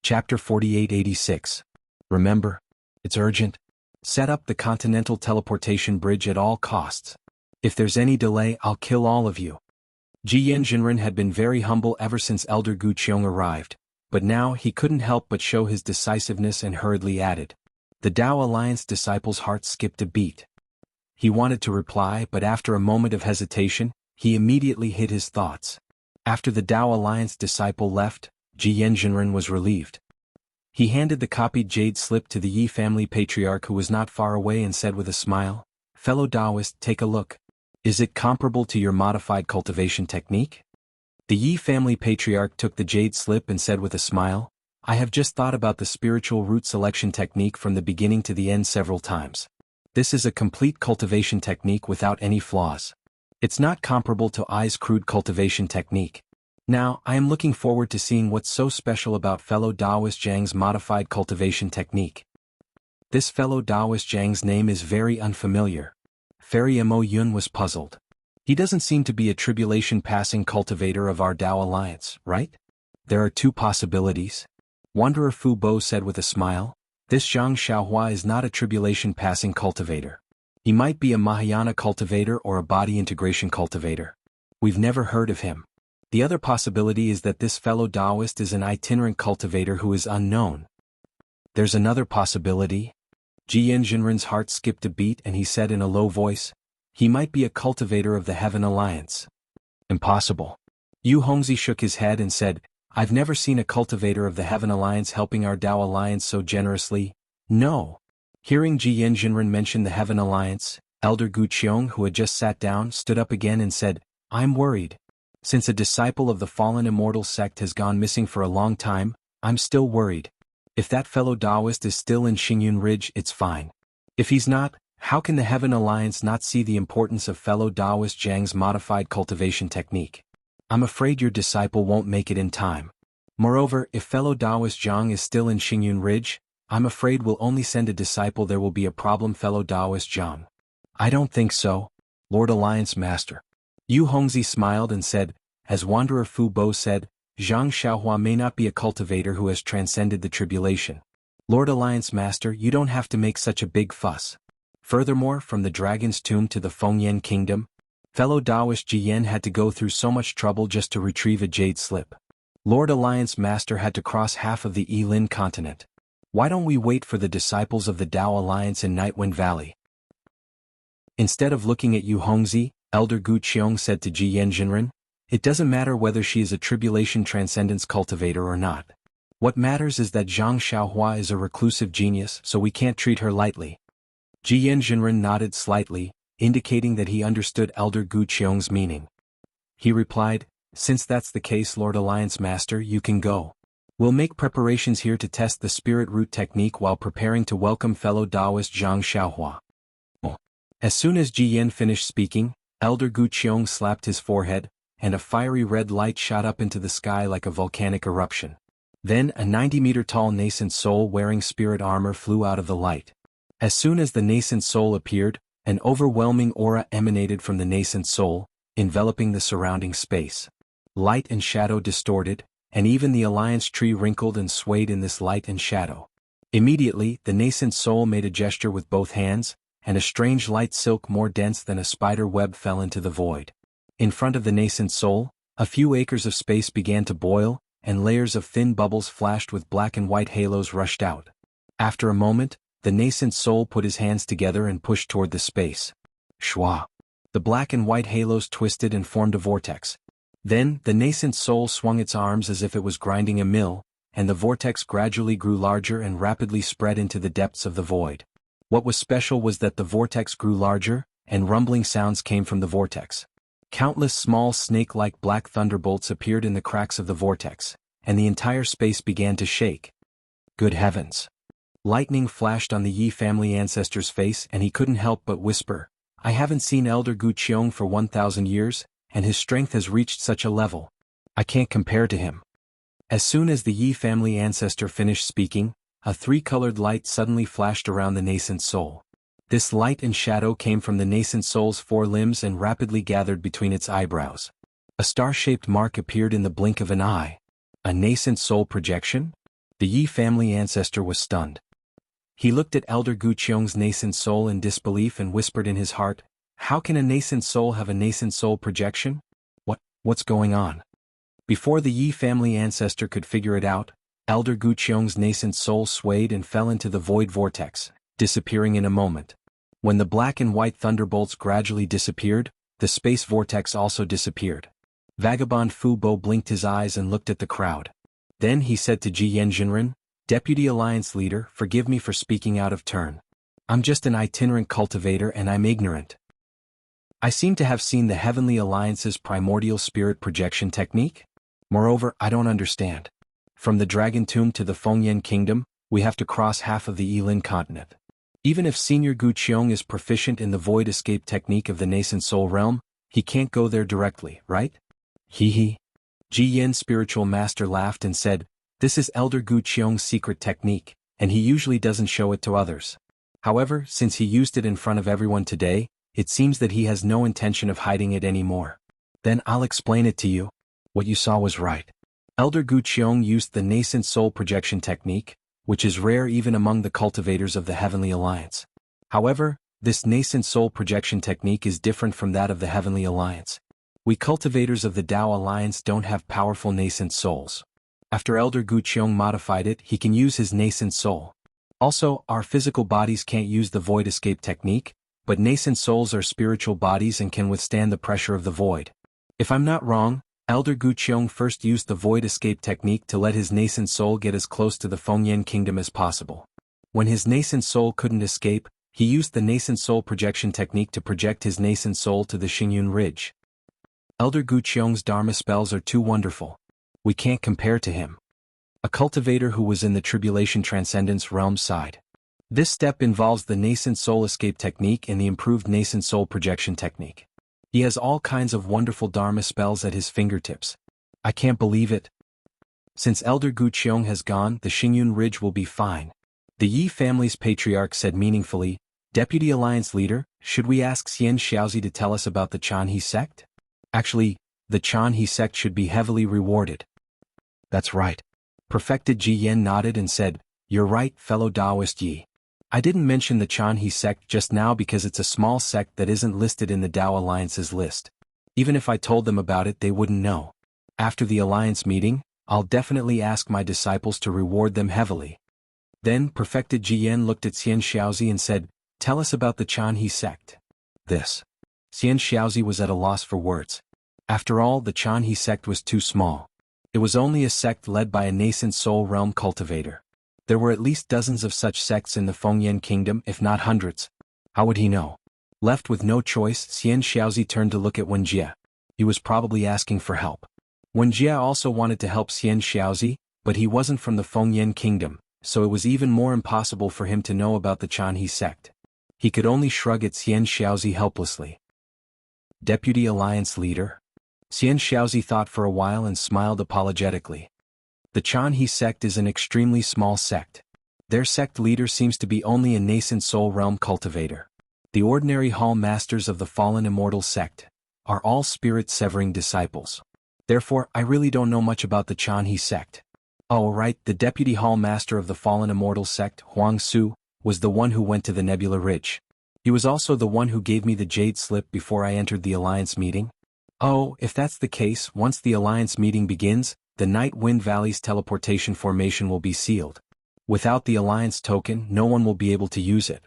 Chapter 4886. Remember? It's urgent. Set up the continental teleportation bridge at all costs. If there's any delay, I'll kill all of you. Jinren had been very humble ever since Elder Guqiong arrived, but now he couldn't help but show his decisiveness and hurriedly added. The Tao Alliance disciple's heart skipped a beat. He wanted to reply, but after a moment of hesitation, he immediately hid his thoughts. After the Tao Alliance disciple left, Jinren was relieved. He handed the copied jade slip to the Yi family patriarch who was not far away and said with a smile, "Fellow Taoist, take a look. Is it comparable to your modified cultivation technique?" The Yi family patriarch took the jade slip and said with a smile, "I have just thought about the spiritual root selection technique from the beginning to the end several times. This is a complete cultivation technique without any flaws. It's not comparable to I's crude cultivation technique. Now, I am looking forward to seeing what's so special about fellow Taoist Zhang's modified cultivation technique." This fellow Taoist Zhang's name is very unfamiliar. Fairy Mo Yun was puzzled. He doesn't seem to be a tribulation-passing cultivator of our Tao Alliance, right? There are two possibilities. Wanderer Fu Bo said with a smile, "This Zhang Xiaohua is not a tribulation-passing cultivator. He might be a Mahayana cultivator or a body integration cultivator. We've never heard of him. The other possibility is that this fellow Taoist is an itinerant cultivator who is unknown. There's another possibility." Jinren's heart skipped a beat and he said in a low voice, "He might be a cultivator of the Heaven Alliance." "Impossible." Yu Hongzi shook his head and said, "I've never seen a cultivator of the Heaven Alliance helping our Tao Alliance so generously." "No." Hearing Jinren mention the Heaven Alliance, Elder Guqiong, who had just sat down, stood up again and said, "I'm worried. Since a disciple of the fallen immortal sect has gone missing for a long time, I'm still worried. If that fellow Taoist is still in Xingyun Ridge, it's fine. If he's not, how can the Heaven Alliance not see the importance of fellow Taoist Zhang's modified cultivation technique? I'm afraid your disciple won't make it in time. Moreover, if fellow Taoist Zhang is still in Xingyun Ridge, I'm afraid we'll only send a disciple. There will be a problem, fellow Taoist Zhang." "I don't think so, Lord Alliance Master." Yu Hongzi smiled and said, "As Wanderer Fu Bo said, Zhang Xiaohua may not be a cultivator who has transcended the tribulation. Lord Alliance Master, you don't have to make such a big fuss. Furthermore, from the Dragon's Tomb to the Fengyan Kingdom, fellow Taoist Jiyan had to go through so much trouble just to retrieve a jade slip. Lord Alliance Master had to cross half of the Yilin continent. Why don't we wait for the disciples of the Tao Alliance in Nightwind Valley?" Instead of looking at Yu Hongzi, Elder Guqiong said to Jinren, "It doesn't matter whether she is a tribulation transcendence cultivator or not. What matters is that Zhang Xiaohua is a reclusive genius, so we can't treat her lightly." Jinren nodded slightly, indicating that he understood Elder Guqiong's meaning. He replied, "Since that's the case, Lord Alliance Master, you can go. We'll make preparations here to test the spirit root technique while preparing to welcome fellow Taoist Zhang Xiaohua." As soon as Jiyan finished speaking, Elder Guqiong slapped his forehead, and a fiery red light shot up into the sky like a volcanic eruption. Then a 90-meter-tall nascent soul wearing spirit armor flew out of the light. As soon as the nascent soul appeared, an overwhelming aura emanated from the nascent soul, enveloping the surrounding space. Light and shadow distorted, and even the alliance tree wrinkled and swayed in this light and shadow. Immediately, the nascent soul made a gesture with both hands, and a strange light silk more dense than a spider web fell into the void. In front of the nascent soul, a few acres of space began to boil, and layers of thin bubbles flashed with black and white halos rushed out. After a moment, the nascent soul put his hands together and pushed toward the space. Shwa! The black and white halos twisted and formed a vortex. Then, the nascent soul swung its arms as if it was grinding a mill, and the vortex gradually grew larger and rapidly spread into the depths of the void. What was special was that the vortex grew larger, and rumbling sounds came from the vortex. Countless small snake-like black thunderbolts appeared in the cracks of the vortex, and the entire space began to shake. Good heavens! Lightning flashed on the Yi family ancestor's face and he couldn't help but whisper, "I haven't seen Elder Guqiong for 1,000 years, and his strength has reached such a level. I can't compare to him." As soon as the Yi family ancestor finished speaking, a three-colored light suddenly flashed around the nascent soul. This light and shadow came from the nascent soul's forelimbs and rapidly gathered between its eyebrows. A star-shaped mark appeared in the blink of an eye. A nascent soul projection? The Yi family ancestor was stunned. He looked at Elder Gu Qiong's nascent soul in disbelief and whispered in his heart, "How can a nascent soul have a nascent soul projection? What's going on?" Before the Yi family ancestor could figure it out, Elder Gu Qiong's nascent soul swayed and fell into the void vortex, disappearing in a moment. When the black and white thunderbolts gradually disappeared, the space vortex also disappeared. Vagabond Fu Bo blinked his eyes and looked at the crowd. Then he said to Ji Yanjinren, "Deputy Alliance Leader, forgive me for speaking out of turn. I'm just an itinerant cultivator and I'm ignorant. I seem to have seen the Heavenly Alliance's primordial spirit projection technique. Moreover, I don't understand. From the Dragon Tomb to the Fengyan Kingdom, we have to cross half of the Yilin continent. Even if Senior Gu Qiong is proficient in the void escape technique of the nascent soul realm, he can't go there directly, right?" Hee. Ji Yan's spiritual master laughed and said, "This is Elder Gu Qiong's secret technique, and he usually doesn't show it to others. However, since he used it in front of everyone today, it seems that he has no intention of hiding it anymore. Then I'll explain it to you. What you saw was right. Elder Gu Qiong used the nascent soul projection technique, which is rare even among the cultivators of the Heavenly Alliance. However, this nascent soul projection technique is different from that of the Heavenly Alliance. We cultivators of the Tao Alliance don't have powerful nascent souls. After Elder Gu Qiong modified it, he can use his nascent soul. Also, our physical bodies can't use the void escape technique, but nascent souls are spiritual bodies and can withstand the pressure of the void. If I'm not wrong, Elder Gu Qiong first used the void escape technique to let his nascent soul get as close to the Fengyan Kingdom as possible. When his nascent soul couldn't escape, he used the nascent soul projection technique to project his nascent soul to the Xingyun Ridge. Elder Gu Qiong's Dharma spells are too wonderful. We can't compare to him." A cultivator who was in the Tribulation Transcendence realm sighed. This step involves the nascent soul escape technique and the improved nascent soul projection technique. He has all kinds of wonderful Dharma spells at his fingertips. I can't believe it. Since Elder Gu Qiong has gone, the Xingyun Ridge will be fine. The Yi family's patriarch said meaningfully, "Deputy Alliance Leader, should we ask Xian Xiaozi to tell us about the Chanhe sect? Actually, the Chanhe sect should be heavily rewarded." "That's right." Perfected Ji Yan nodded and said, "You're right, fellow Taoist Yi. I didn't mention the Chanhe sect just now because it's a small sect that isn't listed in the Tao Alliance's list. Even if I told them about it, they wouldn't know. After the Alliance meeting, I'll definitely ask my disciples to reward them heavily." Then Perfected Ji Yan looked at Xian Xiaozi and said, "Tell us about the Chanhe sect." This. Xian Xiaozi was at a loss for words. After all, the Chanhe sect was too small. It was only a sect led by a nascent soul realm cultivator. There were at least dozens of such sects in the Fengyan Kingdom, if not hundreds. How would he know? Left with no choice, Xian Xiaozi turned to look at Wenjie. He was probably asking for help. Wenjie also wanted to help Xian Xiaozi, but he wasn't from the Fengyan Kingdom, so it was even more impossible for him to know about the Chanhe sect. He could only shrug at Xian Xiaozi helplessly. "Deputy Alliance Leader?" Xian Xiaozi thought for a while and smiled apologetically. The Chanhe sect is an extremely small sect. Their sect leader seems to be only a nascent soul realm cultivator. The ordinary hall masters of the fallen immortal sect are all spirit-severing disciples. Therefore, I really don't know much about the Chanhe sect. Oh right, the deputy hall master of the fallen immortal sect, Huang Su, was the one who went to the Nebula Ridge. He was also the one who gave me the jade slip before I entered the Alliance meeting. Oh, if that's the case, once the Alliance meeting begins, the Night Wind Valley's teleportation formation will be sealed. Without the Alliance token, no one will be able to use it.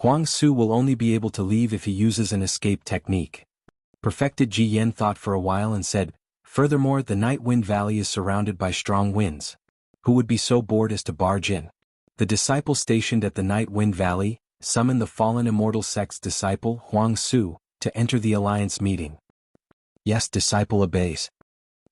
Huang Su will only be able to leave if he uses an escape technique. Perfected Ji Yan thought for a while and said, "Furthermore, the Night Wind Valley is surrounded by strong winds. Who would be so bored as to barge in?" The disciple stationed at the Night Wind Valley summoned the fallen immortal sect's disciple, Huang Su, to enter the Alliance meeting. "Yes, disciple obeys."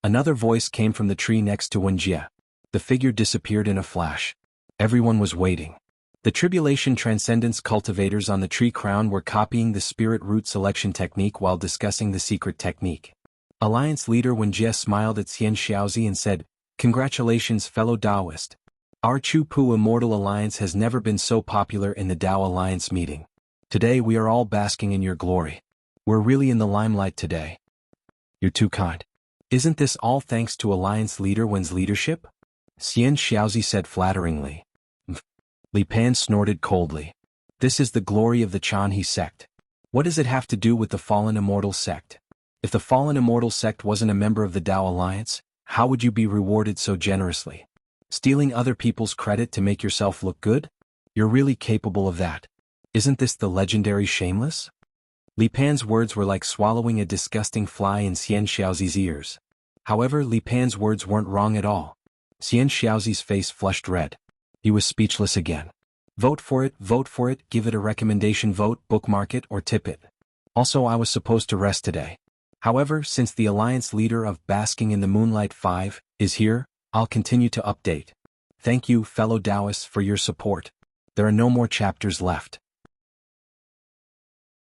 Another voice came from the tree next to Wenjie. The figure disappeared in a flash. Everyone was waiting. The Tribulation Transcendence cultivators on the tree crown were copying the spirit root selection technique while discussing the secret technique. Alliance leader Wenjie smiled at Xian Xiaozi and said, "Congratulations, fellow Taoist. Our Chu Pu Immortal Alliance has never been so popular in the Tao Alliance meeting. Today we are all basking in your glory. We're really in the limelight today." "You're too kind. Isn't this all thanks to Alliance leader Wen's leadership?" Xian Xiaozi said flatteringly. Li Pan snorted coldly. This is the glory of the Chanhe sect. What does it have to do with the fallen immortal sect? If the fallen immortal sect wasn't a member of the Tao Alliance, how would you be rewarded so generously? Stealing other people's credit to make yourself look good? You're really capable of that. Isn't this the legendary Shameless? Li Pan's words were like swallowing a disgusting fly in Xian Xiaozi's ears. However, Li Pan's words weren't wrong at all. Xian Xiaozi's face flushed red. He was speechless again. Vote for it, give it a recommendation vote, bookmark it, or tip it. Also, I was supposed to rest today. However, since the Alliance leader of Basking in the Moonlight 5 is here, I'll continue to update. Thank you, fellow Taoists, for your support. There are no more chapters left.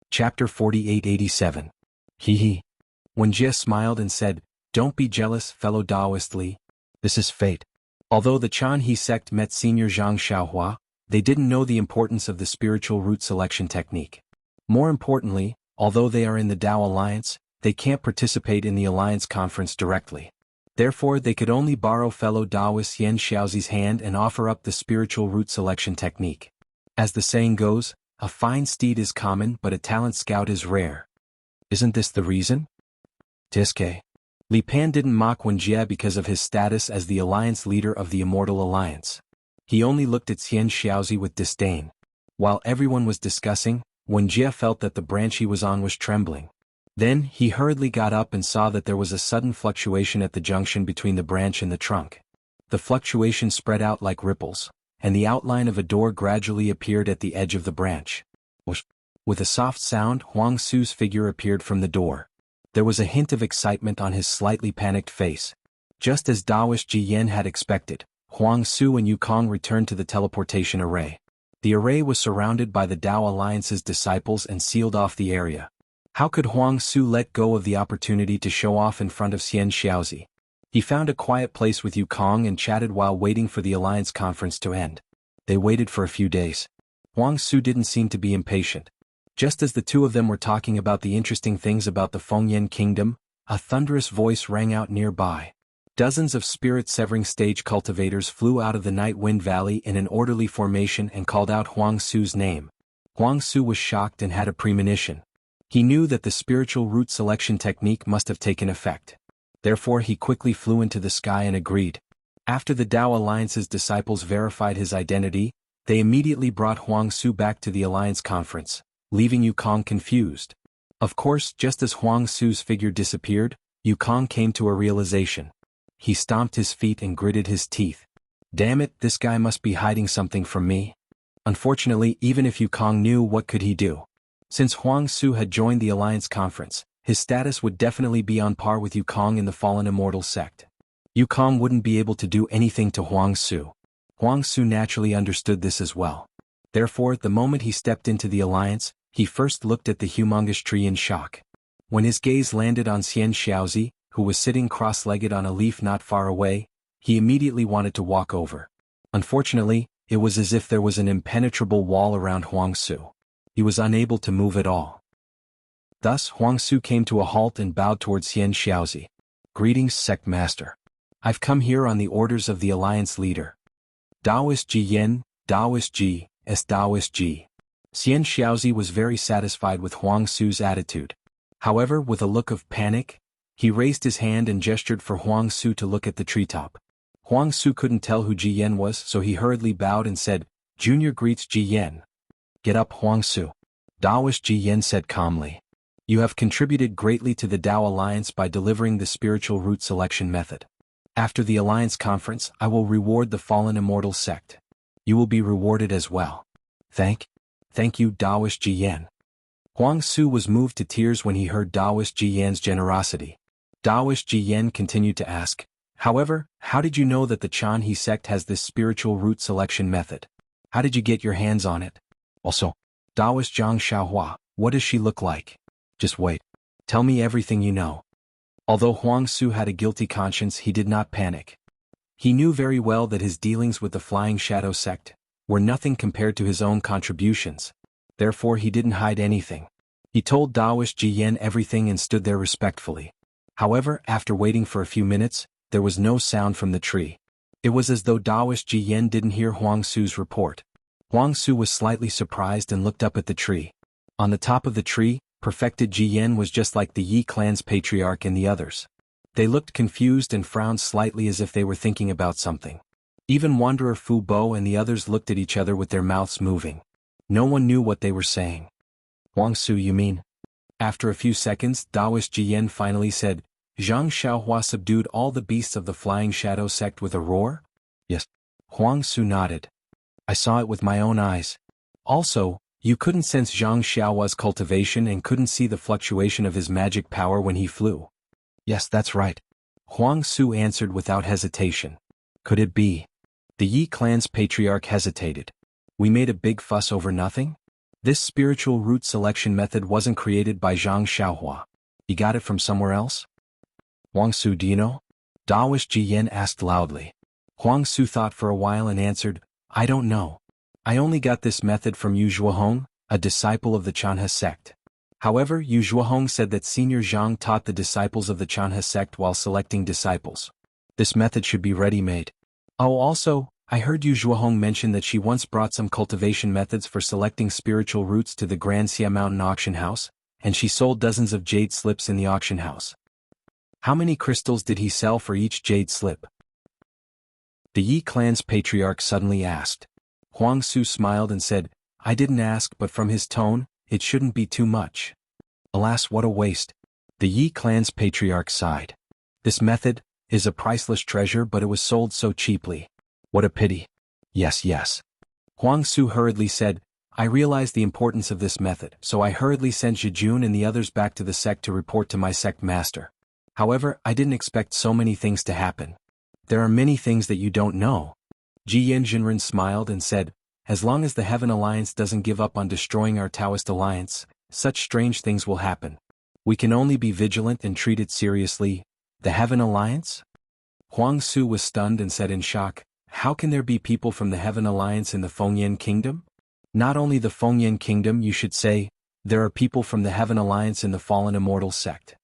Chapter 4887. Hee. When Jie smiled and said, "Don't be jealous, fellow Taoist Li. This is fate." Although the Chanhe sect met Senior Zhang Xiaohua, they didn't know the importance of the spiritual root selection technique. More importantly, although they are in the Tao Alliance, they can't participate in the Alliance conference directly. Therefore, they could only borrow fellow Taoist Xian Xiaozi's hand and offer up the spiritual root selection technique. As the saying goes, a fine steed is common but a talent scout is rare. Isn't this the reason? Tiske. Li Pan didn't mock Wen Jie because of his status as the Alliance leader of the Immortal Alliance. He only looked at Xian Xiaozi with disdain. While everyone was discussing, Wen Jie felt that the branch he was on was trembling. Then, he hurriedly got up and saw that there was a sudden fluctuation at the junction between the branch and the trunk. The fluctuation spread out like ripples, and the outline of a door gradually appeared at the edge of the branch. With a soft sound, Huang Su's figure appeared from the door. There was a hint of excitement on his slightly panicked face. Just as Taoist Ji Yan had expected, Huang Su and Yukong returned to the teleportation array. The array was surrounded by the Tao Alliance's disciples and sealed off the area. How could Huang Su let go of the opportunity to show off in front of Xian Xiaozi? He found a quiet place with Yukong and chatted while waiting for the Alliance conference to end. They waited for a few days. Huang Su didn't seem to be impatient. Just as the two of them were talking about the interesting things about the Fengyan kingdom, a thunderous voice rang out nearby. Dozens of spirit-severing stage cultivators flew out of the Night Wind Valley in an orderly formation and called out Huang Su's name. Huang Su was shocked and had a premonition. He knew that the spiritual root selection technique must have taken effect. Therefore, he quickly flew into the sky and agreed. After the Tao Alliance's disciples verified his identity, they immediately brought Huang Su back to the Alliance conference, leaving Yukong confused. Of course, just as Huang Su's figure disappeared, Yukong came to a realization. He stomped his feet and gritted his teeth. Damn it, this guy must be hiding something from me. Unfortunately, even if Yukong knew, what could he do? Since Huang Su had joined the Alliance conference, his status would definitely be on par with Yukong in the Fallen Immortal sect. Yukong wouldn't be able to do anything to Huang Su. Huang Su naturally understood this as well. Therefore, the moment he stepped into the Alliance, he first looked at the humongous tree in shock. When his gaze landed on Xian Xiaozi, who was sitting cross-legged on a leaf not far away, he immediately wanted to walk over. Unfortunately, it was as if there was an impenetrable wall around Huang Su. He was unable to move at all. Thus, Huang Su came to a halt and bowed towards Xian Xiaozi. "Greetings, Sect Master. I've come here on the orders of the Alliance leader. Taoist Ji Yan, Taoist Ji, Taoist Ji." Xian Xiaozi was very satisfied with Huang Su's attitude. However, with a look of panic, he raised his hand and gestured for Huang Su to look at the treetop. Huang Su couldn't tell who Ji Yan was, so he hurriedly bowed and said, "Junior greets Ji Yan." "Get up, Huang Su." Taoist Ji Yan said calmly. "You have contributed greatly to the Tao Alliance by delivering the spiritual root selection method. After the Alliance conference, I will reward the Fallen Immortal sect. You will be rewarded as well." Thank you, Taoist Ji Yan." Huang Su was moved to tears when he heard Taoist Ji Yan's generosity. Taoist Ji Yan continued to ask, "However, how did you know that the Chanhe sect has this spiritual root selection method? How did you get your hands on it? Also, Taoist Zhang Xiaohua, what does she look like? Just wait. Tell me everything you know." Although Huang Su had a guilty conscience, he did not panic. He knew very well that his dealings with the Flying Shadow sect were nothing compared to his own contributions. Therefore, he didn't hide anything. He told Taoist Ji Yan everything and stood there respectfully. However, after waiting for a few minutes, there was no sound from the tree. It was as though Taoist Ji Yan didn't hear Huang Su's report. Huang Su was slightly surprised and looked up at the tree. On the top of the tree, perfected Ji Yan was just like the Yi clan's patriarch and the others. They looked confused and frowned slightly as if they were thinking about something. Even Wanderer Fu Bo and the others looked at each other with their mouths moving. No one knew what they were saying. Huang Su, you mean? After a few seconds, Taoist Ji Yan finally said, Zhang Xiaohua subdued all the beasts of the Flying Shadow sect with a roar? Yes. Huang Su nodded. I saw it with my own eyes. Also, you couldn't sense Zhang Xiaohua's cultivation and couldn't see the fluctuation of his magic power when he flew. Yes, that's right. Huang Su answered without hesitation. Could it be? The Yi clan's patriarch hesitated. We made a big fuss over nothing? This spiritual root selection method wasn't created by Zhang Xiaohua. He got it from somewhere else? Huang Su, do you know? Taoist Ji Yan asked loudly. Huang Su thought for a while and answered, I don't know. I only got this method from Yu Zhuohong, a disciple of the Chanhe sect. However, Yu Zhuohong said that Senior Zhang taught the disciples of the Chanhe sect while selecting disciples. This method should be ready-made. Oh, also, I heard Yu Zhuohong mention that she once brought some cultivation methods for selecting spiritual roots to the Grand Xia Mountain auction house, and she sold dozens of jade slips in the auction house. How many crystals did he sell for each jade slip? The Yi clan's patriarch suddenly asked. Huang Su smiled and said, I didn't ask, but from his tone, it shouldn't be too much. Alas, what a waste. The Yi clan's patriarch sighed. This method is a priceless treasure, but it was sold so cheaply. What a pity. Yes, yes. Huang Su hurriedly said, I realized the importance of this method, so I hurriedly sent Zhijun and the others back to the sect to report to my sect master. However, I didn't expect so many things to happen. There are many things that you don't know. Ji Yanjinren smiled and said, as long as the Heaven Alliance doesn't give up on destroying our Taoist alliance, such strange things will happen. We can only be vigilant and treat it seriously. The Heaven Alliance? Huang Su was stunned and said in shock, how can there be people from the Heaven Alliance in the Fengyan Kingdom? Not only the Fengyan Kingdom, you should say, there are people from the Heaven Alliance in the Fallen Immortal sect.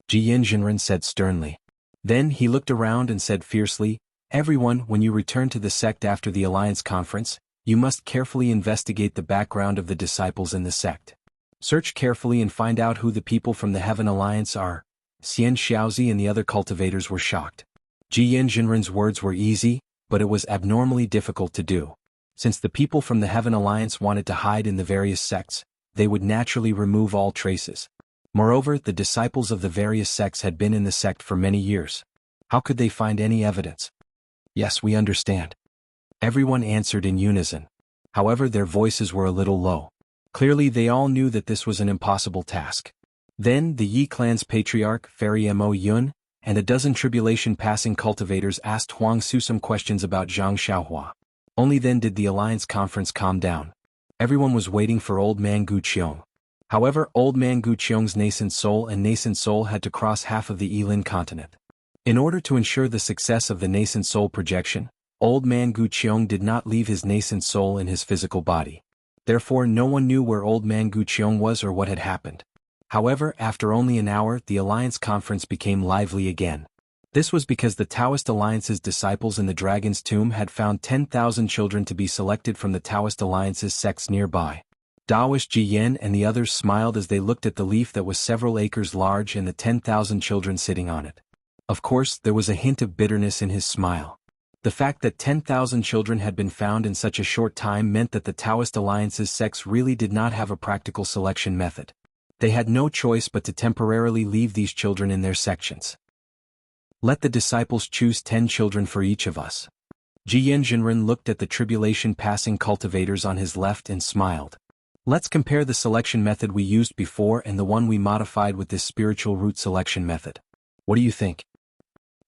Ji Yanjinren said sternly. Then he looked around and said fiercely, everyone, when you return to the sect after the Alliance conference, you must carefully investigate the background of the disciples in the sect. Search carefully and find out who the people from the Heaven Alliance are. Xian Xiaozi and the other cultivators were shocked. Ji Yanjinren's words were easy, but it was abnormally difficult to do. Since the people from the Heaven Alliance wanted to hide in the various sects, they would naturally remove all traces. Moreover, the disciples of the various sects had been in the sect for many years. How could they find any evidence? Yes, we understand. Everyone answered in unison. However, their voices were a little low. Clearly they all knew that this was an impossible task. Then, the Yi clan's patriarch, Fairy Mo Yun, and a dozen tribulation-passing cultivators asked Huang Su some questions about Zhang Xiaohua. Only then did the Alliance conference calm down. Everyone was waiting for Old Man Gu Qiong. However, Old Man Gu Qiong's nascent soul had to cross half of the Yilin continent. In order to ensure the success of the nascent soul projection, Old Man Gu Qiong did not leave his nascent soul in his physical body. Therefore, no one knew where Old Man Gu Qiong was or what had happened. However, after only an hour, the Alliance conference became lively again. This was because the Taoist Alliance's disciples in the Dragon's Tomb had found 10,000 children to be selected from the Taoist Alliance's sects nearby. Taoist Ji Yan and the others smiled as they looked at the leaf that was several acres large and the 10,000 children sitting on it. Of course, there was a hint of bitterness in his smile. The fact that 10,000 children had been found in such a short time meant that the Taoist Alliance's sects really did not have a practical selection method. They had no choice but to temporarily leave these children in their sections. Let the disciples choose 10 children for each of us. Ji Yanjinren looked at the tribulation-passing cultivators on his left and smiled. Let's compare the selection method we used before and the one we modified with this spiritual root selection method. What do you think?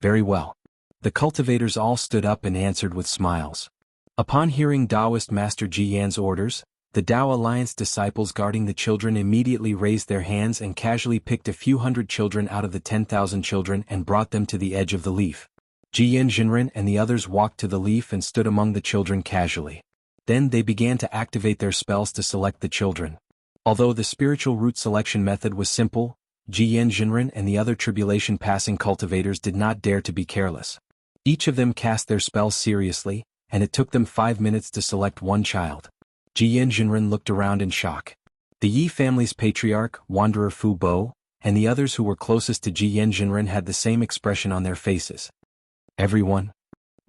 Very well. The cultivators all stood up and answered with smiles. Upon hearing Taoist Master Ji Yan's orders, the Tao Alliance disciples guarding the children immediately raised their hands and casually picked a few hundred children out of the 10,000 children and brought them to the edge of the leaf. Ji Yanjinren and the others walked to the leaf and stood among the children casually. Then they began to activate their spells to select the children. Although the spiritual root selection method was simple, Ji Yanjinren and the other tribulation-passing cultivators did not dare to be careless. Each of them cast their spells seriously, and it took them 5 minutes to select one child. Jiyan Jinren looked around in shock. The Yi family's patriarch, Wanderer Fu Bo, and the others who were closest to Jiyan Jinren had the same expression on their faces. Everyone,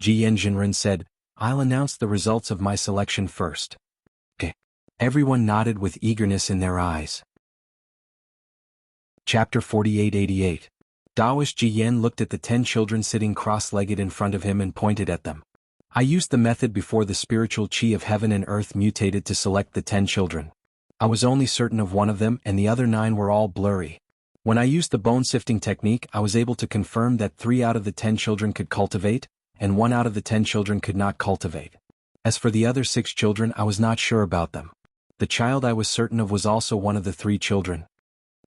Jiyan Jinren said, I'll announce the results of my selection first. Okay. Everyone nodded with eagerness in their eyes. Chapter 4888. Taoist Jiyan looked at the 10 children sitting cross-legged in front of him and pointed at them. I used the method before the spiritual chi of heaven and earth mutated to select the 10 children. I was only certain of one of them and the other 9 were all blurry. When I used the bone-sifting technique, I was able to confirm that 3 out of the 10 children could cultivate, and 1 out of the 10 children could not cultivate. As for the other 6 children, I was not sure about them. The child I was certain of was also one of the 3 children.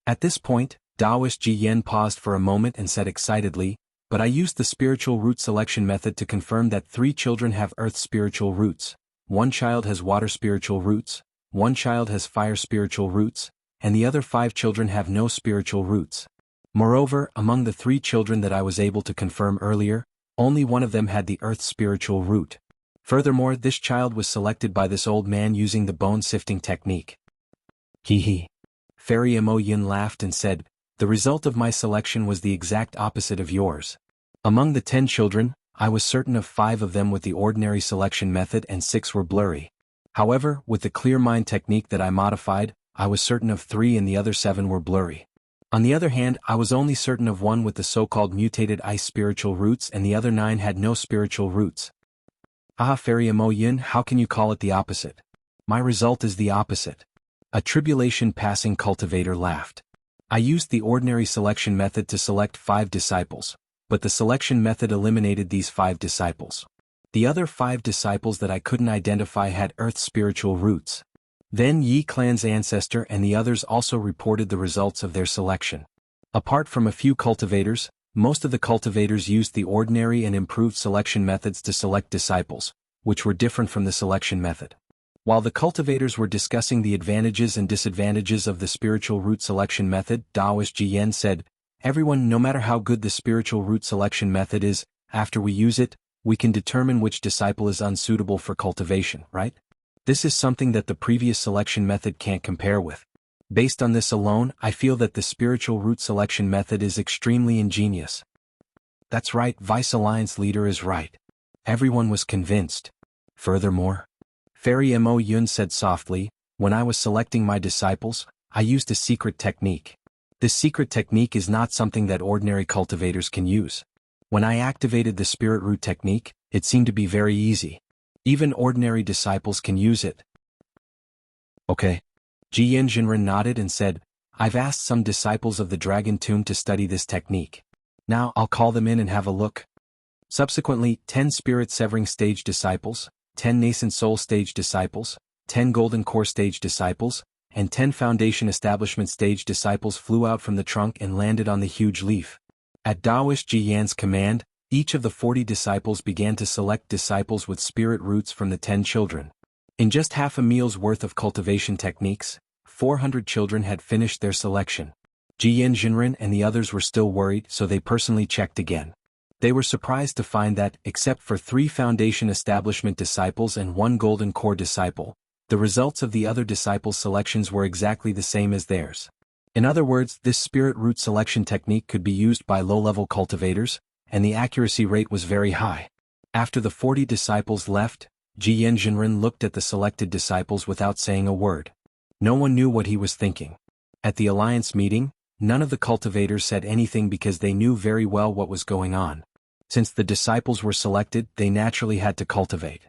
At this point, Taoist Jiyan paused for a moment and said excitedly, but I used the spiritual root selection method to confirm that 3 children have earth spiritual roots, 1 child has water spiritual roots, 1 child has fire spiritual roots, and the other 5 children have no spiritual roots. Moreover, among the 3 children that I was able to confirm earlier, only one of them had the earth spiritual root. Furthermore, this child was selected by this old man using the bone-sifting technique. Hee. Fairy Mo Yin laughed and said, the result of my selection was the exact opposite of yours. Among the 10 children, I was certain of 5 of them with the ordinary selection method and 6 were blurry. However, with the clear mind technique that I modified, I was certain of 3 and the other 7 were blurry. On the other hand, I was only certain of 1 with the so-called mutated ice spiritual roots and the other 9 had no spiritual roots. Ah, Fairy Mo Yin, how can you call it the opposite? My result is the opposite. A tribulation-passing cultivator laughed. I used the ordinary selection method to select 5 disciples, but the selection method eliminated these 5 disciples. The other 5 disciples that I couldn't identify had earth spiritual roots. Then Yi clan's ancestor and the others also reported the results of their selection. Apart from a few cultivators, most of the cultivators used the ordinary and improved selection methods to select disciples, which were different from the selection method. While the cultivators were discussing the advantages and disadvantages of the spiritual root selection method, Taoist Jiyan said, everyone, no matter how good the spiritual root selection method is, after we use it, we can determine which disciple is unsuitable for cultivation, right? This is something that the previous selection method can't compare with. Based on this alone, I feel that the spiritual root selection method is extremely ingenious. That's right, Vice Alliance leader is right. Everyone was convinced. Furthermore, Fairy Mo Yun said softly, when I was selecting my disciples, I used a secret technique. This secret technique is not something that ordinary cultivators can use. When I activated the spirit root technique, it seemed to be very easy. Even ordinary disciples can use it. Okay. Jiyan Jinren nodded and said, I've asked some disciples of the Dragon Tomb to study this technique. Now I'll call them in and have a look. Subsequently, 10 Spirit Severing Stage disciples, 10 Nascent Soul Stage disciples, 10 Golden Core Stage disciples, and 10 Foundation Establishment Stage disciples flew out from the trunk and landed on the huge leaf. At Taoist Jiyan's command, each of the 40 disciples began to select disciples with spirit roots from the 10 children. In just half a meal's worth of cultivation techniques, 400 children had finished their selection. Jiyan Jinren and the others were still worried, so they personally checked again. They were surprised to find that, except for 3 Foundation Establishment disciples and 1 Golden Core disciple, the results of the other disciples' selections were exactly the same as theirs. In other words, this spirit root selection technique could be used by low-level cultivators, and the accuracy rate was very high. After the 40 disciples left, Jiyan Jinren looked at the selected disciples without saying a word. No one knew what he was thinking. At the alliance meeting, none of the cultivators said anything because they knew very well what was going on. Since the disciples were selected, they naturally had to cultivate.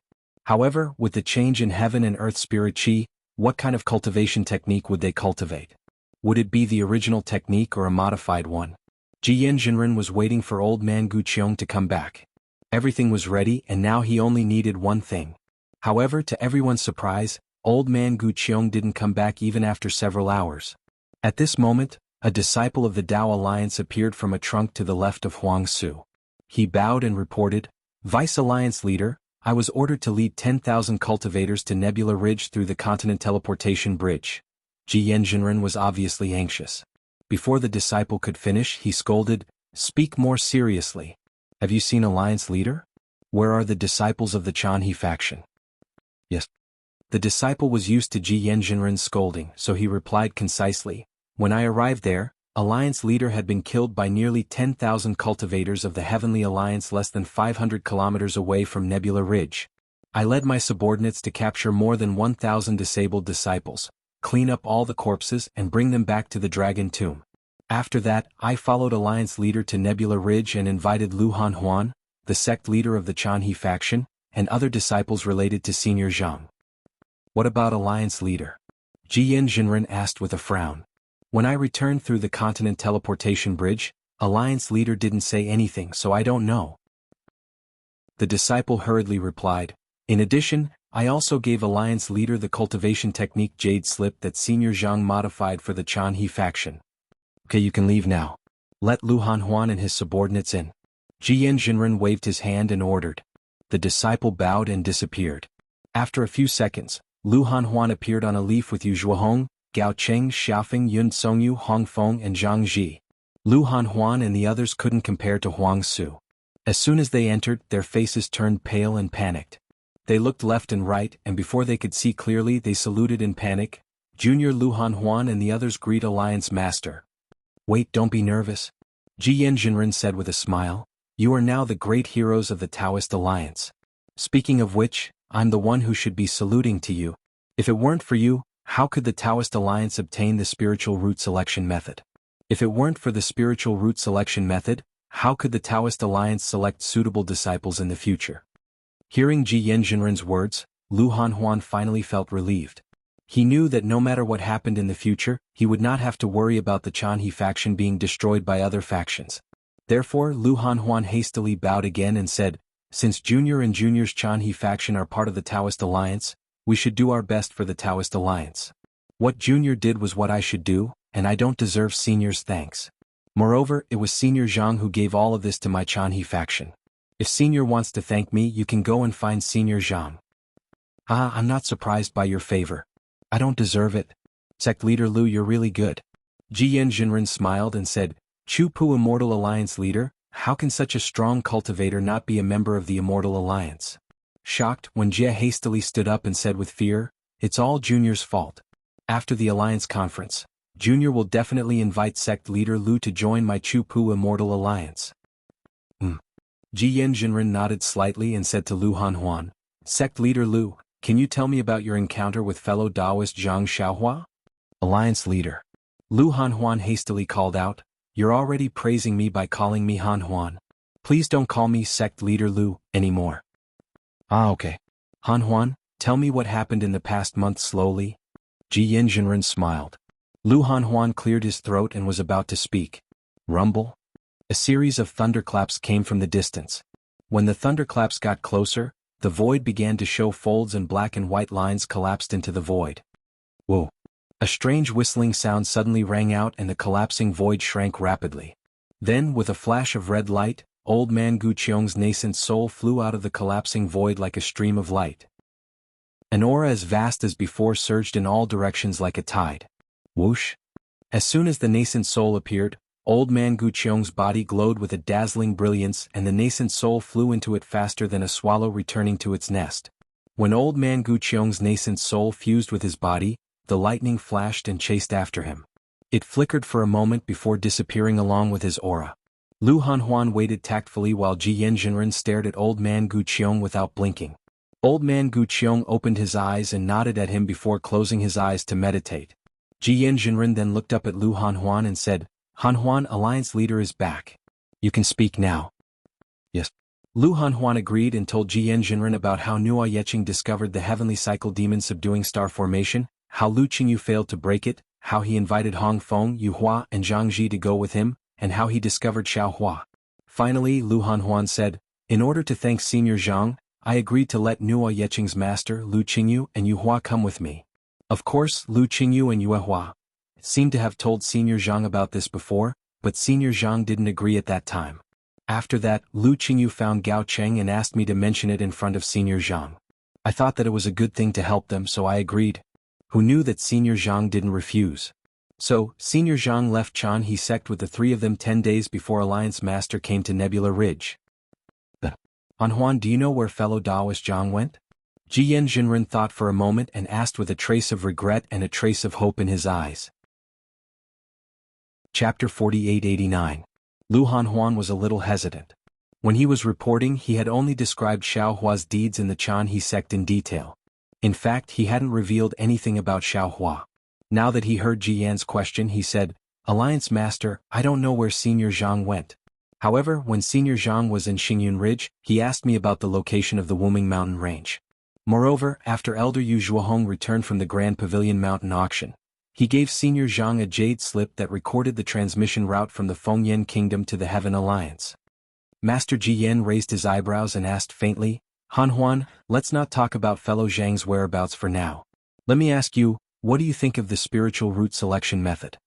However, with the change in heaven and earth spirit chi, what kind of cultivation technique would they cultivate? Would it be the original technique or a modified one? Jiyan Jinren was waiting for old man Gu Qiong to come back. Everything was ready and now he only needed one thing. However, to everyone's surprise, old man Gu Qiong didn't come back even after several hours. At this moment, a disciple of the Tao Alliance appeared from a trunk to the left of Huang Su. He bowed and reported, Vice Alliance leader, I was ordered to lead 10,000 cultivators to Nebula Ridge through the Continent Teleportation Bridge. Jiyan Jinren was obviously anxious. Before the disciple could finish, he scolded, Speak more seriously. Have you seen Alliance Leader? Where are the disciples of the Jianghu faction? Yes. The disciple was used to Ji Yanjinren's scolding, so he replied concisely, when I arrived there, Alliance Leader had been killed by nearly 10,000 cultivators of the Heavenly Alliance less than 500 kilometers away from Nebula Ridge. I led my subordinates to capture more than 1,000 disabled disciples, clean up all the corpses and bring them back to the Dragon Tomb. After that, I followed Alliance Leader to Nebula Ridge and invited Lu Hanhuan, the sect leader of the Jianghu faction, and other disciples related to Senior Zhang. What about Alliance Leader? Ji Yanjinren asked with a frown. When I returned through the continent teleportation bridge, Alliance Leader didn't say anything, so I don't know. The disciple hurriedly replied, in addition, I also gave Alliance Leader the cultivation technique Jade Slip that Senior Zhang modified for the Jianghu faction. Okay, you can leave now. Let Lu Hanhuan and his subordinates in. Ji Yanjinren waved his hand and ordered. The disciple bowed and disappeared. After a few seconds, Lu Hanhuan appeared on a leaf with Yu Zhuohong, Gao Cheng, Xiaofeng, Yun Songyu, Hong Feng and Zhang Ji. Lu Hanhuan and the others couldn't compare to Huang Su. As soon as they entered, their faces turned pale and panicked. They looked left and right, and before they could see clearly they saluted in panic. Junior Lu Hanhuan and the others greet Alliance Master. Wait, don't be nervous. Ji Yanjinren said with a smile. You are now the great heroes of the Taoist Alliance. Speaking of which, I'm the one who should be saluting to you. If it weren't for you, how could the Taoist Alliance obtain the spiritual root selection method? If it weren't for the spiritual root selection method, how could the Taoist Alliance select suitable disciples in the future? Hearing Ji Yanjinren's words, Lu Hanhuan finally felt relieved. He knew that no matter what happened in the future, he would not have to worry about the Jianghu faction being destroyed by other factions. Therefore, Lu Hanhuan hastily bowed again and said, since Junior and Junior's Jianghu faction are part of the Taoist Alliance, we should do our best for the Taoist Alliance. What Junior did was what I should do, and I don't deserve Senior's thanks. Moreover, it was Senior Zhang who gave all of this to my Jianghu faction. If Senior wants to thank me, you can go and find Senior Zhang. I'm not surprised by your favor. I don't deserve it. Sect Leader Lu, you're really good. Ji Yanjinren smiled and said, Chu-Pu Immortal Alliance Leader, how can such a strong cultivator not be a member of the Immortal Alliance? Shocked, when Jie hastily stood up and said with fear, it's all Junior's fault. After the Alliance conference, Junior will definitely invite Sect Leader Lu to join my Chu-Pu Immortal Alliance. Ji Yanjinren nodded slightly and said to Lu Hanhuan, Sect Leader Lu, can you tell me about your encounter with fellow Taoist Zhang Xiaohua? Alliance Leader. Lu Hanhuan hastily called out, you're already praising me by calling me Hanhuan. Please don't call me Sect Leader Lu anymore. Okay. Hanhuan, tell me what happened in the past month slowly. Ji Yanjinren smiled. Lu Hanhuan cleared his throat and was about to speak. Rumble. A series of thunderclaps came from the distance. When the thunderclaps got closer, the void began to show folds and black and white lines collapsed into the void. Whoa. A strange whistling sound suddenly rang out and the collapsing void shrank rapidly. Then, with a flash of red light, Old Man Gu Qiong's nascent soul flew out of the collapsing void like a stream of light. An aura as vast as before surged in all directions like a tide. Whoosh! As soon as the nascent soul appeared, Old Man Gu Qiong's body glowed with a dazzling brilliance and the nascent soul flew into it faster than a swallow returning to its nest. When Old Man Gu Qiong's nascent soul fused with his body, the lightning flashed and chased after him. It flickered for a moment before disappearing along with his aura. Lu Hanhuan waited tactfully while Ji Yanjinren stared at Old Man Gu Qiong without blinking. Old Man Gu Qiong opened his eyes and nodded at him before closing his eyes to meditate. Ji Yanjinren then looked up at Lu Hanhuan and said, Hanhuan, Alliance Leader is back. You can speak now. Yes. Lu Hanhuan agreed and told Ji Yanjinren about how Nua Yeqing discovered the heavenly cycle demon subduing star formation, how Lu Qingyu failed to break it, how he invited Hong Feng, Yu Hua and Zhang Ji to go with him, and how he discovered Xiao Hua. Finally, Lu Hanhuan said, in order to thank Senior Zhang, I agreed to let Nua Yeqing's master, Lu Qingyu and Yu Hua come with me. Of course, Lu Qingyu and Yu Hua seemed to have told Senior Zhang about this before, but Senior Zhang didn't agree at that time. After that, Lu Qingyu found Gao Cheng and asked me to mention it in front of Senior Zhang. I thought that it was a good thing to help them, so I agreed. Who knew that Senior Zhang didn't refuse? So, Senior Zhang left Jianghu sect with the three of them 10 days before Alliance Master came to Nebula Ridge. Han Huan, do you know where fellow Daoist Zhang went? Jiyan Jinren thought for a moment and asked with a trace of regret and a trace of hope in his eyes. Chapter 4889. Lu Hanhuan was a little hesitant. When he was reporting, he had only described Xiaohua's deeds in the Chanhe sect in detail. In fact, he hadn't revealed anything about Xiaohua. Now that he heard Ji Yan's question, he said, "Alliance Master, I don't know where Senior Zhang went. However, when Senior Zhang was in Xingyun Ridge, he asked me about the location of the Wuming Mountain Range. Moreover, after Elder Yu Zhuohong returned from the Grand Pavilion Mountain auction, he gave Senior Zhang a jade slip that recorded the transmission route from the Fengyan Kingdom to the Heaven Alliance." Master Ji Yan raised his eyebrows and asked faintly, "Han Huan, let's not talk about fellow Zhang's whereabouts for now. Let me ask you, what do you think of the spiritual root selection method?"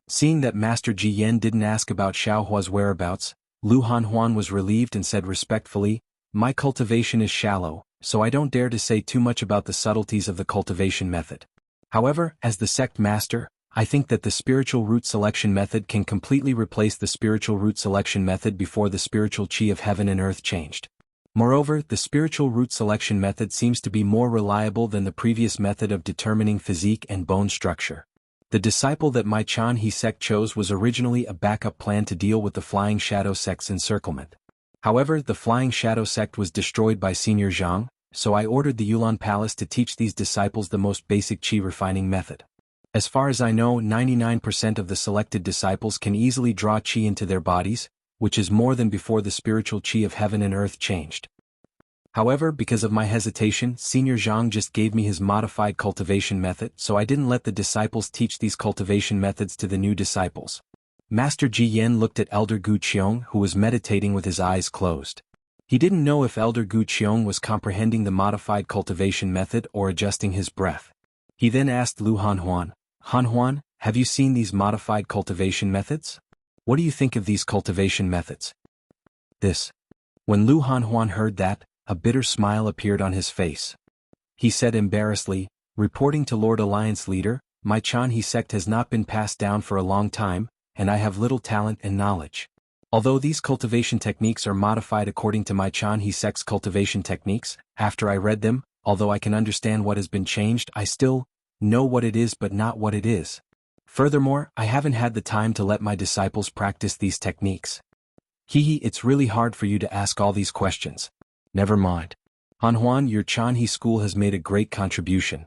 Seeing that Master Ji Yan didn't ask about Xiaohua's whereabouts, Lu Hanhuan was relieved and said respectfully, "My cultivation is shallow, so I don't dare to say too much about the subtleties of the cultivation method. However, as the sect master, I think that the spiritual root selection method can completely replace the spiritual root selection method before the spiritual chi of heaven and earth changed. Moreover, the spiritual root selection method seems to be more reliable than the previous method of determining physique and bone structure. The disciple that my Chanhe sect chose was originally a backup plan to deal with the Flying Shadow sect's encirclement. However, the Flying Shadow sect was destroyed by Senior Zhang, so I ordered the Yulan Palace to teach these disciples the most basic chi refining method. As far as I know, 99% of the selected disciples can easily draw chi into their bodies, which is more than before the spiritual chi of heaven and earth changed. However, because of my hesitation, Senior Zhang just gave me his modified cultivation method, so I didn't let the disciples teach these cultivation methods to the new disciples." Master Ji Yan looked at Elder Gu Qiong, who was meditating with his eyes closed. He didn't know if Elder Gu Qiong was comprehending the modified cultivation method or adjusting his breath. He then asked Lu Hanhuan, "Han Huan, have you seen these modified cultivation methods? What do you think of these cultivation methods?" When Lu Hanhuan heard that, a bitter smile appeared on his face. He said embarrassedly, "Reporting to Lord Alliance Leader, my Chanhe sect has not been passed down for a long time, and I have little talent and knowledge. Although these cultivation techniques are modified according to my Chanhe sect's cultivation techniques, after I read them, although I can understand what has been changed, I still know what it is but not what it is. Furthermore, I haven't had the time to let my disciples practice these techniques. It's really hard for you to ask all these questions. Never mind. Han Huan, your Chanhe school has made a great contribution.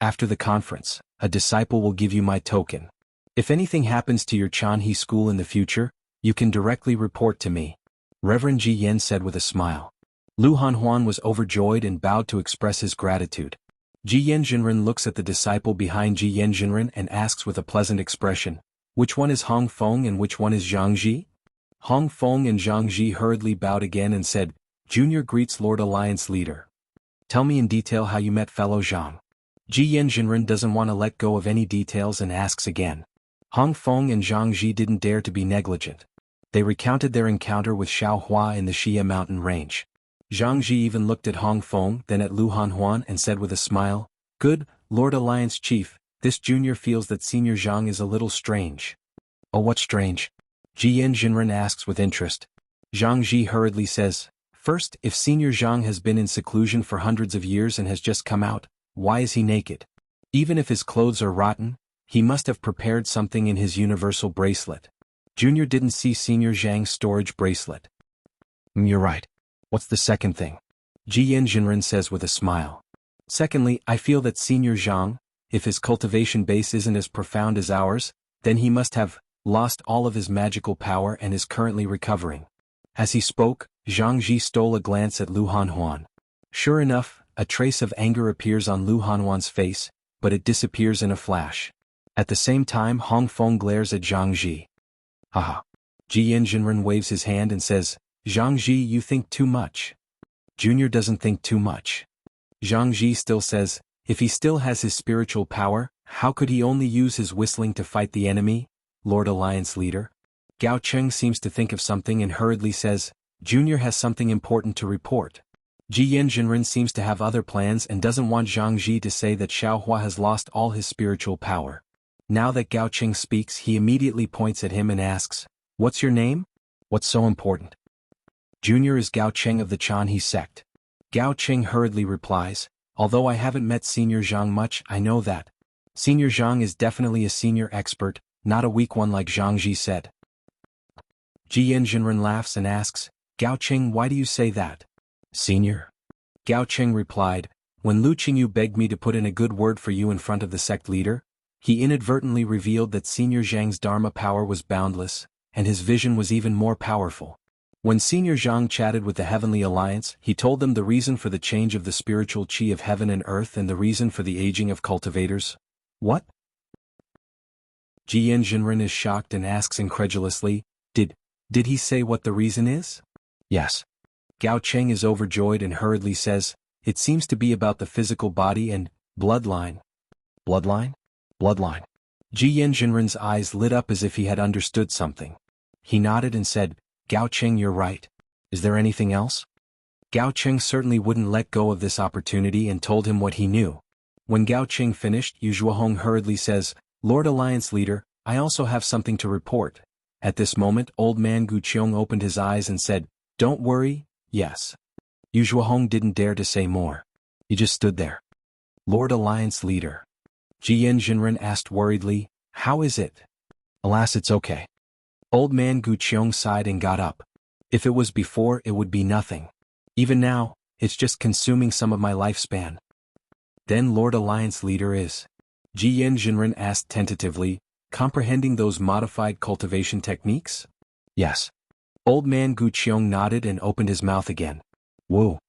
After the conference, a disciple will give you my token. If anything happens to your Chanhe school in the future, you can directly report to me," Reverend Ji Yan said with a smile. Lu Hanhuan was overjoyed and bowed to express his gratitude. Ji Yanjinren looks at the disciple behind Ji Yanjinren and asks with a pleasant expression, "Which one is Hong Feng and which one is Zhang Ji?" Hong Feng and Zhang Ji hurriedly bowed again and said, "Junior greets Lord Alliance Leader. Tell me in detail how you met fellow Zhang." Ji Yanjinren doesn't want to let go of any details and asks again. Hong Feng and Zhang Ji didn't dare to be negligent. They recounted their encounter with Xiaohua in the Xia mountain range. Zhang Ji even looked at Hong Feng, then at Lu Hanhuan and said with a smile, "Good, Lord Alliance Chief, this junior feels that Senior Zhang is a little strange." "Oh, what's strange?" Ji Yanjinren asks with interest. Zhang Ji hurriedly says, "First, if Senior Zhang has been in seclusion for hundreds of years and has just come out, why is he naked? Even if his clothes are rotten, he must have prepared something in his universal bracelet. Junior didn't see Senior Zhang's storage bracelet." "You're right. What's the second thing?" Ji Yanjinren says with a smile. "Secondly, I feel that Senior Zhang, if his cultivation base isn't as profound as ours, then he must have lost all of his magical power and is currently recovering." As he spoke, Zhang Ji stole a glance at Lu Hanhuan. Sure enough, a trace of anger appears on Lu Hanhuan's face, but it disappears in a flash. At the same time, Hong Feng glares at Zhang Ji. "Haha." Ji Yanjinren waves his hand and says, "Zhang Ji, you think too much." Junior doesn't think too much. Zhang Ji still says, "If he still has his spiritual power, how could he only use his whistling to fight the enemy, Lord Alliance Leader?" Gao Cheng seems to think of something and hurriedly says, "Junior has something important to report." Ji Yanjinren seems to have other plans and doesn't want Zhang Ji to say that Xiaohua has lost all his spiritual power. Now that Gao Cheng speaks, he immediately points at him and asks, "What's your name? What's so important?" Junior is Gao Cheng of the Chanhe sect. Gao Cheng hurriedly replies, although I haven't met Senior Zhang much, I know that. Senior Zhang is definitely a senior expert, not a weak one like Zhang Ji said. Jian Jinren laughs and asks, Gao Cheng, why do you say that? Senior? Gao Cheng replied, when Lu Qingyu begged me to put in a good word for you in front of the sect leader, he inadvertently revealed that Senior Zhang's Dharma power was boundless, and his vision was even more powerful. When Senior Zhang chatted with the Heavenly Alliance, he told them the reason for the change of the spiritual qi of heaven and earth and the reason for the aging of cultivators. What? Jian Jinren is shocked and asks incredulously, Did he say what the reason is? Yes. Gao Cheng is overjoyed and hurriedly says, it seems to be about the physical body and bloodline. Bloodline? Bloodline. Jian Jinren's eyes lit up as if he had understood something. He nodded and said, Gao Cheng, you're right. Is there anything else? Gao Cheng certainly wouldn't let go of this opportunity and told him what he knew. When Gao Cheng finished, Yu Zhuohong hurriedly says, Lord Alliance Leader, I also have something to report. At this moment, old man Gu Qiong opened his eyes and said, Don't worry, yes. Yu Zhuohong didn't dare to say more. He just stood there. Lord Alliance Leader. Jian Jinren asked worriedly, How is it? Alas, it's okay. Old man Gu Qiong sighed and got up. If it was before, it would be nothing. Even now, it's just consuming some of my lifespan. Then Lord Alliance Leader is? Jian Jinren asked tentatively, comprehending those modified cultivation techniques? Yes. Old man Gu Qiong nodded and opened his mouth again. Whoa.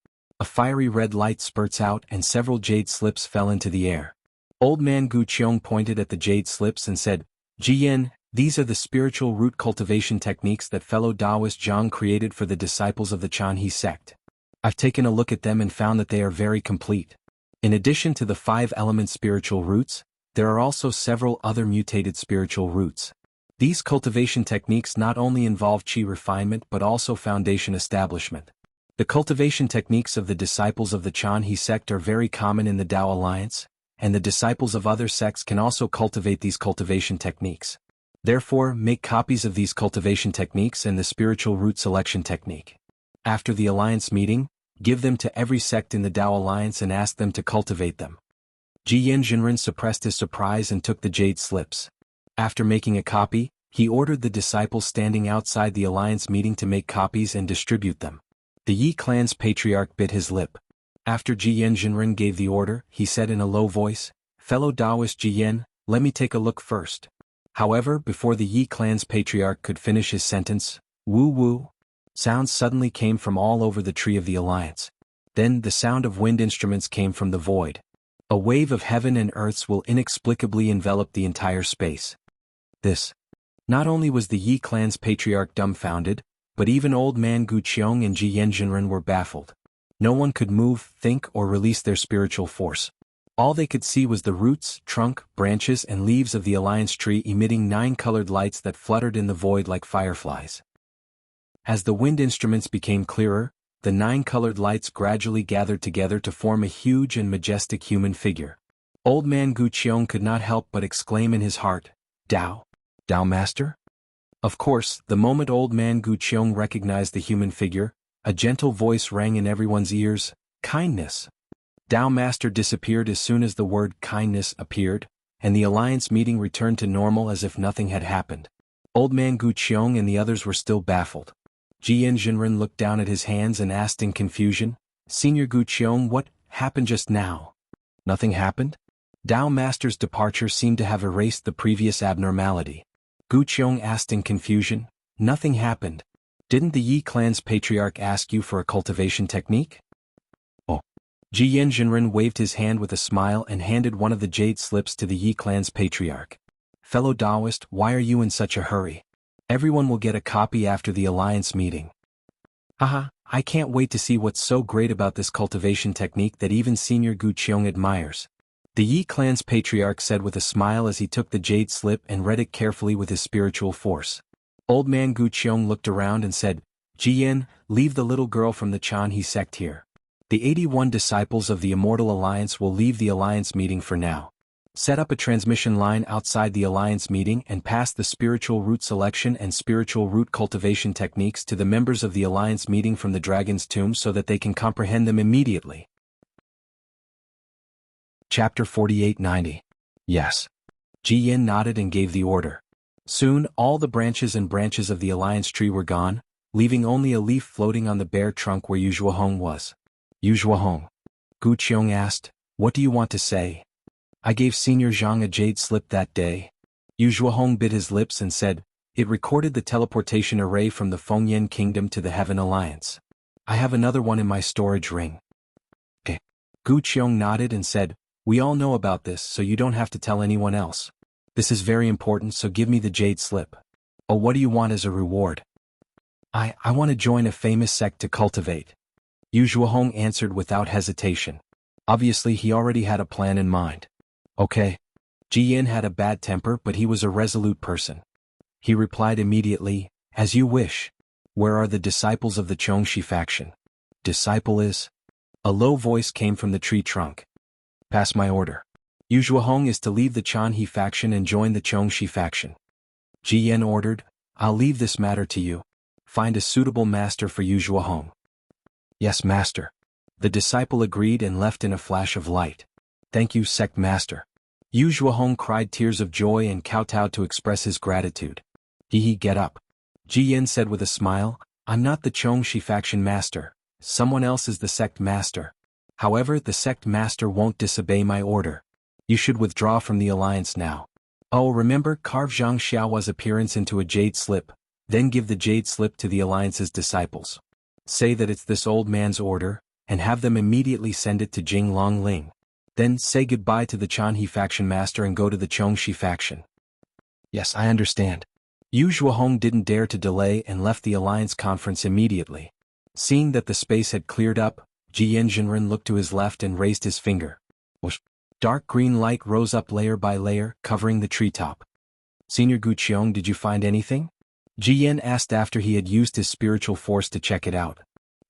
A fiery red light spurts out and several jade slips fell into the air. Old man Gu Qiong pointed at the jade slips and said, Jian, these are the spiritual root cultivation techniques that fellow Taoist Zhang created for the disciples of the Chanhe sect. I've taken a look at them and found that they are very complete. In addition to the 5-element spiritual roots, there are also several other mutated spiritual roots. These cultivation techniques not only involve qi refinement but also foundation establishment. The cultivation techniques of the disciples of the Chanhe sect are very common in the Tao Alliance, and the disciples of other sects can also cultivate these cultivation techniques. Therefore, make copies of these cultivation techniques and the spiritual root selection technique. After the Alliance meeting, give them to every sect in the Tao Alliance and ask them to cultivate them. Jian Jinren suppressed his surprise and took the jade slips. After making a copy, he ordered the disciples standing outside the Alliance meeting to make copies and distribute them. The Yi clan's patriarch bit his lip. After Jian Jinren gave the order, he said in a low voice, Fellow Taoist Jian, let me take a look first. However, before the Yi clan's patriarch could finish his sentence, woo-woo, sounds suddenly came from all over the tree of the Alliance. Then the sound of wind instruments came from the void. A wave of heaven and earths will inexplicably envelop the entire space. This. Not only was the Yi clan's patriarch dumbfounded, but even old man Gu Qiong and Jian Jinren were baffled. No one could move, think, or release their spiritual force. All they could see was the roots, trunk, branches, and leaves of the Alliance tree emitting 9 colored lights that fluttered in the void like fireflies. As the wind instruments became clearer, the 9 colored lights gradually gathered together to form a huge and majestic human figure. Old man Gu Qiong could not help but exclaim in his heart, Tao? Tao Master? Of course, the moment old man Gu Qiong recognized the human figure, a gentle voice rang in everyone's ears, kindness. Tao Master disappeared as soon as the word kindness appeared, and the Alliance meeting returned to normal as if nothing had happened. Old man Gu Qiong and the others were still baffled. Jian Jinren looked down at his hands and asked in confusion, Senior Gu Qiong, what happened just now? Nothing happened? Tao Master's departure seemed to have erased the previous abnormality. Gu Qiong asked in confusion, Nothing happened. Didn't the Yi clan's patriarch ask you for a cultivation technique? Oh. Jian Jinren waved his hand with a smile and handed one of the jade slips to the Yi clan's patriarch. Fellow Taoist, why are you in such a hurry? Everyone will get a copy after the Alliance meeting. Haha, I can't wait to see what's so great about this cultivation technique that even Senior Gu Qiong admires. The Yi clan's patriarch said with a smile as he took the jade slip and read it carefully with his spiritual force. Old man Gu Qiong looked around and said, Jian, leave the little girl from the Chanhe sect here. The 81 disciples of the Immortal Alliance will leave the Alliance meeting for now. Set up a transmission line outside the Alliance meeting and pass the spiritual root selection and spiritual root cultivation techniques to the members of the Alliance meeting from the Dragon's Tomb so that they can comprehend them immediately. Chapter 4890. Yes. Ji Yin nodded and gave the order. Soon, all the branches and branches of the Alliance tree were gone, leaving only a leaf floating on the bare trunk where Yu Zhuohong was. Yu Zhuohong. Gu Qiong asked, "What do you want to say?" "I gave Senior Zhang a jade slip that day." Yu Zhuohong bit his lips and said, "It recorded the teleportation array from the Fengyan Kingdom to the Heaven Alliance. I have another one in my storage ring." Okay. Gu Qiong nodded and said, "We all know about this, so you don't have to tell anyone else. This is very important, so give me the jade slip." "Oh, what do you want as a reward?" I want to join a famous sect to cultivate." Yu Zhuohong answered without hesitation. Obviously he already had a plan in mind. "Okay." Ji Yin had a bad temper, but he was a resolute person. He replied immediately, "As you wish. Where are the disciples of the Chongxi faction?" "Disciple is?" A low voice came from the tree trunk. "Pass my order. Yu Zhuohong is to leave the Chanhe faction and join the Chongxi faction." Ji Yin ordered, "I'll leave this matter to you. Find a suitable master for Yu Zhuohong." "Yes, master." The disciple agreed and left in a flash of light. "Thank you, sect master." Yu Zhuohong cried tears of joy and kowtowed to express his gratitude. "He get up." Ji Yin said with a smile, "I'm not the Chongxi faction master. Someone else is the sect master. However, the sect master won't disobey my order. You should withdraw from the alliance now. Oh, remember, carve Zhang Xiaohua's appearance into a jade slip, then give the jade slip to the alliance's disciples. Say that it's this old man's order, and have them immediately send it to Jing Longling. Then say goodbye to the Chanhe faction master and go to the Chongxi faction." "Yes, I understand." Yu Zhuohong didn't dare to delay and left the alliance conference immediately. Seeing that the space had cleared up, Ji Zhenren looked to his left and raised his finger. Whoosh. Dark green light rose up layer by layer, covering the treetop. "Senior Gu Qiong, did you find anything?" Ji Yin asked after he had used his spiritual force to check it out.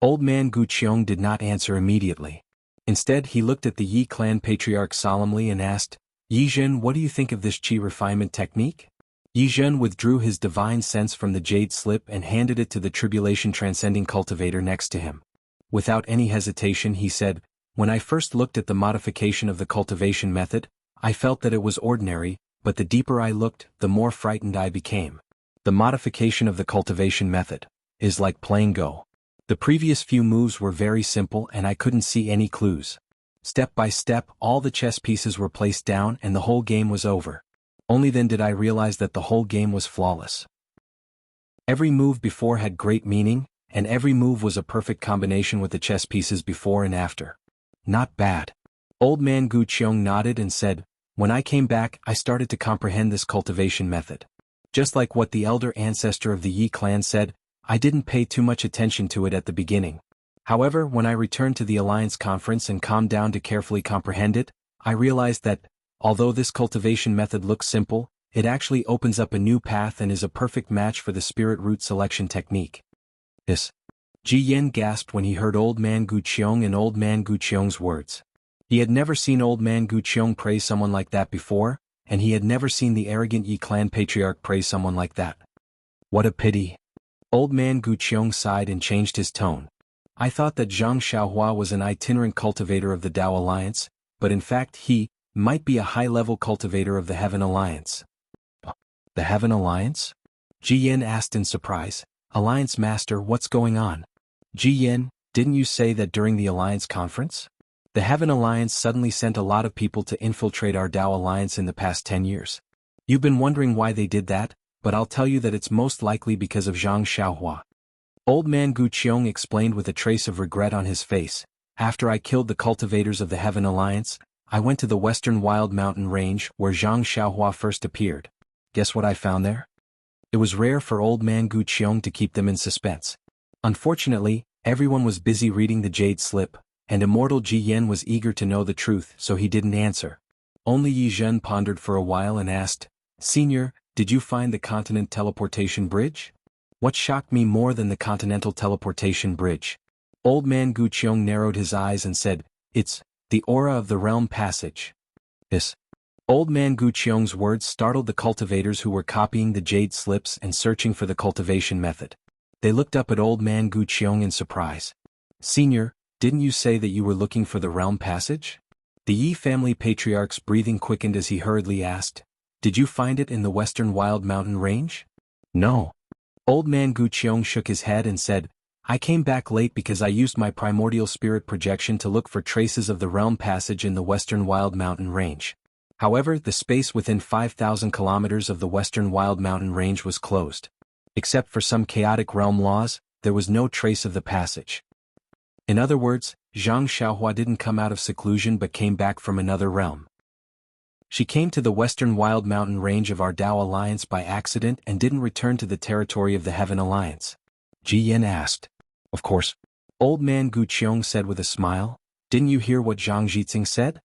Old man Gu Qiong did not answer immediately. Instead, he looked at the Yi clan patriarch solemnly and asked, "Yi Zhen, what do you think of this qi refinement technique?" Yi Zhen withdrew his divine sense from the jade slip and handed it to the tribulation transcending cultivator next to him. Without any hesitation he said, "When I first looked at the modification of the cultivation method, I felt that it was ordinary, but the deeper I looked, the more frightened I became. The modification of the cultivation method is like playing Go. The previous few moves were very simple and I couldn't see any clues. Step by step, all the chess pieces were placed down and the whole game was over. Only then did I realize that the whole game was flawless. Every move before had great meaning, and every move was a perfect combination with the chess pieces before and after. Not bad." Old man Gu Qiong nodded and said, "When I came back, I started to comprehend this cultivation method. Just like what the elder ancestor of the Yi clan said, I didn't pay too much attention to it at the beginning. However, when I returned to the Alliance conference and calmed down to carefully comprehend it, I realized that, although this cultivation method looks simple, it actually opens up a new path and is a perfect match for the spirit root selection technique." "Yes." Ji Yin gasped when he heard Old Man Gu Qiong and Old Man Gu Qiong's words. He had never seen Old Man Gu Qiong praise someone like that before, and he had never seen the arrogant Yi clan patriarch praise someone like that. What a pity. Old man Gu Qiong sighed and changed his tone. "I thought that Zhang Xiaohua was an itinerant cultivator of the Dao Alliance, but in fact he might be a high-level cultivator of the Heaven Alliance." "The Heaven Alliance?" Ji Yin asked in surprise. "Alliance Master, what's going on?" "Ji Yin, didn't you say that during the Alliance conference? The Heaven Alliance suddenly sent a lot of people to infiltrate our Dao Alliance in the past 10 years. You've been wondering why they did that, but I'll tell you that it's most likely because of Zhang Xiaohua." Old man Gu Qiong explained with a trace of regret on his face. "After I killed the cultivators of the Heaven Alliance, I went to the western wild mountain range where Zhang Xiaohua first appeared. Guess what I found there?" It was rare for old man Gu Qiong to keep them in suspense. Unfortunately, everyone was busy reading the jade slip, and immortal Ji Yin was eager to know the truth, so he didn't answer. Only Yi Zhen pondered for a while and asked, "Senior, did you find the continent teleportation bridge?" "What shocked me more than the continental teleportation bridge?" Old man Gu Qiong narrowed his eyes and said, "It's the aura of the realm passage." "Yes." Old man Gu Qiong's words startled the cultivators who were copying the jade slips and searching for the cultivation method. They looked up at old man Gu Qiong in surprise. Senior, didn't you say that you were looking for the realm passage? The Yi family patriarch's breathing quickened as he hurriedly asked, Did you find it in the western wild mountain range? No. Old man Gu Qiong shook his head and said, I came back late because I used my primordial spirit projection to look for traces of the realm passage in the western wild mountain range. However, the space within 5,000 kilometers of the western wild mountain range was closed. Except for some chaotic realm laws, there was no trace of the passage. In other words, Zhang Xiaohua didn't come out of seclusion but came back from another realm. She came to the western wild mountain range of our Dao Alliance by accident and didn't return to the territory of the Heaven Alliance. Ji Yin asked. Of course. Old man Gu Qiong said with a smile. Didn't you hear what Zhang Zhixing said?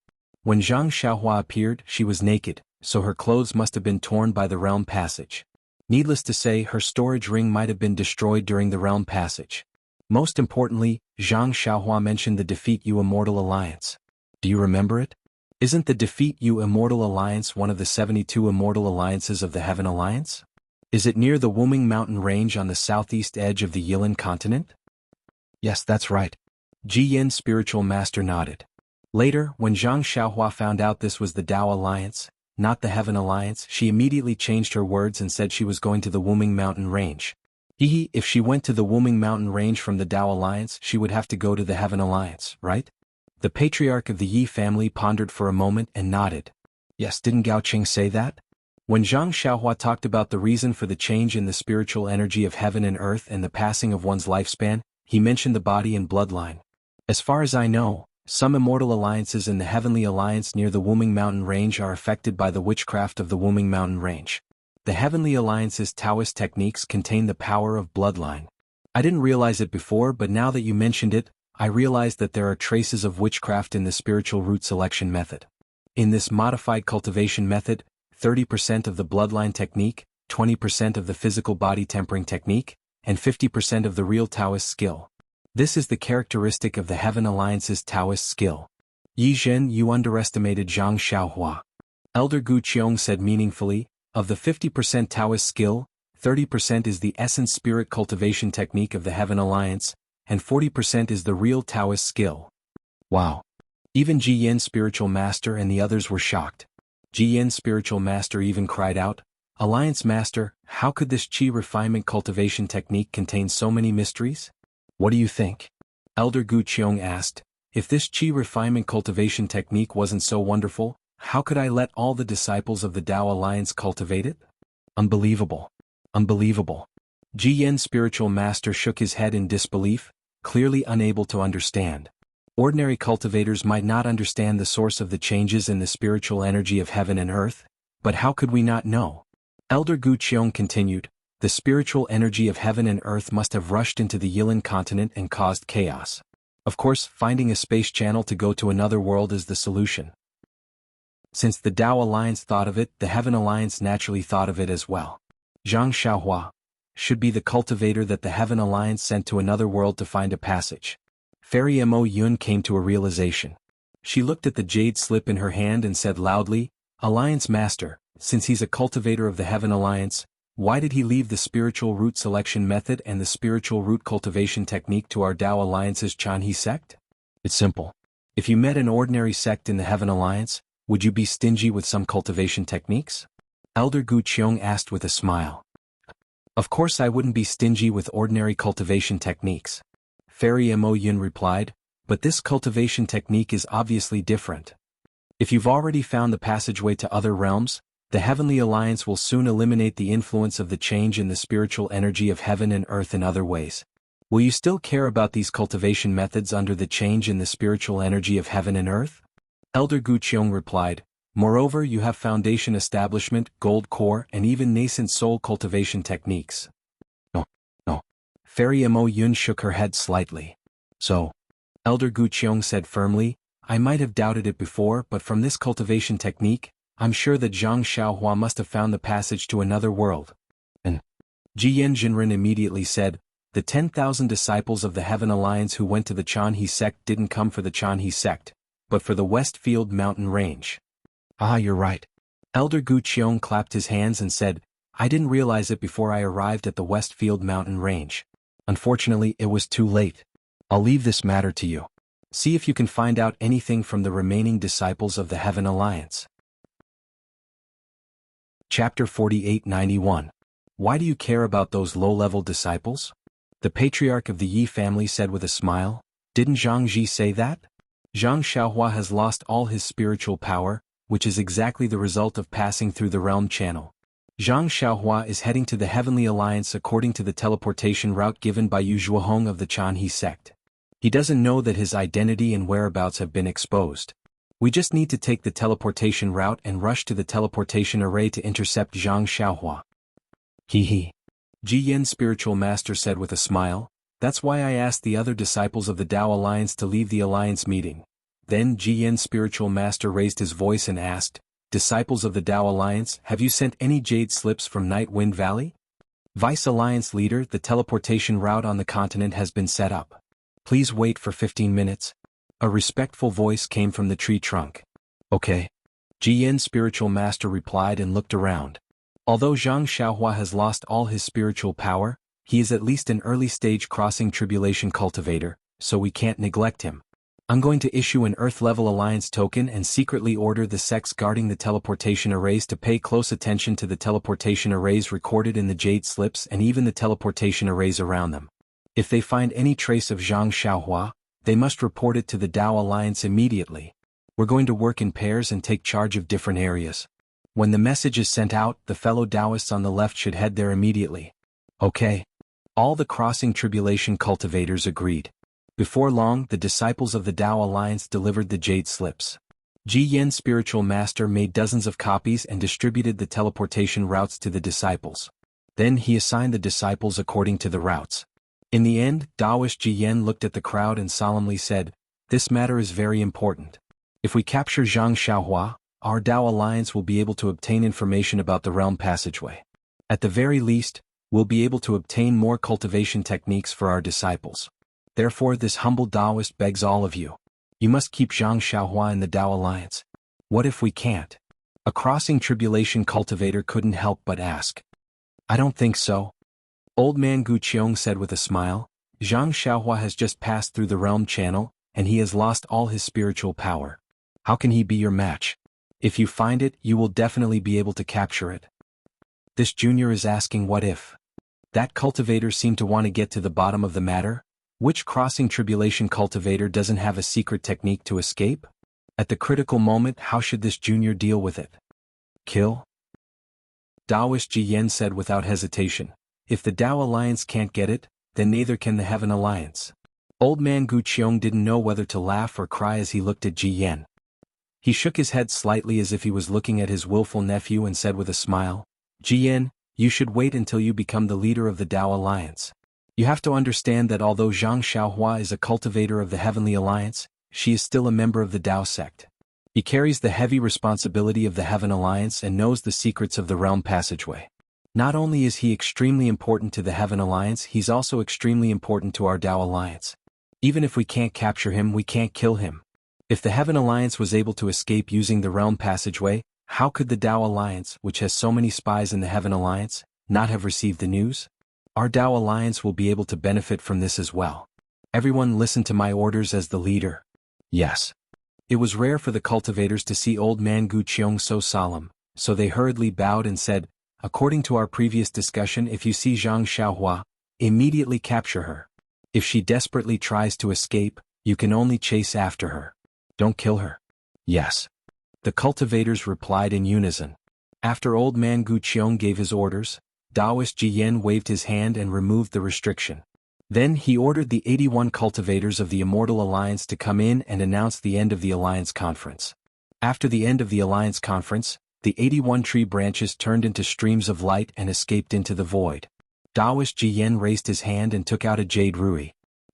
When Zhang Xiaohua appeared, she was naked, so her clothes must have been torn by the realm passage. Needless to say, her storage ring might have been destroyed during the realm passage. Most importantly, Zhang Xiaohua mentioned the Defeat You Immortal Alliance. Do you remember it? Isn't the Defeat You Immortal Alliance one of the 72 immortal alliances of the Heaven Alliance? Is it near the Wuming Mountain Range on the southeast edge of the Yilan continent? Yes, that's right. Ji Yin spiritual master nodded. Later, when Zhang Xiaohua found out this was the Dao Alliance, not the Heaven Alliance, she immediately changed her words and said she was going to the Wuming Mountain Range. If she went to the Wuming Mountain Range from the Dao Alliance, she would have to go to the Heaven Alliance, right? The patriarch of the Yi family pondered for a moment and nodded. Yes, didn't Gao Qing say that? When Zhang Xiaohua talked about the reason for the change in the spiritual energy of heaven and earth and the passing of one's lifespan, he mentioned the body and bloodline. As far as I know, some immortal alliances in the Heavenly Alliance near the Wuming Mountain Range are affected by the witchcraft of the Wuming Mountain Range. The Heavenly Alliance's Taoist techniques contain the power of bloodline. I didn't realize it before, but now that you mentioned it, I realized that there are traces of witchcraft in the spiritual root selection method. In this modified cultivation method, 30% of the bloodline technique, 20% of the physical body tempering technique, and 50% of the real Taoist skill. This is the characteristic of the Heaven Alliance's Taoist skill. Yi Zhen, you underestimated Zhang Xiaohua. Elder Gu Qiong said meaningfully, of the 50% Taoist skill, 30% is the essence spirit cultivation technique of the Heaven Alliance, and 40% is the real Taoist skill. Wow. Even Ji Yin spiritual master and the others were shocked. Ji Yin spiritual master even cried out, Alliance master, how could this Qi refinement cultivation technique contain so many mysteries? What do you think? Elder Gu Qiong asked, if this Qi refinement cultivation technique wasn't so wonderful, how could I let all the disciples of the Dao Alliance cultivate it? Unbelievable. Unbelievable. Ji Yin spiritual master shook his head in disbelief, clearly unable to understand. Ordinary cultivators might not understand the source of the changes in the spiritual energy of heaven and earth, but how could we not know? Elder Gu Qiong continued, the spiritual energy of heaven and earth must have rushed into the Yilan continent and caused chaos. Of course, finding a space channel to go to another world is the solution. Since the Dao Alliance thought of it, the Heaven Alliance naturally thought of it as well. Zhang Xiaohua should be the cultivator that the Heaven Alliance sent to another world to find a passage. Fairy Mo Yun came to a realization. She looked at the jade slip in her hand and said loudly, Alliance Master, since he's a cultivator of the Heaven Alliance, why did he leave the spiritual root selection method and the spiritual root cultivation technique to our Dao Alliance's Chanhe sect? It's simple. If you met an ordinary sect in the Heaven Alliance, would you be stingy with some cultivation techniques? Elder Gu Qiong asked with a smile. Of course I wouldn't be stingy with ordinary cultivation techniques. Fairy Mo Yun replied, but this cultivation technique is obviously different. If you've already found the passageway to other realms, the Heavenly Alliance will soon eliminate the influence of the change in the spiritual energy of heaven and earth in other ways. Will you still care about these cultivation methods under the change in the spiritual energy of heaven and earth? Elder Gu Qiong replied, moreover you have foundation establishment, gold core and even nascent soul cultivation techniques. No. Fairy Mo Yun shook her head slightly. So, Elder Gu Qiong said firmly, I might have doubted it before, but from this cultivation technique, I'm sure that Zhang Xiaohua must have found the passage to another world. And Ji Yin Jinren immediately said, the 10,000 disciples of the Heaven Alliance who went to the Chanhe sect didn't come for the Chanhe sect, but for the Westfield Mountain Range. Ah, you're right. Elder Gu Qiong clapped his hands and said, I didn't realize it before I arrived at the Westfield mountain range. Unfortunately, it was too late. I'll leave this matter to you. See if you can find out anything from the remaining disciples of the Heaven Alliance. Chapter 4891. Why do you care about those low-level disciples? The patriarch of the Yi family said with a smile. Didn't Zhang Ji say that? Zhang Xiaohua has lost all his spiritual power, which is exactly the result of passing through the realm channel. Zhang Xiaohua is heading to the Heavenly Alliance according to the teleportation route given by Yu Zhuohong of the Chanhe sect. He doesn't know that his identity and whereabouts have been exposed. We just need to take the teleportation route and rush to the teleportation array to intercept Zhang Xiaohua. He. Ji Yen spiritual master said with a smile, that's why I asked the other disciples of the Tao Alliance to leave the Alliance meeting. Then Ji Yen spiritual master raised his voice and asked, Disciples of the Tao Alliance, have you sent any jade slips from Night Wind Valley? Vice Alliance leader, the teleportation route on the continent has been set up. Please wait for 15 minutes. A respectful voice came from the tree trunk. Okay. Ji Yen spiritual master replied and looked around. Although Zhang Xiaohua has lost all his spiritual power, he is at least an early-stage crossing tribulation cultivator, so we can't neglect him. I'm going to issue an Earth-level Alliance token and secretly order the sects guarding the teleportation arrays to pay close attention to the teleportation arrays recorded in the jade slips and even the teleportation arrays around them. If they find any trace of Zhang Xiaohua, they must report it to the Tao Alliance immediately. We're going to work in pairs and take charge of different areas. When the message is sent out, the fellow Taoists on the left should head there immediately. Okay. All the crossing tribulation cultivators agreed. Before long, the disciples of the Tao Alliance delivered the jade slips. Ji Yen spiritual master made dozens of copies and distributed the teleportation routes to the disciples. Then he assigned the disciples according to the routes. In the end, Taoist Ji Yen looked at the crowd and solemnly said, This matter is very important. If we capture Zhang Xiaohua, our Tao Alliance will be able to obtain information about the realm passageway. At the very least, we'll be able to obtain more cultivation techniques for our disciples. Therefore this humble Taoist begs all of you. You must keep Zhang Xiaohua in the Tao Alliance. What if we can't? A crossing tribulation cultivator couldn't help but ask. I don't think so. Old man Gu Qiong said with a smile, Zhang Xiaohua has just passed through the realm channel, and he has lost all his spiritual power. How can he be your match? If you find it, you will definitely be able to capture it. This junior is asking what if. That cultivator seemed to want to get to the bottom of the matter. Which crossing tribulation cultivator doesn't have a secret technique to escape? At the critical moment, how should this junior deal with it? Kill? Taoist Ji Yen said without hesitation. If the Tao Alliance can't get it, then neither can the Heaven Alliance. Old man Gu Qiong didn't know whether to laugh or cry as he looked at Ji Yen. He shook his head slightly as if he was looking at his willful nephew and said with a smile, Ji Yen, you should wait until you become the leader of the Tao Alliance. You have to understand that although Zhang Xiaohua is a cultivator of the Heavenly Alliance, she is still a member of the Tao sect. He carries the heavy responsibility of the Heaven Alliance and knows the secrets of the realm passageway. Not only is he extremely important to the Heaven Alliance, he's also extremely important to our Tao Alliance. Even if we can't capture him, we can't kill him. If the Heaven Alliance was able to escape using the realm passageway, how could the Tao Alliance, which has so many spies in the Heaven Alliance, not have received the news? Our Tao Alliance will be able to benefit from this as well. Everyone listen to my orders as the leader. Yes. It was rare for the cultivators to see old man Gu Qiong so solemn, so they hurriedly bowed and said, According to our previous discussion, if you see Zhang Xiaohua, immediately capture her. If she desperately tries to escape, you can only chase after her. Don't kill her. Yes. The cultivators replied in unison. After old man Gu Qiong gave his orders, Taoist Ji Yen waved his hand and removed the restriction. Then he ordered the 81 cultivators of the Immortal Alliance to come in and announce the end of the Alliance Conference. After the end of the Alliance Conference, the 81 tree branches turned into streams of light and escaped into the void. Taoist Ji Yen raised his hand and took out a jade rui.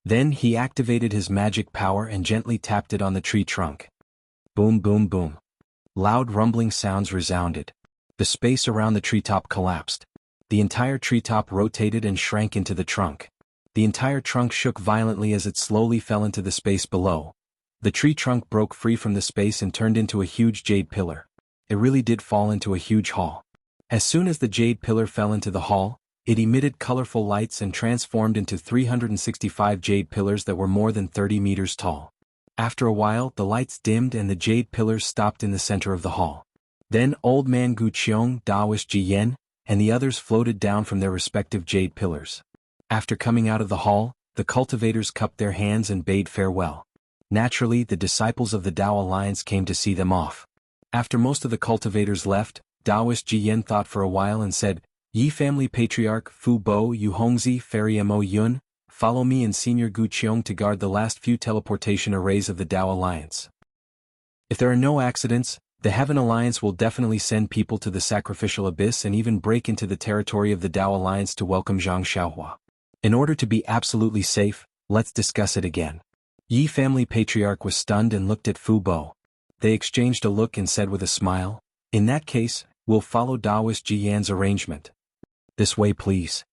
Then he activated his magic power and gently tapped it on the tree trunk. Boom boom boom. Loud rumbling sounds resounded. The space around the treetop collapsed. The entire treetop rotated and shrank into the trunk. The entire trunk shook violently as it slowly fell into the space below. The tree trunk broke free from the space and turned into a huge jade pillar. it really did fall into a huge hall. As soon as the jade pillar fell into the hall, it emitted colorful lights and transformed into 365 jade pillars that were more than 30 meters tall. After a while, the lights dimmed and the jade pillars stopped in the center of the hall. Then Old Man Gu Qiong, Daoist Ji Yen, and the others floated down from their respective jade pillars. After coming out of the hall, the cultivators cupped their hands and bade farewell. Naturally, the disciples of the Dao Alliance came to see them off. After most of the cultivators left, Daoist Ji Yen thought for a while and said, "Yi family patriarch Fu Bo Yu Hongzi Feri Mo Yun, follow me and Senior Gu Qiong to guard the last few teleportation arrays of the Dao Alliance. If there are no accidents, the Heaven Alliance will definitely send people to the sacrificial abyss and even break into the territory of the Dao Alliance to welcome Zhang Xiaohua. In order to be absolutely safe, let's discuss it again." Yi family patriarch was stunned and looked at Fu Bo. They exchanged a look and said with a smile, "In that case, we'll follow Daoist Ji Yan's arrangement." "This way please."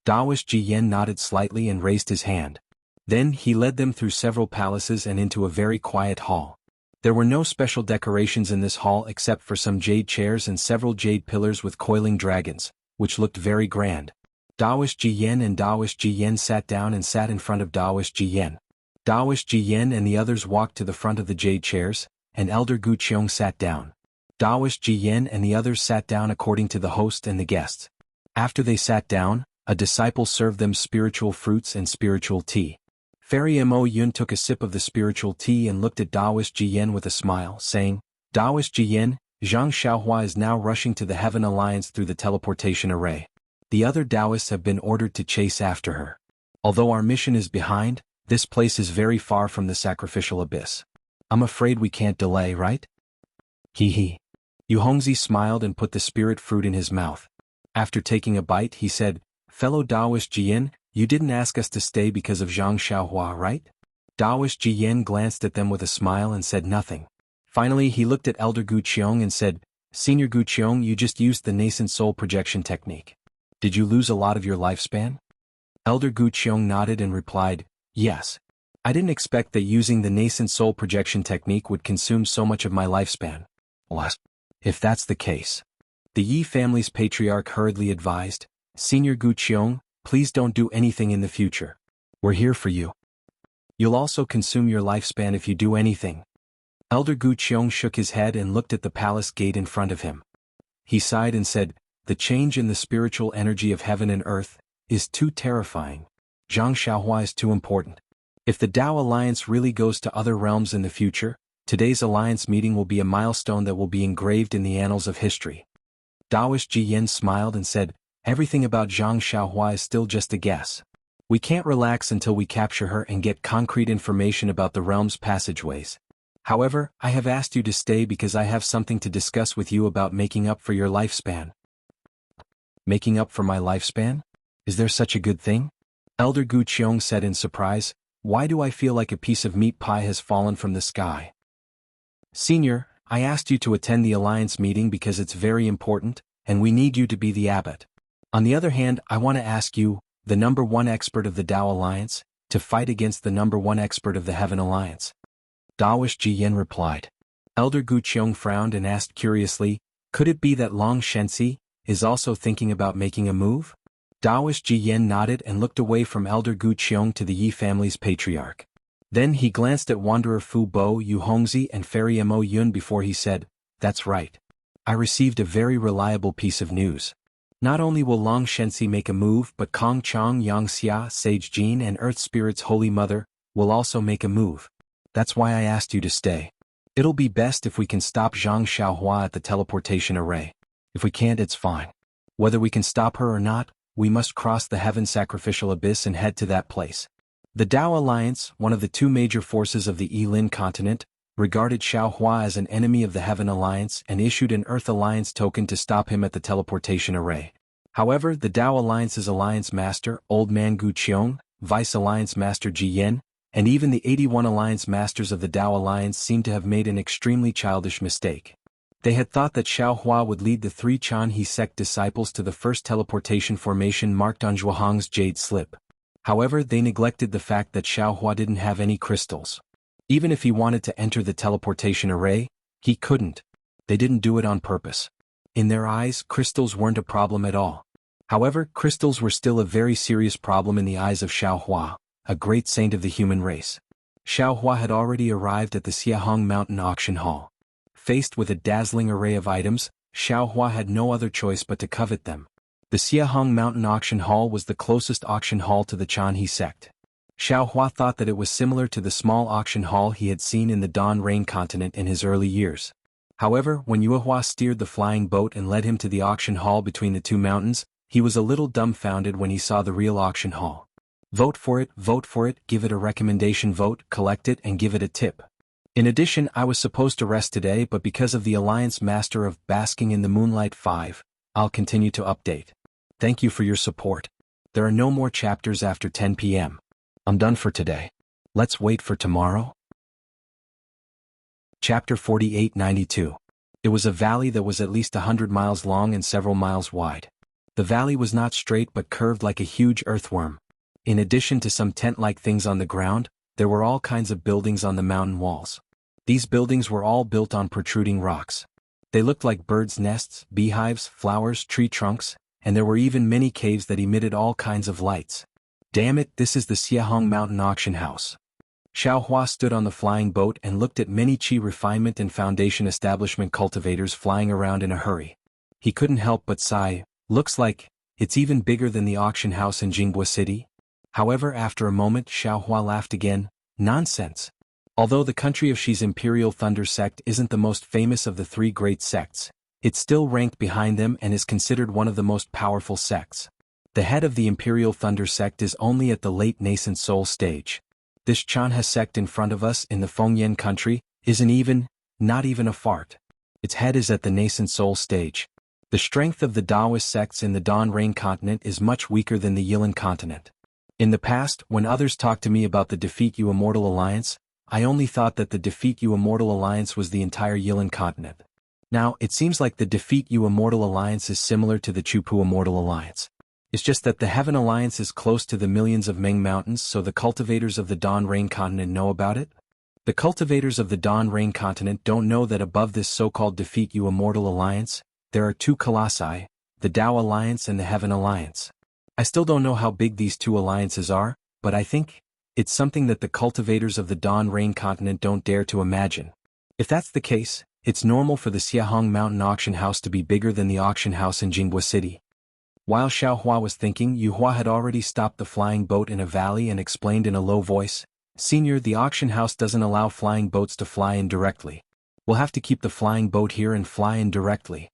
Daoist Ji Yan nodded slightly and raised his hand. Then he led them through several palaces and into a very quiet hall. There were no special decorations in this hall except for some jade chairs and several jade pillars with coiling dragons, which looked very grand. Daoist Ji Yan and Daoist Ji Yan sat down and sat in front of Daoist Ji Yan. Daoist Ji Yan and the others walked to the front of the jade chairs, and Elder Gu Qiong sat down. Daoist Ji Yan and the others sat down according to the host and the guests. After they sat down, a disciple served them spiritual fruits and spiritual tea. Feri Mo Yun took a sip of the spiritual tea and looked at Daoist Ji Yan with a smile, saying, "Daoist Ji Yan, Zhang Xiaohua is now rushing to the Heaven Alliance through the teleportation array. The other Taoists have been ordered to chase after her. Although our mission is behind, this place is very far from the sacrificial abyss. I'm afraid we can't delay, right?" Hee hee. Yu Hongzi smiled and put the spirit fruit in his mouth. After taking a bite, he said, "Fellow Daoist Ji Yan, you didn't ask us to stay because of Zhang Xiaohua, right?" Daoist Ji Yan glanced at them with a smile and said nothing. Finally, he looked at Elder Gu Qiong and said, "Senior Gu Qiong, you just used the nascent soul projection technique. Did you lose a lot of your lifespan?" Elder Gu Qiong nodded and replied, "Yes. I didn't expect that using the nascent soul projection technique would consume so much of my lifespan." "Well, if that's the case," the Yi family's patriarch hurriedly advised, "Senior Gu Qiong, please don't do anything in the future. We're here for you. You'll also consume your lifespan if you do anything." Elder Gu Qiong shook his head and looked at the palace gate in front of him. He sighed and said, "The change in the spiritual energy of heaven and earth is too terrifying. Zhang Xiaohua is too important. If the Dao Alliance really goes to other realms in the future, today's alliance meeting will be a milestone that will be engraved in the annals of history." Daoist Ji Yan smiled and said, "Everything about Zhang Xiaohua is still just a guess. We can't relax until we capture her and get concrete information about the realm's passageways. However, I have asked you to stay because I have something to discuss with you about making up for your lifespan." "Making up for my lifespan? Is there such a good thing?" Elder Gu Qiong said in surprise, "Why do I feel like a piece of meat pie has fallen from the sky?" "Senior, I asked you to attend the alliance meeting because it's very important, and we need you to be the abbot. On the other hand, I want to ask you, the number one expert of the Dao Alliance, to fight against the number one expert of the Heaven Alliance." Daoist Ji Yan replied. Elder Gu Qiong frowned and asked curiously, "Could it be that Long Shenxi is also thinking about making a move?" Daoist Ji Yan nodded and looked away from Elder Gu Qiong to the Yi family's patriarch. Then he glanced at Wanderer Fu Bo Yu Hongzi and Feri Mo Yun before he said, "That's right. I received a very reliable piece of news. Not only will Long Shenxi make a move, but Kong Chong Yang Xia Sage Jin and Earth Spirit's Holy Mother will also make a move. That's why I asked you to stay. It'll be best if we can stop Zhang Xiaohua at the teleportation array. If we can't, it's fine. Whether we can stop her or not, we must cross the heaven sacrificial abyss and head to that place." The Dao Alliance, one of the two major forces of the Yilin continent, regarded Xiaohua as an enemy of the Heaven Alliance and issued an Earth Alliance token to stop him at the teleportation array. However, the Dao Alliance's Alliance Master, Old Man Gu Qiong, Vice Alliance Master Ji Yan, and even the 81 Alliance Masters of the Dao Alliance seemed to have made an extremely childish mistake. They had thought that Xiaohua would lead the three Chanhe sect disciples to the first teleportation formation marked on Zhuohang's jade slip. However, they neglected the fact that Xiaohua didn't have any crystals. Even if he wanted to enter the teleportation array, he couldn't. They didn't do it on purpose. In their eyes, crystals weren't a problem at all. However, crystals were still a very serious problem in the eyes of Xiaohua, a great saint of the human race. Xiaohua had already arrived at the Xiahong Mountain auction hall. Faced with a dazzling array of items, Xiaohua had no other choice but to covet them. The Xiahong Mountain auction hall was the closest auction hall to the Chanhe sect. Xiaohua thought that it was similar to the small auction hall he had seen in the Dan Rain continent in his early years. However, when Yuehua steered the flying boat and led him to the auction hall between the two mountains, he was a little dumbfounded when he saw the real auction hall. Vote for it, give it a recommendation vote, collect it and give it a tip. In addition, I was supposed to rest today, but because of the Alliance Master of Basking in the Moonlight 5, I'll continue to update. Thank you for your support. There are no more chapters after 10 p.m. I'm done for today. Let's wait for tomorrow. Chapter 4892. It was a valley that was at least 100 miles long and several miles wide. The valley was not straight but curved like a huge earthworm. In addition to some tent-like things on the ground, there were all kinds of buildings on the mountain walls. These buildings were all built on protruding rocks. They looked like birds' nests, beehives, flowers, tree trunks, and there were even many caves that emitted all kinds of lights. Damn it, this is the Xiahong Mountain Auction House. Xiaohua stood on the flying boat and looked at many Qi refinement and foundation establishment cultivators flying around in a hurry. He couldn't help but sigh. Looks like it's even bigger than the auction house in Jianghu City. However, after a moment, Xiaohua laughed again. Nonsense. Although the country of Xi's Imperial Thunder sect isn't the most famous of the three great sects, it's still ranked behind them and is considered one of the most powerful sects. The head of the Imperial Thunder sect is only at the late nascent soul stage. This Chanhe sect in front of us in the Fengyan country not even a fart. Its head is at the nascent soul stage. The strength of the Taoist sects in the Dan Rain continent is much weaker than the Yilan continent. In the past, when others talked to me about the Defeat You Immortal Alliance, I only thought that the Defeat You Immortal Alliance was the entire Yilan continent. Now, it seems like the Defeat You Immortal Alliance is similar to the Chupu Immortal Alliance. It's just that the Heaven Alliance is close to the millions of Ming Mountains, so the cultivators of the Dan Rain continent know about it? The cultivators of the Dan Rain continent don't know that above this so-called Defeat You Immortal Alliance, there are two colossi, the Tao Alliance and the Heaven Alliance. I still don't know how big these two alliances are, but I think it's something that the cultivators of the Dan Rain continent don't dare to imagine. If that's the case, it's normal for the Xiahong Mountain auction house to be bigger than the auction house in Jianghu City. While Xiaohua was thinking, Yuehua had already stopped the flying boat in a valley and explained in a low voice, "Senior, the auction house doesn't allow flying boats to fly in directly. We'll have to keep the flying boat here and fly in directly."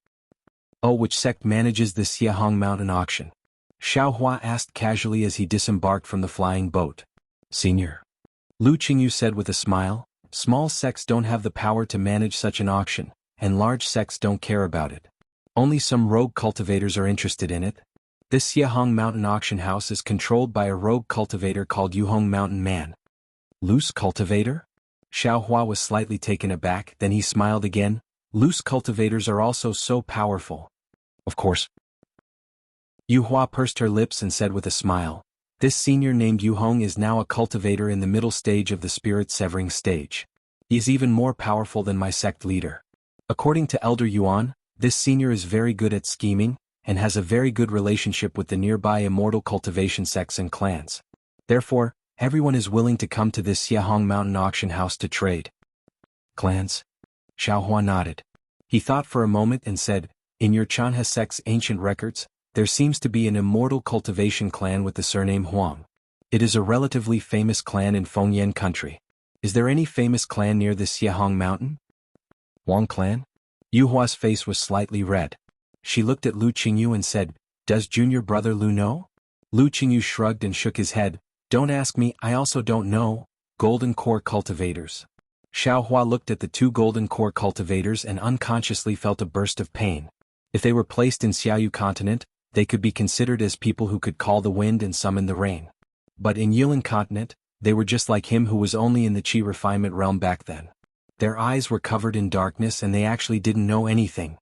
"Oh, which sect manages the Xiahong Mountain auction?" Xiaohua asked casually as he disembarked from the flying boat. "Senior," Lu Qingyu said with a smile, "small sects don't have the power to manage such an auction, and large sects don't care about it. Only some rogue cultivators are interested in it. This Xiahong Mountain auction house is controlled by a rogue cultivator called Yuhong Mountain Man." "Loose cultivator?" Xiaohua was slightly taken aback, then he smiled again. "Loose cultivators are also so powerful." "Of course." Yuehua pursed her lips and said with a smile, "This senior named Yuhong is now a cultivator in the middle stage of the spirit severing stage. He is even more powerful than my sect leader. According to Elder Yuan, this senior is very good at scheming, and has a very good relationship with the nearby immortal cultivation sects and clans. Therefore, everyone is willing to come to this Xiahong Mountain auction house to trade." "Clans?" Xiaohua nodded. He thought for a moment and said, "In your Chanhe sect's ancient records, there seems to be an immortal cultivation clan with the surname Huang. It is a relatively famous clan in Fengyan country. Is there any famous clan near the Xiahong Mountain?" "Huang clan?" Yuhua's face was slightly red. She looked at Lu Qingyu and said, "Does junior brother Lu know?" Lu Qingyu shrugged and shook his head. "Don't ask me, I also don't know." Golden Core Cultivators. Xiaohua looked at the two Golden Core Cultivators and unconsciously felt a burst of pain. If they were placed in Xiaoyu continent, they could be considered as people who could call the wind and summon the rain. But in Yilan continent, they were just like him who was only in the Qi refinement realm back then. Their eyes were covered in darkness and they actually didn't know anything.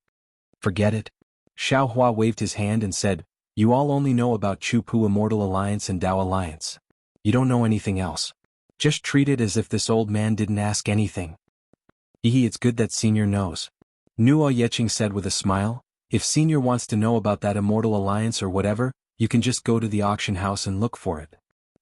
"Forget it." Xiaohua waved his hand and said, "You all only know about Chupu Immortal Alliance and Tao Alliance. You don't know anything else. Just treat it as if this old man didn't ask anything." "It's good that senior knows." Nuo Yeqing said with a smile. If Senior wants to know about that immortal alliance or whatever, you can just go to the auction house and look for it.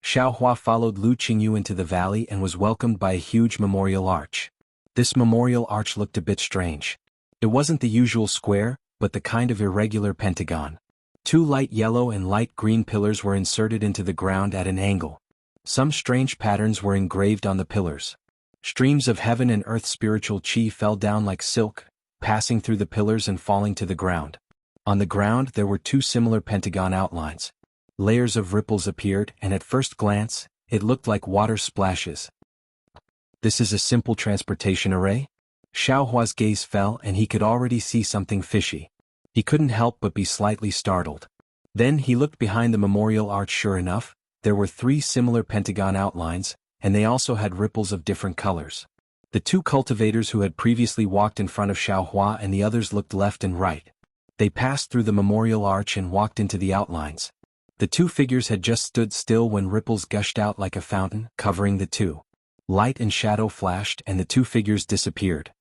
Xiao Hua followed Lu Qingyu into the valley and was welcomed by a huge memorial arch. This memorial arch looked a bit strange. It wasn't the usual square, but the kind of irregular pentagon. Two light yellow and light green pillars were inserted into the ground at an angle. Some strange patterns were engraved on the pillars. Streams of heaven and earth spiritual qi fell down like silk, passing through the pillars and falling to the ground. On the ground there were two similar pentagon outlines. Layers of ripples appeared, and at first glance, it looked like water splashes. This is a simple transportation array? Xiao Hua's gaze fell and he could already see something fishy. He couldn't help but be slightly startled. Then he looked behind the memorial arch. Sure enough, there were three similar pentagon outlines, and they also had ripples of different colors. The two cultivators who had previously walked in front of Xiao Hua and the others looked left and right. They passed through the memorial arch and walked into the outlines. The two figures had just stood still when ripples gushed out like a fountain, covering the two. Light and shadow flashed and the two figures disappeared.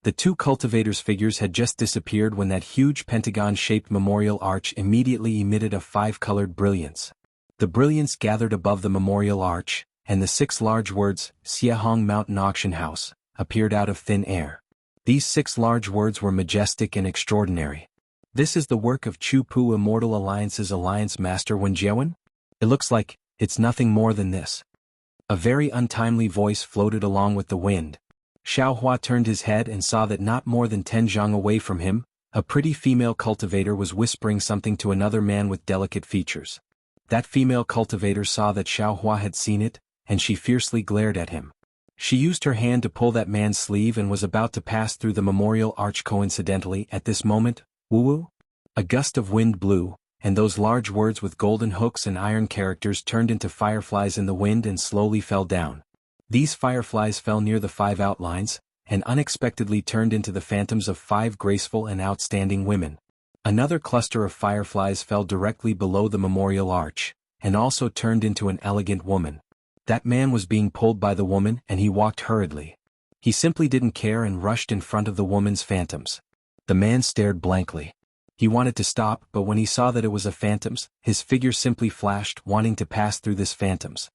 The two cultivators' figures had just disappeared when that huge pentagon-shaped memorial arch immediately emitted a five-colored brilliance. The brilliance gathered above the memorial arch, and the six large words, Xiahong Mountain Auction House, appeared out of thin air. These six large words were majestic and extraordinary. This is the work of Chu Pu Immortal Alliance's Alliance Master Wen Jiewen? It looks like it's nothing more than this. A very untimely voice floated along with the wind. Xiao Hua turned his head and saw that not more than 10 zhang away from him, a pretty female cultivator was whispering something to another man with delicate features. That female cultivator saw that Xiao Hua had seen it, and she fiercely glared at him. She used her hand to pull that man's sleeve and was about to pass through the memorial arch. Coincidentally, at this moment, woo-woo? A gust of wind blew, and those large words with golden hooks and iron characters turned into fireflies in the wind and slowly fell down. These fireflies fell near the five outlines, and unexpectedly turned into the phantoms of five graceful and outstanding women. Another cluster of fireflies fell directly below the memorial arch, and also turned into an elegant woman. That man was being pulled by the woman and he walked hurriedly. He simply didn't care and rushed in front of the woman's phantoms. The man stared blankly. He wanted to stop, but when he saw that it was a phantom's, his figure simply flashed, wanting to pass through this phantom's.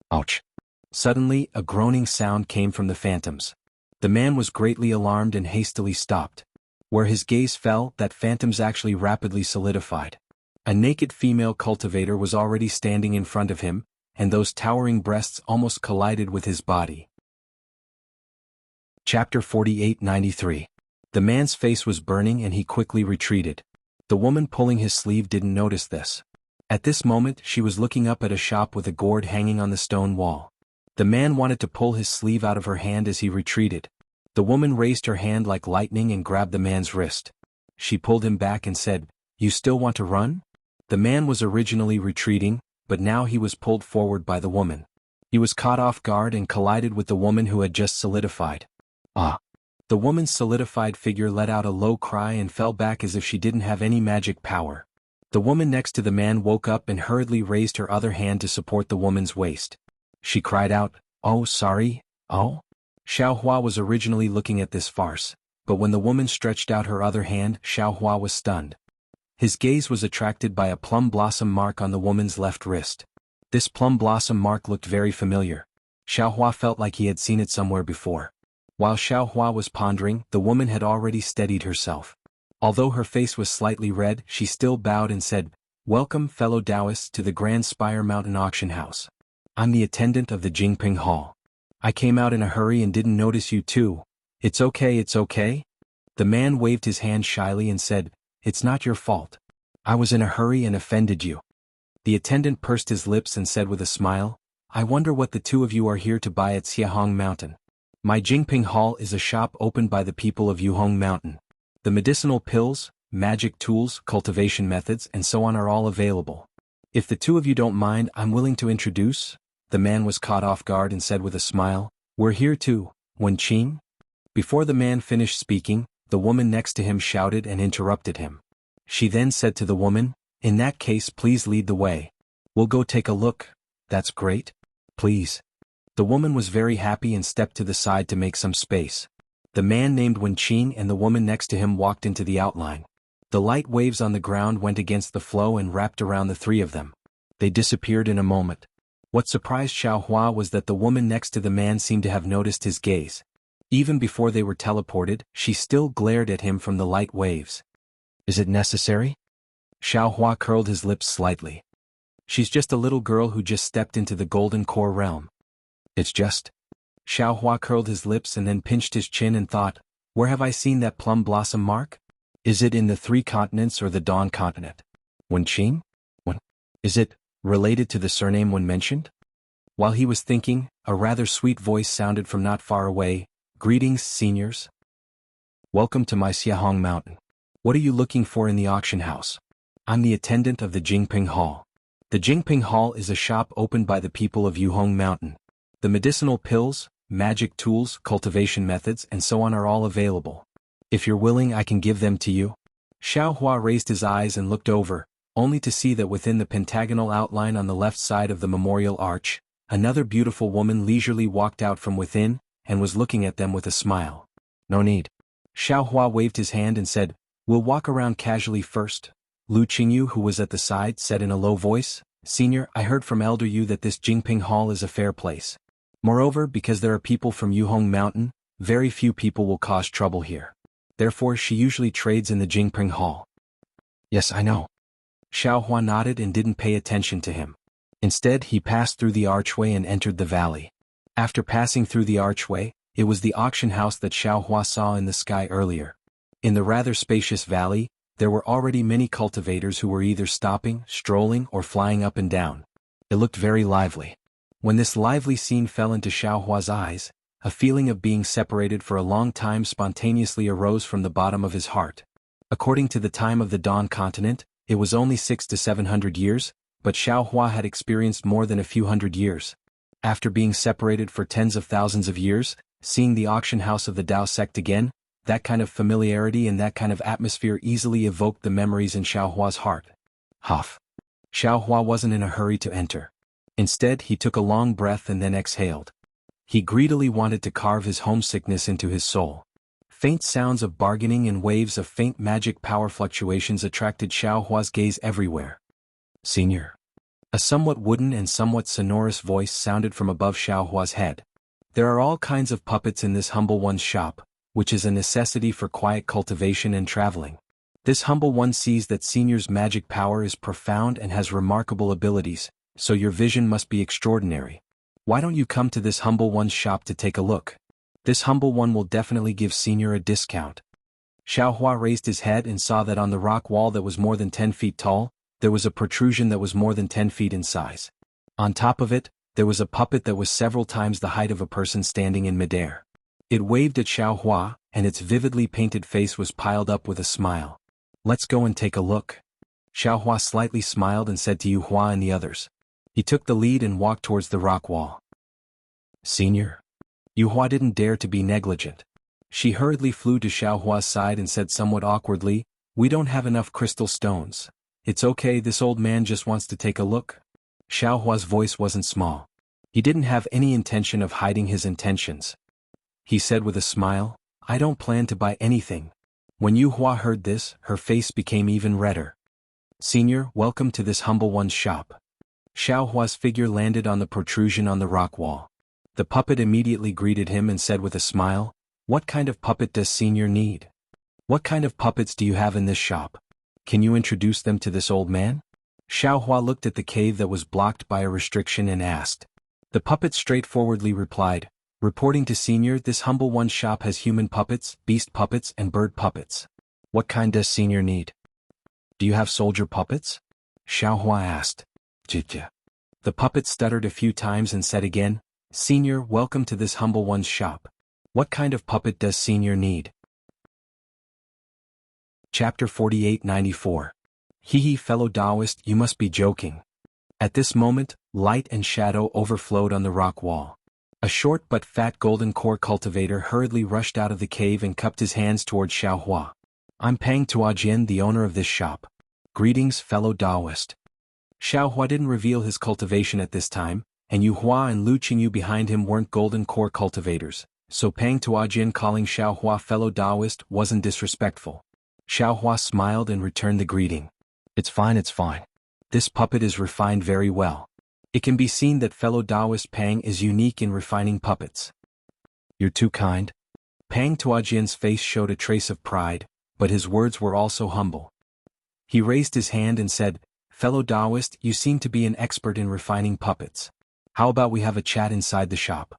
Ouch! Suddenly, a groaning sound came from the phantoms. The man was greatly alarmed and hastily stopped. Where his gaze fell, that phantoms actually rapidly solidified. A naked female cultivator was already standing in front of him, and those towering breasts almost collided with his body. Chapter 48-93. The man's face was burning and he quickly retreated. The woman pulling his sleeve didn't notice this. At this moment she was looking up at a shop with a gourd hanging on the stone wall. The man wanted to pull his sleeve out of her hand as he retreated. The woman raised her hand like lightning and grabbed the man's wrist. She pulled him back and said, "You still want to run?" The man was originally retreating, but now he was pulled forward by the woman. He was caught off guard and collided with the woman who had just solidified. Ah! The woman's solidified figure let out a low cry and fell back as if she didn't have any magic power. The woman next to the man woke up and hurriedly raised her other hand to support the woman's waist. She cried out, "Oh, sorry, oh?" Xiao Hua was originally looking at this farce, but when the woman stretched out her other hand, Xiao Hua was stunned. His gaze was attracted by a plum blossom mark on the woman's left wrist. This plum blossom mark looked very familiar. Xiao Hua felt like he had seen it somewhere before. While Xiao Hua was pondering, the woman had already steadied herself. Although her face was slightly red, she still bowed and said, "Welcome, fellow Taoists, to the Grand Spire Mountain Auction House. I'm the attendant of the Jingping Hall. I came out in a hurry and didn't notice you too. It's okay, it's okay?" The man waved his hand shyly and said, "It's not your fault. I was in a hurry and offended you." The attendant pursed his lips and said with a smile, "I wonder what the two of you are here to buy at Xiahong Mountain. My Jingping Hall is a shop opened by the people of Yuhong Mountain. The medicinal pills, magic tools, cultivation methods, and so on are all available. If the two of you don't mind, I'm willing to introduce." The man was caught off guard and said with a smile, "We're here too, Wen Qing." Before the man finished speaking, the woman next to him shouted and interrupted him. She then said to the woman, "In that case, please lead the way. We'll go take a look." "That's great. Please." The woman was very happy and stepped to the side to make some space. The man named Wenqing and the woman next to him walked into the outline. The light waves on the ground went against the flow and wrapped around the three of them. They disappeared in a moment. What surprised Xiaohua was that the woman next to the man seemed to have noticed his gaze. Even before they were teleported, she still glared at him from the light waves. Is it necessary? Xiaohua curled his lips slightly. She's just a little girl who just stepped into the golden core realm. It's just. Xiaohua curled his lips and then pinched his chin and thought, where have I seen that plum blossom mark? Is it in the 3 continents or the Dawn continent? Wenqing? Is it related to the surname when mentioned? While he was thinking, a rather sweet voice sounded from not far away. Greetings, seniors. Welcome to my Xiahong Mountain. What are you looking for in the auction house? I'm the attendant of the Jingping Hall. The Jingping Hall is a shop opened by the people of Yuhong Mountain. The medicinal pills, magic tools, cultivation methods, and so on are all available. If you're willing, I can give them to you. Xiaohua raised his eyes and looked over, only to see that within the pentagonal outline on the left side of the memorial arch, another beautiful woman leisurely walked out from within, and was looking at them with a smile. No need. Xiaohua waved his hand and said, We'll walk around casually first. Lu Qingyu, who was at the side, said in a low voice, Senior, I heard from Elder Yu that this Jingping Hall is a fair place. Moreover, because there are people from Yuhong Mountain, very few people will cause trouble here. Therefore she usually trades in the Jingping Hall. Yes, I know. Xiaohua nodded and didn't pay attention to him. Instead, he passed through the archway and entered the valley. After passing through the archway, it was the auction house that Xiaohua saw in the sky earlier. In the rather spacious valley, there were already many cultivators who were either stopping, strolling, or flying up and down. It looked very lively. When this lively scene fell into Xiaohua's eyes, a feeling of being separated for a long time spontaneously arose from the bottom of his heart. According to the time of the Dawn continent, it was only 600 to 700 years, but Xiaohua had experienced more than a few hundred years. After being separated for tens of thousands of years, seeing the auction house of the Dao sect again, that kind of familiarity and that kind of atmosphere easily evoked the memories in Xiaohua's heart. Huff. Xiaohua wasn't in a hurry to enter. Instead, he took a long breath and then exhaled. He greedily wanted to carve his homesickness into his soul. Faint sounds of bargaining and waves of faint magic power fluctuations attracted Xiaohua's gaze everywhere. Senior. A somewhat wooden and somewhat sonorous voice sounded from above Xiaohua's head. There are all kinds of puppets in this humble one's shop, which is a necessity for quiet cultivation and traveling. This humble one sees that Senior's magic power is profound and has remarkable abilities, so your vision must be extraordinary. Why don't you come to this humble one's shop to take a look? This humble one will definitely give Senior a discount. Xiaohua raised his head and saw that on the rock wall that was more than 10 feet tall, there was a protrusion that was more than 10 feet in size. On top of it, there was a puppet that was several times the height of a person standing in midair. It waved at Xiaohua, and its vividly painted face was piled up with a smile. Let's go and take a look. Xiaohua slightly smiled and said to Yu Hua and the others. He took the lead and walked towards the rock wall. Senior. Yu Hua didn't dare to be negligent. She hurriedly flew to Xiaohua's side and said somewhat awkwardly, We don't have enough crystal stones. It's okay, this old man just wants to take a look. Xiaohua's voice wasn't small. He didn't have any intention of hiding his intentions. He said with a smile, I don't plan to buy anything. When Yu Hua heard this, her face became even redder. Senior, welcome to this humble one's shop. Xiaohua's figure landed on the protrusion on the rock wall. The puppet immediately greeted him and said with a smile, What kind of puppet does Senior need? What kind of puppets do you have in this shop? Can you introduce them to this old man? Xiaohua looked at the cave that was blocked by a restriction and asked. The puppet straightforwardly replied, Reporting to Senior, this humble one's shop has human puppets, beast puppets, and bird puppets. What kind does Senior need? Do you have soldier puppets? Xiaohua asked. Jijia. The puppet stuttered a few times and said again, Senior, welcome to this humble one's shop. What kind of puppet does Senior need? Chapter 48-94. Hee fellow Taoist, you must be joking. At this moment, light and shadow overflowed on the rock wall. A short but fat golden core cultivator hurriedly rushed out of the cave and cupped his hands toward Xiaohua. I'm Pang Tuajian, the owner of this shop. Greetings, fellow Taoist. Xiaohua didn't reveal his cultivation at this time, and Yu Hua and Lu Qingyu behind him weren't golden core cultivators, So Pang Tuajin calling Xiaohua fellow Taoist wasn't disrespectful. Xiaohua smiled and returned the greeting. It's fine, it's fine. This puppet is refined very well. It can be seen that fellow Taoist Pang is unique in refining puppets. You're too kind. Pang Tuajin's face showed a trace of pride, but his words were also humble. He raised his hand and said, Fellow Taoist, you seem to be an expert in refining puppets. How about we have a chat inside the shop?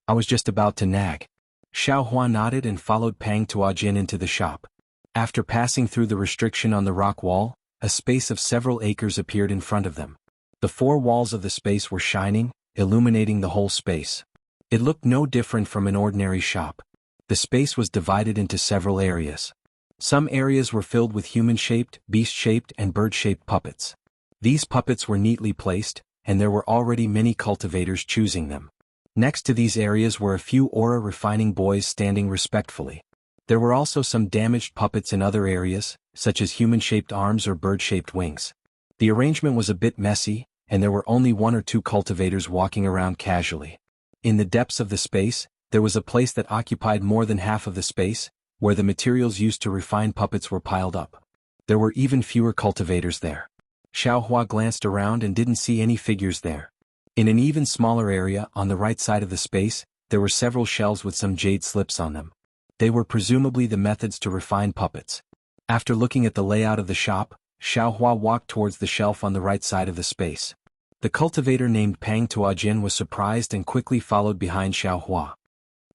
I was just about to nag. Xiaohua nodded and followed Pang Tuajin into the shop. After passing through the restriction on the rock wall, a space of several acres appeared in front of them. The four walls of the space were shining, illuminating the whole space. It looked no different from an ordinary shop. The space was divided into several areas. Some areas were filled with human-shaped, beast-shaped, and bird-shaped puppets. These puppets were neatly placed, and there were already many cultivators choosing them. Next to these areas were a few aura-refining boys standing respectfully. There were also some damaged puppets in other areas, such as human-shaped arms or bird-shaped wings. The arrangement was a bit messy, and there were only one or two cultivators walking around casually. In the depths of the space, there was a place that occupied more than half of the space, where the materials used to refine puppets were piled up. There were even fewer cultivators there. Xiaohua glanced around and didn't see any figures there. In an even smaller area on the right side of the space, there were several shelves with some jade slips on them. They were presumably the methods to refine puppets. After looking at the layout of the shop, Xiaohua walked towards the shelf on the right side of the space. The cultivator named Pang Tuajin was surprised and quickly followed behind Xiaohua.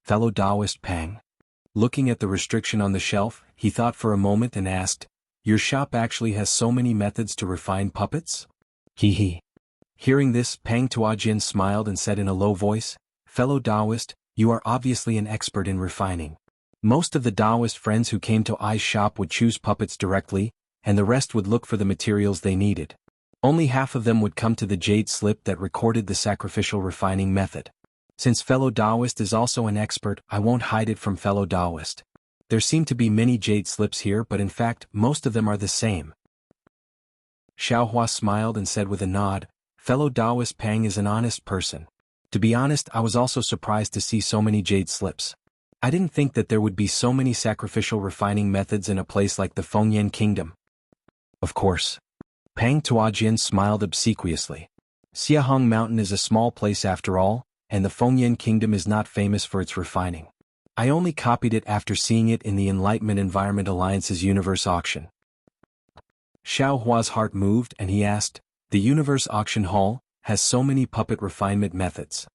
Fellow Taoist Pang? Looking at the restriction on the shelf, he thought for a moment and asked, Your shop actually has so many methods to refine puppets? Hee. Hearing this, Pang Tuajin smiled and said in a low voice, Fellow Taoist, you are obviously an expert in refining. Most of the Taoist friends who came to I's shop would choose puppets directly, and the rest would look for the materials they needed. Only half of them would come to the jade slip that recorded the sacrificial refining method. Since fellow Taoist is also an expert, I won't hide it from fellow Taoist. There seem to be many jade slips here, but in fact, most of them are the same. Xiaohua smiled and said with a nod, Fellow Taoist Pang is an honest person. To be honest, I was also surprised to see so many jade slips. I didn't think that there would be so many sacrificial refining methods in a place like the Fengyan Kingdom. Of course. Pang Tuajin smiled obsequiously. Xiahong Mountain is a small place after all, and the Fengyan Kingdom is not famous for its refining. I only copied it after seeing it in the Enlightenment Environment Alliance's Universe Auction. Xiaohua's heart moved and he asked, The Universe Auction Hall has so many puppet refinement methods.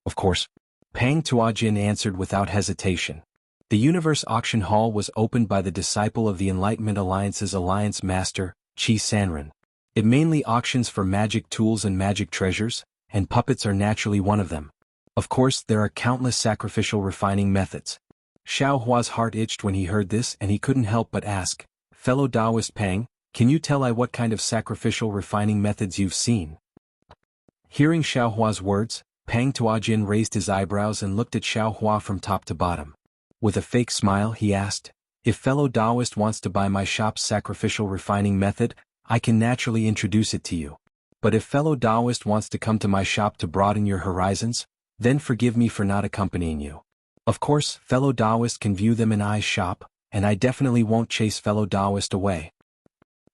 Of course. Pang Tuajin answered without hesitation. The Universe Auction Hall was opened by the disciple of the Enlightenment Alliance's Alliance Master, Qi Sanren. It mainly auctions for magic tools and magic treasures, and puppets are naturally one of them. Of course, there are countless sacrificial refining methods. Xiaohua's heart itched when he heard this and he couldn't help but ask, Fellow Taoist Pang, can you tell I what kind of sacrificial refining methods you've seen? Hearing Xiaohua's words, Pang Tuajin raised his eyebrows and looked at Xiaohua from top to bottom. With a fake smile he asked, If fellow Taoist wants to buy my shop's sacrificial refining method, I can naturally introduce it to you. But if fellow Taoist wants to come to my shop to broaden your horizons, then forgive me for not accompanying you. Of course, fellow Taoist can view them in I's shop, and I definitely won't chase fellow Taoist away.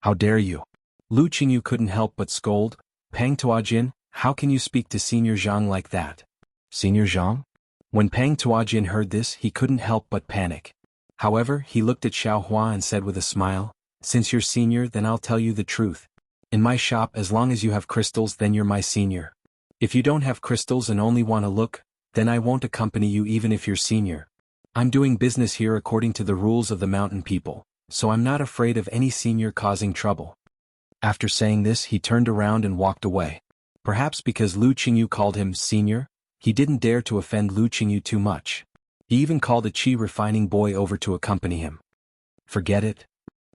How dare you? Lu Qingyu couldn't help but scold, Pang Tuajin, how can you speak to Senior Zhang like that? Senior Zhang? When Pang Tuajin heard this, he couldn't help but panic. However, he looked at Xiaohua and said with a smile, Since you're senior, then I'll tell you the truth. In my shop, as long as you have crystals, then you're my senior. If you don't have crystals and only want to look, then I won't accompany you even if you're senior. I'm doing business here according to the rules of the mountain people, so I'm not afraid of any senior causing trouble. After saying this, he turned around and walked away. Perhaps because Lu Qingyu called him senior, he didn't dare to offend Lu Qingyu too much. He even called a Qi refining boy over to accompany him. Forget it.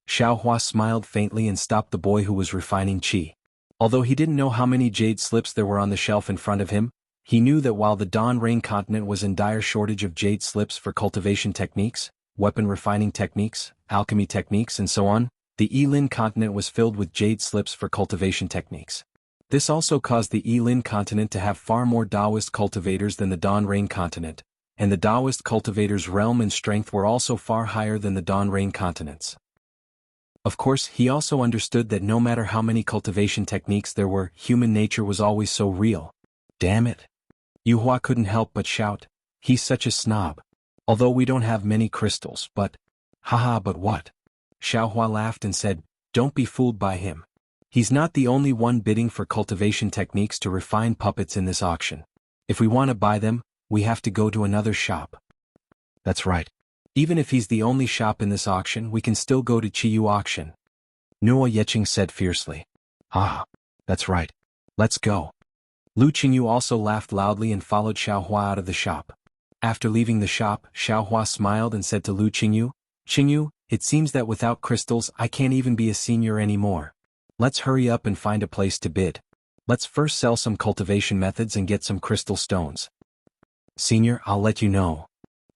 Xiaohua smiled faintly and stopped the boy who was refining Qi. Although he didn't know how many jade slips there were on the shelf in front of him, he knew that while the Dawn Rain continent was in dire shortage of jade slips for cultivation techniques, weapon refining techniques, alchemy techniques and so on, the Yilin continent was filled with jade slips for cultivation techniques. This also caused the Yilin continent to have far more Taoist cultivators than the Dawn Rain continent, and the Taoist cultivator's realm and strength were also far higher than the Donrain continents. Of course, he also understood that no matter how many cultivation techniques there were, human nature was always so real. Damn it. Yuhua couldn't help but shout, he's such a snob. Although we don't have many crystals, but... Haha, but what? Xiaohua laughed and said, don't be fooled by him. He's not the only one bidding for cultivation techniques to refine puppets in this auction. If we want to buy them, we have to go to another shop. That's right. Even if he's the only shop in this auction, we can still go to Chiyu auction. Nuo Yeqing said fiercely. Ah, that's right. Let's go. Lu Qingyu also laughed loudly and followed Xiaohua out of the shop. After leaving the shop, Xiaohua smiled and said to Lu Qingyu, Qingyu, it seems that without crystals I can't even be a senior anymore. Let's hurry up and find a place to bid. Let's first sell some cultivation methods and get some crystal stones. Senior, I'll let you know.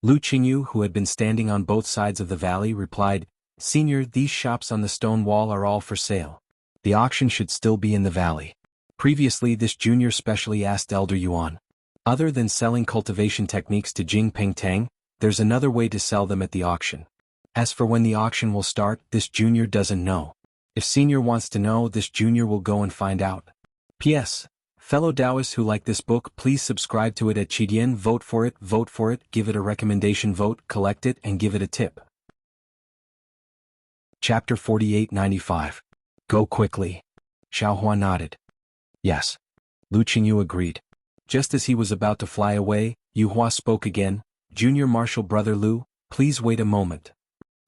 Lu Qingyu, who had been standing on both sides of the valley, replied, Senior, these shops on the stone wall are all for sale. The auction should still be in the valley. Previously this junior specially asked Elder Yuan. Other than selling cultivation techniques to Jingping Tang, there's another way to sell them at the auction. As for when the auction will start, this junior doesn't know. If Senior wants to know, this junior will go and find out. P.S. Fellow Taoists who like this book, please subscribe to it at Qidian, vote for it, give it a recommendation vote, collect it, and give it a tip. Chapter 4895. Go quickly. Xiaohua nodded. Yes. Lu Qingyu agreed. Just as he was about to fly away, Yuhua spoke again, Junior Marshal Brother Lu, please wait a moment.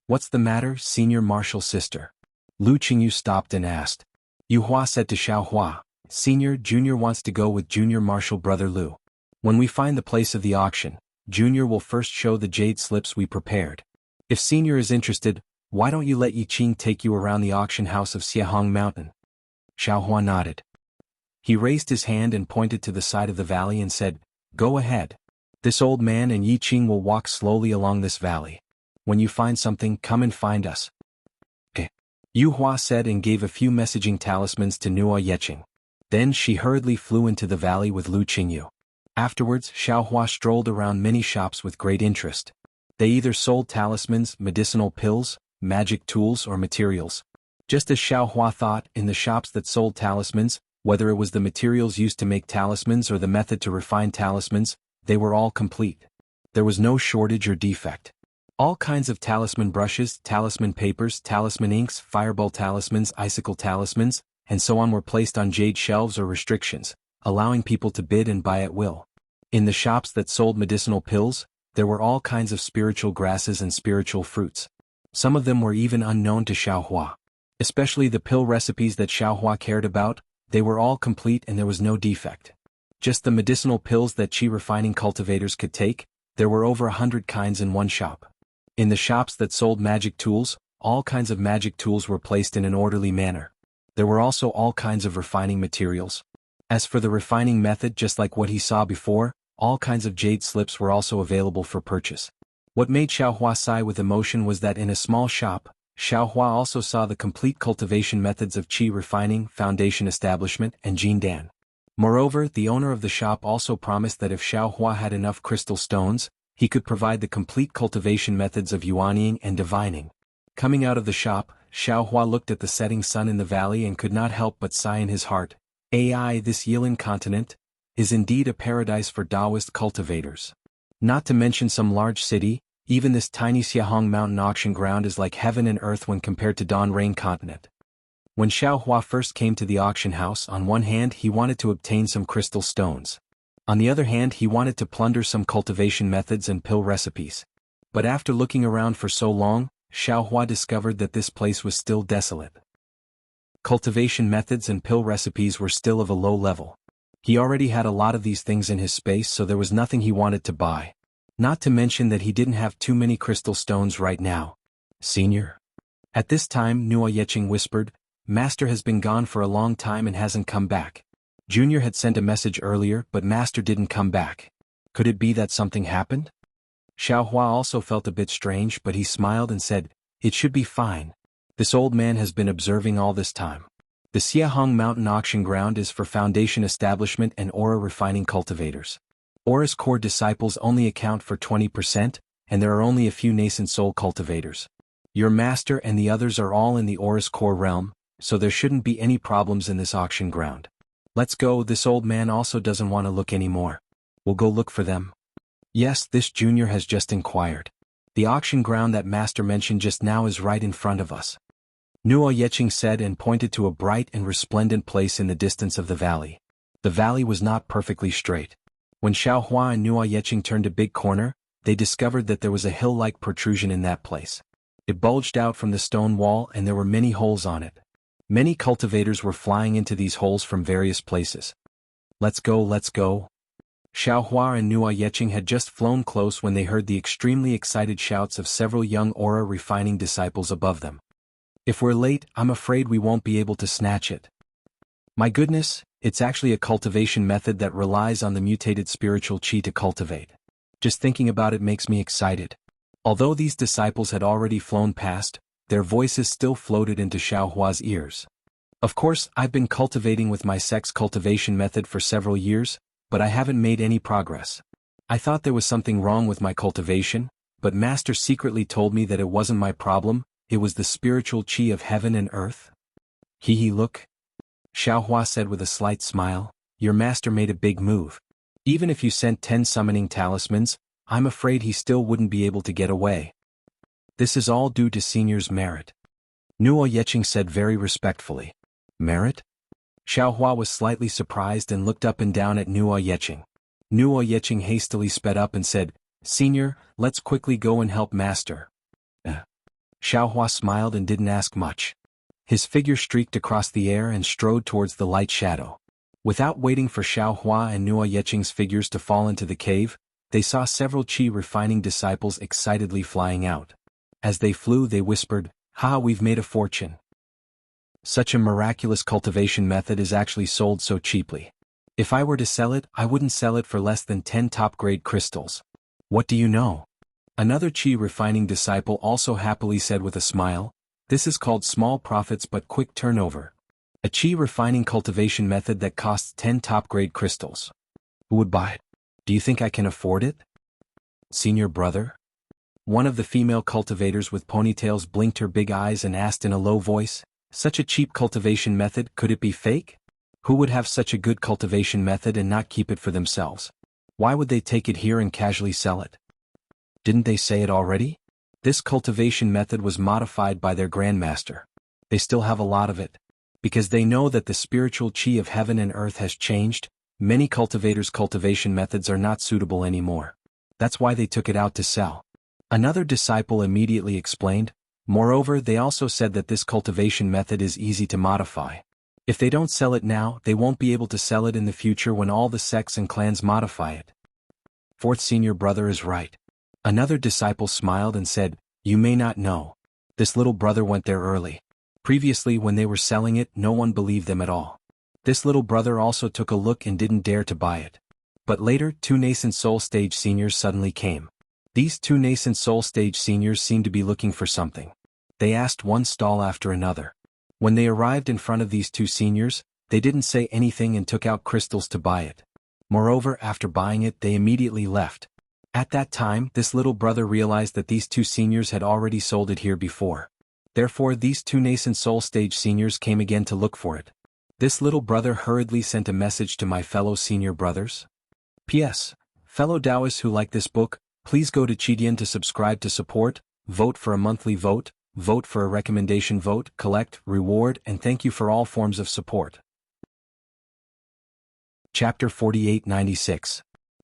What's the matter, Senior Marshal Sister? Lu Qingyu stopped and asked. Yuhua said to Xiaohua, Senior, Junior wants to go with Junior Marshal Brother Lu. When we find the place of the auction, Junior will first show the jade slips we prepared. If Senior is interested, why don't you let Yi Qing take you around the auction house of Xiahong Mountain? Xiaohua nodded. He raised his hand and pointed to the side of the valley and said, Go ahead. This old man and Yi Qing will walk slowly along this valley. When you find something, come and find us. Okay. Yuhua said and gave a few messaging talismans to Nuo Yeqing. Then she hurriedly flew into the valley with Lu Qingyu. Afterwards, Xiaohua strolled around many shops with great interest. They either sold talismans, medicinal pills, magic tools, or materials. Just as Xiaohua thought, in the shops that sold talismans, whether it was the materials used to make talismans or the method to refine talismans, they were all complete. There was no shortage or defect. All kinds of talisman brushes, talisman papers, talisman inks, fireball talismans, icicle talismans, and so on were placed on jade shelves or restrictions, allowing people to bid and buy at will. In the shops that sold medicinal pills, there were all kinds of spiritual grasses and spiritual fruits. Some of them were even unknown to Xiaohua. Especially the pill recipes that Xiaohua cared about, they were all complete and there was no defect. Just the medicinal pills that qi refining cultivators could take, there were over 100 kinds in one shop. In the shops that sold magic tools, all kinds of magic tools were placed in an orderly manner. There were also all kinds of refining materials. As for the refining method, just like what he saw before, all kinds of jade slips were also available for purchase. What made Xiaohua sigh with emotion was that in a small shop, Xiaohua also saw the complete cultivation methods of qi refining, foundation establishment, and jindan. Moreover, the owner of the shop also promised that if Xiaohua had enough crystal stones, he could provide the complete cultivation methods of yuanying and divining. Coming out of the shop, Xiaohua looked at the setting sun in the valley and could not help but sigh in his heart. Ai, this Yilin continent is indeed a paradise for Taoist cultivators. Not to mention some large city, even this tiny Xiahong mountain auction ground is like heaven and earth when compared to Donrain continent. When Xiaohua first came to the auction house, on one hand he wanted to obtain some crystal stones. On the other hand he wanted to plunder some cultivation methods and pill recipes. But after looking around for so long, Xiaohua discovered that this place was still desolate. Cultivation methods and pill recipes were still of a low level. He already had a lot of these things in his space, so there was nothing he wanted to buy. Not to mention that he didn't have too many crystal stones right now. Senior? At this time Nuo Yeqing whispered, Master has been gone for a long time and hasn't come back. Junior had sent a message earlier, but Master didn't come back. Could it be that something happened? Xiaohua also felt a bit strange, but he smiled and said, It should be fine. This old man has been observing all this time. The Xiahong Mountain auction ground is for foundation establishment and aura refining cultivators. Aura's core disciples only account for 20%, and there are only a few nascent soul cultivators. Your master and the others are all in the Aura's core realm, so there shouldn't be any problems in this auction ground. Let's go. This old man also doesn't want to look anymore. We'll go look for them. Yes, this junior has just inquired. The auction ground that master mentioned just now is right in front of us. Nuo Yeching said and pointed to a bright and resplendent place in the distance of the valley. The valley was not perfectly straight. When Xiaohua and Nuo Yeching turned a big corner, they discovered that there was a hill-like protrusion in that place. It bulged out from the stone wall and there were many holes on it. Many cultivators were flying into these holes from various places. Let's go, let's go. Xiaohua and Nuo Yeching had just flown close when they heard the extremely excited shouts of several young aura refining disciples above them. If we're late, I'm afraid we won't be able to snatch it. My goodness, it's actually a cultivation method that relies on the mutated spiritual chi to cultivate. Just thinking about it makes me excited. Although these disciples had already flown past, their voices still floated into Xiaohua's ears. Of course, I've been cultivating with my sex cultivation method for several years, but I haven't made any progress. I thought there was something wrong with my cultivation, but Master secretly told me that it wasn't my problem, it was the spiritual chi of heaven and earth. Look. Xiaohua said with a slight smile, your master made a big move. Even if you sent 10 summoning talismans, I'm afraid he still wouldn't be able to get away. This is all due to Senior's merit. Nuo Yeching said very respectfully. Merit? Xiaohua was slightly surprised and looked up and down at Nuo Yeching. Nuo Yeching hastily sped up and said, Senior, let's quickly go and help Master. Xiaohua smiled and didn't ask much. His figure streaked across the air and strode towards the light shadow. Without waiting for Xiaohua and Nuo Yeching's figures to fall into the cave, they saw several chi-refining disciples excitedly flying out. As they flew they whispered, Ha, we've made a fortune. Such a miraculous cultivation method is actually sold so cheaply. If I were to sell it, I wouldn't sell it for less than 10 top-grade crystals. What do you know? Another chi-refining disciple also happily said with a smile, this is called small profits but quick turnover. A chi-refining cultivation method that costs 10 top-grade crystals. Who would buy it? Do you think I can afford it? Senior brother? One of the female cultivators with ponytails blinked her big eyes and asked in a low voice, such a cheap cultivation method, could it be fake? Who would have such a good cultivation method and not keep it for themselves? Why would they take it here and casually sell it? Didn't they say it already? This cultivation method was modified by their grandmaster. They still have a lot of it. Because they know that the spiritual chi of heaven and earth has changed, many cultivators' cultivation methods are not suitable anymore. That's why they took it out to sell. Another disciple immediately explained, moreover they also said that this cultivation method is easy to modify. If they don't sell it now, they won't be able to sell it in the future when all the sects and clans modify it. Fourth senior brother is right. Another disciple smiled and said, you may not know. This little brother went there early. Previously when they were selling it, no one believed them at all. This little brother also took a look and didn't dare to buy it. But later, 2 nascent soul stage seniors suddenly came. These 2 nascent soul stage seniors seemed to be looking for something. They asked one stall after another. When they arrived in front of these 2 seniors, they didn't say anything and took out crystals to buy it. Moreover, after buying it, they immediately left. At that time, this little brother realized that these 2 seniors had already sold it here before. Therefore, these 2 nascent soul stage seniors came again to look for it. This little brother hurriedly sent a message to my fellow senior brothers. P.S. Fellow Taoists who like this book, please go to Qidian to subscribe to support, vote for a monthly vote, vote for a recommendation vote, collect, reward, and thank you for all forms of support. Chapter 4896.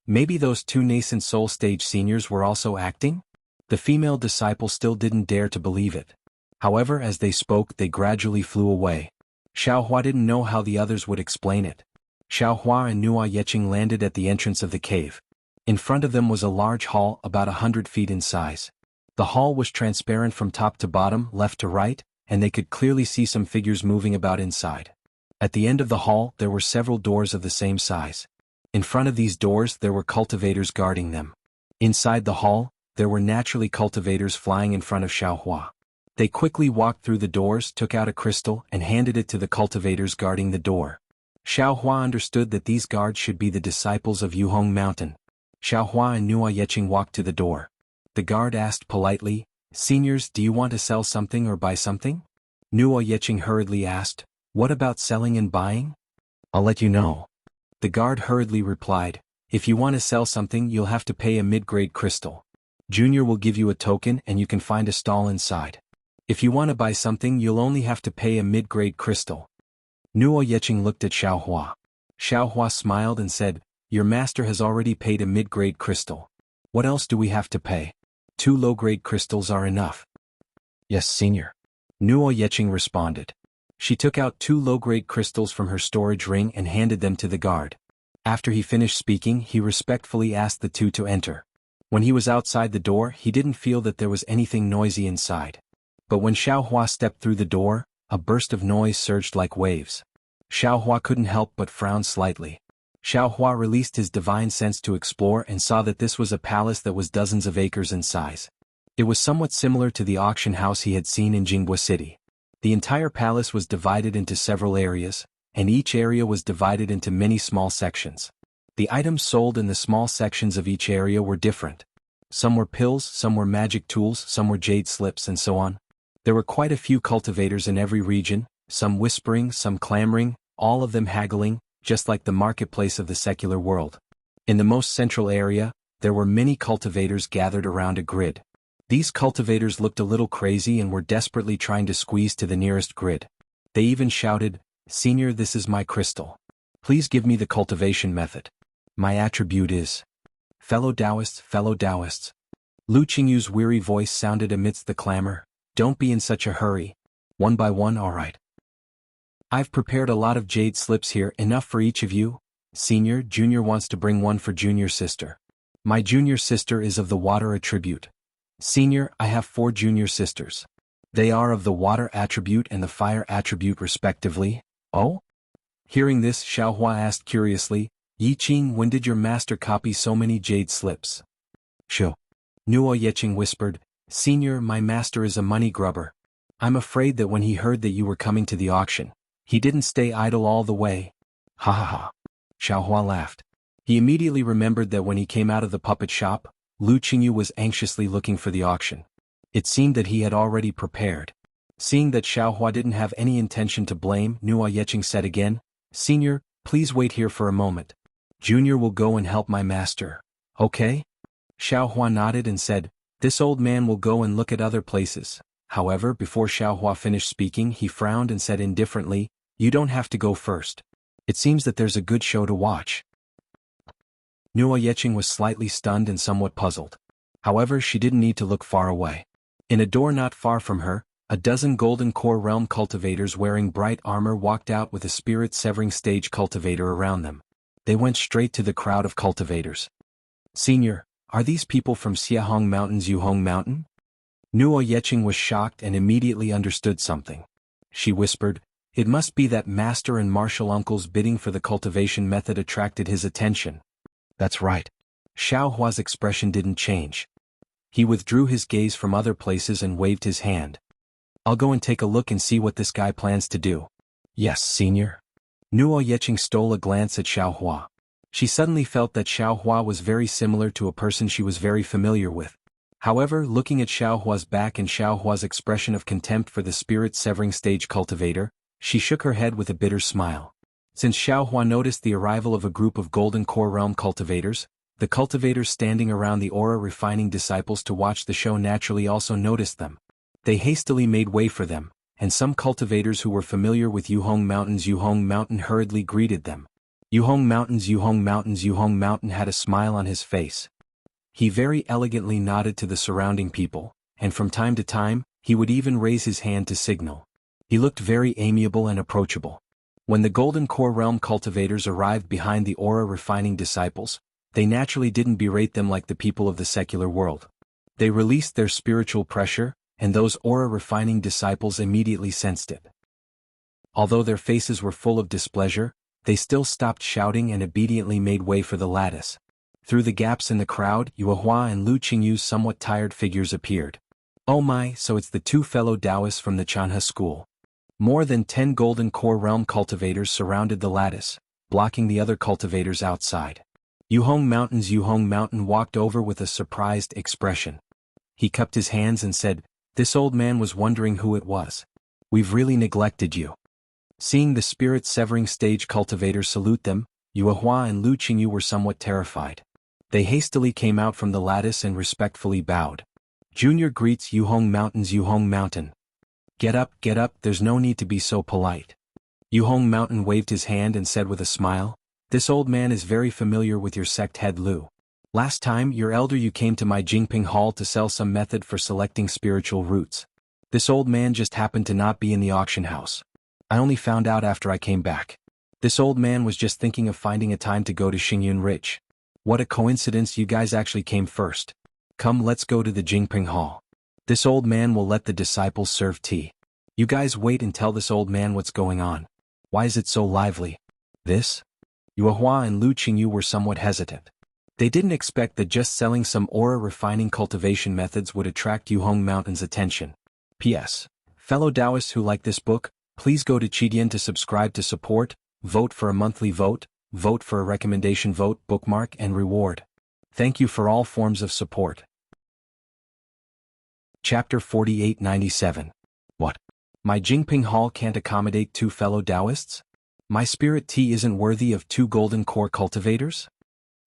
Maybe those 2 nascent soul stage seniors were also acting? The female disciple still didn't dare to believe it. However, as they spoke, they gradually flew away. Xiaohua didn't know how the others would explain it. Xiaohua and Nuo Yeching landed at the entrance of the cave. In front of them was a large hall about 100 feet in size. The hall was transparent from top to bottom, left to right, and they could clearly see some figures moving about inside. At the end of the hall, there were several doors of the same size. In front of these doors, there were cultivators guarding them. Inside the hall, there were naturally cultivators flying in front of Xiaohua. They quickly walked through the doors, took out a crystal, and handed it to the cultivators guarding the door. Xiaohua understood that these guards should be the disciples of Yuhong Mountain. Xiaohua and Nuo Yeqing walked to the door. The guard asked politely, "Seniors, do you want to sell something or buy something?" Nuo Yeqing hurriedly asked, "What about selling and buying?" "I'll let you know." The guard hurriedly replied, "If you want to sell something you'll have to pay a mid-grade crystal. Junior will give you a token and you can find a stall inside. If you want to buy something you'll only have to pay a mid-grade crystal." Nuo Yeqing looked at Xiaohua. Xiaohua smiled and said, "Your master has already paid a mid-grade crystal. What else do we have to pay? 2 low-grade crystals are enough." "Yes, senior." Nuo Yeqing responded. She took out 2 low-grade crystals from her storage ring and handed them to the guard. After he finished speaking, he respectfully asked the two to enter. When he was outside the door, he didn't feel that there was anything noisy inside. But when Xiaohua stepped through the door, a burst of noise surged like waves. Xiaohua couldn't help but frown slightly. Xiaohua released his divine sense to explore and saw that this was a palace that was dozens of acres in size. It was somewhat similar to the auction house he had seen in Jianghu City. The entire palace was divided into several areas, and each area was divided into many small sections. The items sold in the small sections of each area were different. Some were pills, some were magic tools, some were jade slips, and so on. There were quite a few cultivators in every region, some whispering, some clamoring, all of them haggling, just like the marketplace of the secular world. In the most central area, there were many cultivators gathered around a grid. These cultivators looked a little crazy and were desperately trying to squeeze to the nearest grid. They even shouted, "Senior, this is my crystal. Please give me the cultivation method. My attribute is..." Fellow Taoists. Lu Qingyu's weary voice sounded amidst the clamor, "Don't be in such a hurry. One by one, all right. I've prepared a lot of jade slips here, enough for each of you. Senior, Junior wants to bring one for Junior sister. My junior sister is of the water attribute. Senior, I have 4 junior sisters. They are of the water attribute and the fire attribute respectively." "Oh?" Hearing this, Xiaohua asked curiously, "Yiqing, when did your master copy so many jade slips?" "Sure." Nuo Yeqing whispered, "Senior, my master is a money grubber. I'm afraid that when he heard that you were coming to the auction, he didn't stay idle all the way." "Ha ha ha." Xiaohua laughed. He immediately remembered that when he came out of the puppet shop, Lu Qingyu was anxiously looking for the auction. It seemed that he had already prepared. Seeing that Xiaohua didn't have any intention to blame, Nuo Yeqing said again, "Senior, please wait here for a moment. Junior will go and help my master. Okay?" Xiaohua nodded and said, "This old man will go and look at other places." However, before Xiaohua finished speaking, he frowned and said indifferently, "You don't have to go first. It seems that there's a good show to watch." Nuo Yeqing was slightly stunned and somewhat puzzled. However, she didn't need to look far away. In a door not far from her, a dozen golden core realm cultivators wearing bright armor walked out with a spirit-severing stage cultivator around them. They went straight to the crowd of cultivators. "Senior, are these people from Xiahong Mountain's Yuhong Mountain?" Nuo Yeqing was shocked and immediately understood something. She whispered, "It must be that master and martial uncle's bidding for the cultivation method attracted his attention." "That's right." Xiaohua's expression didn't change. He withdrew his gaze from other places and waved his hand. "I'll go and take a look and see what this guy plans to do." "Yes, senior." Nuo Yeqing stole a glance at Xiaohua. She suddenly felt that Xiaohua was very similar to a person she was very familiar with. However, looking at Xiaohua's back and Xiaohua's expression of contempt for the spirit-severing stage cultivator, she shook her head with a bitter smile. Since Xiaohua noticed the arrival of a group of golden core realm cultivators, the cultivators standing around the aura refining disciples to watch the show naturally also noticed them. They hastily made way for them, and some cultivators who were familiar with Yuhong Mountain hurriedly greeted them. Yuhong Mountain had a smile on his face. He very elegantly nodded to the surrounding people, and from time to time, he would even raise his hand to signal. He looked very amiable and approachable. When the golden core realm cultivators arrived behind the aura refining disciples, they naturally didn't berate them like the people of the secular world. They released their spiritual pressure, and those aura refining disciples immediately sensed it. Although their faces were full of displeasure, they still stopped shouting and obediently made way for the lattice. Through the gaps in the crowd, Yuehua and Lu Qingyu's somewhat tired figures appeared. "Oh my, so it's the 2 fellow Taoists from the Chanhe school." More than 10 golden core realm cultivators surrounded the lattice, blocking the other cultivators outside. Yuhong Mountain walked over with a surprised expression. He cupped his hands and said, "This old man was wondering who it was. We've really neglected you." Seeing the spirit-severing stage cultivators salute them, Yuehua and Lu Qingyu were somewhat terrified. They hastily came out from the lattice and respectfully bowed. Junior greets Yuhong Mountain. Get up, there's no need to be so polite." Yuhong Mountain waved his hand and said with a smile, "This old man is very familiar with your sect head Lu. Last time, your elder you came to my Jingping Hall to sell some method for selecting spiritual roots. This old man just happened to not be in the auction house. I only found out after I came back. This old man was just thinking of finding a time to go to Xingyun Ridge. What a coincidence you guys actually came first. Come, let's go to the Jingping Hall. This old man will let the disciples serve tea. You guys wait and tell this old man what's going on. Why is it so lively? This?" Yuehua and Lu Qingyu were somewhat hesitant. They didn't expect that just selling some aura refining cultivation methods would attract Yuhong Mountain's attention. P.S. Fellow Taoists who like this book, please go to Qidian to subscribe to support, vote for a monthly vote for a recommendation vote, bookmark and reward. Thank you for all forms of support. Chapter 4897. What? My Jingping Hall can't accommodate 2 fellow Taoists? My spirit tea isn't worthy of 2 golden core cultivators?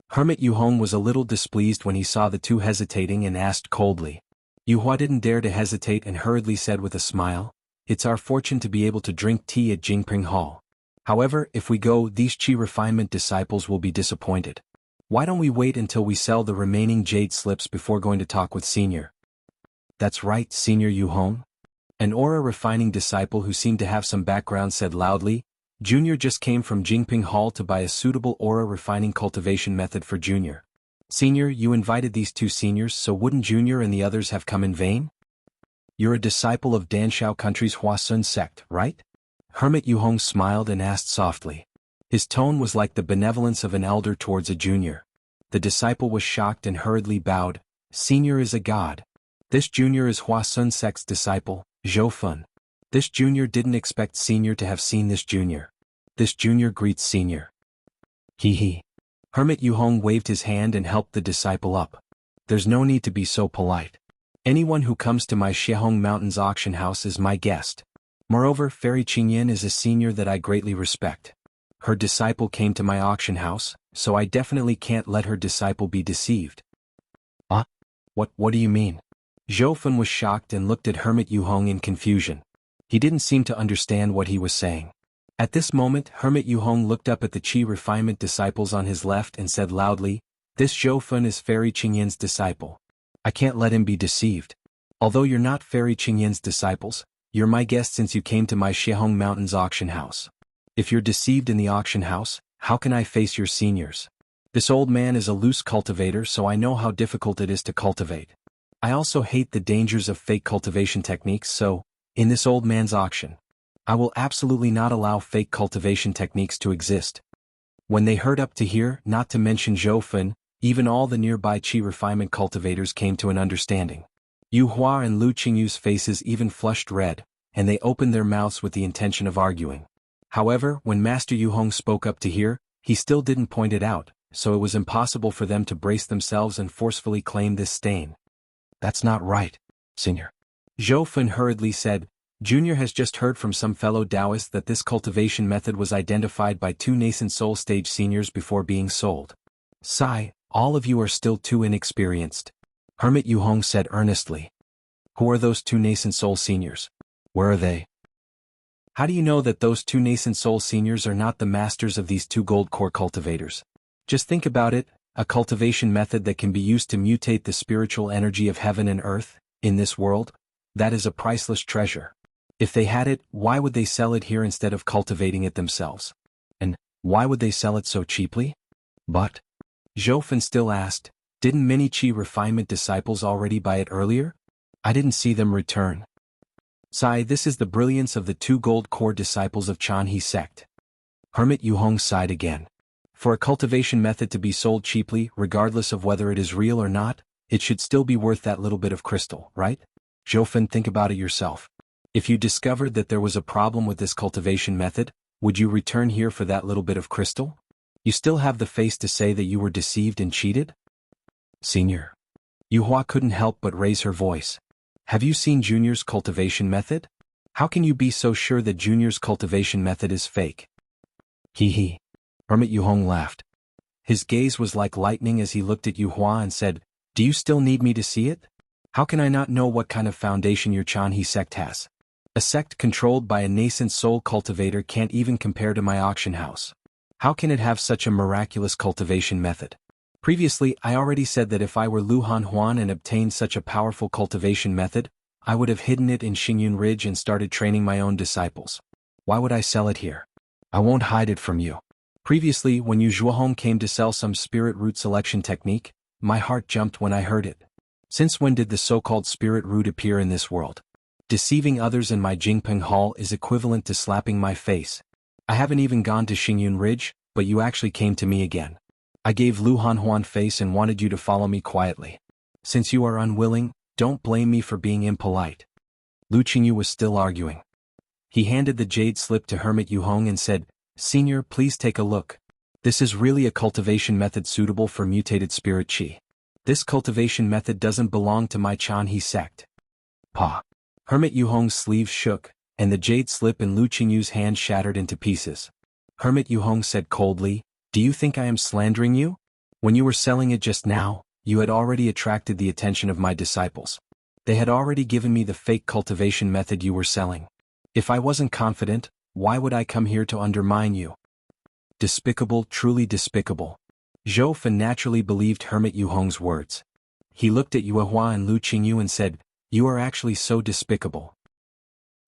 Hermit Yuhong was a little displeased when he saw the 2 hesitating and asked coldly. Yuehua didn't dare to hesitate and hurriedly said with a smile, "It's our fortune to be able to drink tea at Jingping Hall. However, if we go, these Qi refinement disciples will be disappointed. Why don't we wait until we sell the remaining jade slips before going to talk with Senior?" "That's right, Senior Yuhong." An aura refining disciple who seemed to have some background said loudly, "Junior just came from Jingping Hall to buy a suitable aura refining cultivation method for Junior. Senior, you invited these 2 seniors, so wouldn't Junior and the others have come in vain? You're a disciple of Danshao Country's Huasun sect, right?" Hermit Yuhong smiled and asked softly. His tone was like the benevolence of an elder towards a junior. The disciple was shocked and hurriedly bowed. "Senior is a god. This junior is Huasun sect's disciple, Zhou Fun. This junior didn't expect Senior to have seen this junior. This junior greets Senior." He. Hermit Yuhong waved his hand and helped the disciple up. "There's no need to be so polite. Anyone who comes to my Shihong Mountains auction house is my guest. Moreover, Fairy Qingyan is a senior that I greatly respect. Her disciple came to my auction house, so I definitely can't let her disciple be deceived." What do you mean?" Zhou Fun was shocked and looked at Hermit Yuhong in confusion. He didn't seem to understand what he was saying. At this moment, Hermit Yuhong looked up at the Qi refinement disciples on his left and said loudly, "This Zhou Fun is Fairy Qingyan's disciple. I can't let him be deceived. Although you're not Fairy Qingyan's disciples, you're my guest since you came to my Shihong Mountains auction house. If you're deceived in the auction house, how can I face your seniors? This old man is a loose cultivator, so I know how difficult it is to cultivate. I also hate the dangers of fake cultivation techniques, so, in this old man's auction, I will absolutely not allow fake cultivation techniques to exist." When they heard up to here, not to mention Zhou Fun, even all the nearby Qi refinement cultivators came to an understanding. Yuehua and Lu Qingyu's faces even flushed red, and they opened their mouths with the intention of arguing. However, when Master Yuhong spoke up to here, he still didn't point it out, so it was impossible for them to brace themselves and forcefully claim this stain. "That's not right, Senior." Zhou Fun hurriedly said, "Junior has just heard from some fellow Taoists that this cultivation method was identified by 2 nascent soul stage seniors before being sold. Sigh, all of you are still too inexperienced." Hermit Yuhong said earnestly. "Who are those 2 nascent soul seniors? Where are they? How do you know that those 2 nascent soul seniors are not the masters of these 2 gold core cultivators? Just think about it, a cultivation method that can be used to mutate the spiritual energy of heaven and earth, in this world? That is a priceless treasure. If they had it, why would they sell it here instead of cultivating it themselves? And why would they sell it so cheaply?" "But," Zhou Fun still asked, "didn't many Qi refinement disciples already buy it earlier? I didn't see them return." "Sigh, this is the brilliance of the 2 gold core disciples of Chanhe sect." Hermit Yuhong sighed again. For a cultivation method to be sold cheaply, regardless of whether it is real or not, it should still be worth that little bit of crystal, right? Zhou Fun, think about it yourself. If you discovered that there was a problem with this cultivation method, would you return here for that little bit of crystal? You still have the face to say that you were deceived and cheated? Senior. Yuhua couldn't help but raise her voice. Have you seen Junior's cultivation method? How can you be so sure that Junior's cultivation method is fake? Hee hee. Hermit Yuhong laughed. His gaze was like lightning as he looked at Yuhua and said, Do you still need me to see it? How can I not know what kind of foundation your Chanhe sect has? A sect controlled by a nascent soul cultivator can't even compare to my auction house. How can it have such a miraculous cultivation method? Previously, I already said that if I were Lu Hanhuan and obtained such a powerful cultivation method, I would have hidden it in Xingyun Ridge and started training my own disciples. Why would I sell it here? I won't hide it from you. Previously, when Yu Zhuohong came to sell some spirit root selection technique, my heart jumped when I heard it. Since when did the so-called spirit root appear in this world? Deceiving others in my Jingpeng Hall is equivalent to slapping my face. I haven't even gone to Xingyun Ridge, but you actually came to me again. I gave Lu Hanhuan face and wanted you to follow me quietly. Since you are unwilling, don't blame me for being impolite. Lu Qingyu was still arguing. He handed the jade slip to Hermit Yuhong and said, Senior, please take a look. This is really a cultivation method suitable for mutated spirit qi. This cultivation method doesn't belong to my Chanhe sect. Pa. Hermit Yuhong's sleeves shook, and the jade slip in Lu Qingyu's hand shattered into pieces. Hermit Yuhong said coldly, Do you think I am slandering you? When you were selling it just now, you had already attracted the attention of my disciples. They had already given me the fake cultivation method you were selling. If I wasn't confident, why would I come here to undermine you? Despicable, truly despicable. Zhou Fe naturally believed Hermit Yuhong's words. He looked at Yuehua and Lu Qingyu and said, You are actually so despicable.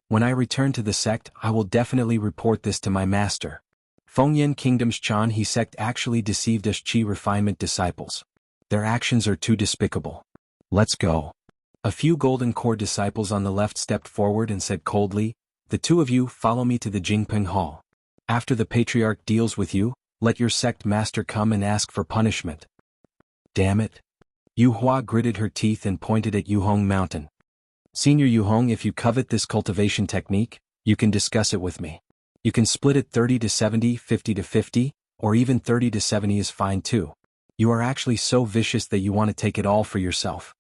When I return to the sect, I will definitely report this to my master. Fengyan Kingdom's Chanhe sect actually deceived us Qi refinement disciples. Their actions are too despicable. Let's go. A few Golden Core disciples on the left stepped forward and said coldly, The two of you follow me to the Jingpeng Hall. After the Patriarch deals with you, let your sect master come and ask for punishment. Damn it. Yuhua gritted her teeth and pointed at Yuhong Mountain. Senior Yuhong, if you covet this cultivation technique, you can discuss it with me. You can split it 30 to 70, 50 to 50, or even 30 to 70 is fine too. You are actually so vicious that you want to take it all for yourself.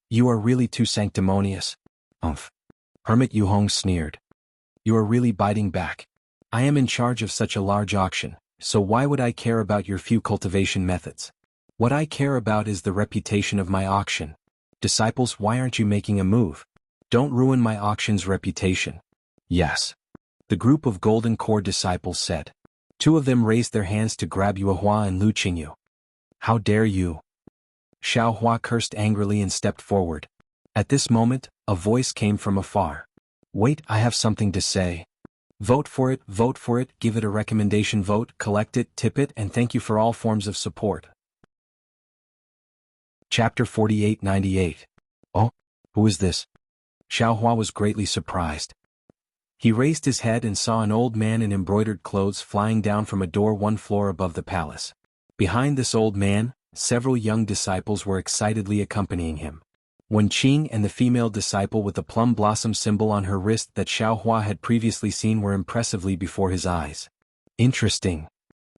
You are really too sanctimonious. Umph. Hermit Yuhong sneered. You are really biting back. I am in charge of such a large auction, so why would I care about your few cultivation methods? What I care about is the reputation of my auction. Disciples, why aren't you making a move? Don't ruin my auction's reputation. Yes. The group of Golden Core disciples said. Two of them raised their hands to grab Yuehua and Lu Qingyu. How dare you? Xiao Hua cursed angrily and stepped forward. At this moment, a voice came from afar. Wait, I have something to say. Vote for it, give it a recommendation vote, collect it, tip it, and thank you for all forms of support. Chapter 4898. Oh, who is this? Xiao Hua was greatly surprised. He raised his head and saw an old man in embroidered clothes flying down from a door one floor above the palace. Behind this old man, several young disciples were excitedly accompanying him. Wen Qing and the female disciple with the plum blossom symbol on her wrist that Xiao Hua had previously seen were impressively before his eyes. Interesting.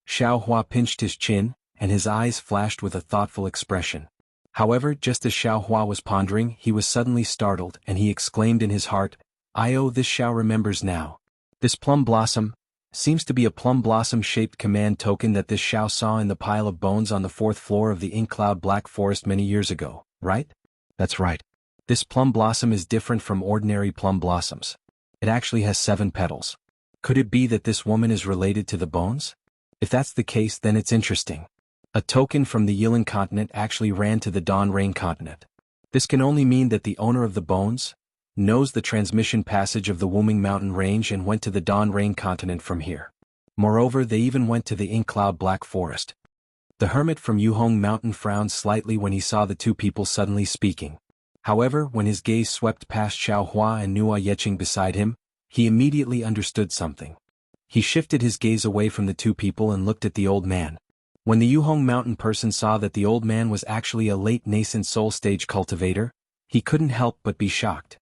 Xiao Hua pinched his chin, and his eyes flashed with a thoughtful expression. However, just as Xiao Hua was pondering, he was suddenly startled, and he exclaimed in his heart, this Xiao remembers now. This plum blossom seems to be a plum blossom-shaped command token that this Xiao saw in the pile of bones on the 4th floor of the Ink Cloud Black Forest many years ago, right? That's right. This plum blossom is different from ordinary plum blossoms. It actually has 7 petals. Could it be that this woman is related to the bones? If that's the case, then it's interesting. A token from the Yilan continent actually ran to the Dawn Rain continent. This can only mean that the owner of the bones knows the transmission passage of the Wuming Mountain Range and went to the Dawn Rain continent from here. Moreover, they even went to the Ink Cloud Black Forest. The hermit from Yuhong Mountain frowned slightly when he saw the two people suddenly speaking. However, when his gaze swept past Xiao Hua and Nua Yeqing beside him, he immediately understood something. He shifted his gaze away from the two people and looked at the old man. When the Yuhong Mountain person saw that the old man was actually a late nascent soul stage cultivator, he couldn't help but be shocked.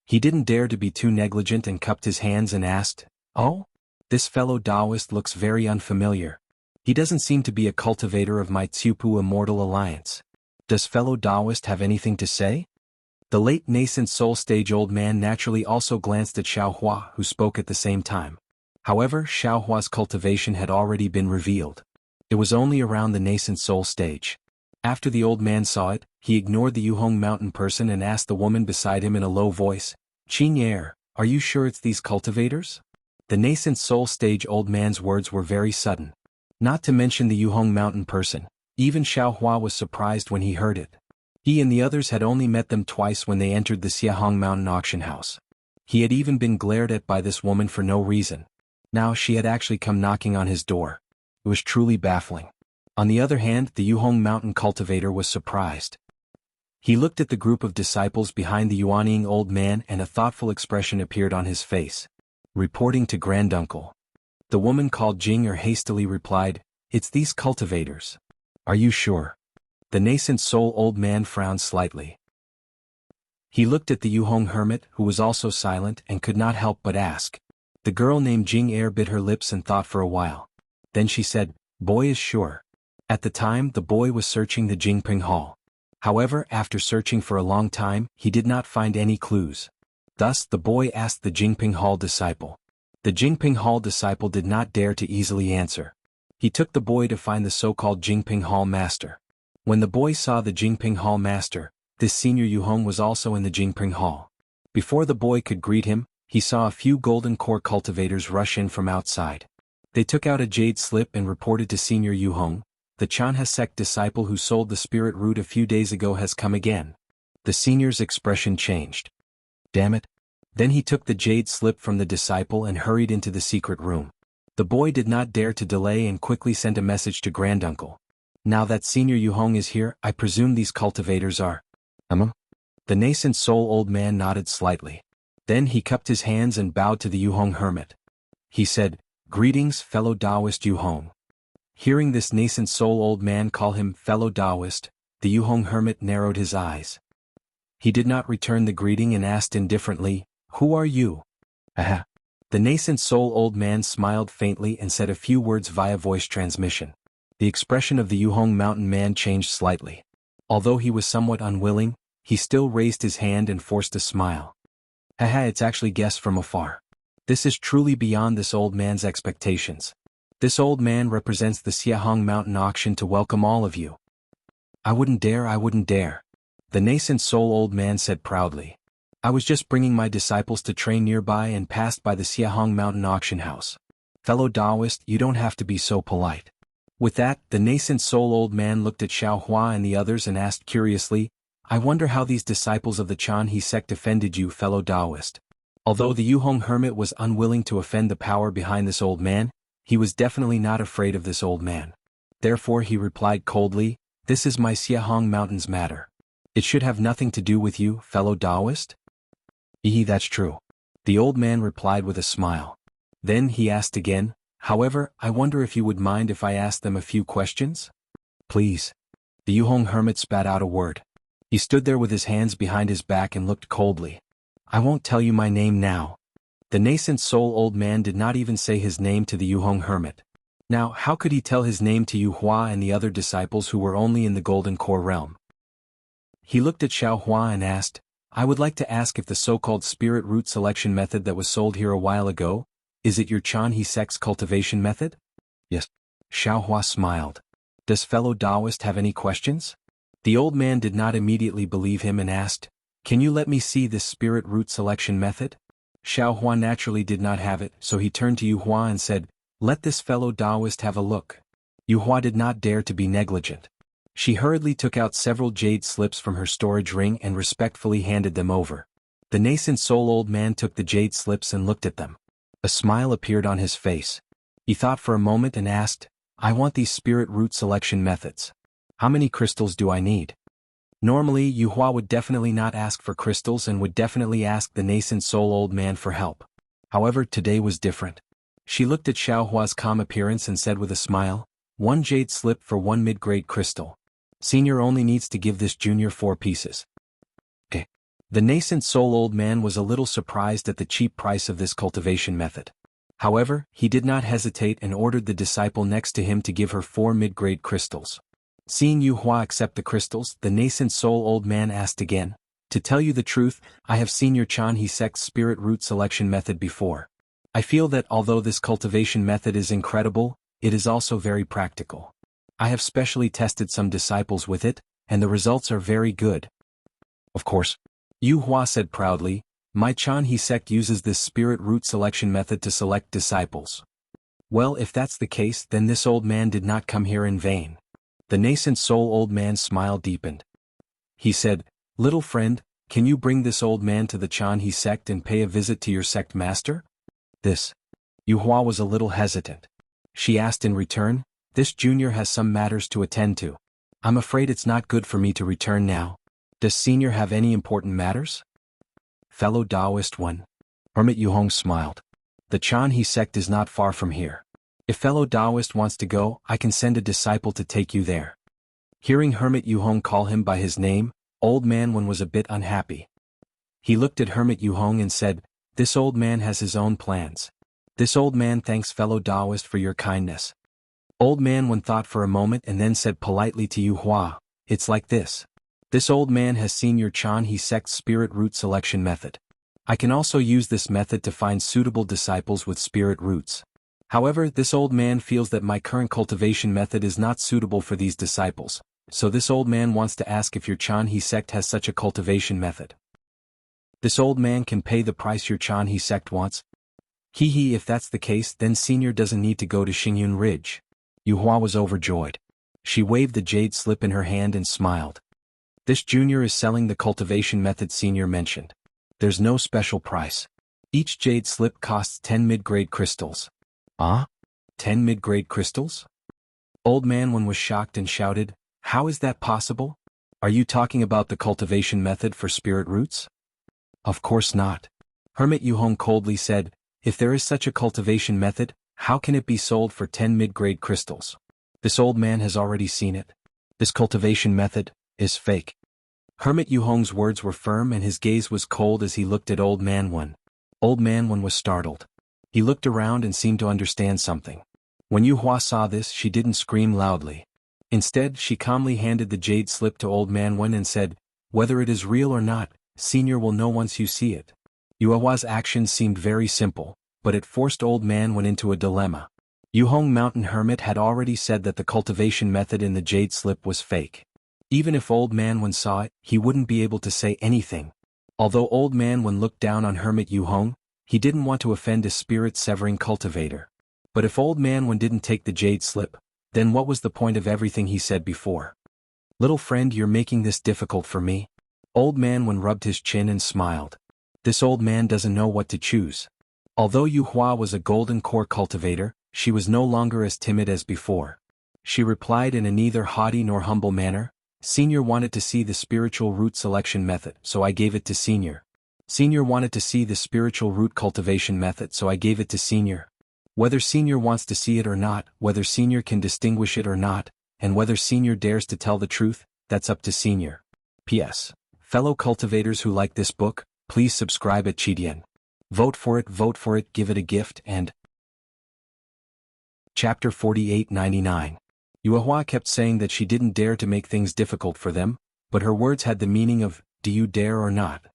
He didn't dare to be too negligent and cupped his hands and asked, Oh? This fellow Taoist looks very unfamiliar. He doesn't seem to be a cultivator of my Tsupu Immortal Alliance. Does fellow Taoist have anything to say? The late nascent soul stage old man naturally also glanced at Xiaohua, who spoke at the same time. However, Xiaohua's cultivation had already been revealed. It was only around the nascent soul stage. After the old man saw it, he ignored the Yuhong mountain person and asked the woman beside him in a low voice, "Qing'er, are you sure it's these cultivators?" The nascent soul stage old man's words were very sudden. Not to mention the Yuhong mountain person, even Xiaohua was surprised when he heard it. He and the others had only met them twice when they entered the Xiahong mountain auction house. He had even been glared at by this woman for no reason. Now she had actually come knocking on his door. It was truly baffling. On the other hand, the Yuhong mountain cultivator was surprised. He looked at the group of disciples behind the Yuanying old man and a thoughtful expression appeared on his face. Reporting to granduncle. The woman called Jing'er hastily replied, "It's these cultivators." "Are you sure?" The nascent soul old man frowned slightly. He looked at the Yuhong hermit, who was also silent and could not help but ask. The girl named Jing'er bit her lips and thought for a while. Then she said, "Boy is sure." At the time, the boy was searching the Jingping Hall. However, after searching for a long time, he did not find any clues. Thus, the boy asked the Jingping Hall disciple. The Jingping Hall disciple did not dare to easily answer. He took the boy to find the so-called Jingping Hall master. When the boy saw the Jingping Hall master, this senior Yuhong was also in the Jingping Hall. Before the boy could greet him, he saw a few golden core cultivators rush in from outside. They took out a jade slip and reported to senior Yuhong, "The Chanha sect disciple who sold the spirit root a few days ago has come again." The senior's expression changed. "Damn it." Then he took the jade slip from the disciple and hurried into the secret room. The boy did not dare to delay and quickly sent a message to granduncle. "Now that senior Yuhong is here, I presume these cultivators are..." The nascent soul old man nodded slightly. Then he cupped his hands and bowed to the Yuhong hermit. He said, "Greetings, fellow Taoist Yuhong." Hearing this nascent soul old man call him fellow Taoist, the Yuhong hermit narrowed his eyes. He did not return the greeting and asked indifferently, "Who are you?" "Aha." The nascent soul old man smiled faintly and said a few words via voice transmission. The expression of the Yuhong mountain man changed slightly. Although he was somewhat unwilling, he still raised his hand and forced a smile. "Haha, it's actually guests from afar. This is truly beyond this old man's expectations. This old man represents the Xiahong mountain auction to welcome all of you." I wouldn't dare. The nascent soul old man said proudly. "I was just bringing my disciples to train nearby and passed by the Xiahong mountain auction house. Fellow Taoist, you don't have to be so polite." With that, the nascent soul old man looked at Xiaohua and the others and asked curiously, "I wonder how these disciples of the Chanhe sect offended you, fellow Taoist." Although the Yuhong hermit was unwilling to offend the power behind this old man, he was definitely not afraid of this old man. Therefore he replied coldly, "This is my Xiahong mountain's matter. It should have nothing to do with you, fellow Taoist?" That's true." The old man replied with a smile. Then he asked again, "However, I wonder if you would mind if I asked them a few questions?" "Please." The Yuhong hermit spat out a word. He stood there with his hands behind his back and looked coldly. "I won't tell you my name now." The nascent soul old man did not even say his name to the Yuhong hermit. Now, how could he tell his name to Yu Hua and the other disciples who were only in the Golden Core realm? He looked at Xiao Hua and asked, "I would like to ask if the so-called spirit root selection method that was sold here a while ago, is it your Chanhe sect's cultivation method?" "Yes." Xiao Hua smiled. "Does fellow Taoist have any questions?" The old man did not immediately believe him and asked, "Can you let me see this spirit root selection method?" Xiao Hua naturally did not have it, so he turned to Yu Hua and said, "Let this fellow Taoist have a look." Yu Hua did not dare to be negligent. She hurriedly took out several jade slips from her storage ring and respectfully handed them over. The nascent soul old man took the jade slips and looked at them. A smile appeared on his face. He thought for a moment and asked, "I want these spirit root selection methods. How many crystals do I need?" Normally, Yu Hua would definitely not ask for crystals and would definitely ask the nascent soul old man for help. However, today was different. She looked at Xiao Hua's calm appearance and said with a smile, "1 jade slip for 1 mid-grade crystal. Senior only needs to give this junior 4 pieces." Okay. The nascent soul old man was a little surprised at the cheap price of this cultivation method. However, he did not hesitate and ordered the disciple next to him to give her 4 mid-grade crystals. Seeing Yu Hua accept the crystals, the nascent soul old man asked again, "To tell you the truth, I have seen your Chanhe sect's spirit root selection method before. I feel that although this cultivation method is incredible, it is also very practical. I have specially tested some disciples with it, and the results are very good." "Of course," Yu Hua said proudly, "my Chanhe sect uses this spirit root selection method to select disciples." "Well, if that's the case, then this old man did not come here in vain." The nascent soul old man's smile deepened. He said, "Little friend, can you bring this old man to the Chanhe sect and pay a visit to your sect master?" This. Yu Hua was a little hesitant. She asked in return, "This junior has some matters to attend to. I'm afraid it's not good for me to return now. Does senior have any important matters?" "Fellow Taoist one." Hermit Yuhong smiled. "The Chanhe sect is not far from here. If fellow Taoist wants to go, I can send a disciple to take you there." Hearing Hermit Yuhong call him by his name, old man one was a bit unhappy. He looked at Hermit Yuhong and said, "This old man has his own plans. This old man thanks fellow Taoist for your kindness." Old man one thought for a moment and then said politely to Yu Hua, "It's like this. This old man has seen your Chanhe sect's spirit root selection method. I can also use this method to find suitable disciples with spirit roots. However, this old man feels that my current cultivation method is not suitable for these disciples, so this old man wants to ask if your Chanhe sect has such a cultivation method. This old man can pay the price your Chanhe sect wants?" "Hee, if that's the case, then senior doesn't need to go to Xingyun Ridge." Yu Hua was overjoyed. She waved the jade slip in her hand and smiled. "This junior is selling the cultivation method senior mentioned. There's no special price. Each jade slip costs 10 mid-grade crystals." "Ah? 10 mid-grade crystals?" Old man one was shocked and shouted, "How is that possible? Are you talking about the cultivation method for spirit roots?" "Of course not." Hermit Yuhong coldly said, "If there is such a cultivation method, how can it be sold for 10 mid-grade crystals? This old man has already seen it. This cultivation method is fake." Hermit Yuhong's words were firm and his gaze was cold as he looked at Old Man One. Old Man One was startled. He looked around and seemed to understand something. When Yu Hua saw this, she didn't scream loudly. Instead, she calmly handed the jade slip to Old Man One and said, "Whether it is real or not, senior will know once you see it." Yu Hua's actions seemed very simple, but it forced Old Man One into a dilemma. Yuhong Mountain Hermit had already said that the cultivation method in the jade slip was fake. Even if Old Man One saw it, he wouldn't be able to say anything. Although Old Man One looked down on Hermit Yuhong, he didn't want to offend a spirit-severing cultivator. But if Old Man One didn't take the jade slip, then what was the point of everything he said before? "Little friend, you're making this difficult for me." Old Man One rubbed his chin and smiled. This old man doesn't know what to choose. Although Yu Hua was a golden core cultivator, she was no longer as timid as before. She replied in a neither haughty nor humble manner, "Senior wanted to see the spiritual root selection method, so I gave it to Senior. Senior wanted to see the spiritual root cultivation method, so I gave it to Senior. Whether Senior wants to see it or not, whether Senior can distinguish it or not, and whether Senior dares to tell the truth, that's up to Senior." P.S. Fellow cultivators who like this book, please subscribe at Chidian. Vote for it, give it a gift, and... Chapter 4899. Yu Hua kept saying that she didn't dare to make things difficult for them, but her words had the meaning of, "Do you dare or not?"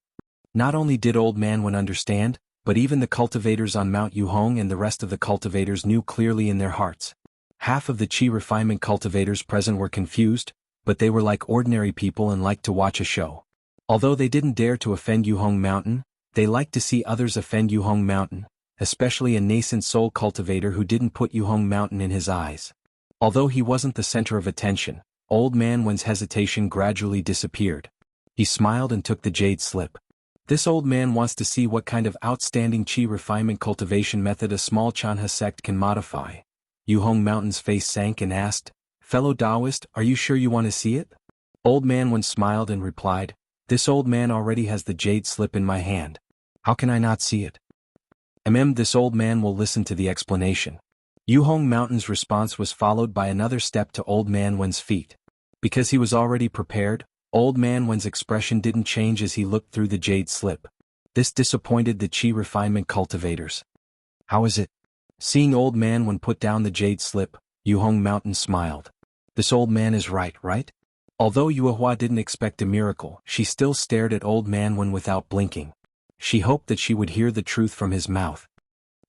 Not only did Old Man One understand, but even the cultivators on Mount Yuhong and the rest of the cultivators knew clearly in their hearts. Half of the Qi refinement cultivators present were confused, but they were like ordinary people and liked to watch a show. Although they didn't dare to offend Yuhong Mountain, they liked to see others offend Yuhong Mountain, especially a nascent soul cultivator who didn't put Yuhong Mountain in his eyes. Although he wasn't the center of attention, Old Man One's hesitation gradually disappeared. He smiled and took the jade slip. This old man wants to see what kind of outstanding Qi refinement cultivation method a small Chanhe sect can modify. Yuhong Mountain's face sank and asked, "Fellow Taoist, are you sure you want to see it?" Old Man One smiled and replied, "This old man already has the jade slip in my hand. How can I not see it?" This old man will listen to the explanation. Yuhong Mountain's response was followed by another step to Old Man Wen's feet. Because he was already prepared, Old Man Wen's expression didn't change as he looked through the jade slip. This disappointed the Qi refinement cultivators. "How is it?" Seeing Old Man Wen put down the jade slip, Yuhong Mountain smiled. This old man is right? Although Yuehua didn't expect a miracle, she still stared at Old Man Wen without blinking. She hoped that she would hear the truth from his mouth.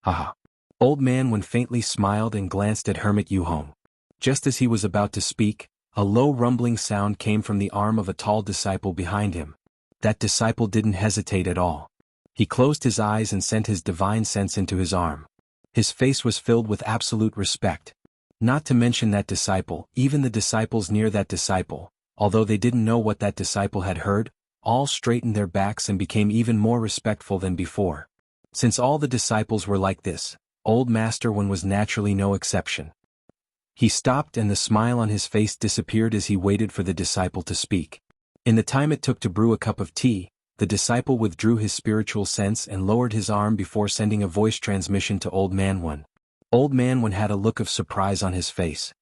Haha. Old Man Wen faintly smiled and glanced at Hermit Yuhong. Just as he was about to speak, a low rumbling sound came from the arm of a tall disciple behind him. That disciple didn't hesitate at all. He closed his eyes and sent his divine sense into his arm. His face was filled with absolute respect. Not to mention that disciple, even the disciples near that disciple, although they didn't know what that disciple had heard, all straightened their backs and became even more respectful than before. Since all the disciples were like this, Old Master Wen was naturally no exception. He stopped and the smile on his face disappeared as he waited for the disciple to speak. In the time it took to brew a cup of tea, the disciple withdrew his spiritual sense and lowered his arm before sending a voice transmission to Old Man Wen. Old Man Wen had a look of surprise on his face.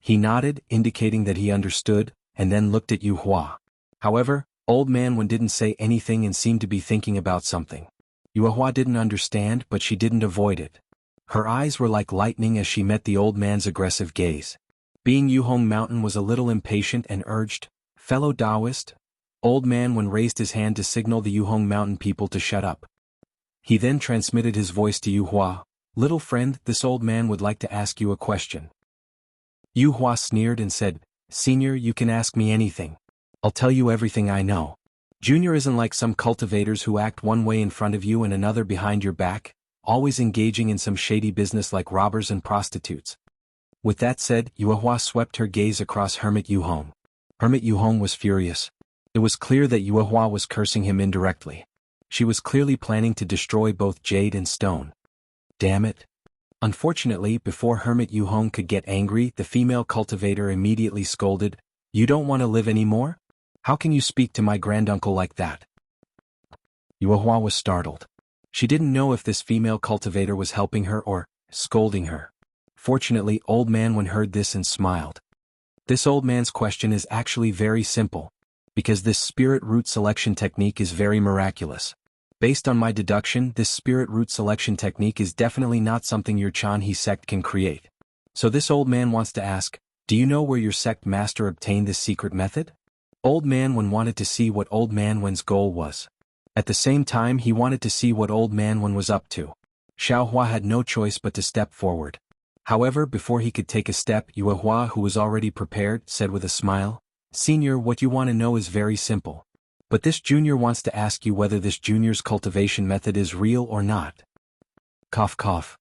He nodded, indicating that he understood, and then looked at Yuehua. However, Old Man Wen didn't say anything and seemed to be thinking about something. Yuehua didn't understand, but she didn't avoid it. Her eyes were like lightning as she met the old man's aggressive gaze. Being Yuhong Mountain was a little impatient and urged, "Fellow Taoist?" Old Man Wen raised his hand to signal the Yuhong Mountain people to shut up. He then transmitted his voice to Yuehua. "Little friend, this old man would like to ask you a question." Yuehua sneered and said, "Senior, you can ask me anything. I'll tell you everything I know. Junior isn't like some cultivators who act one way in front of you and another behind your back, always engaging in some shady business like robbers and prostitutes." With that said, Yuehua swept her gaze across Hermit Yuhong. Hermit Yuhong was furious. It was clear that Yuehua was cursing him indirectly. She was clearly planning to destroy both jade and stone. Damn it. Unfortunately, before Hermit Yuhong could get angry, the female cultivator immediately scolded, "You don't want to live anymore? How can you speak to my granduncle like that?" Yuehua was startled. She didn't know if this female cultivator was helping her or scolding her. Fortunately, Old Man Wen heard this and smiled. This old man's question is actually very simple, because this spirit root selection technique is very miraculous. Based on my deduction, this spirit root selection technique is definitely not something your Chanhe sect can create. So this old man wants to ask, "Do you know where your sect master obtained this secret method?" Old Man Wen wanted to see what Old Man Wen's goal was. At the same time, he wanted to see what Old Man Wen was up to. Xiaohua had no choice but to step forward. However, before he could take a step, Yuehua, who was already prepared, said with a smile, "Senior, what you want to know is very simple. But this junior wants to ask you whether this junior's cultivation method is real or not." Cough cough.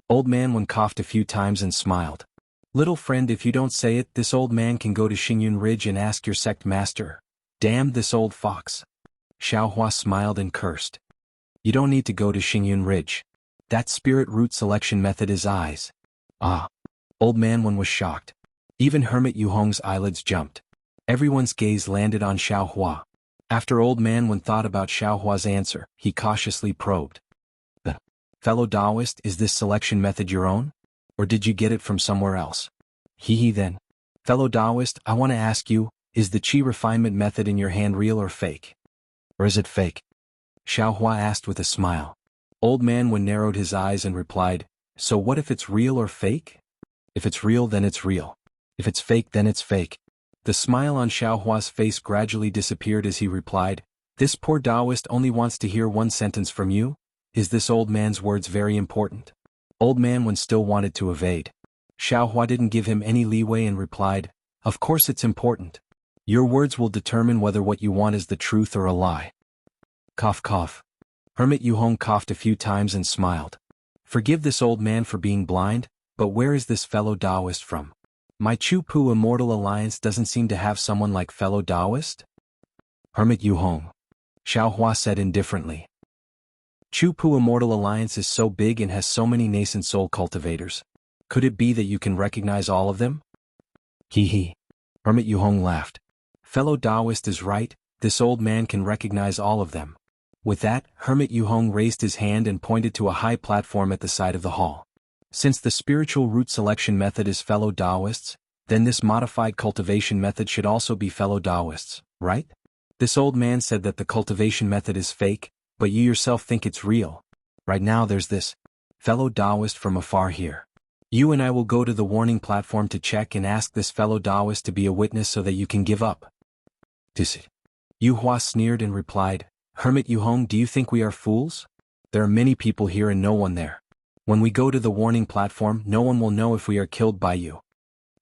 Old Man Wen coughed a few times and smiled. "Little friend, if you don't say it, this old man can go to Xingyun Ridge and ask your sect master. Damn this old fox." Xiaohua smiled and cursed. "You don't need to go to Xingyun Ridge. That spirit root selection method is eyes." Ah. Old Man Wen was shocked. Even Hermit Yuhong's eyelids jumped. Everyone's gaze landed on Xiaohua. After Old Man Wen thought about Xiaohua's answer, he cautiously probed. "Fellow Taoist, is this selection method your own? Or did you get it from somewhere else?" He then. "Fellow Taoist, I want to ask you, is the chi refinement method in your hand real or fake? Or is it fake?" Xiaohua asked with a smile. Old Man Wen narrowed his eyes and replied, "So what if it's real or fake? If it's real, then it's real. If it's fake, then it's fake." The smile on Xiaohua's face gradually disappeared as he replied, "This poor Taoist only wants to hear one sentence from you. Is this old man's words very important?" Old Man Wen still wanted to evade. Xiaohua didn't give him any leeway and replied, "Of course it's important. Your words will determine whether what you want is the truth or a lie." Cough cough. Hermit Yuhong coughed a few times and smiled. "Forgive this old man for being blind, but where is this fellow Taoist from? My Chu-Pu Immortal Alliance doesn't seem to have someone like fellow Taoist?" Hermit Yuhong. Xiaohua said indifferently. "Chu-Pu Immortal Alliance is so big and has so many nascent soul cultivators. Could it be that you can recognize all of them?" Hee. Hermit Yuhong laughed. "Fellow Taoist is right, this old man can recognize all of them." With that, Hermit Yuhong raised his hand and pointed to a high platform at the side of the hall. "Since the spiritual root selection method is fellow Taoists, then this modified cultivation method should also be fellow Taoists, right? This old man said that the cultivation method is fake, but you yourself think it's real. Right now there's this Fellow Taoist from afar here. You and I will go to the warning platform to check and ask this fellow Taoist to be a witness so that you can give up. Yu Hua sneered and replied, Hermit Yu Hong, do you think we are fools? There are many people here and no one there. When we go to the warning platform, no one will know if we are killed by you.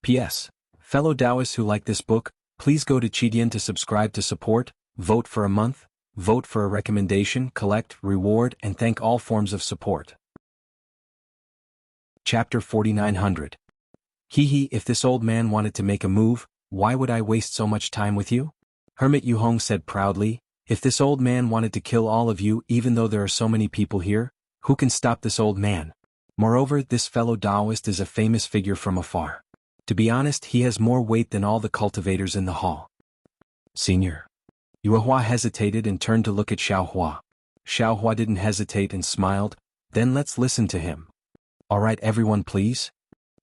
P.S. Fellow Taoists who like this book, please go to Qidian to subscribe to support, vote for a month, vote for a recommendation, collect, reward, and thank all forms of support. Chapter 4900. Hee, if this old man wanted to make a move, why would I waste so much time with you? Hermit Yu Hong said proudly, if this old man wanted to kill all of you even though there are so many people here, who can stop this old man? Moreover, this fellow Taoist is a famous figure from afar. To be honest, he has more weight than all the cultivators in the hall. Senior. Yu Hua hesitated and turned to look at Xiao Hua. Xiao Hua didn't hesitate and smiled, then let's listen to him. Alright everyone please?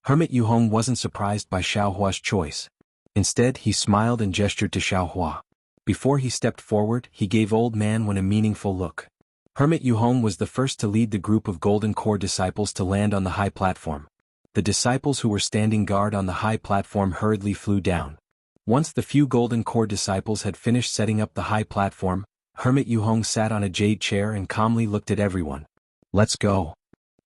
Hermit Yu Hong wasn't surprised by Xiao Hua's choice. Instead, he smiled and gestured to Xiao Hua. Before he stepped forward, he gave Old Man Wen a meaningful look. Hermit Yu Hong was the first to lead the group of Golden Core disciples to land on the high platform. The disciples who were standing guard on the high platform hurriedly flew down. Once the few Golden Core disciples had finished setting up the high platform, Hermit Yu Hong sat on a jade chair and calmly looked at everyone. Let's go.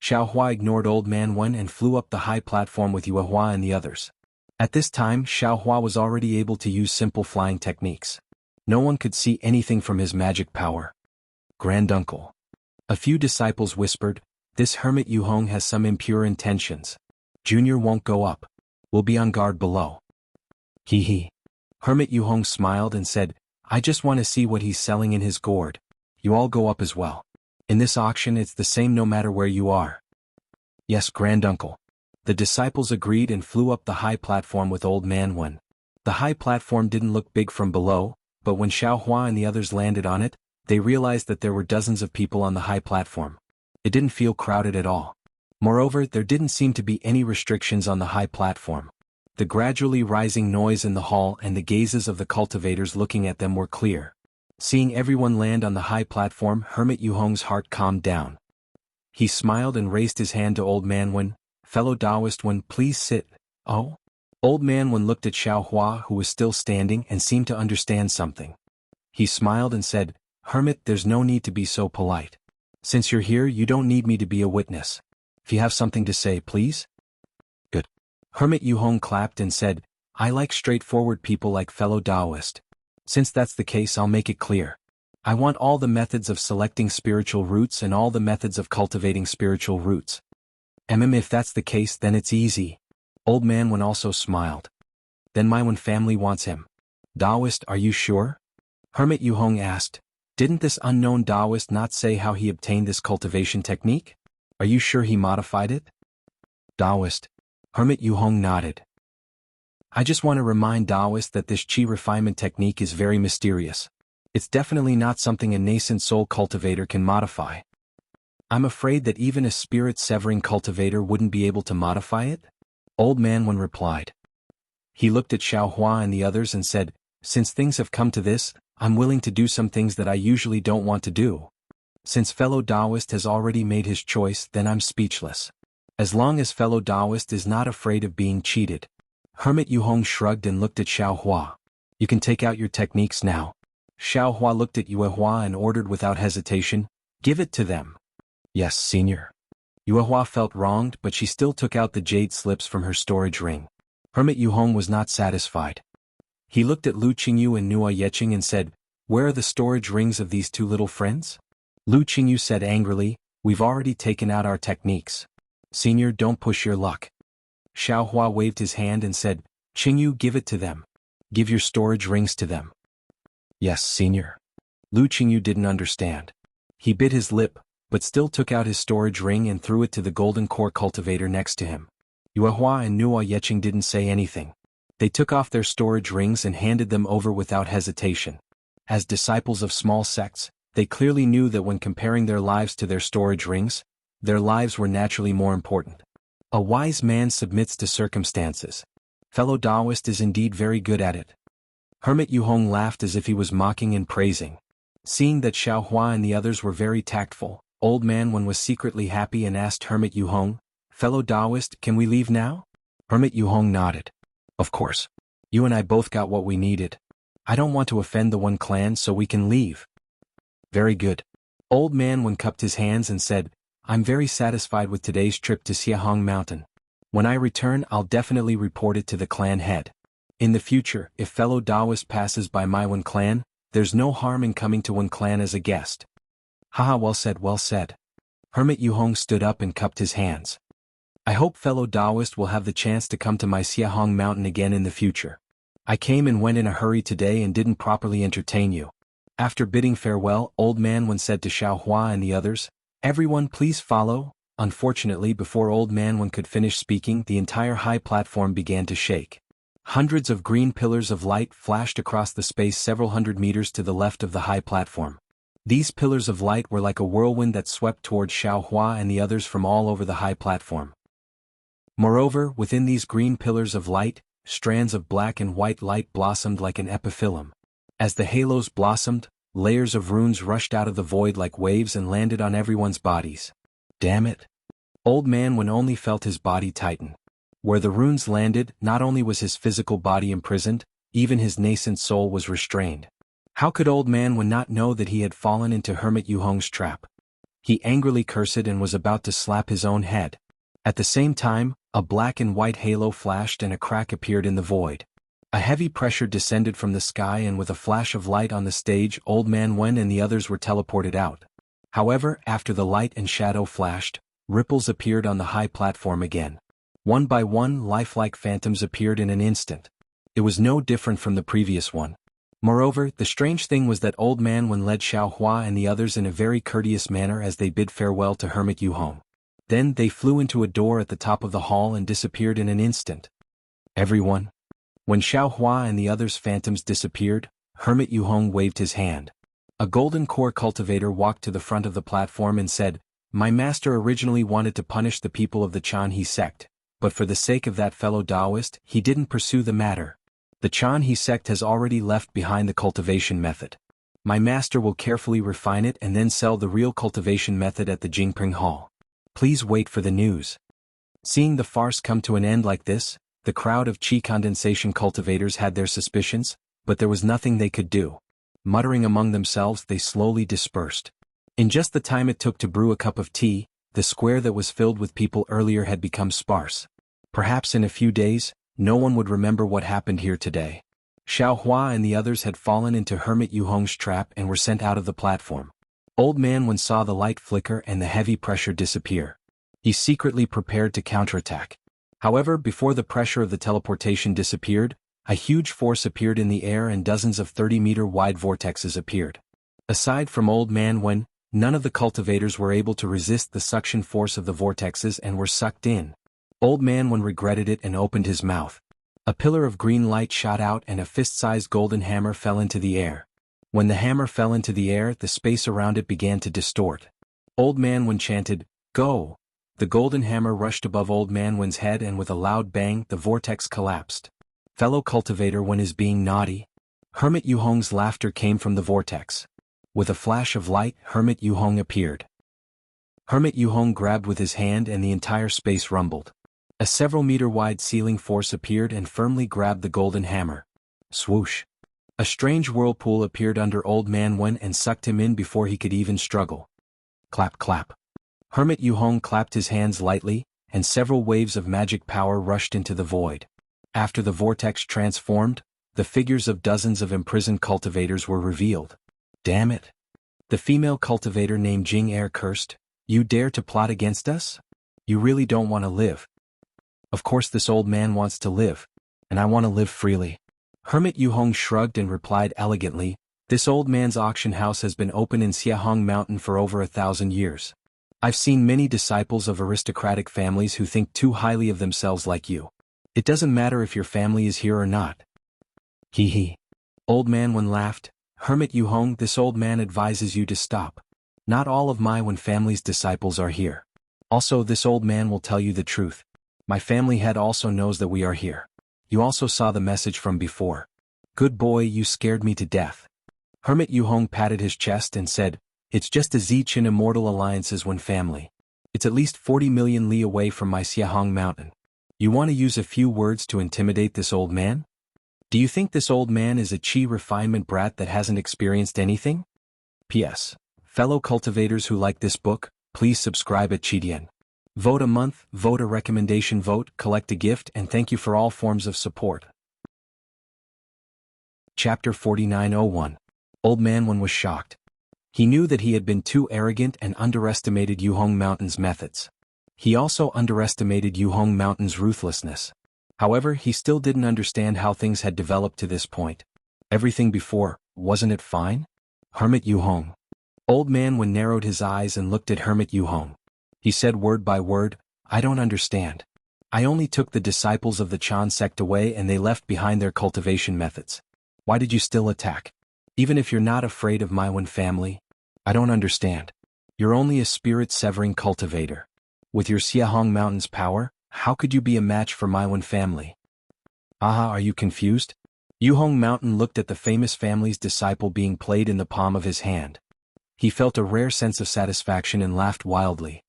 Xiao Hua ignored Old Man Wen and flew up the high platform with Yu Hua and the others. At this time, Xiao Hua was already able to use simple flying techniques. No one could see anything from his magic power. Granduncle. A few disciples whispered, this Hermit Yu Hong has some impure intentions. Junior won't go up. We'll be on guard below. Hee. Hermit Yu Hong smiled and said, I just want to see what he's selling in his gourd. You all go up as well. In this auction it's the same no matter where you are. Yes, Granduncle. The disciples agreed and flew up the high platform with Old Man Wen. The high platform didn't look big from below, but when Xiao Hua and the others landed on it, they realized that there were dozens of people on the high platform. It didn't feel crowded at all. Moreover, there didn't seem to be any restrictions on the high platform. The gradually rising noise in the hall and the gazes of the cultivators looking at them were clear. Seeing everyone land on the high platform, Hermit Yu Hong's heart calmed down. He smiled and raised his hand to Old Man Wen, fellow Taoist Wen, please sit. Oh? Old Man Wen looked at Xiao Hua who was still standing and seemed to understand something. He smiled and said, Hermit, there's no need to be so polite. Since you're here, you don't need me to be a witness. If you have something to say, please? Good. Hermit Yu Hong clapped and said, I like straightforward people like fellow Taoist. Since that's the case, I'll make it clear. I want all the methods of selecting spiritual roots and all the methods of cultivating spiritual roots. If that's the case, then it's easy. Old Man Wen also smiled. Then my Wen family wants him. Taoist, are you sure? Hermit Yu Hong asked. Didn't this unknown Taoist not say how he obtained this cultivation technique? Are you sure he modified it? Taoist. Hermit Yu Hong nodded. I just want to remind Taoist that this Qi refinement technique is very mysterious. It's definitely not something a nascent soul cultivator can modify. I'm afraid that even a spirit-severing cultivator wouldn't be able to modify it? Old Man Wen replied. He looked at Xiao Hua and the others and said, since things have come to this, I'm willing to do some things that I usually don't want to do. Since fellow Taoist has already made his choice, then I'm speechless. As long as fellow Taoist is not afraid of being cheated. Hermit Yu Hong shrugged and looked at Xiao Hua. You can take out your techniques now. Xiao Hua looked at Yu Hua and ordered without hesitation, give it to them. Yes, senior. Yu Hua felt wronged, but she still took out the jade slips from her storage ring. Hermit Yu Hong was not satisfied. He looked at Lu Qingyu and Nua Yeqing and said, where are the storage rings of these two little friends? Lu Qingyu said angrily, we've already taken out our techniques. Senior, don't push your luck. Xiao Hua waved his hand and said, Qingyu, give it to them. Give your storage rings to them. Yes, senior. Lu Qingyu didn't understand. He bit his lip, but still took out his storage ring and threw it to the golden core cultivator next to him. Yu Hua and Nua Yeqing didn't say anything. They took off their storage rings and handed them over without hesitation. As disciples of small sects, they clearly knew that when comparing their lives to their storage rings, their lives were naturally more important. A wise man submits to circumstances. Fellow Taoist is indeed very good at it. Hermit Yu Hong laughed as if he was mocking and praising. Seeing that Xiao Hua and the others were very tactful, Old Man Wen was secretly happy and asked Hermit Yuhong, "Fellow Taoist, can we leave now?" Hermit Yuhong nodded. "Of course. You and I both got what we needed. I don't want to offend the One clan, so we can leave." "Very good." Old Man Wen cupped his hands and said, "I'm very satisfied with today's trip to Xiahong Mountain. When I return, I'll definitely report it to the clan head. In the future, if fellow Taoist passes by my One clan, there's no harm in coming to One clan as a guest." "Haha, well said, well said." Hermit Yuhong stood up and cupped his hands. "I hope fellow Taoist will have the chance to come to my Xiahong Mountain again in the future. I came and went in a hurry today and didn't properly entertain you." After bidding farewell, Old Man Wen said to Xiao Hua and the others, "Everyone please follow." Unfortunately, before Old Man Wen could finish speaking, the entire high platform began to shake. Hundreds of green pillars of light flashed across the space several hundred meters to the left of the high platform. These pillars of light were like a whirlwind that swept towards Xiao Hua and the others from all over the high platform. Moreover, within these green pillars of light, strands of black and white light blossomed like an epiphyllum. As the halos blossomed, layers of runes rushed out of the void like waves and landed on everyone's bodies. Damn it. Old Man Wen only felt his body tighten. Where the runes landed, not only was his physical body imprisoned, even his nascent soul was restrained. How could Old Man Wen not know that he had fallen into Hermit Yuhong's trap? He angrily cursed and was about to slap his own head. At the same time, a black and white halo flashed and a crack appeared in the void. A heavy pressure descended from the sky and with a flash of light on the stage, Old Man Wen and the others were teleported out. However, after the light and shadow flashed, ripples appeared on the high platform again. One by one, lifelike phantoms appeared in an instant. It was no different from the previous one. Moreover, the strange thing was that Old Man Wen led Xiao Hua and the others in a very courteous manner as they bid farewell to Hermit Yuhong. Then they flew into a door at the top of the hall and disappeared in an instant. "Everyone." When Xiao Hua and the others' phantoms disappeared, Hermit Yuhong waved his hand. A golden core cultivator walked to the front of the platform and said, "My master originally wanted to punish the people of the Chanhe sect, but for the sake of that fellow Taoist, he didn't pursue the matter. The Chanhe sect has already left behind the cultivation method. My master will carefully refine it and then sell the real cultivation method at the Jingping Hall. Please wait for the news." Seeing the farce come to an end like this, the crowd of chi condensation cultivators had their suspicions, but there was nothing they could do. Muttering among themselves, they slowly dispersed. In just the time it took to brew a cup of tea, the square that was filled with people earlier had become sparse. Perhaps in a few days, no one would remember what happened here today. Xiao Hua and the others had fallen into Hermit Yuhong's trap and were sent out of the platform. Old Man Wen saw the light flicker and the heavy pressure disappear. He secretly prepared to counterattack. However, before the pressure of the teleportation disappeared, a huge force appeared in the air and dozens of 30-meter-wide vortexes appeared. Aside from Old Man Wen, none of the cultivators were able to resist the suction force of the vortexes and were sucked in. Old Man Wen regretted it and opened his mouth. A pillar of green light shot out and a fist-sized golden hammer fell into the air. When the hammer fell into the air, the space around it began to distort. Old Man Wen chanted, "Go!" The golden hammer rushed above Old Man Wen's head and with a loud bang, the vortex collapsed. "Fellow cultivator, Wen is being naughty." Hermit Yuhong's laughter came from the vortex. With a flash of light, Hermit Yuhong appeared. Hermit Yuhong grabbed with his hand and the entire space rumbled. A several-meter-wide sealing force appeared and firmly grabbed the golden hammer. Swoosh! A strange whirlpool appeared under Old Man Wen and sucked him in before he could even struggle. Clap clap. Hermit Yuhong clapped his hands lightly, and several waves of magic power rushed into the void. After the vortex transformed, the figures of dozens of imprisoned cultivators were revealed. Damn it! The female cultivator named Jing Er cursed, "You dare to plot against us? You really don't want to live." Of course this old man wants to live, and I want to live freely. Hermit Yuhong shrugged and replied elegantly, "This old man's auction house has been open in Xiahong Mountain for over 1,000 years. I've seen many disciples of aristocratic families who think too highly of themselves like you. It doesn't matter if your family is here or not." Hee hee. Old Man Wen laughed. "Hermit Yuhong, this old man advises you to stop. Not all of my Wen family's disciples are here. Also, this old man will tell you the truth. My family head also knows that we are here. You also saw the message from before. Good boy, you scared me to death." Hermit Yuhong patted his chest and said, It's just a Zichen immortal alliances when family. It's at least 40 million li away from my Xiahong mountain. You want to use a few words to intimidate this old man? Do you think this old man is a Qi refinement brat that hasn't experienced anything? P.S. Fellow cultivators who like this book, please subscribe at Qidian. Vote a month, vote a recommendation vote, collect a gift, and thank you for all forms of support. Chapter 4901. Old Man Wen was shocked. He knew that he had been too arrogant and underestimated Yuhong Mountain's methods. He also underestimated Yuhong Mountain's ruthlessness. However, he still didn't understand how things had developed to this point. Everything before, wasn't it fine? Hermit Yuhong. Old Man Wen narrowed his eyes and looked at Hermit Yuhong. He said word by word, I don't understand. I only took the disciples of the Chan sect away and they left behind their cultivation methods. Why did you still attack? Even if you're not afraid of my Wen family? I don't understand. You're only a spirit-severing cultivator. With your Xiahong Mountain's power, how could you be a match for my Wen family? Aha, are you confused? Yuhong Mountain looked at the famous family's disciple being played in the palm of his hand. He felt a rare sense of satisfaction and laughed wildly.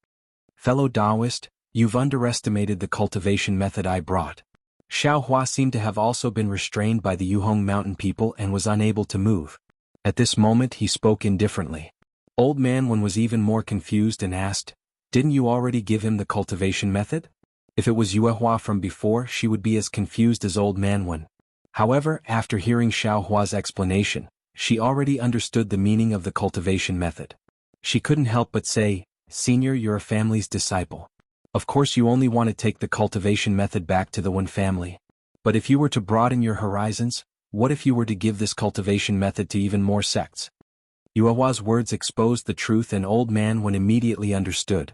Fellow Taoist, you've underestimated the cultivation method I brought. Xiao Hua seemed to have also been restrained by the Yuhong Mountain people and was unable to move. At this moment he spoke indifferently. Old Man Wen was even more confused and asked, didn't you already give him the cultivation method? If it was Yue Hua from before, she would be as confused as Old Man Wen. However, after hearing Xiao Hua's explanation, she already understood the meaning of the cultivation method. She couldn't help but say, Senior, you're a family's disciple. Of course you only want to take the cultivation method back to the Wen family. But if you were to broaden your horizons, what if you were to give this cultivation method to even more sects? Yue Hua's words exposed the truth and Old Man Wen immediately understood.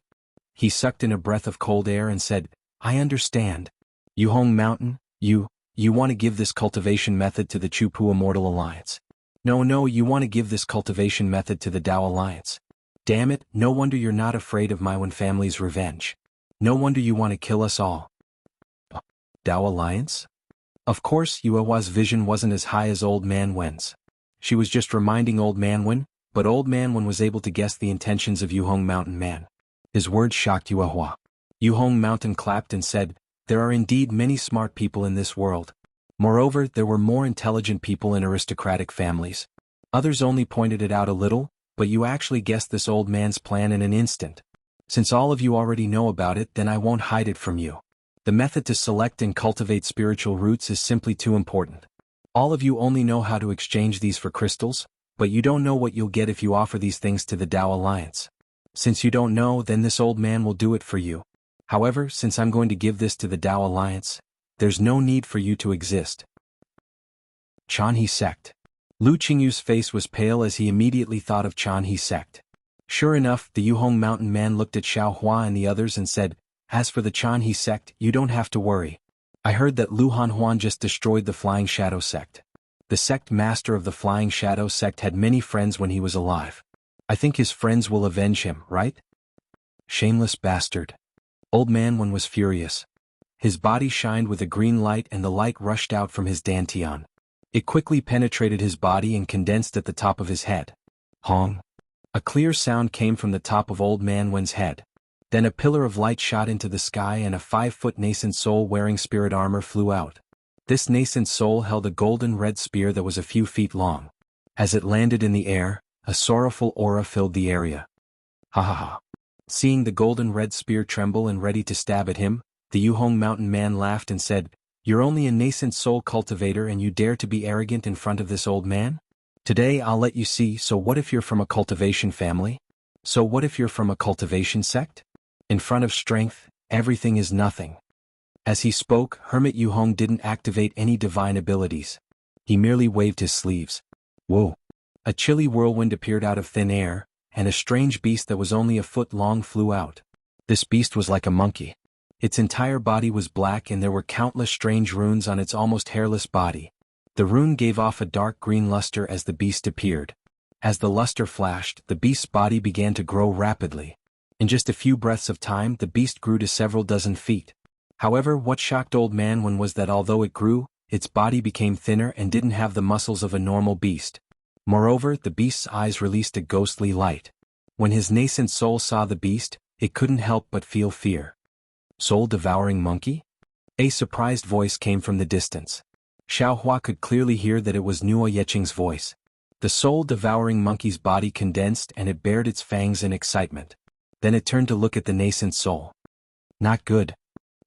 He sucked in a breath of cold air and said, I understand. Yuhong Mountain, you want to give this cultivation method to the Chupu Immortal Alliance. No, you want to give this cultivation method to the Dao Alliance. Damn it, no wonder you're not afraid of my Wen family's revenge. No wonder you want to kill us all. Dao Alliance? Of course, Yue Hua's vision wasn't as high as Old Man Wen's. She was just reminding Old Man Wen, but Old Man Wen was able to guess the intentions of Yuhong Mountain Man. His words shocked Yue Hua. Yuhong Mountain clapped and said, there are indeed many smart people in this world. Moreover, there were more intelligent people in aristocratic families. Others only pointed it out a little, but you actually guessed this old man's plan in an instant. Since all of you already know about it, then I won't hide it from you. The method to select and cultivate spiritual roots is simply too important. All of you only know how to exchange these for crystals, but you don't know what you'll get if you offer these things to the Dao Alliance. Since you don't know, then this old man will do it for you. However, since I'm going to give this to the Dao Alliance, there's no need for you to exist. Chanhe sect. Lu Qingyu's face was pale as he immediately thought of Chanhe sect. Sure enough, the Yuhong Mountain man looked at Xiao Hua and the others and said, as for the Chanhe sect, you don't have to worry. I heard that Lu Hanhuan just destroyed the Flying Shadow sect. The sect master of the Flying Shadow sect had many friends when he was alive. I think his friends will avenge him, right? Shameless bastard. Old Man Wen was furious. His body shined with a green light and the light rushed out from his dantian. It quickly penetrated his body and condensed at the top of his head. Hong. A clear sound came from the top of Old Man Wen's head. Then a pillar of light shot into the sky and a 5-foot nascent soul wearing spirit armor flew out. This nascent soul held a golden red spear that was a few feet long. As it landed in the air, a sorrowful aura filled the area. Ha ha ha. Seeing the golden red spear tremble and ready to stab at him, the Yuhong Mountain man laughed and said, you're only a nascent soul cultivator and you dare to be arrogant in front of this old man? Today I'll let you see. So what if you're from a cultivation family? So what if you're from a cultivation sect? In front of strength, everything is nothing. As he spoke, Hermit Yuhong didn't activate any divine abilities. He merely waved his sleeves. Whoa! A chilly whirlwind appeared out of thin air, and a strange beast that was only a foot long flew out. This beast was like a monkey. Its entire body was black and there were countless strange runes on its almost hairless body. The rune gave off a dark green luster as the beast appeared. As the luster flashed, the beast's body began to grow rapidly. In just a few breaths of time, the beast grew to several dozen feet. However, what shocked Old Man Wen was that although it grew, its body became thinner and didn't have the muscles of a normal beast. Moreover, the beast's eyes released a ghostly light. When his nascent soul saw the beast, it couldn't help but feel fear. Soul-devouring monkey? A surprised voice came from the distance. Xiaohua could clearly hear that it was Nuo Yeching's voice. The soul-devouring monkey's body condensed and it bared its fangs in excitement. Then it turned to look at the nascent soul. Not good.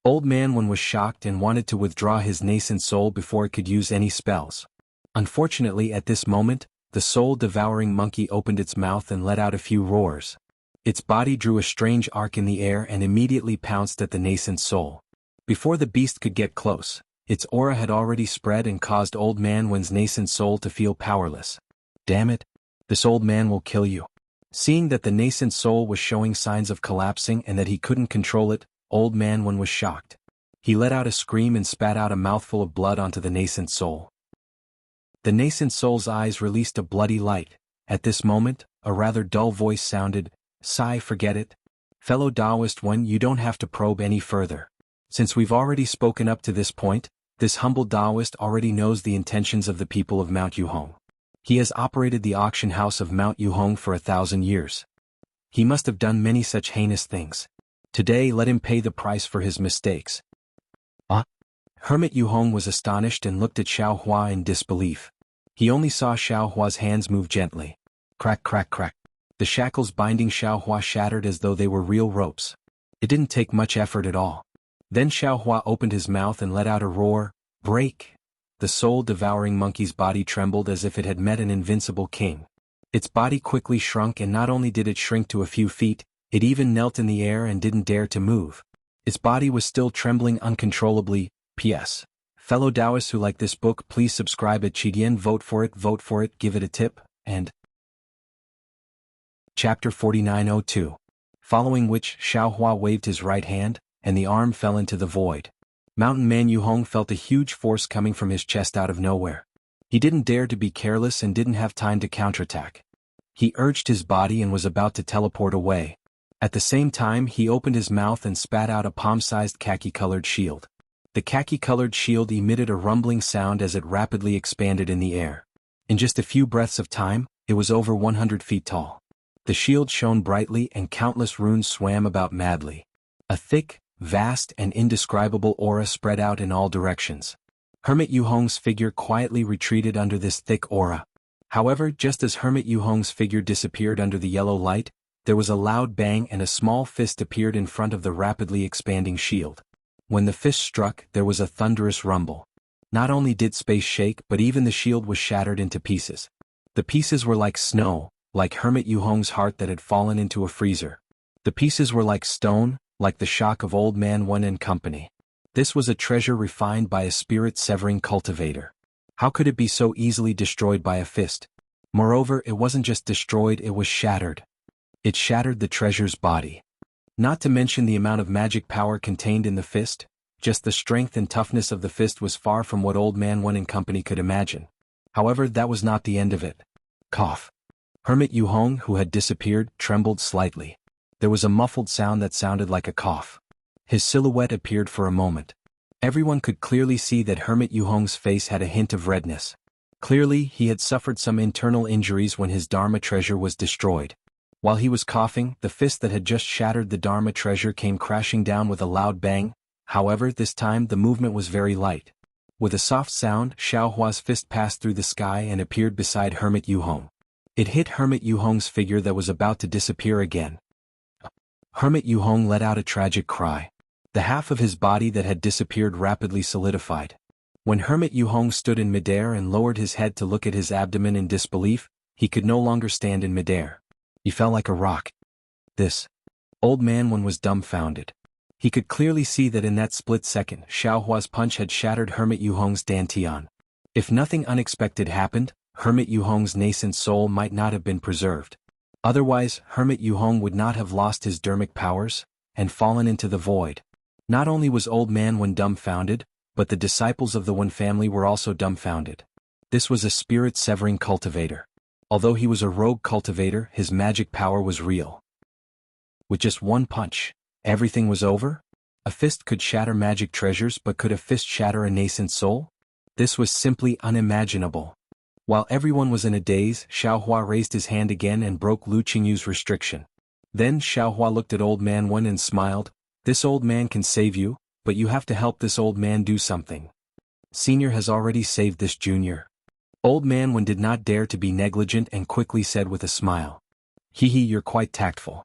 Old Man Wen was shocked and wanted to withdraw his nascent soul before it could use any spells. Unfortunately, at this moment, the soul-devouring monkey opened its mouth and let out a few roars. Its body drew a strange arc in the air and immediately pounced at the nascent soul. Before the beast could get close, its aura had already spread and caused Old Man Wen's nascent soul to feel powerless. Damn it! This old man will kill you. Seeing that the nascent soul was showing signs of collapsing and that he couldn't control it, Old Man Wen was shocked. He let out a scream and spat out a mouthful of blood onto the nascent soul. The nascent soul's eyes released a bloody light. At this moment, a rather dull voice sounded, "Sigh, forget it. Fellow Taoist one, you don't have to probe any further. Since we've already spoken up to this point, this humble Taoist already knows the intentions of the people of Mount Yuhong. He has operated the auction house of Mount Yuhong for 1,000 years. He must have done many such heinous things. Today let him pay the price for his mistakes." Hermit Yuhong was astonished and looked at Xiaohua in disbelief. He only saw Xiaohua's hands move gently. Crack, crack, crack. The shackles binding Xiaohua shattered as though they were real ropes. It didn't take much effort at all. Then Xiaohua opened his mouth and let out a roar, "Break!" The soul-devouring monkey's body trembled as if it had met an invincible king. Its body quickly shrunk, and not only did it shrink to a few feet, it even knelt in the air and didn't dare to move. Its body was still trembling uncontrollably. P.S. Fellow Taoists who like this book, please subscribe at Chidian, vote for it, give it a tip, and Chapter 4902. Following which, Xiaohua waved his right hand, and the arm fell into the void. Mountain Man Yuhong felt a huge force coming from his chest out of nowhere. He didn't dare to be careless and didn't have time to counterattack. He urged his body and was about to teleport away. At the same time, he opened his mouth and spat out a palm-sized khaki-colored shield. The khaki-colored shield emitted a rumbling sound as it rapidly expanded in the air. In just a few breaths of time, it was over 100 feet tall. The shield shone brightly and countless runes swam about madly. A thick, vast and indescribable aura spread out in all directions. Hermit Yuhong's figure quietly retreated under this thick aura. However, just as Hermit Yuhong's figure disappeared under the yellow light, there was a loud bang and a small fist appeared in front of the rapidly expanding shield. When the fist struck, there was a thunderous rumble. Not only did space shake, but even the shield was shattered into pieces. The pieces were like snow, like Hermit Yuhong's heart that had fallen into a freezer. The pieces were like stone, like the shock of Old Man Wen and company. This was a treasure refined by a spirit-severing cultivator. How could it be so easily destroyed by a fist? Moreover, it wasn't just destroyed, it was shattered. It shattered the treasure's body. Not to mention the amount of magic power contained in the fist, just the strength and toughness of the fist was far from what Old Man Wen and company could imagine. However, that was not the end of it. Cough. Hermit Yuhong, who had disappeared, trembled slightly. There was a muffled sound that sounded like a cough. His silhouette appeared for a moment. Everyone could clearly see that Hermit Yuhong's face had a hint of redness. Clearly, he had suffered some internal injuries when his Dharma treasure was destroyed. While he was coughing, the fist that had just shattered the Dharma treasure came crashing down with a loud bang. However, this time the movement was very light. With a soft sound, Xiaohua's fist passed through the sky and appeared beside Hermit Yuhong. It hit Hermit Yuhong's figure that was about to disappear again. Hermit Yuhong let out a tragic cry. The half of his body that had disappeared rapidly solidified. When Hermit Yuhong stood in midair and lowered his head to look at his abdomen in disbelief, he could no longer stand in midair. He fell like a rock. This Old Man Wen was dumbfounded. He could clearly see that in that split second, Xiaohua's punch had shattered Hermit Yuhong's dantian. If nothing unexpected happened, Hermit Yuhong's nascent soul might not have been preserved. Otherwise, Hermit Yuhong would not have lost his dermic powers and fallen into the void. Not only was Old Man Wen dumbfounded, but the disciples of the Wen family were also dumbfounded. This was a spirit-severing cultivator. Although he was a rogue cultivator, his magic power was real. With just one punch, everything was over? A fist could shatter magic treasures, but could a fist shatter a nascent soul? This was simply unimaginable. While everyone was in a daze, Xiaohua raised his hand again and broke Lu Qingyu's restriction. Then Xiaohua looked at Old Man Wen and smiled. This old man can save you, but you have to help this old man do something. Senior has already saved this junior. Old Man Wen did not dare to be negligent and quickly said with a smile. Hehe, you're quite tactful.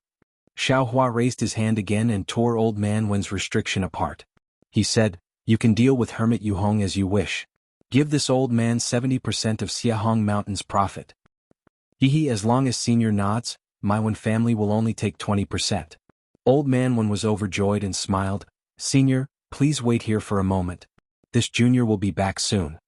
Xiaohua raised his hand again and tore Old Man Wen's restriction apart. He said, you can deal with Hermit Yuhong as you wish. Give this old man 70% of Xiahong Mountain's profit. Hehe, as long as Senior nods, my Wen family will only take 20%. Old Man Wen was overjoyed and smiled. Senior, please wait here for a moment. This junior will be back soon.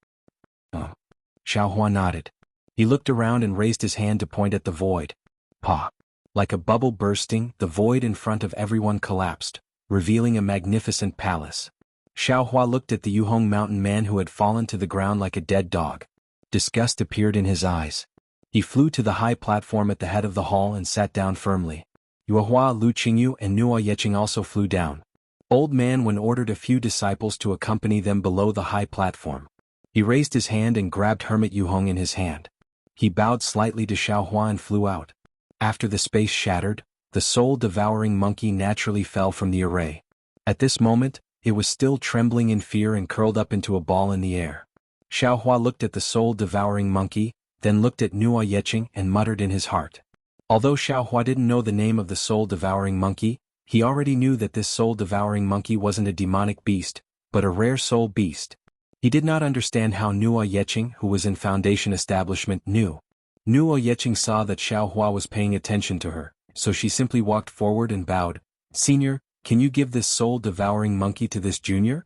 Xiaohua nodded. He looked around and raised his hand to point at the void. Pa! Like a bubble bursting, the void in front of everyone collapsed, revealing a magnificent palace. Xiaohua looked at the Yuhong mountain man who had fallen to the ground like a dead dog. Disgust appeared in his eyes. He flew to the high platform at the head of the hall and sat down firmly. Yuehua, Lu Qingyu and Nuo Yeqing also flew down. Old Man Wen ordered a few disciples to accompany them below the high platform. He raised his hand and grabbed Hermit Yuhong in his hand. He bowed slightly to Xiaohua and flew out. After the space shattered, the soul-devouring monkey naturally fell from the array. At this moment, it was still trembling in fear and curled up into a ball in the air. Xiaohua looked at the soul-devouring monkey, then looked at Nuo Yeqing and muttered in his heart. Although Xiaohua didn't know the name of the soul-devouring monkey, he already knew that this soul-devouring monkey wasn't a demonic beast, but a rare soul beast. He did not understand how Nuo Yeqing, who was in Foundation establishment, knew. Nuo Yeqing saw that Xiaohua was paying attention to her, so she simply walked forward and bowed. Senior, can you give this soul-devouring monkey to this junior?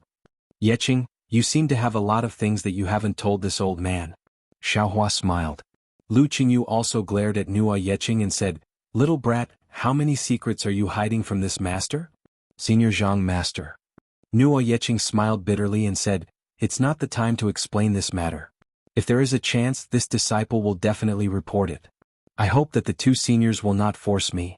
Yeqing, you seem to have a lot of things that you haven't told this old man. Xiaohua smiled. Lu Qingyu also glared at Nuo Yeqing and said, Little brat, how many secrets are you hiding from this master? Senior Zhang Master. Nuo Yeqing smiled bitterly and said, It's not the time to explain this matter. If there is a chance, this disciple will definitely report it. I hope that the two seniors will not force me.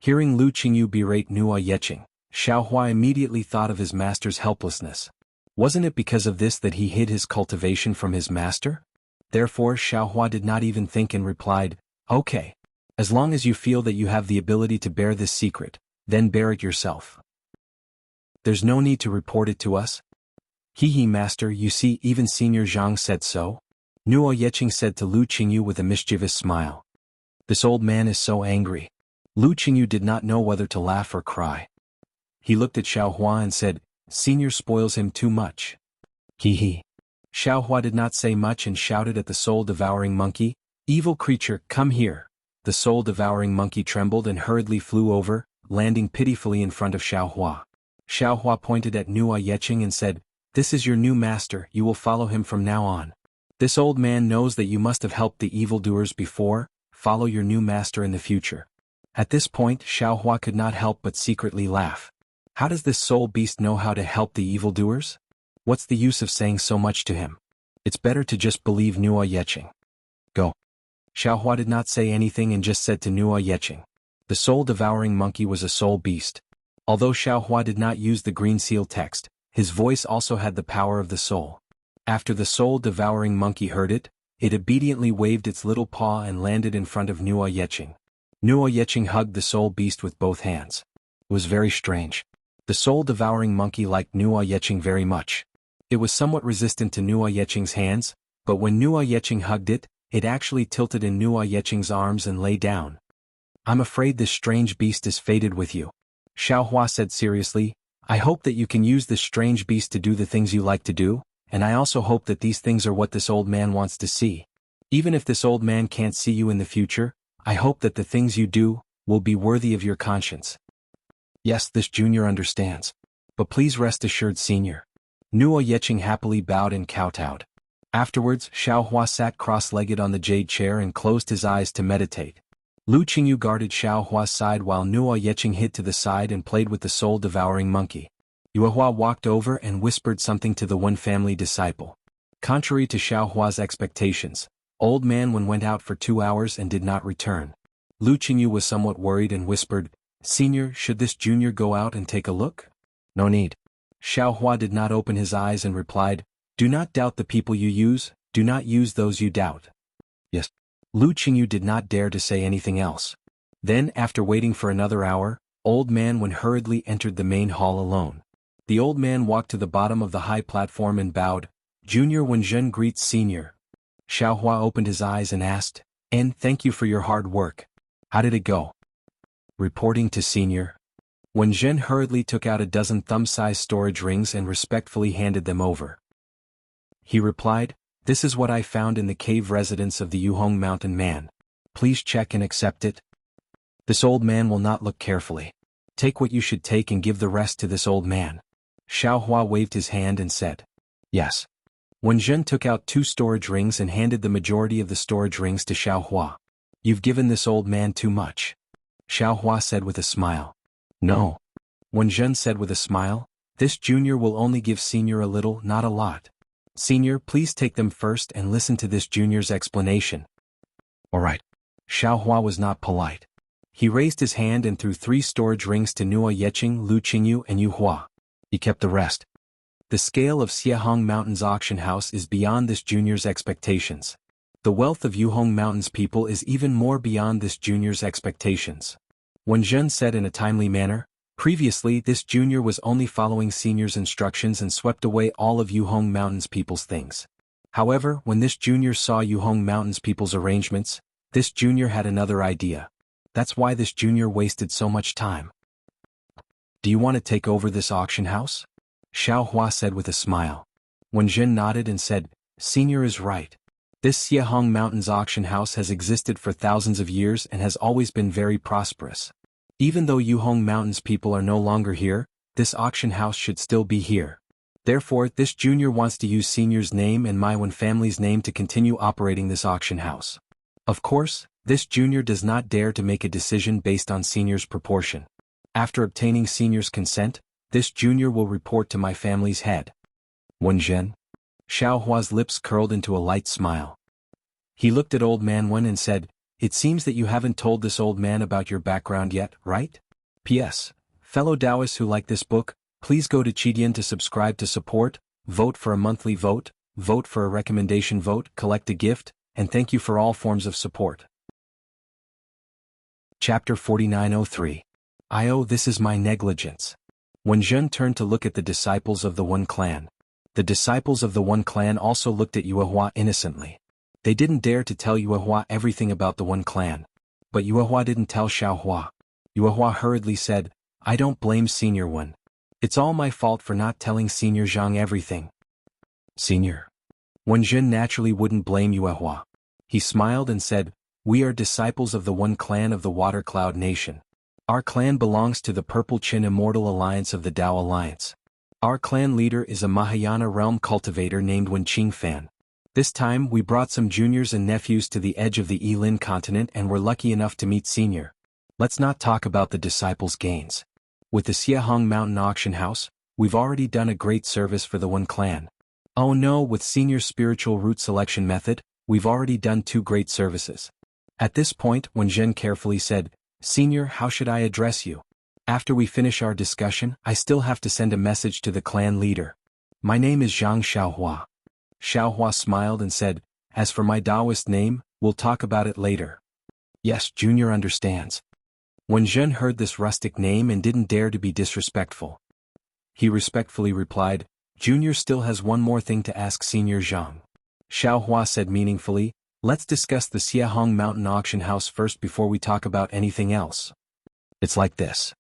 Hearing Lu Qingyu berate Nuo Yeqing, Xiaohua immediately thought of his master's helplessness. Wasn't it because of this that he hid his cultivation from his master? Therefore Xiaohua did not even think and replied, Okay. As long as you feel that you have the ability to bear this secret, then bear it yourself. There's no need to report it to us. Hehe, master, you see, even Senior Zhang said so. Nuo Yeqing said to Lu Qingyu with a mischievous smile. This old man is so angry. Lu Qingyu did not know whether to laugh or cry. He looked at Xiaohua and said, Senior spoils him too much. Hehe. Xiaohua did not say much and shouted at the soul-devouring monkey, Evil creature, come here. The soul-devouring monkey trembled and hurriedly flew over, landing pitifully in front of Xiaohua. Xiaohua pointed at Nuo Yeqing and said, This is your new master, you will follow him from now on. This old man knows that you must have helped the evildoers before, follow your new master in the future. At this point Xiaohua could not help but secretly laugh. How does this soul beast know how to help the evildoers? What's the use of saying so much to him? It's better to just believe Nuo Yeqing. Go. Xiaohua did not say anything and just said to Nuo Yeqing. The soul-devouring monkey was a soul beast. Although Xiaohua did not use the green seal text, his voice also had the power of the soul. After the soul-devouring monkey heard it, it obediently waved its little paw and landed in front of Nuo Yeqing. Nuo Yeqing hugged the soul beast with both hands. It was very strange. The soul-devouring monkey liked Nuo Yeqing very much. It was somewhat resistant to Nuo Yeqing's hands, but when Nuo Yeqing hugged it, it actually tilted in Nuo Yeqing's arms and lay down. I'm afraid this strange beast is fated with you. Xiaohua said seriously, I hope that you can use this strange beast to do the things you like to do, and I also hope that these things are what this old man wants to see. Even if this old man can't see you in the future, I hope that the things you do will be worthy of your conscience. Yes, this junior understands. But please rest assured, senior. Nuo Yeqing happily bowed and kowtowed. Afterwards, Xiaohua sat cross-legged on the jade chair and closed his eyes to meditate. Lu Qingyu guarded Xiaohua's side while Nuo Yeqing hid to the side and played with the soul-devouring monkey. Yuehua walked over and whispered something to the one family disciple. Contrary to Xiaohua's expectations, Old Man Wen went out for 2 hours and did not return. Lu Qingyu was somewhat worried and whispered, Senior, should this junior go out and take a look? No need. Xiaohua did not open his eyes and replied, Do not doubt the people you use, do not use those you doubt. Yes. Lu Qingyu did not dare to say anything else. Then, after waiting for another hour, Old Man Wen hurriedly entered the main hall alone. The old man walked to the bottom of the high platform and bowed. Junior Wenjun greets Senior. Xiaohua opened his eyes and asked, Thank you for your hard work. How did it go? Reporting to Senior. Wenjun hurriedly took out a dozen thumb-sized storage rings and respectfully handed them over. He replied, This is what I found in the cave residence of the Yuhong Mountain Man. Please check and accept it. This old man will not look carefully. Take what you should take and give the rest to this old man. Xiaohua waved his hand and said, Yes. Wenjun took out 2 storage rings and handed the majority of the storage rings to Xiaohua. You've given this old man too much. Xiaohua said with a smile. No. Wenjun said with a smile, This junior will only give Senior a little, not a lot. Senior, please take them first and listen to this junior's explanation. All right. Xiaohua was not polite. He raised his hand and threw 3 storage rings to Nua Yeqing, Lu Qingyu and Yu Hua. He kept the rest. The scale of Xiehong Mountain's auction house is beyond this junior's expectations. The wealth of Yuhong Mountain's people is even more beyond this junior's expectations. Wenjun said in a timely manner, Previously this junior was only following Senior's instructions and swept away all of Yuhong Mountain's people's things. However, when this junior saw Yuhong Mountain's people's arrangements, this junior had another idea. That's why this junior wasted so much time. Do you want to take over this auction house? Xiaohua said with a smile. Wenjun nodded and said, Senior is right. This Xiehong Mountain's auction house has existed for thousands of years and has always been very prosperous. Even though Yuhong Mountain's people are no longer here, this auction house should still be here. Therefore, this junior wants to use Senior's name and Maiwen family's name to continue operating this auction house. Of course, this junior does not dare to make a decision based on Senior's proportion. After obtaining Senior's consent, this junior will report to my family's head. Wenjun? Xiaohua's lips curled into a light smile. He looked at Old Man Wen and said, It seems that you haven't told this old man about your background yet, right? P.S. Fellow Taoists who like this book, please go to Qidian to subscribe to support, vote for a monthly vote, vote for a recommendation vote, collect a gift, and thank you for all forms of support. Chapter 4903. This is my negligence. Wenjun turned to look at the disciples of the One Clan. The disciples of the One Clan also looked at Yuehua innocently. They didn't dare to tell Yuehua everything about the One Clan. But Yuehua didn't tell Xiaohua. Yuehua hurriedly said, I don't blame Senior Wen. It's all my fault for not telling Senior Zhang everything. Senior. Wenjun naturally wouldn't blame Yuehua. He smiled and said, We are disciples of the One Clan of the Water Cloud Nation. Our clan belongs to the Purple Chin Immortal Alliance of the Tao Alliance. Our clan leader is a Mahayana realm cultivator named Wen Qingfan. This time we brought some juniors and nephews to the edge of the Yilin continent and were lucky enough to meet Senior. Let's not talk about the disciples' gains. With the Xiehong Mountain Auction House, we've already done a great service for the One Clan. Oh no, with Senior's spiritual root selection method, we've already done 2 great services. At this point, Wenjun carefully said, Senior, how should I address you? After we finish our discussion, I still have to send a message to the clan leader. My name is Zhang Xiaohua. Xiaohua smiled and said, As for my Taoist name, we'll talk about it later. Yes, Junior understands. Wenjun heard this rustic name and didn't dare to be disrespectful. He respectfully replied, Junior still has one more thing to ask Senior Zhang. Xiaohua said meaningfully, Let's discuss the Xiehong Mountain Auction House first before we talk about anything else. It's like this.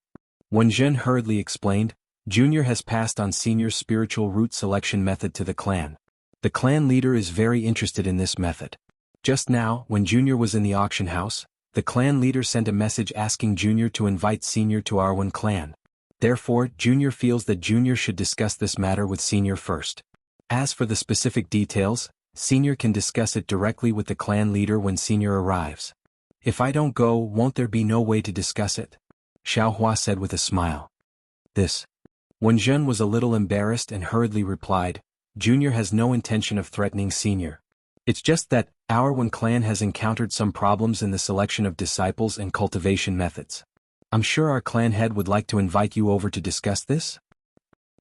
Wenjun hurriedly explained, Junior has passed on Senior's spiritual root selection method to the clan. The clan leader is very interested in this method. Just now, when Junior was in the auction house, the clan leader sent a message asking Junior to invite Senior to our One Clan. Therefore, Junior feels that Junior should discuss this matter with Senior first. As for the specific details, Senior can discuss it directly with the clan leader when Senior arrives. If I don't go, won't there be no way to discuss it? Xiaohua said with a smile. Wenjun was a little embarrassed and hurriedly replied, Junior has no intention of threatening Senior. It's just that, our One Clan has encountered some problems in the selection of disciples and cultivation methods. I'm sure our clan head would like to invite you over to discuss this?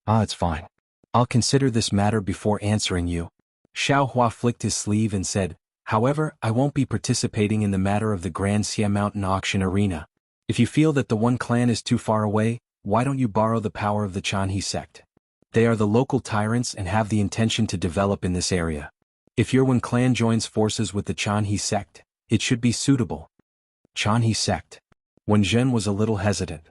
It's fine. I'll consider this matter before answering you. Xiaohua flicked his sleeve and said, However, I won't be participating in the matter of the Grand Xia Mountain Auction Arena. If you feel that the one clan is too far away, why don't you borrow the power of the Chanhe sect? They are the local tyrants and have the intention to develop in this area. If your one clan joins forces with the Chanhe sect, it should be suitable. Chanhe sect. Wen Zhen was a little hesitant.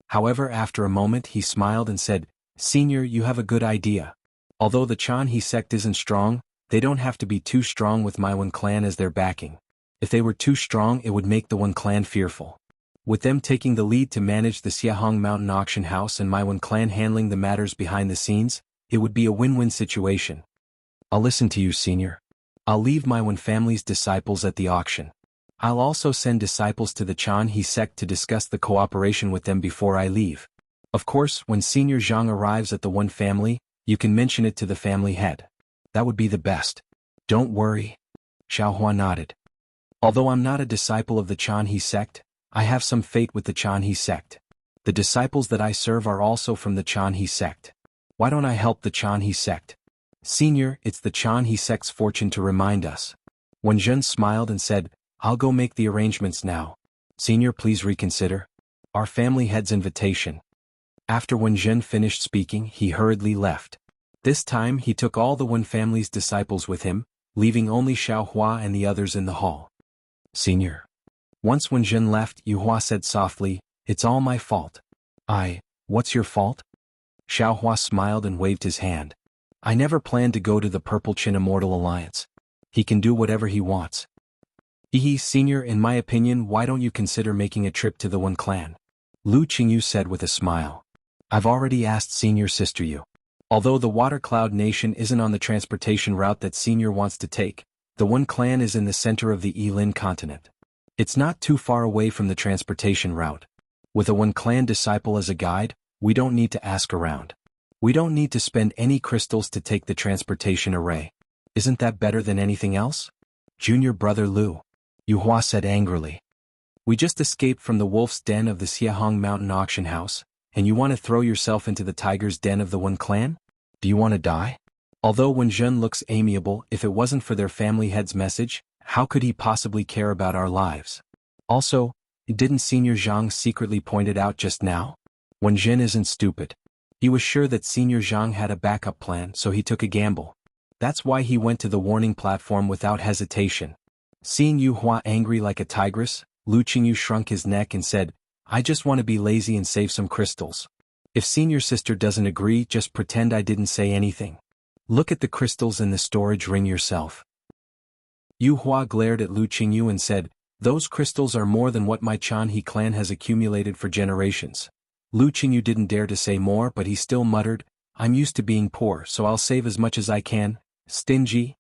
However, after a moment he smiled and said, Senior, you have a good idea. Although the Chanhe sect isn't strong, they don't have to be too strong with my one clan as their backing. If they were too strong, it would make the one clan fearful. With them taking the lead to manage the Xiahong Mountain Auction House and my one clan handling the matters behind the scenes, it would be a win-win situation. I'll listen to you, Senior. I'll leave my one family's disciples at the auction. I'll also send disciples to the Chanhe sect to discuss the cooperation with them before I leave. Of course, when Senior Zhang arrives at the one family, you can mention it to the family head. That would be the best. Don't worry. Xiaohua nodded. Although I'm not a disciple of the Chanhe sect, I have some fate with the Chanhe sect. The disciples that I serve are also from the Chanhe sect. Why don't I help the Chanhe sect? Senior, it's the Chanhe sect's fortune to remind us. Wen Zhen smiled and said, I'll go make the arrangements now. Senior, please reconsider. Our family head's invitation. After Wen Zhen finished speaking, he hurriedly left. This time he took all the Wen family's disciples with him, leaving only Xiaohua and the others in the hall. Senior. Once Wen Zhen left, Yuhua said softly, It's all my fault. What's your fault? Xiaohua smiled and waved his hand. I never planned to go to the Purple Chin Immortal Alliance. He can do whatever he wants. Senior, in my opinion, why don't you consider making a trip to the One Clan? Lu Qingyu said with a smile. I've already asked Senior Sister Yu. Although the Water Cloud Nation isn't on the transportation route that Senior wants to take, the One Clan is in the center of the Yilin continent. It's not too far away from the transportation route. With a One Clan disciple as a guide, we don't need to ask around. We don't need to spend any crystals to take the transportation array. Isn't that better than anything else? Junior brother Lu. Yuhua said angrily. We just escaped from the wolf's den of the Xiahong Mountain Auction House, and you want to throw yourself into the tiger's den of the One Clan? Do you want to die? Although Wen Zhen looks amiable, if it wasn't for their family head's message, how could he possibly care about our lives? Also, didn't Senior Zhang secretly point it out just now? Wen Zhen isn't stupid. He was sure that Senior Zhang had a backup plan, so he took a gamble. That's why he went to the warning platform without hesitation. Seeing Yuhua angry like a tigress, Lu Qingyu shrunk his neck and said, I just want to be lazy and save some crystals. If Senior Sister doesn't agree, just pretend I didn't say anything. Look at the crystals in the storage ring yourself. Yuhua glared at Lu Qingyu and said, Those crystals are more than what my Chanhe clan has accumulated for generations. Lu Qingyu didn't dare to say more, but he still muttered, I'm used to being poor, so I'll save as much as I can. Stingy.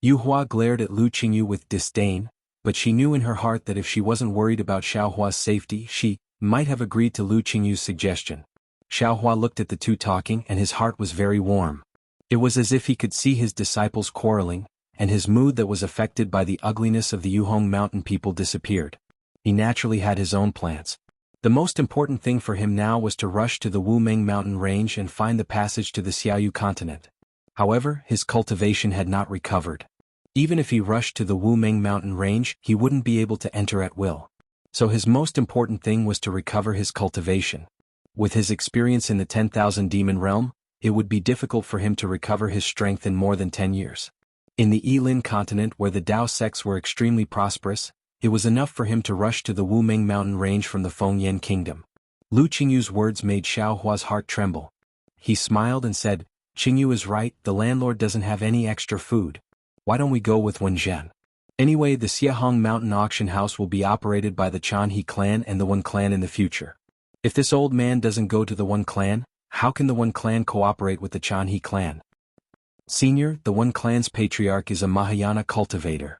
Yuhua glared at Lu Qingyu with disdain, but she knew in her heart that if she wasn't worried about Xiaohua's safety, she might have agreed to Lu Qingyu's suggestion. Xiaohua looked at the two talking and his heart was very warm. It was as if he could see his disciples quarreling, and his mood that was affected by the ugliness of the Yuhong mountain people disappeared. He naturally had his own plans. The most important thing for him now was to rush to the Wumeng mountain range and find the passage to the Xiaoyu continent. However, his cultivation had not recovered. Even if he rushed to the Wumeng mountain range, he wouldn't be able to enter at will. So his most important thing was to recover his cultivation. With his experience in the 10,000 demon realm, it would be difficult for him to recover his strength in more than 10 years. In the Yilin continent where the Dao sects were extremely prosperous, it was enough for him to rush to the Wumeng mountain range from the Fengyan kingdom. Lu Qingyu's words made Xiaohua's heart tremble. He smiled and said, Qingyu is right, the landlord doesn't have any extra food. Why don't we go with Wen Zhen? Anyway, the Xiahong Mountain Auction House will be operated by the Chanhe clan and the One Clan in the future. If this old man doesn't go to the One Clan, how can the One Clan cooperate with the Chanhe clan? Senior, the One Clan's patriarch is a Mahayana cultivator.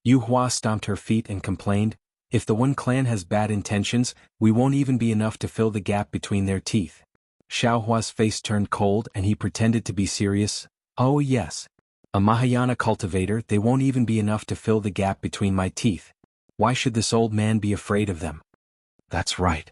Yuhua stomped her feet and complained, if the One Clan has bad intentions, we won't even be enough to fill the gap between their teeth. Xiaohua's face turned cold and he pretended to be serious. Oh yes. A Mahayana cultivator, they won't even be enough to fill the gap between my teeth. Why should this old man be afraid of them? That's right.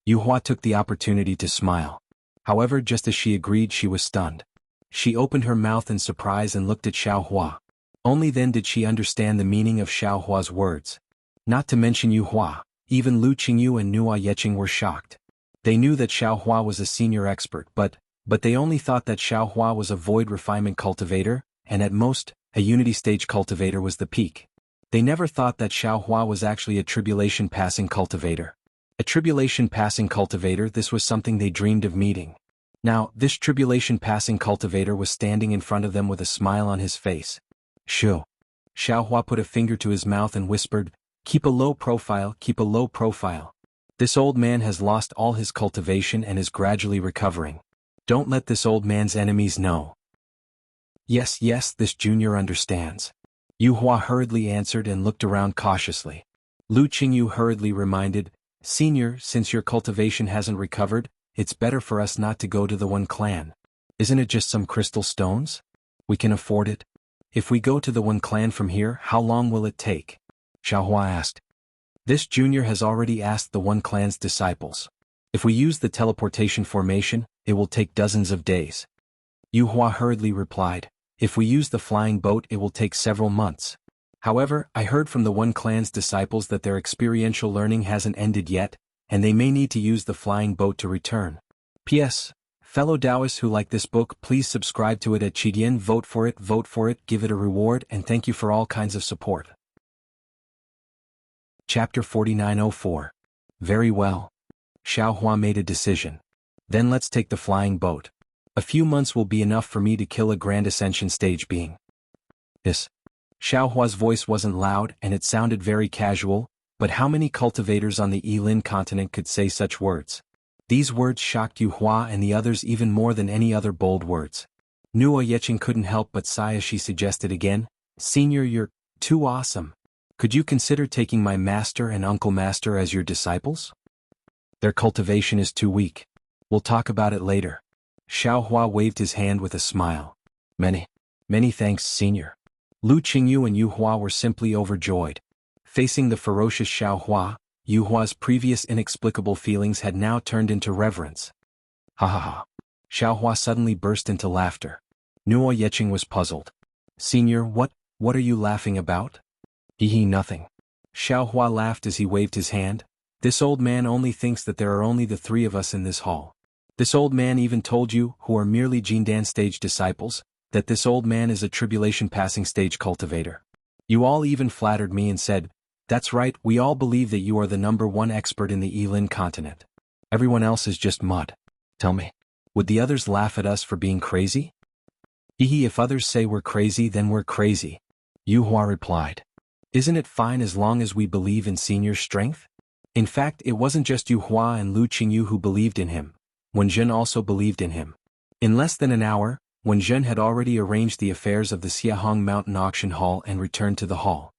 Yuhua took the opportunity to smile. However, just as she agreed, she was stunned. She opened her mouth in surprise and looked at Xiaohua. Only then did she understand the meaning of Xiao Hua's words. Not to mention Yu Hua, even Lu Qingyu and Nuo Yeqing were shocked. They knew that Xiao Hua was a senior expert but they only thought that Xiao Hua was a void refinement cultivator, and at most, a unity stage cultivator was the peak. They never thought that Xiao Hua was actually a tribulation passing cultivator. A tribulation passing cultivator, this was something they dreamed of meeting. Now, this tribulation passing cultivator was standing in front of them with a smile on his face. Shoo. Xiao Hua put a finger to his mouth and whispered, "Keep a low profile, keep a low profile. This old man has lost all his cultivation and is gradually recovering. Don't let this old man's enemies know." Yes, this junior understands. Yu Hua hurriedly answered and looked around cautiously. Lu Qingyu hurriedly reminded, "Senior, since your cultivation hasn't recovered, it's better for us not to go to the One Clan. Isn't it just some crystal stones? We can afford it. If we go to the One Clan from here, how long will it take?" Xiao Hua asked. This junior has already asked the One Clan's disciples. If we use the teleportation formation, it will take dozens of days. Yu Hua hurriedly replied, "If we use the flying boat, it will take several months. However, I heard from the One Clan's disciples that their experiential learning hasn't ended yet, and they may need to use the flying boat to return. P.S. Fellow Taoists who like this book, please subscribe to it at Qidian, vote for it, give it a reward, and thank you for all kinds of support." Chapter 4904. Very well. Xiao Hua made a decision. Then let's take the flying boat. A few months will be enough for me to kill a Grand Ascension stage being. Yes. Xiao Hua's voice wasn't loud and it sounded very casual, but how many cultivators on the Yilin continent could say such words? These words shocked Yu Hua and the others even more than any other bold words. Nuo Yeqing couldn't help but sigh as she suggested again, "Senior, you're too awesome. Could you consider taking my master and uncle master as your disciples? Their cultivation is too weak. We'll talk about it later." Xiao Hua waved his hand with a smile. Many thanks, Senior." Lu Qingyu and Yu Hua were simply overjoyed. Facing the ferocious Xiao Hua, Yu Hua's previous inexplicable feelings had now turned into reverence. Ha ha ha. Xiao Hua suddenly burst into laughter. Nuo Yeqing was puzzled. "Senior, what are you laughing about?" Nothing." Xiao Hua laughed as he waved his hand. "This old man only thinks that there are only the three of us in this hall. This old man even told you, who are merely Jindan stage disciples, that this old man is a tribulation passing stage cultivator. You all even flattered me and said, 'That's right, we all believe that you are the #1 expert in the Yilin continent. Everyone else is just mud.' Tell me, would the others laugh at us for being crazy?" If others say we're crazy, then we're crazy," Yu Hua replied. "Isn't it fine as long as we believe in Senior's strength?" In fact, it wasn't just Yu Hua and Lu Qingyu who believed in him. Wen Zhen also believed in him. In less than an hour, Wen Zhen had already arranged the affairs of the Xiahong Mountain Auction Hall and returned to the hall.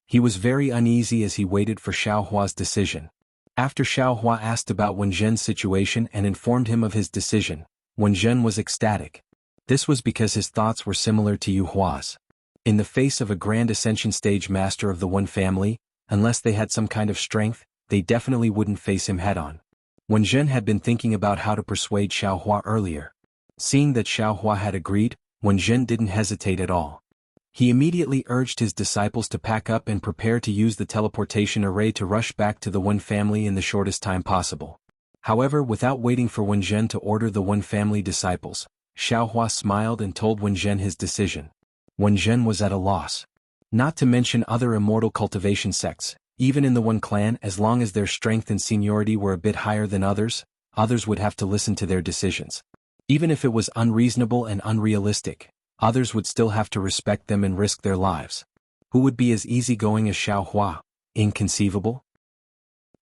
He was very uneasy as he waited for Xiao Hua's decision. After Xiao Hua asked about Wen Zhen's situation and informed him of his decision, Wen Zhen was ecstatic. This was because his thoughts were similar to Yu Hua's. In the face of a Grand Ascension stage master of the One family, unless they had some kind of strength, they definitely wouldn't face him head-on. Wen Zhen had been thinking about how to persuade Xiao Hua earlier. Seeing that Xiao Hua had agreed, Wen Zhen didn't hesitate at all. He immediately urged his disciples to pack up and prepare to use the teleportation array to rush back to the One family in the shortest time possible. However, without waiting for Wen Zhen to order the One family disciples, Xiao Hua smiled and told Wen Zhen his decision. Wen Zhen was at a loss. Not to mention other immortal cultivation sects, even in the One Clan, as long as their strength and seniority were a bit higher than others would have to listen to their decisions. Even if it was unreasonable and unrealistic, others would still have to respect them and risk their lives. Who would be as easygoing as Xiao Hua? Inconceivable?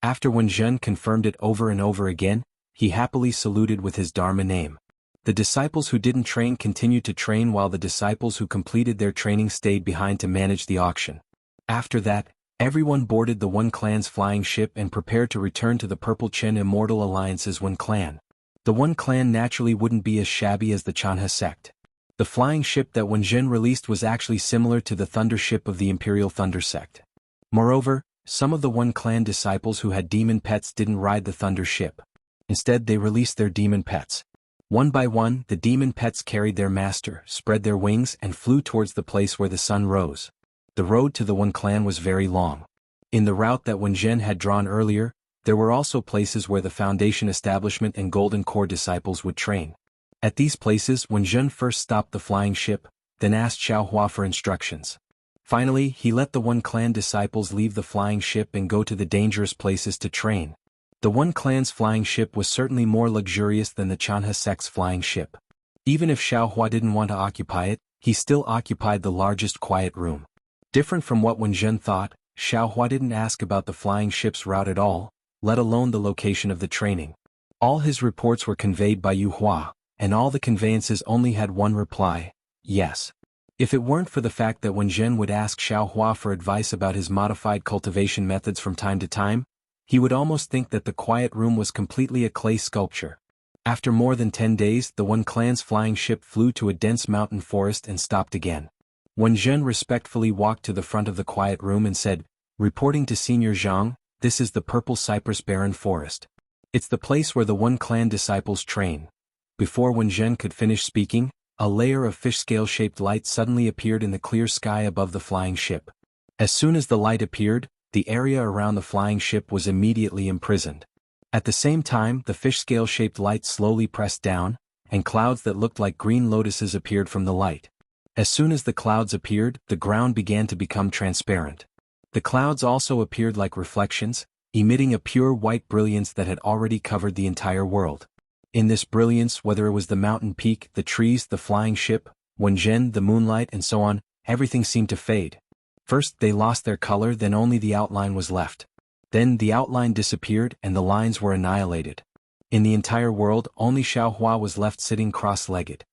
After Wen Zhen confirmed it over and over again, he happily saluted with his Dharma name. The disciples who didn't train continued to train while the disciples who completed their training stayed behind to manage the auction. After that, everyone boarded the One Clan's flying ship and prepared to return to the Purple Chen Immortal Alliance's One Clan. The One Clan naturally wouldn't be as shabby as the Chanhe sect. The flying ship that Wen Zhen released was actually similar to the Thunder ship of the Imperial Thunder sect. Moreover, some of the One Clan disciples who had demon pets didn't ride the Thunder ship. Instead, they released their demon pets. One by one, the demon pets carried their master, spread their wings, and flew towards the place where the sun rose. The road to the One Clan was very long. In the route that Wen Zhen had drawn earlier, there were also places where the Foundation Establishment and Golden Core disciples would train. At these places, Wen Zhen first stopped the flying ship, then asked Xiaohua for instructions. Finally, he let the One Clan disciples leave the flying ship and go to the dangerous places to train. The One Clan's flying ship was certainly more luxurious than the Chanhe sect's flying ship. Even if Xiaohua didn't want to occupy it, he still occupied the largest quiet room. Different from what Wen Zhen thought, Xiaohua didn't ask about the flying ship's route at all, let alone the location of the training. All his reports were conveyed by Yu Hua, and all the conveyances only had one reply: yes. If it weren't for the fact that Wen Zhen would ask Xiaohua for advice about his modified cultivation methods from time to time, he would almost think that the quiet room was completely a clay sculpture. After more than 10 days, the One Clan's flying ship flew to a dense mountain forest and stopped again. Wen Zhen respectfully walked to the front of the quiet room and said, "Reporting to Senior Jiang, this is the Purple Cypress Barren Forest. It's the place where the One Clan disciples train." Before Wen Zhen could finish speaking, a layer of fish scale-shaped light suddenly appeared in the clear sky above the flying ship. As soon as the light appeared, the area around the flying ship was immediately imprisoned. At the same time, the fish scale-shaped light slowly pressed down, and clouds that looked like green lotuses appeared from the light. As soon as the clouds appeared, the ground began to become transparent. The clouds also appeared like reflections, emitting a pure white brilliance that had already covered the entire world. In this brilliance, whether it was the mountain peak, the trees, the flying ship, Wen Zhen, the moonlight, and so on, everything seemed to fade. First they lost their color, then only the outline was left. Then the outline disappeared and the lines were annihilated. In the entire world, only Xiaohua was left sitting cross-legged.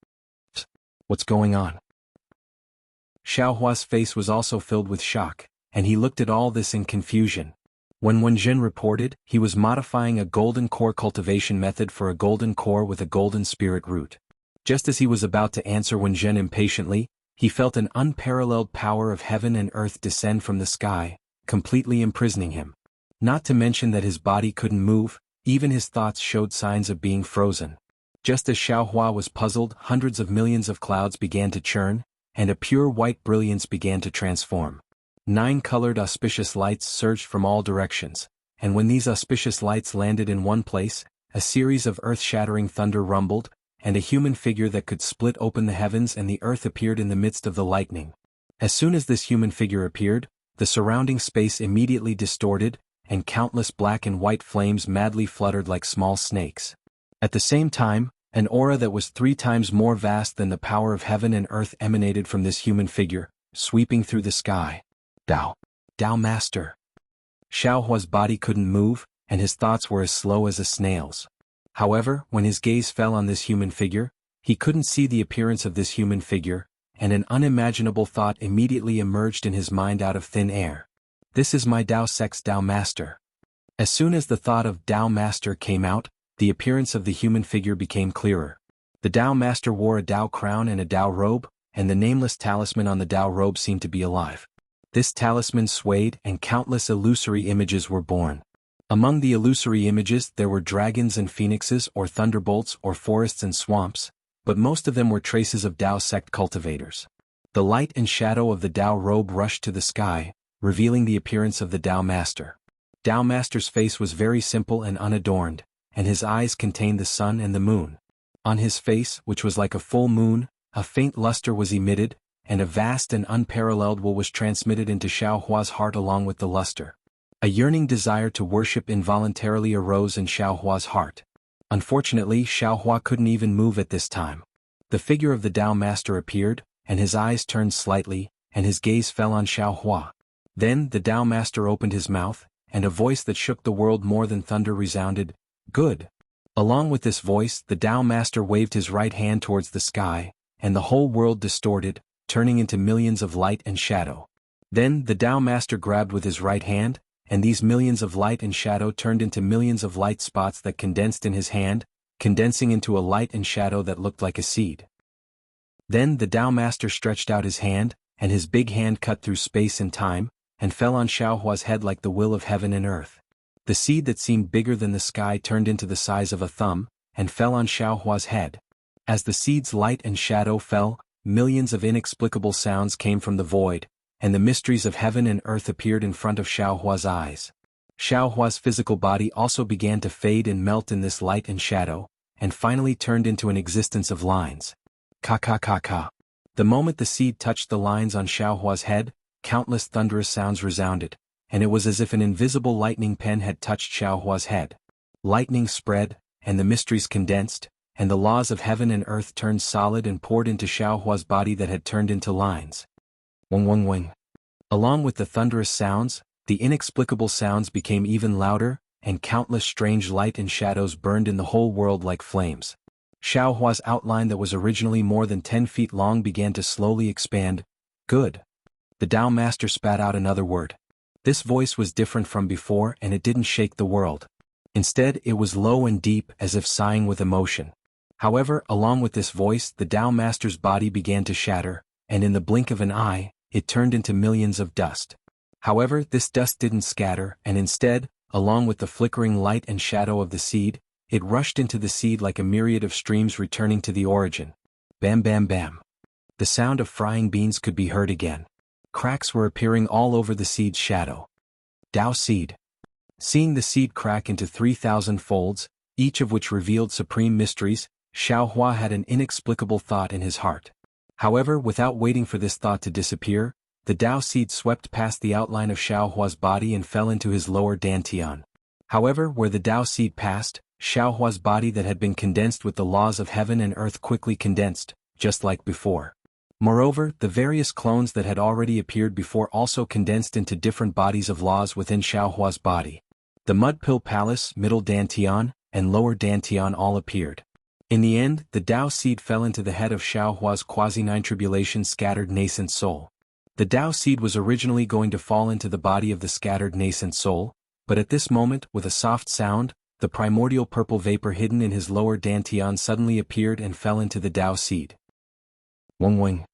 What's going on? Xiaohua's face was also filled with shock, and he looked at all this in confusion. When Wen Zhen reported, he was modifying a golden core cultivation method for a golden core with a golden spirit root. Just as he was about to answer Wen Zhen impatiently, he felt an unparalleled power of heaven and earth descend from the sky, completely imprisoning him. Not to mention that his body couldn't move, even his thoughts showed signs of being frozen. Just as Xiaohua was puzzled, hundreds of millions of clouds began to churn, and a pure white brilliance began to transform. 9 colored auspicious lights surged from all directions, and when these auspicious lights landed in one place, a series of earth-shattering thunder rumbled, and a human figure that could split open the heavens and the earth appeared in the midst of the lightning. As soon as this human figure appeared, the surrounding space immediately distorted, and countless black and white flames madly fluttered like small snakes. At the same time, an aura that was 3 times more vast than the power of heaven and earth emanated from this human figure, sweeping through the sky. Dao Master. Xiaohua's body couldn't move, and his thoughts were as slow as a snail's. However, when his gaze fell on this human figure, he couldn't see the appearance of this human figure, and an unimaginable thought immediately emerged in his mind out of thin air. This is my Dao sect's Dao Master. As soon as the thought of Dao Master came out, the appearance of the human figure became clearer. The Dao Master wore a Dao crown and a Dao robe, and the nameless talisman on the Dao robe seemed to be alive. This talisman swayed and countless illusory images were born. Among the illusory images there were dragons and phoenixes or thunderbolts or forests and swamps, but most of them were traces of Dao sect cultivators. The light and shadow of the Dao robe rushed to the sky, revealing the appearance of the Dao Master. Dao Master's face was very simple and unadorned, and his eyes contained the sun and the moon. On his face, which was like a full moon, a faint luster was emitted, and a vast and unparalleled will was transmitted into Xiaohua's heart along with the luster. A yearning desire to worship involuntarily arose in Xiaohua's heart. Unfortunately, Xiaohua couldn't even move at this time. The figure of the Dao Master appeared, and his eyes turned slightly, and his gaze fell on Xiaohua. Then the Dao Master opened his mouth, and a voice that shook the world more than thunder resounded, "Good." Along with this voice, the Dao Master waved his right hand towards the sky, and the whole world distorted, turning into millions of light and shadow. Then the Dao Master grabbed with his right hand, and these millions of light and shadow turned into millions of light spots that condensed in his hand, condensing into a light and shadow that looked like a seed. Then the Dao Master stretched out his hand, and his big hand cut through space and time, and fell on Xiaohua's head like the will of heaven and earth. The seed that seemed bigger than the sky turned into the size of a thumb, and fell on Xiaohua's head. As the seed's light and shadow fell, millions of inexplicable sounds came from the void, and the mysteries of heaven and earth appeared in front of Xiaohua's eyes. Xiaohua's physical body also began to fade and melt in this light and shadow, and finally turned into an existence of lines. Ka ka ka ka. The moment the seed touched the lines on Xiaohua's head, countless thunderous sounds resounded, and it was as if an invisible lightning pen had touched Xiaohua's head. Lightning spread, and the mysteries condensed, and the laws of heaven and earth turned solid and poured into Xiaohua's body that had turned into lines. Wing wing wing. Along with the thunderous sounds, the inexplicable sounds became even louder, and countless strange light and shadows burned in the whole world like flames. Xiaohua's outline that was originally more than 10 feet long began to slowly expand. Good. The Dao Master spat out another word. This voice was different from before, and it didn't shake the world. Instead, it was low and deep, as if sighing with emotion. However, along with this voice, the Dao Master's body began to shatter, and in the blink of an eye, it turned into millions of dust. However, this dust didn't scatter, and instead, along with the flickering light and shadow of the seed, it rushed into the seed like a myriad of streams returning to the origin. Bam bam bam. The sound of frying beans could be heard again. Cracks were appearing all over the seed's shadow. Dao seed. Seeing the seed crack into 3,000 folds, each of which revealed supreme mysteries, Xiaohua had an inexplicable thought in his heart. However, without waiting for this thought to disappear, the Dao seed swept past the outline of Xiaohua's body and fell into his lower dantian. However, where the Dao seed passed, Xiaohua's body that had been condensed with the laws of heaven and earth quickly condensed, just like before. Moreover, the various clones that had already appeared before also condensed into different bodies of laws within Xiaohua's body. The Mud Pill Palace, Middle Dantian, and Lower Dantian all appeared. In the end, the Dao seed fell into the head of Xiaohua's quasi-nine-tribulation scattered nascent soul. The Dao seed was originally going to fall into the body of the scattered nascent soul, but at this moment, with a soft sound, the primordial purple vapor hidden in his lower dantian suddenly appeared and fell into the Dao seed. Wing wing.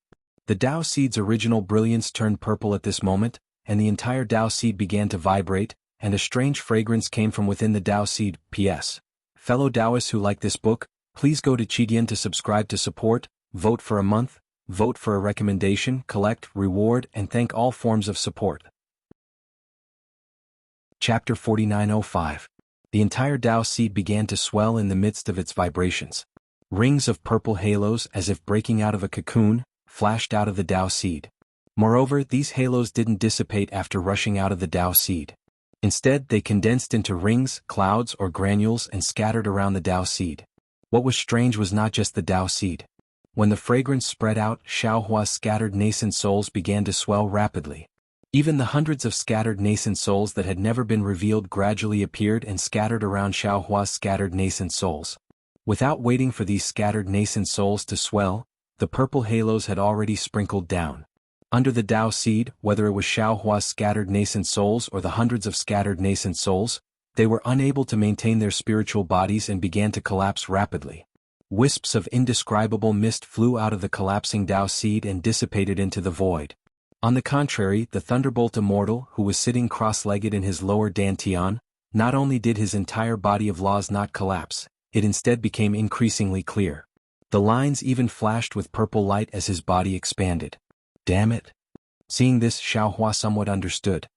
The Dao seed's original brilliance turned purple at this moment, and the entire Dao seed began to vibrate, and a strange fragrance came from within the Dao seed. P.S. Fellow Daoists who like this book, please go to Qidian to subscribe to support, vote for a month, vote for a recommendation, collect, reward, and thank all forms of support. Chapter 4905. The entire Dao seed began to swell in the midst of its vibrations. Rings of purple halos, as if breaking out of a cocoon, flashed out of the Dao seed. Moreover, these halos didn't dissipate after rushing out of the Dao seed. Instead, they condensed into rings, clouds, or granules and scattered around the Dao seed. What was strange was not just the Dao seed. When the fragrance spread out, Xiaohua's scattered nascent souls began to swell rapidly. Even the hundreds of scattered nascent souls that had never been revealed gradually appeared and scattered around Xiaohua's scattered nascent souls. Without waiting for these scattered nascent souls to swell, the purple halos had already sprinkled down. Under the Dao seed, whether it was Xiaohua's scattered nascent souls or the hundreds of scattered nascent souls, they were unable to maintain their spiritual bodies and began to collapse rapidly. Wisps of indescribable mist flew out of the collapsing Dao seed and dissipated into the void. On the contrary, the Thunderbolt Immortal, who was sitting cross-legged in his lower dantian, not only did his entire body of laws not collapse, it instead became increasingly clear. The lines even flashed with purple light as his body expanded. Damn it. Seeing this, Xiaohua somewhat understood.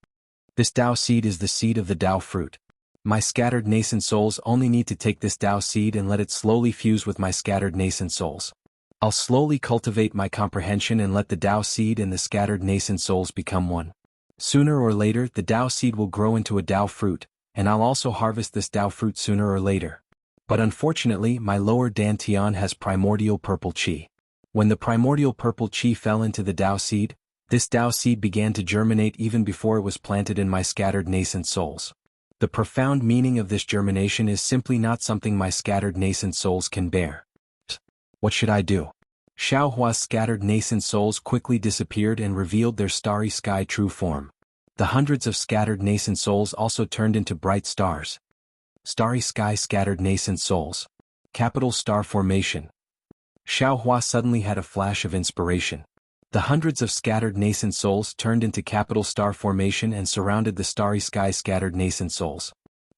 This Dao seed is the seed of the Dao fruit. My scattered nascent souls only need to take this Dao seed and let it slowly fuse with my scattered nascent souls. I'll slowly cultivate my comprehension and let the Dao seed and the scattered nascent souls become one. Sooner or later, the Dao seed will grow into a Dao fruit, and I'll also harvest this Dao fruit sooner or later. But unfortunately, my lower dantian has primordial purple qi. When the primordial purple qi fell into the Dao seed, this Dao seed began to germinate even before it was planted in my scattered nascent souls. The profound meaning of this germination is simply not something my scattered nascent souls can bear. What should I do? Xiaohua's scattered nascent souls quickly disappeared and revealed their starry sky true form. The hundreds of scattered nascent souls also turned into bright stars. Starry sky scattered nascent souls. Capital star formation. Xiaohua suddenly had a flash of inspiration. The hundreds of scattered nascent souls turned into capital star formation and surrounded the starry sky scattered nascent souls.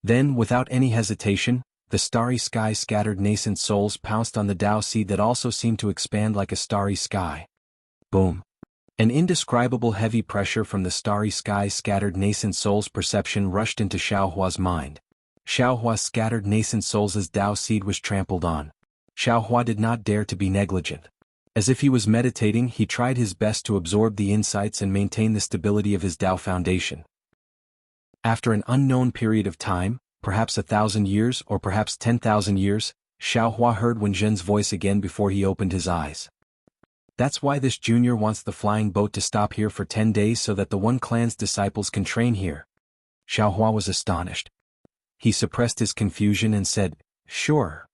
Then, without any hesitation, the starry sky scattered nascent souls pounced on the Tao seed that also seemed to expand like a starry sky. Boom. An indescribable heavy pressure from the starry sky scattered nascent souls' perception rushed into Xiaohua's mind. Xiaohua's scattered nascent souls' Tao seed was trampled on. Xiaohua did not dare to be negligent. As if he was meditating, he tried his best to absorb the insights and maintain the stability of his Tao foundation. After an unknown period of time, perhaps 1,000 years or perhaps 10,000 years, Xiaohua heard Wenjin's voice again before he opened his eyes. That's why this junior wants the flying boat to stop here for 10 days so that the One Clan's disciples can train here. Xiaohua was astonished. He suppressed his confusion and said, "Sure.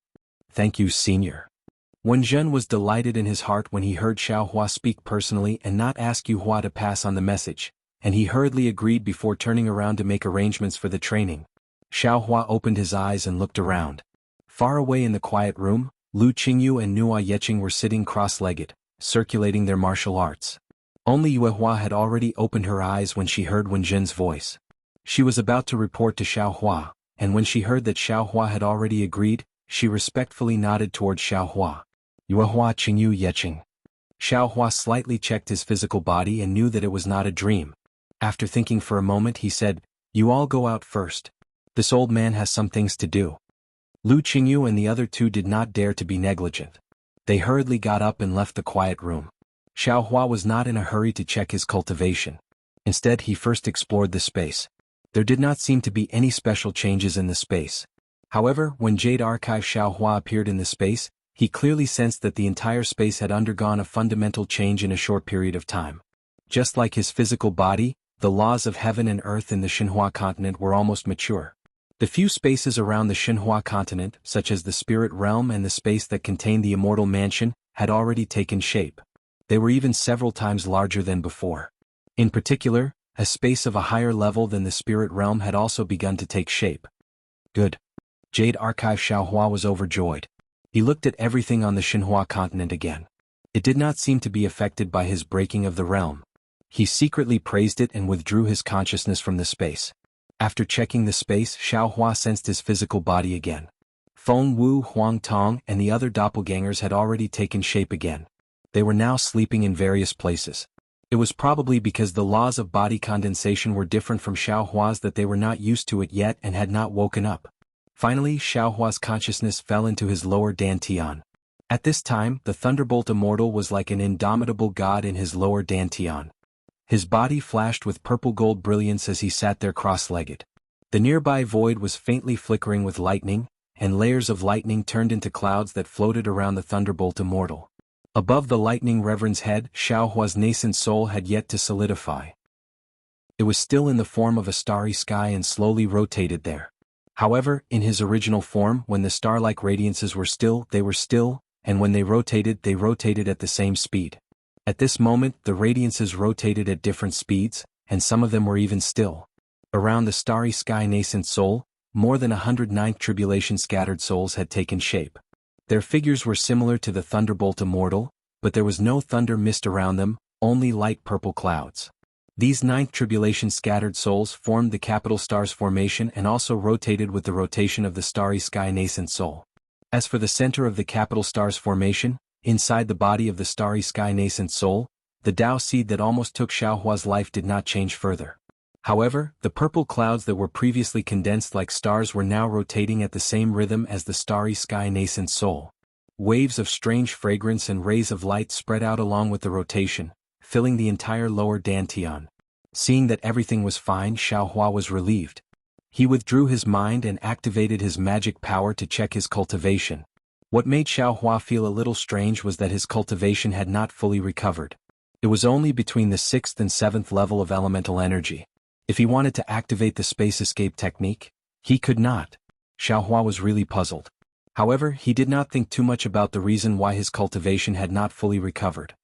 Thank you, senior." Wenjin was delighted in his heart when he heard Xiaohua speak personally and not ask Yuhua to pass on the message, and he hurriedly agreed before turning around to make arrangements for the training. Xiaohua opened his eyes and looked around. Far away in the quiet room, Lu Qingyu and Nua Yeqing were sitting cross-legged, circulating their martial arts. Only Yuehua had already opened her eyes when she heard Wenjin's voice. She was about to report to Xiaohua, and when she heard that Xiaohua had already agreed, she respectfully nodded toward Xiaohua. Yuehua Qingyu Yeqing. Xiaohua slightly checked his physical body and knew that it was not a dream. After thinking for a moment he said, "You all go out first. This old man has some things to do." Lu Qingyu and the other two did not dare to be negligent. They hurriedly got up and left the quiet room. Xiaohua was not in a hurry to check his cultivation. Instead he first explored the space. There did not seem to be any special changes in the space. However, when Jade Archive Xiaohua appeared in the space, he clearly sensed that the entire space had undergone a fundamental change in a short period of time. Just like his physical body, the laws of heaven and earth in the Xinhua continent were almost mature. The few spaces around the Xinhua continent, such as the spirit realm and the space that contained the immortal mansion, had already taken shape. They were even several times larger than before. In particular, a space of a higher level than the spirit realm had also begun to take shape. Good. Jade Archive Xiaohua was overjoyed. He looked at everything on the Xinhua continent again. It did not seem to be affected by his breaking of the realm. He secretly praised it and withdrew his consciousness from the space. After checking the space, Xiaohua sensed his physical body again. Feng Wu, Huang Tong, and the other doppelgangers had already taken shape again. They were now sleeping in various places. It was probably because the laws of body condensation were different from Xiaohua's that they were not used to it yet and had not woken up. Finally, Xiaohua's consciousness fell into his lower dantian. At this time, the Thunderbolt Immortal was like an indomitable god in his lower dantian. His body flashed with purple-gold brilliance as he sat there cross-legged. The nearby void was faintly flickering with lightning, and layers of lightning turned into clouds that floated around the Thunderbolt Immortal. Above the lightning reverend's head, Xiaohua's nascent soul had yet to solidify. It was still in the form of a starry sky and slowly rotated there. However, in his original form, when the star-like radiances were still, they were still, and when they rotated at the same speed. At this moment, the radiances rotated at different speeds, and some of them were even still. Around the starry sky nascent soul, more than 109th tribulation scattered souls had taken shape. Their figures were similar to the Thunderbolt Immortal, but there was no thunder mist around them, only light purple clouds. These 9th tribulation scattered souls formed the capital star's formation and also rotated with the rotation of the starry sky nascent soul. As for the center of the capital star's formation, inside the body of the starry sky nascent soul, the Tao seed that almost took Xiaohua's life did not change further. However, the purple clouds that were previously condensed like stars were now rotating at the same rhythm as the starry sky nascent soul. Waves of strange fragrance and rays of light spread out along with the rotation, filling the entire lower dantian. Seeing that everything was fine, Xiaohua was relieved. He withdrew his mind and activated his magic power to check his cultivation. What made Xiaohua feel a little strange was that his cultivation had not fully recovered. It was only between the 6th and 7th level of elemental energy. If he wanted to activate the space escape technique, he could not. Xiaohua was really puzzled. However, he did not think too much about the reason why his cultivation had not fully recovered.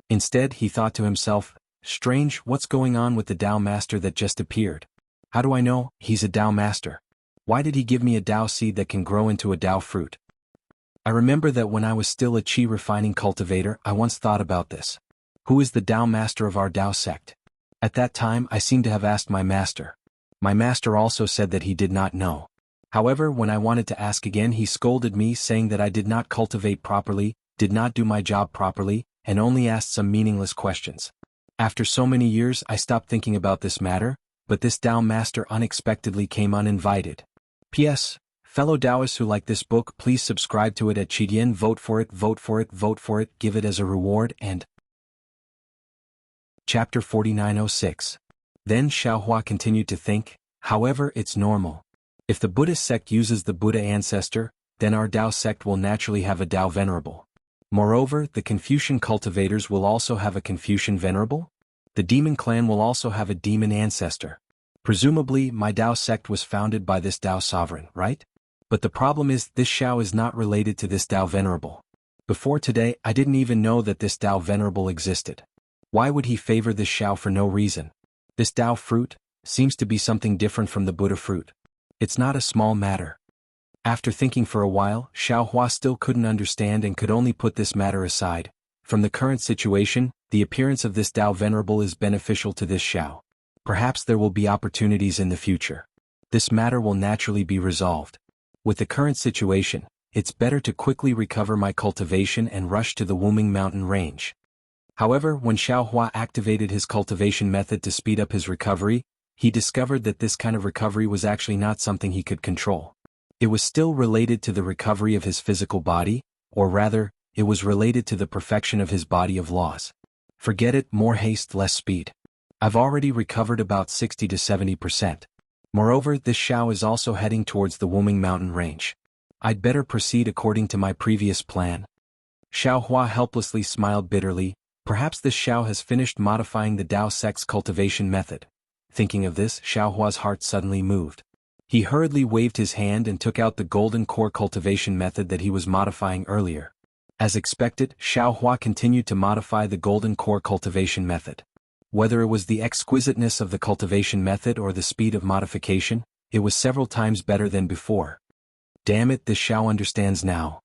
Instead, he thought to himself, "Strange, what's going on with the Tao Master that just appeared? How do I know he's a Tao Master? Why did he give me a Tao seed that can grow into a Tao fruit?" I remember that when I was still a Qi refining cultivator, I once thought about this. Who is the Tao Master of our Tao sect? At that time, I seemed to have asked my master. My master also said that he did not know. However, when I wanted to ask again, he scolded me, saying that I did not cultivate properly, did not do my job properly, and only asked some meaningless questions. After so many years, I stopped thinking about this matter, but this Tao master unexpectedly came uninvited. P.S. Fellow Taoists who like this book, please subscribe to it at Qidian. Vote for it, vote for it, vote for it, give it as a reward. And Chapter 4906. Then Xiaohua continued to think, however, it's normal. If the Buddhist sect uses the Buddha ancestor, then our Tao sect will naturally have a Tao venerable. Moreover, the Confucian cultivators will also have a Confucian venerable? The demon clan will also have a demon ancestor. Presumably, my Tao sect was founded by this Tao sovereign, right? But the problem is, this Xiao is not related to this Tao venerable. Before today, I didn't even know that this Tao venerable existed. Why would he favor this Xiao for no reason? This Tao fruit seems to be something different from the Buddha fruit. It's not a small matter. After thinking for a while, Xiaohua still couldn't understand and could only put this matter aside. From the current situation, the appearance of this Tao venerable is beneficial to this Xiao. Perhaps there will be opportunities in the future. This matter will naturally be resolved. With the current situation, it's better to quickly recover my cultivation and rush to the Wuming mountain range. However, when Xiaohua activated his cultivation method to speed up his recovery, he discovered that this kind of recovery was actually not something he could control. It was still related to the recovery of his physical body, or rather, it was related to the perfection of his body of laws. Forget it, more haste, less speed. I've already recovered about 60 to 70%. Moreover, this Xiao is also heading towards the Wuming mountain range. I'd better proceed according to my previous plan. Xiaohua helplessly smiled bitterly. Perhaps this Xiao has finished modifying the Tao sect's cultivation method. Thinking of this, Xiaohua's heart suddenly moved. He hurriedly waved his hand and took out the golden core cultivation method that he was modifying earlier. As expected, Xiaohua continued to modify the golden core cultivation method. Whether it was the exquisiteness of the cultivation method or the speed of modification, it was several times better than before. Damn it, this Xiao understands now.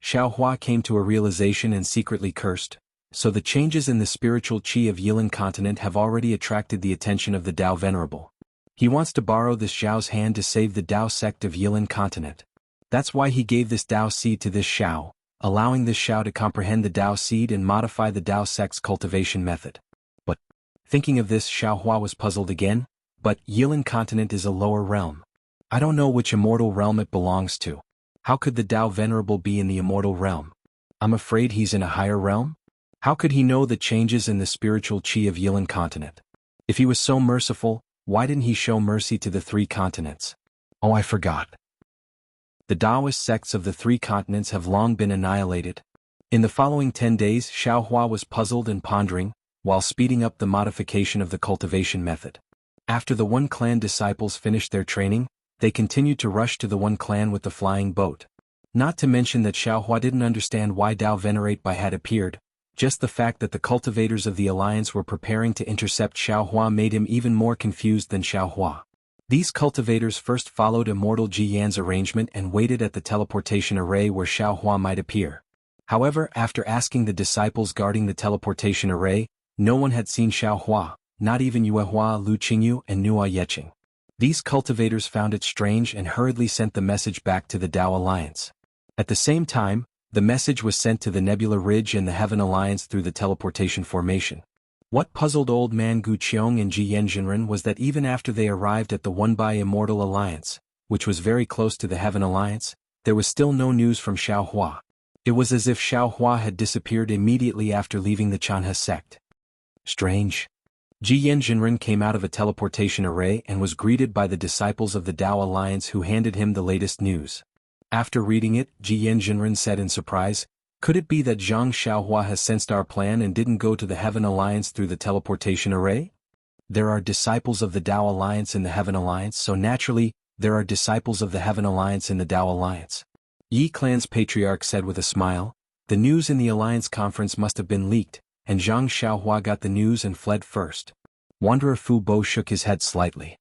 Xiaohua came to a realization and secretly cursed. So the changes in the spiritual qi of Yilan continent have already attracted the attention of the Tao venerable. He wants to borrow this Xiao's hand to save the Tao sect of Yilan continent. That's why he gave this Tao seed to this Xiao, allowing this Xiao to comprehend the Tao seed and modify the Tao sect's cultivation method. But, thinking of this, Xiaohua was puzzled again. But Yilan continent is a lower realm. I don't know which immortal realm it belongs to. How could the Tao venerable be in the immortal realm? I'm afraid he's in a higher realm? How could he know the changes in the spiritual qi of Yilan continent? If he was so merciful, why didn't he show mercy to the 3 continents? Oh, I forgot. The Taoist sects of the 3 continents have long been annihilated. In the following 10 days, Xiaohua was puzzled and pondering, while speeding up the modification of the cultivation method. After the One Clan disciples finished their training, they continued to rush to the One Clan with the flying boat. Not to mention that Xiaohua didn't understand why Tao Venerate Bai had appeared. Just the fact that the cultivators of the alliance were preparing to intercept Xiaohua made him even more confused than Xiaohua. These cultivators first followed Immortal Ji Yan's arrangement and waited at the teleportation array where Xiaohua might appear. However, after asking the disciples guarding the teleportation array, no one had seen Xiaohua, not even Yuehua, Lu Qingyu, and Nua Yeqing. These cultivators found it strange and hurriedly sent the message back to the Tao Alliance. At the same time, the message was sent to the Nebula Ridge and the Heaven Alliance through the teleportation formation. What puzzled old man Gu Qiong and Ji Yanjinren was that even after they arrived at the One Bai Immortal Alliance, which was very close to the Heaven Alliance, there was still no news from Xiaohua. It was as if Xiaohua had disappeared immediately after leaving the Chanhe sect. Strange. Ji Yanjinren came out of a teleportation array and was greeted by the disciples of the Tao Alliance who handed him the latest news. After reading it, Ji Yanjinren said in surprise, "Could it be that Zhang Xiaohua has sensed our plan and didn't go to the Heaven Alliance through the teleportation array? There are disciples of the Tao Alliance in the Heaven Alliance, so naturally, there are disciples of the Heaven Alliance in the Tao Alliance." Yi Clan's patriarch said with a smile, "The news in the Alliance conference must have been leaked, and Zhang Xiaohua got the news and fled first." Wanderer Fu Bo shook his head slightly.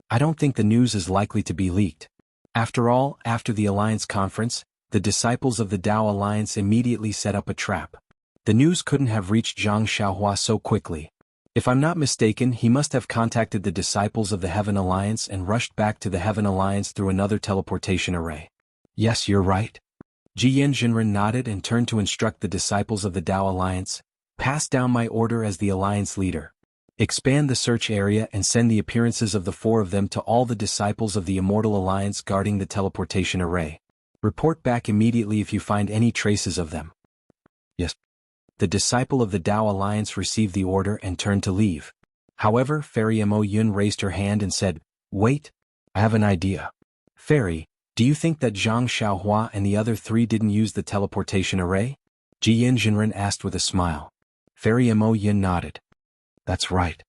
"I don't think the news is likely to be leaked. After all, after the Alliance conference, the disciples of the Tao Alliance immediately set up a trap. The news couldn't have reached Zhang Xiaohua so quickly. If I'm not mistaken, he must have contacted the disciples of the Heaven Alliance and rushed back to the Heaven Alliance through another teleportation array. Yes, you're right. Jiyan Jinren nodded and turned to instruct the disciples of the Tao Alliance. Pass down my order as the Alliance leader. Expand the search area and send the appearances of the 4 of them to all the disciples of the Immortal Alliance guarding the teleportation array. Report back immediately if you find any traces of them. Yes. The disciple of the Tao Alliance received the order and turned to leave. However, Fairy Mo Yun raised her hand and said, "Wait, I have an idea." "Fairy, do you think that Zhang Xiaohua and the other 3 didn't use the teleportation array?" Jiyan Jinren asked with a smile. Fairy Mo Yun nodded. "That's right.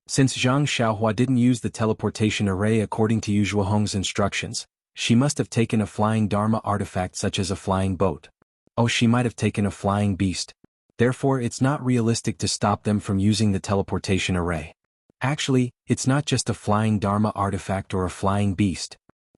Since Zhang Xiaohua didn't use the teleportation array according to Yu Zhuohong's instructions, she must have taken a flying Dharma artifact such as a flying boat. Oh, she might have taken a flying beast. Therefore, it's not realistic to stop them from using the teleportation array. Actually, it's not just a flying Dharma artifact or a flying beast."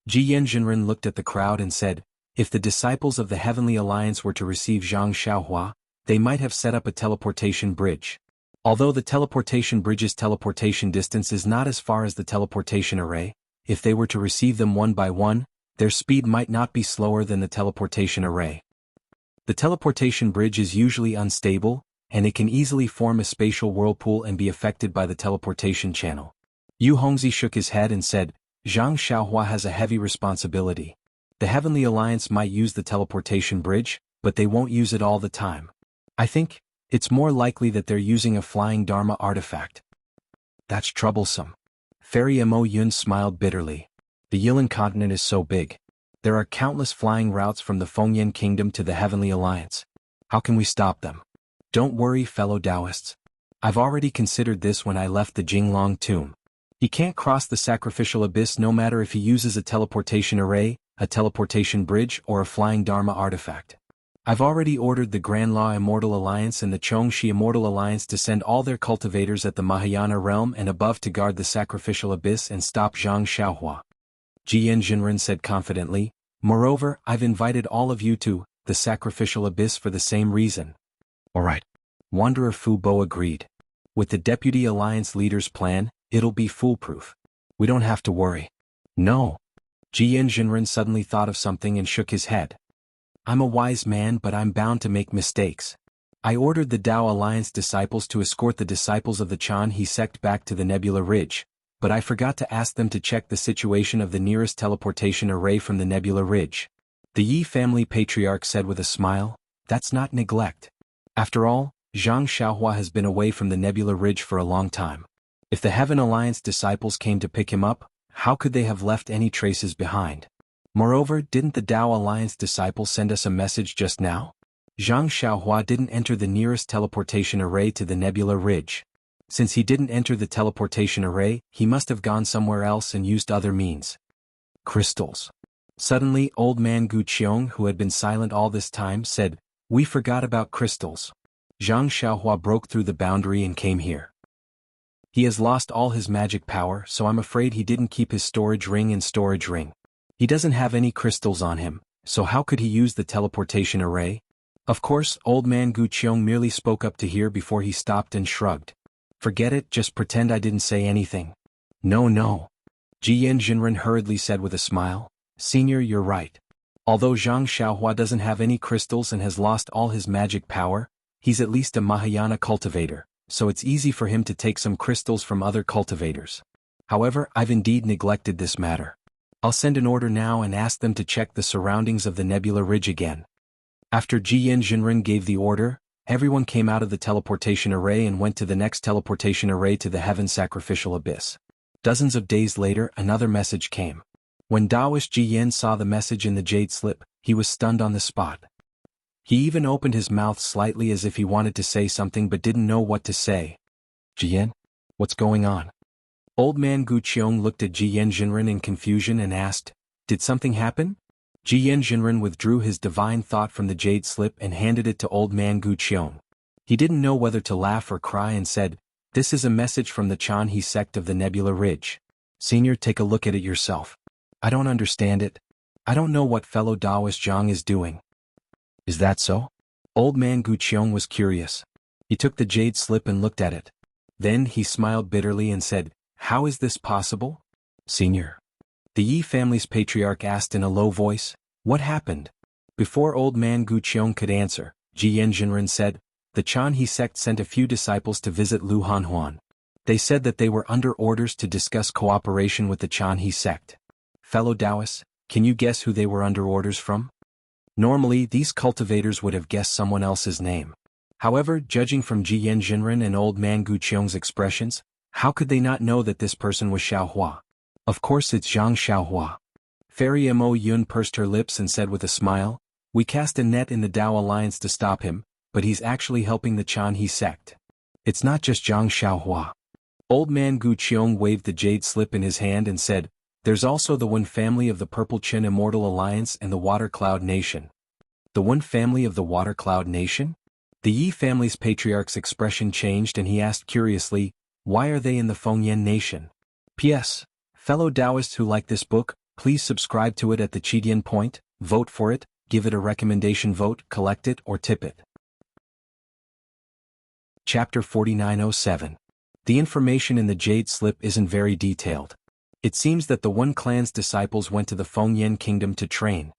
Jiyan Jinren looked at the crowd and said, "If the disciples of the Heavenly Alliance were to receive Zhang Xiaohua, they might have set up a teleportation bridge. Although the teleportation bridge's teleportation distance is not as far as the teleportation array, if they were to receive them one by one, their speed might not be slower than the teleportation array. The teleportation bridge is usually unstable, and it can easily form a spatial whirlpool and be affected by the teleportation channel." Yu Hongzi shook his head and said, "Zhang Xiaohua has a heavy responsibility. The Heavenly Alliance might use the teleportation bridge, but they won't use it all the time. I think it's more likely that they're using a flying Dharma artifact." "That's troublesome." Fairy Mo Yun smiled bitterly. "The Yilan continent is so big. There are countless flying routes from the Fengyan Kingdom to the Heavenly Alliance. How can we stop them?" "Don't worry, fellow Taoists. I've already considered this when I left the Jinglong tomb. He can't cross the sacrificial abyss no matter if he uses a teleportation array, a teleportation bridge, or a flying Dharma artifact. I've already ordered the Grand Law Immortal Alliance and the Chongshi Immortal Alliance to send all their cultivators at the Mahayana realm and above to guard the sacrificial abyss and stop Zhang Xiaohua." Jiyan Jinren said confidently, "Moreover, I've invited all of you to the sacrificial abyss for the same reason." "All right." Wanderer Fu Bo agreed. "With the Deputy Alliance leader's plan, it'll be foolproof. We don't have to worry." "No." Jiyan Jinren suddenly thought of something and shook his head. "I'm a wise man, but I'm bound to make mistakes. I ordered the Tao Alliance disciples to escort the disciples of the Chan He sect back to the Nebula Ridge, but I forgot to ask them to check the situation of the nearest teleportation array from the Nebula Ridge." The Yi family patriarch said with a smile, "That's not neglect. After all, Zhang Xiaohua has been away from the Nebula Ridge for a long time. If the Heaven Alliance disciples came to pick him up, how could they have left any traces behind? Moreover, didn't the Tao Alliance disciples send us a message just now? Zhang Xiaohua didn't enter the nearest teleportation array to the Nebula Ridge. Since he didn't enter the teleportation array, he must have gone somewhere else and used other means." "Crystals." Suddenly, old man Gu Qiong, who had been silent all this time, said, "We forgot about crystals. Zhang Xiaohua broke through the boundary and came here. He has lost all his magic power, so I'm afraid he didn't keep his storage ring and storage ring. He doesn't have any crystals on him, so how could he use the teleportation array?" Of course, old man Gu Qiong merely spoke up to hear before he stopped and shrugged. "Forget it, just pretend I didn't say anything." No. Jiyan Jinren hurriedly said with a smile, "Senior, you're right. Although Zhang Xiaohua doesn't have any crystals and has lost all his magic power, he's at least a Mahayana cultivator, so it's easy for him to take some crystals from other cultivators. However, I've indeed neglected this matter. I'll send an order now and ask them to check the surroundings of the Nebula Ridge again." After Jiyan Jinren gave the order, everyone came out of the teleportation array and went to the next teleportation array to the Heaven Sacrificial Abyss. Dozens of days later, another message came. When Taoist Jiyan saw the message in the jade slip, he was stunned on the spot. He even opened his mouth slightly as if he wanted to say something but didn't know what to say. "Jiyan? What's going on?" Old man Gu Qiong looked at Jiyan Jinren in confusion and asked, "Did something happen?" Jiyan Jinren withdrew his divine thought from the jade slip and handed it to old man Gu Qiong. He didn't know whether to laugh or cry and said, "This is a message from the Chan He sect of the Nebula Ridge. Senior, take a look at it yourself. I don't understand it. I don't know what fellow Taoist Zhang is doing." "Is that so?" Old man Gu Qiong was curious. He took the jade slip and looked at it. Then he smiled bitterly and said, "How is this possible? Senior." The Yi family's patriarch asked in a low voice, "What happened?" Before old man Gu Qiong could answer, Ji Yanjinren said, "The Chanhe sect sent a few disciples to visit Lu Hanhuan. They said that they were under orders to discuss cooperation with the Chanhe sect. Fellow Taoists, can you guess who they were under orders from?" Normally, these cultivators would have guessed someone else's name. However, judging from Ji Yanjinren and old man Gu Qiong's expressions, how could they not know that this person was Xiaohua? Of course it's Zhang Xiaohua. Fairy Mo Yun pursed her lips and said with a smile, "We cast a net in the Tao Alliance to stop him, but he's actually helping the Chanhe sect. It's not just Zhang Xiaohua." Old man Gu Qiong waved the jade slip in his hand and said, "There's also the One family of the Purple Chin Immortal Alliance and the Water Cloud Nation." The One family of the Water Cloud Nation? The Yi family's patriarch's expression changed and he asked curiously, "Why are they in the Fengyan Nation?" P.S. Fellow Taoists who like this book, please subscribe to it at the Qidian point, vote for it, give it a recommendation vote, collect it or tip it. Chapter 4907. The information in the Jade Slip isn't very detailed. It seems that the One clan's disciples went to the Fengyan kingdom to train.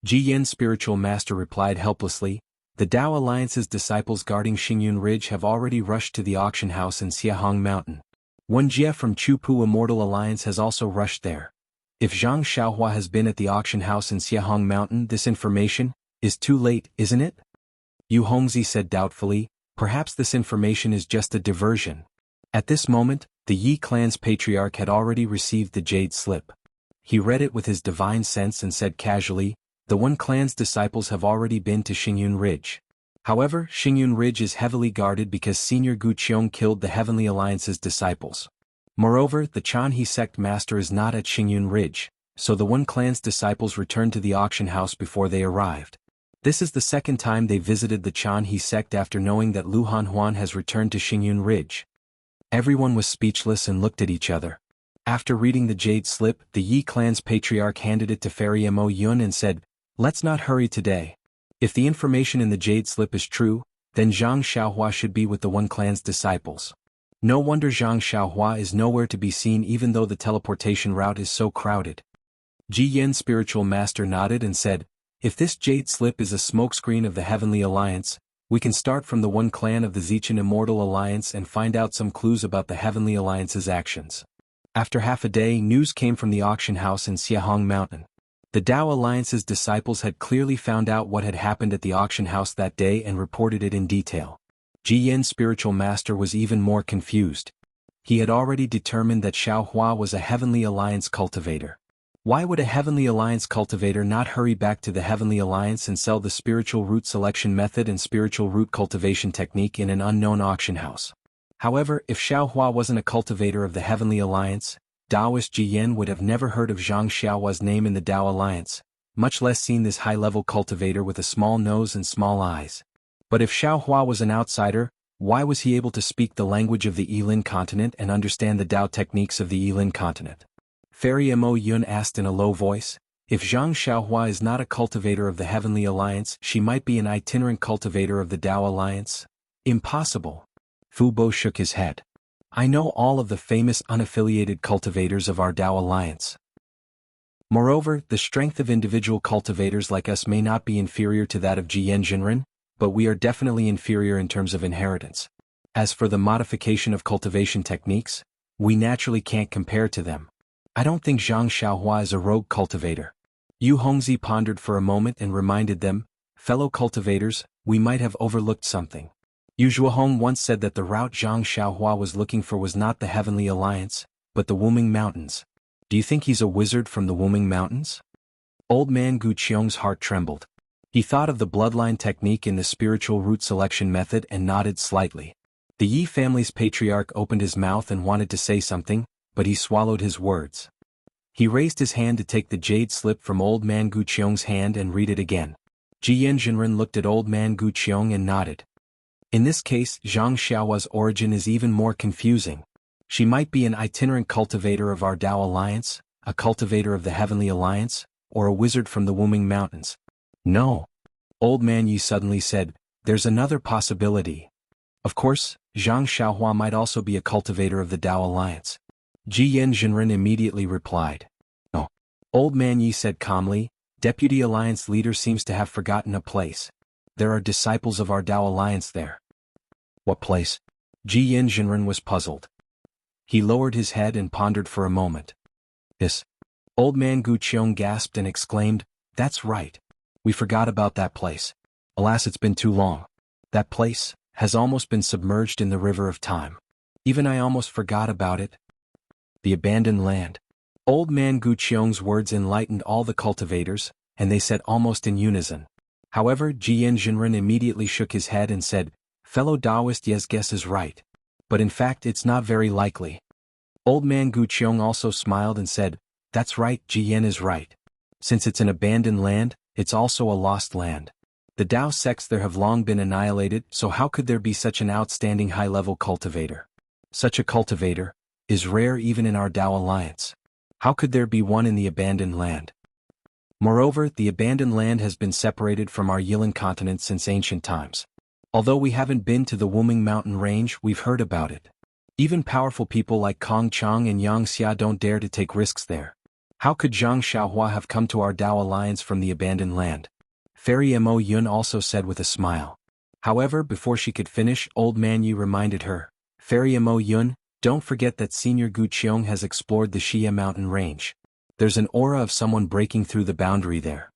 Ji Yan's spiritual master replied helplessly, "The Tao Alliance's disciples guarding Xingyun Ridge have already rushed to the auction house in Xiahong Mountain. One Jia from Chupu Immortal Alliance has also rushed there. If Zhang Xiaohua has been at the auction house in Xiahong Mountain, this information is too late, isn't it?" Yu Hongzi said doubtfully, "Perhaps this information is just a diversion." At this moment, the Yi clan's patriarch had already received the Jade Slip. He read it with his divine sense and said casually, "The One clan's disciples have already been to Xingyun Ridge. However, Xingyun Ridge is heavily guarded because Senior Gu Qiong killed the Heavenly Alliance's disciples. Moreover, the Chanhe sect master is not at Xingyun Ridge, so the One clan's disciples returned to the auction house before they arrived. This is the second time they visited the Chanhe sect after knowing that Lu Hanhuan has returned to Xingyun Ridge." Everyone was speechless and looked at each other. After reading the Jade Slip, the Yi clan's patriarch handed it to Fairy Mo Yun and said, "Let's not hurry today. If the information in the Jade Slip is true, then Zhang Xiaohua should be with the One clan's disciples. No wonder Zhang Xiaohua is nowhere to be seen even though the teleportation route is so crowded." Ji Yan's spiritual master nodded and said, "If this Jade Slip is a smokescreen of the Heavenly Alliance, we can start from the One clan of the Zichan Immortal Alliance and find out some clues about the Heavenly Alliance's actions." After half a day, news came from the auction house in Xiahong Mountain. The Tao Alliance's disciples had clearly found out what had happened at the auction house that day and reported it in detail. Ji Yan's spiritual master was even more confused. He had already determined that Xiaohua was a Heavenly Alliance cultivator. Why would a Heavenly Alliance cultivator not hurry back to the Heavenly Alliance and sell the spiritual root selection method and spiritual root cultivation technique in an unknown auction house? However, if Xiaohua wasn't a cultivator of the Heavenly Alliance, Taoist Ji Yan would have never heard of Zhang Xiaohua's name in the Tao Alliance, much less seen this high-level cultivator with a small nose and small eyes. But if Xiaohua was an outsider, why was he able to speak the language of the Yilin continent and understand the Tao techniques of the Yilin continent? Fairy Mo Yun asked in a low voice, "If Zhang Xiaohua is not a cultivator of the Heavenly Alliance, she might be an itinerant cultivator of the Tao Alliance?" "Impossible." Fu Bo shook his head. "I know all of the famous unaffiliated cultivators of our Tao Alliance. Moreover, the strength of individual cultivators like us may not be inferior to that of Ji Yanjinren, but we are definitely inferior in terms of inheritance. As for the modification of cultivation techniques, we naturally can't compare to them. I don't think Zhang Xiaohua is a rogue cultivator." Yu Hongzi pondered for a moment and reminded them, "Fellow cultivators, we might have overlooked something. Yu Zhuohong once said that the route Zhang Xiaohua was looking for was not the Heavenly Alliance, but the Wuming Mountains. Do you think he's a wizard from the Wuming Mountains?" Old man Gu Qiong's heart trembled. He thought of the bloodline technique in the spiritual root selection method and nodded slightly. The Yi family's patriarch opened his mouth and wanted to say something, but he swallowed his words. He raised his hand to take the Jade Slip from old man Gu Qiong's hand and read it again. Ji Yanjinren looked at old man Gu Qiong and nodded. In this case, Zhang Xiaohua's origin is even more confusing. She might be an itinerant cultivator of our Tao Alliance, a cultivator of the Heavenly Alliance, or a wizard from the Wuming Mountains. "No." Old man Yi suddenly said, "There's another possibility." Of course, Zhang Xiaohua might also be a cultivator of the Dao Alliance. Jiyan Zhenren immediately replied. Oh. Old Man Yi said calmly, Deputy Alliance leader seems to have forgotten a place. There are disciples of our Dao Alliance there. What place? Jiyan Zhenren was puzzled. He lowered his head and pondered for a moment. This. Old Man Gu Qiong gasped and exclaimed, That's right. We forgot about that place. Alas, it's been too long. That place has almost been submerged in the river of time. Even I almost forgot about it. The abandoned land. Old Man Gu Qiong's words enlightened all the cultivators, and they said almost in unison. However, Jiyan Zhenren immediately shook his head and said, Fellow Taoist, yes, guess is right. But in fact it's not very likely. Old Man Gu Qiong also smiled and said, That's right, Jiyan is right. Since it's an abandoned land, it's also a lost land. The Dao sects there have long been annihilated, so how could there be such an outstanding high-level cultivator? Such a cultivator is rare even in our Dao Alliance. How could there be one in the abandoned land? Moreover, the abandoned land has been separated from our Yilan continent since ancient times. Although we haven't been to the Wuming mountain range, we've heard about it. Even powerful people like Kong Chang and Yang Xia don't dare to take risks there. How could Zhang Xiaohua have come to our Dao Alliance from the abandoned land? Fairy Mo Yun also said with a smile. However, before she could finish, Old Man Yi reminded her, Fairy Mo Yun, don't forget that Senior Gu Qiong has explored the Xia mountain range. There's an aura of someone breaking through the boundary there.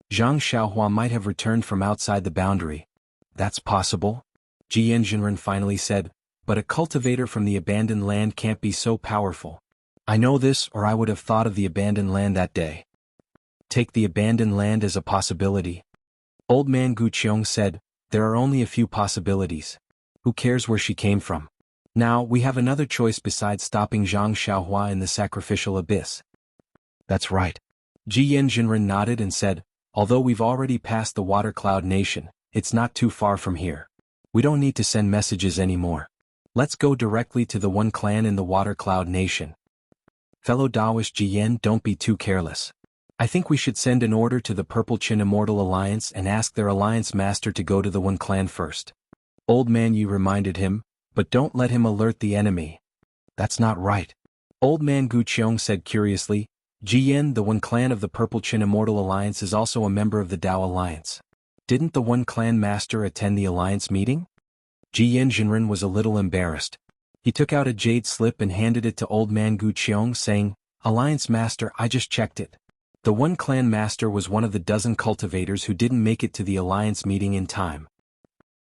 Zhang Xiaohua might have returned from outside the boundary. That's possible? Jiyan Zhenren finally said, but a cultivator from the abandoned land can't be so powerful. I know this, or I would have thought of the abandoned land that day. Take the abandoned land as a possibility. Old Man Gu Qiong said, there are only a few possibilities. Who cares where she came from? Now, we have another choice besides stopping Zhang Xiaohua in the sacrificial abyss. That's right. Jiyan Zhenren nodded and said, although we've already passed the Water Cloud Nation, it's not too far from here. We don't need to send messages anymore. Let's go directly to the one clan in the Water Cloud Nation. Fellow Taoist Jiyan, don't be too careless. I think we should send an order to the Purple Chin Immortal Alliance and ask their alliance master to go to the one clan first. Old Man Yi reminded him, but don't let him alert the enemy. That's not right. Old Man Gu Qiong said curiously, Jiyan, the one clan of the Purple Chin Immortal Alliance is also a member of the Dao Alliance. Didn't the one clan master attend the alliance meeting? Jiyan Zhenren was a little embarrassed. He took out a jade slip and handed it to Old Man Gu Qiong, saying, Alliance master, I just checked it. The one clan master was one of the dozen cultivators who didn't make it to the alliance meeting in time.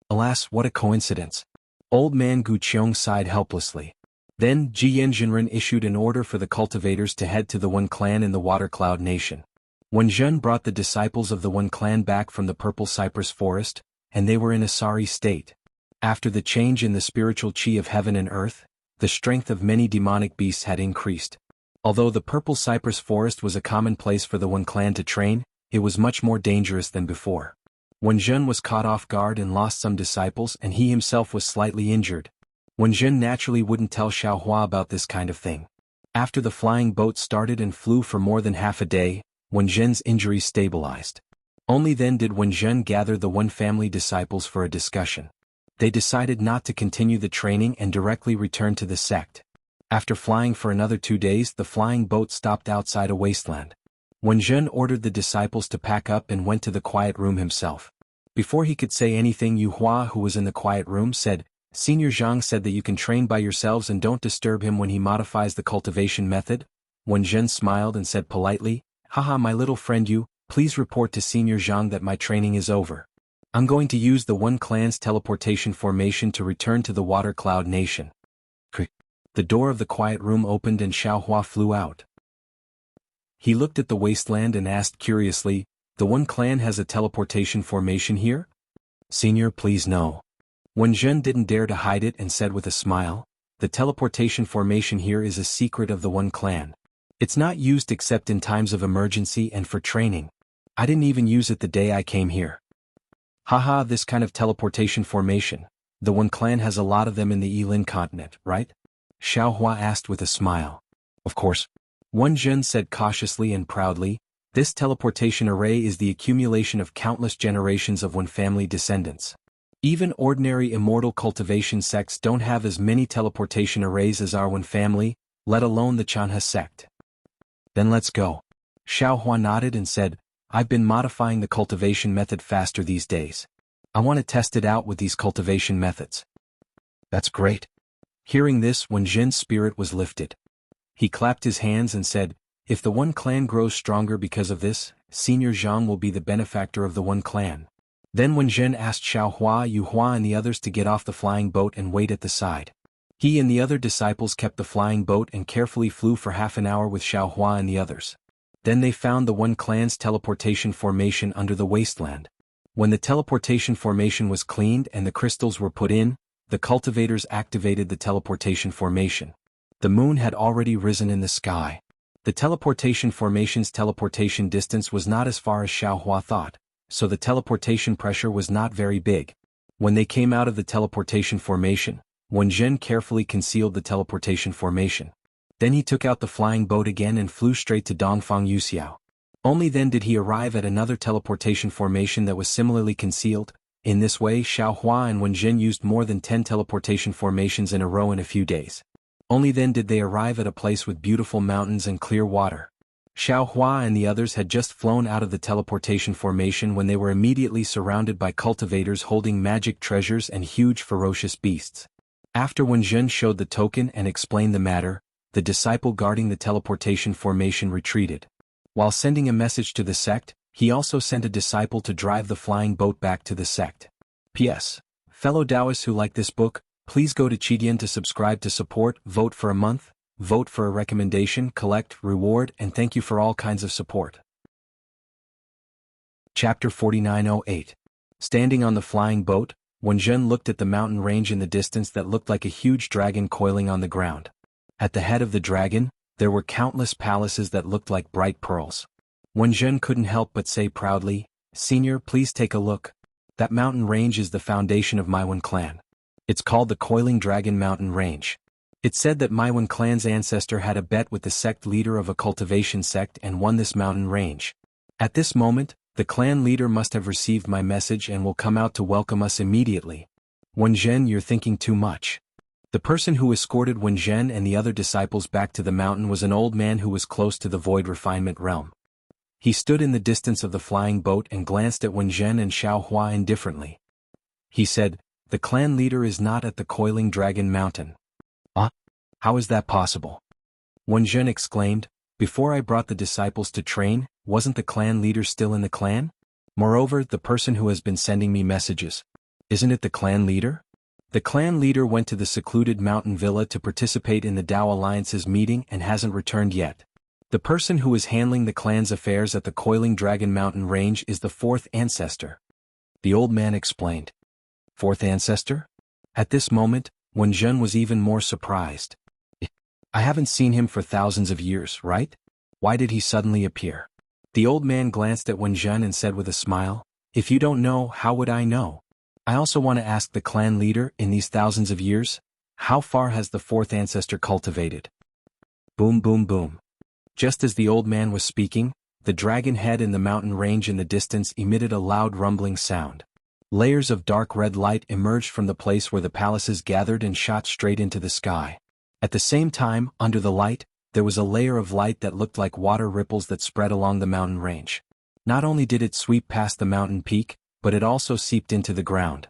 Alas, what a coincidence. Old Man Gu Qiong sighed helplessly. Then, Jiyan Zhenren issued an order for the cultivators to head to the one clan in the Water Cloud Nation. Wen Zhen brought the disciples of the one clan back from the Purple Cypress Forest, and they were in a sorry state. After the change in the spiritual chi of heaven and earth, the strength of many demonic beasts had increased. Although the Purple Cypress Forest was a common place for the one clan to train, it was much more dangerous than before. Wen Zhen was caught off guard and lost some disciples, and he himself was slightly injured. Wen Zhen naturally wouldn't tell Xiaohua about this kind of thing. After the flying boat started and flew for more than half a day, Wen Zhen's injury stabilized. Only then did Wen Zhen gather the one family disciples for a discussion. They decided not to continue the training and directly return to the sect. After flying for another 2 days, the flying boat stopped outside a wasteland. Wen Zhen ordered the disciples to pack up and went to the quiet room himself. Before he could say anything, Yu Hua, who was in the quiet room, said, Senior Zhang said that you can train by yourselves and don't disturb him when he modifies the cultivation method. Wen Zhen smiled and said politely, Haha, my little friend Yu, please report to Senior Zhang that my training is over. I'm going to use the one clan's teleportation formation to return to the Water Cloud Nation. The door of the quiet room opened and Xiaohua flew out. He looked at the wasteland and asked curiously, the one clan has a teleportation formation here? Senior, please no. Wen Zhen didn't dare to hide it and said with a smile, the teleportation formation here is a secret of the one clan. It's not used except in times of emergency and for training. I didn't even use it the day I came here. Haha, this kind of teleportation formation. The one clan has a lot of them in the Yilan continent, right? Xiaohua asked with a smile. Of course. Wen Zhen said cautiously and proudly, this teleportation array is the accumulation of countless generations of one family descendants. Even ordinary immortal cultivation sects don't have as many teleportation arrays as our one family, let alone the Chanha sect. Then let's go. Xiaohua nodded and said, I've been modifying the cultivation method faster these days. I want to test it out with these cultivation methods. That's great. Hearing this, Wen Zhen's spirit was lifted. He clapped his hands and said, if the One Clan grows stronger because of this, Senior Zhang will be the benefactor of the One Clan. Then Wen Zhen asked Xiaohua, Yuhua and the others to get off the flying boat and wait at the side. He and the other disciples kept the flying boat and carefully flew for half an hour with Xiaohua and the others. Then they found the One Clan's teleportation formation under the wasteland. When the teleportation formation was cleaned and the crystals were put in, the cultivators activated the teleportation formation. The moon had already risen in the sky. The teleportation formation's teleportation distance was not as far as Xiaohua thought, so the teleportation pressure was not very big. When they came out of the teleportation formation, Wen Zhen carefully concealed the teleportation formation. Then he took out the flying boat again and flew straight to Dongfang Yuxiao. Only then did he arrive at another teleportation formation that was similarly concealed. In this way, Xiaohua and Wen Zhen used more than 10 teleportation formations in a row in a few days. Only then did they arrive at a place with beautiful mountains and clear water. Xiaohua and the others had just flown out of the teleportation formation when they were immediately surrounded by cultivators holding magic treasures and huge ferocious beasts. After Wen Zhen showed the token and explained the matter, the disciple guarding the teleportation formation retreated. While sending a message to the sect, he also sent a disciple to drive the flying boat back to the sect. P.S. Fellow Taoists who like this book, please go to Qidian to subscribe to support, vote for a month, vote for a recommendation, collect, reward, and thank you for all kinds of support. Chapter 4908. Standing on the flying boat, Wen Zhen looked at the mountain range in the distance that looked like a huge dragon coiling on the ground. At the head of the dragon, there were countless palaces that looked like bright pearls. Wen Zhen couldn't help but say proudly, Senior, please take a look. That mountain range is the foundation of my One Clan. It's called the Coiling Dragon Mountain Range. It's said that my One Clan's ancestor had a bet with the sect leader of a cultivation sect and won this mountain range. At this moment, the clan leader must have received my message and will come out to welcome us immediately. Wen Zhen, you're thinking too much. The person who escorted Wen Zhen and the other disciples back to the mountain was an old man who was close to the void refinement realm. He stood in the distance of the flying boat and glanced at Wen Zhen and Xiaohua indifferently. He said, the clan leader is not at the Coiling Dragon Mountain. How is that possible? Wen Zhen exclaimed, before I brought the disciples to train, wasn't the clan leader still in the clan? Moreover, the person who has been sending me messages, isn't it the clan leader? The clan leader went to the secluded mountain villa to participate in the Tao Alliance's meeting and hasn't returned yet. The person who is handling the clan's affairs at the Coiling Dragon Mountain Range is the fourth ancestor. The old man explained. Fourth ancestor? At this moment, Wen Zhen was even more surprised. I haven't seen him for thousands of years, right? Why did he suddenly appear? The old man glanced at Wen Zhen and said with a smile, if you don't know, how would I know? I also want to ask the clan leader, in these thousands of years, how far has the fourth ancestor cultivated? Boom boom boom. Just as the old man was speaking, the dragon head in the mountain range in the distance emitted a loud rumbling sound. Layers of dark red light emerged from the place where the palaces gathered and shot straight into the sky. At the same time, under the light, there was a layer of light that looked like water ripples that spread along the mountain range. Not only did it sweep past the mountain peak, but it also seeped into the ground.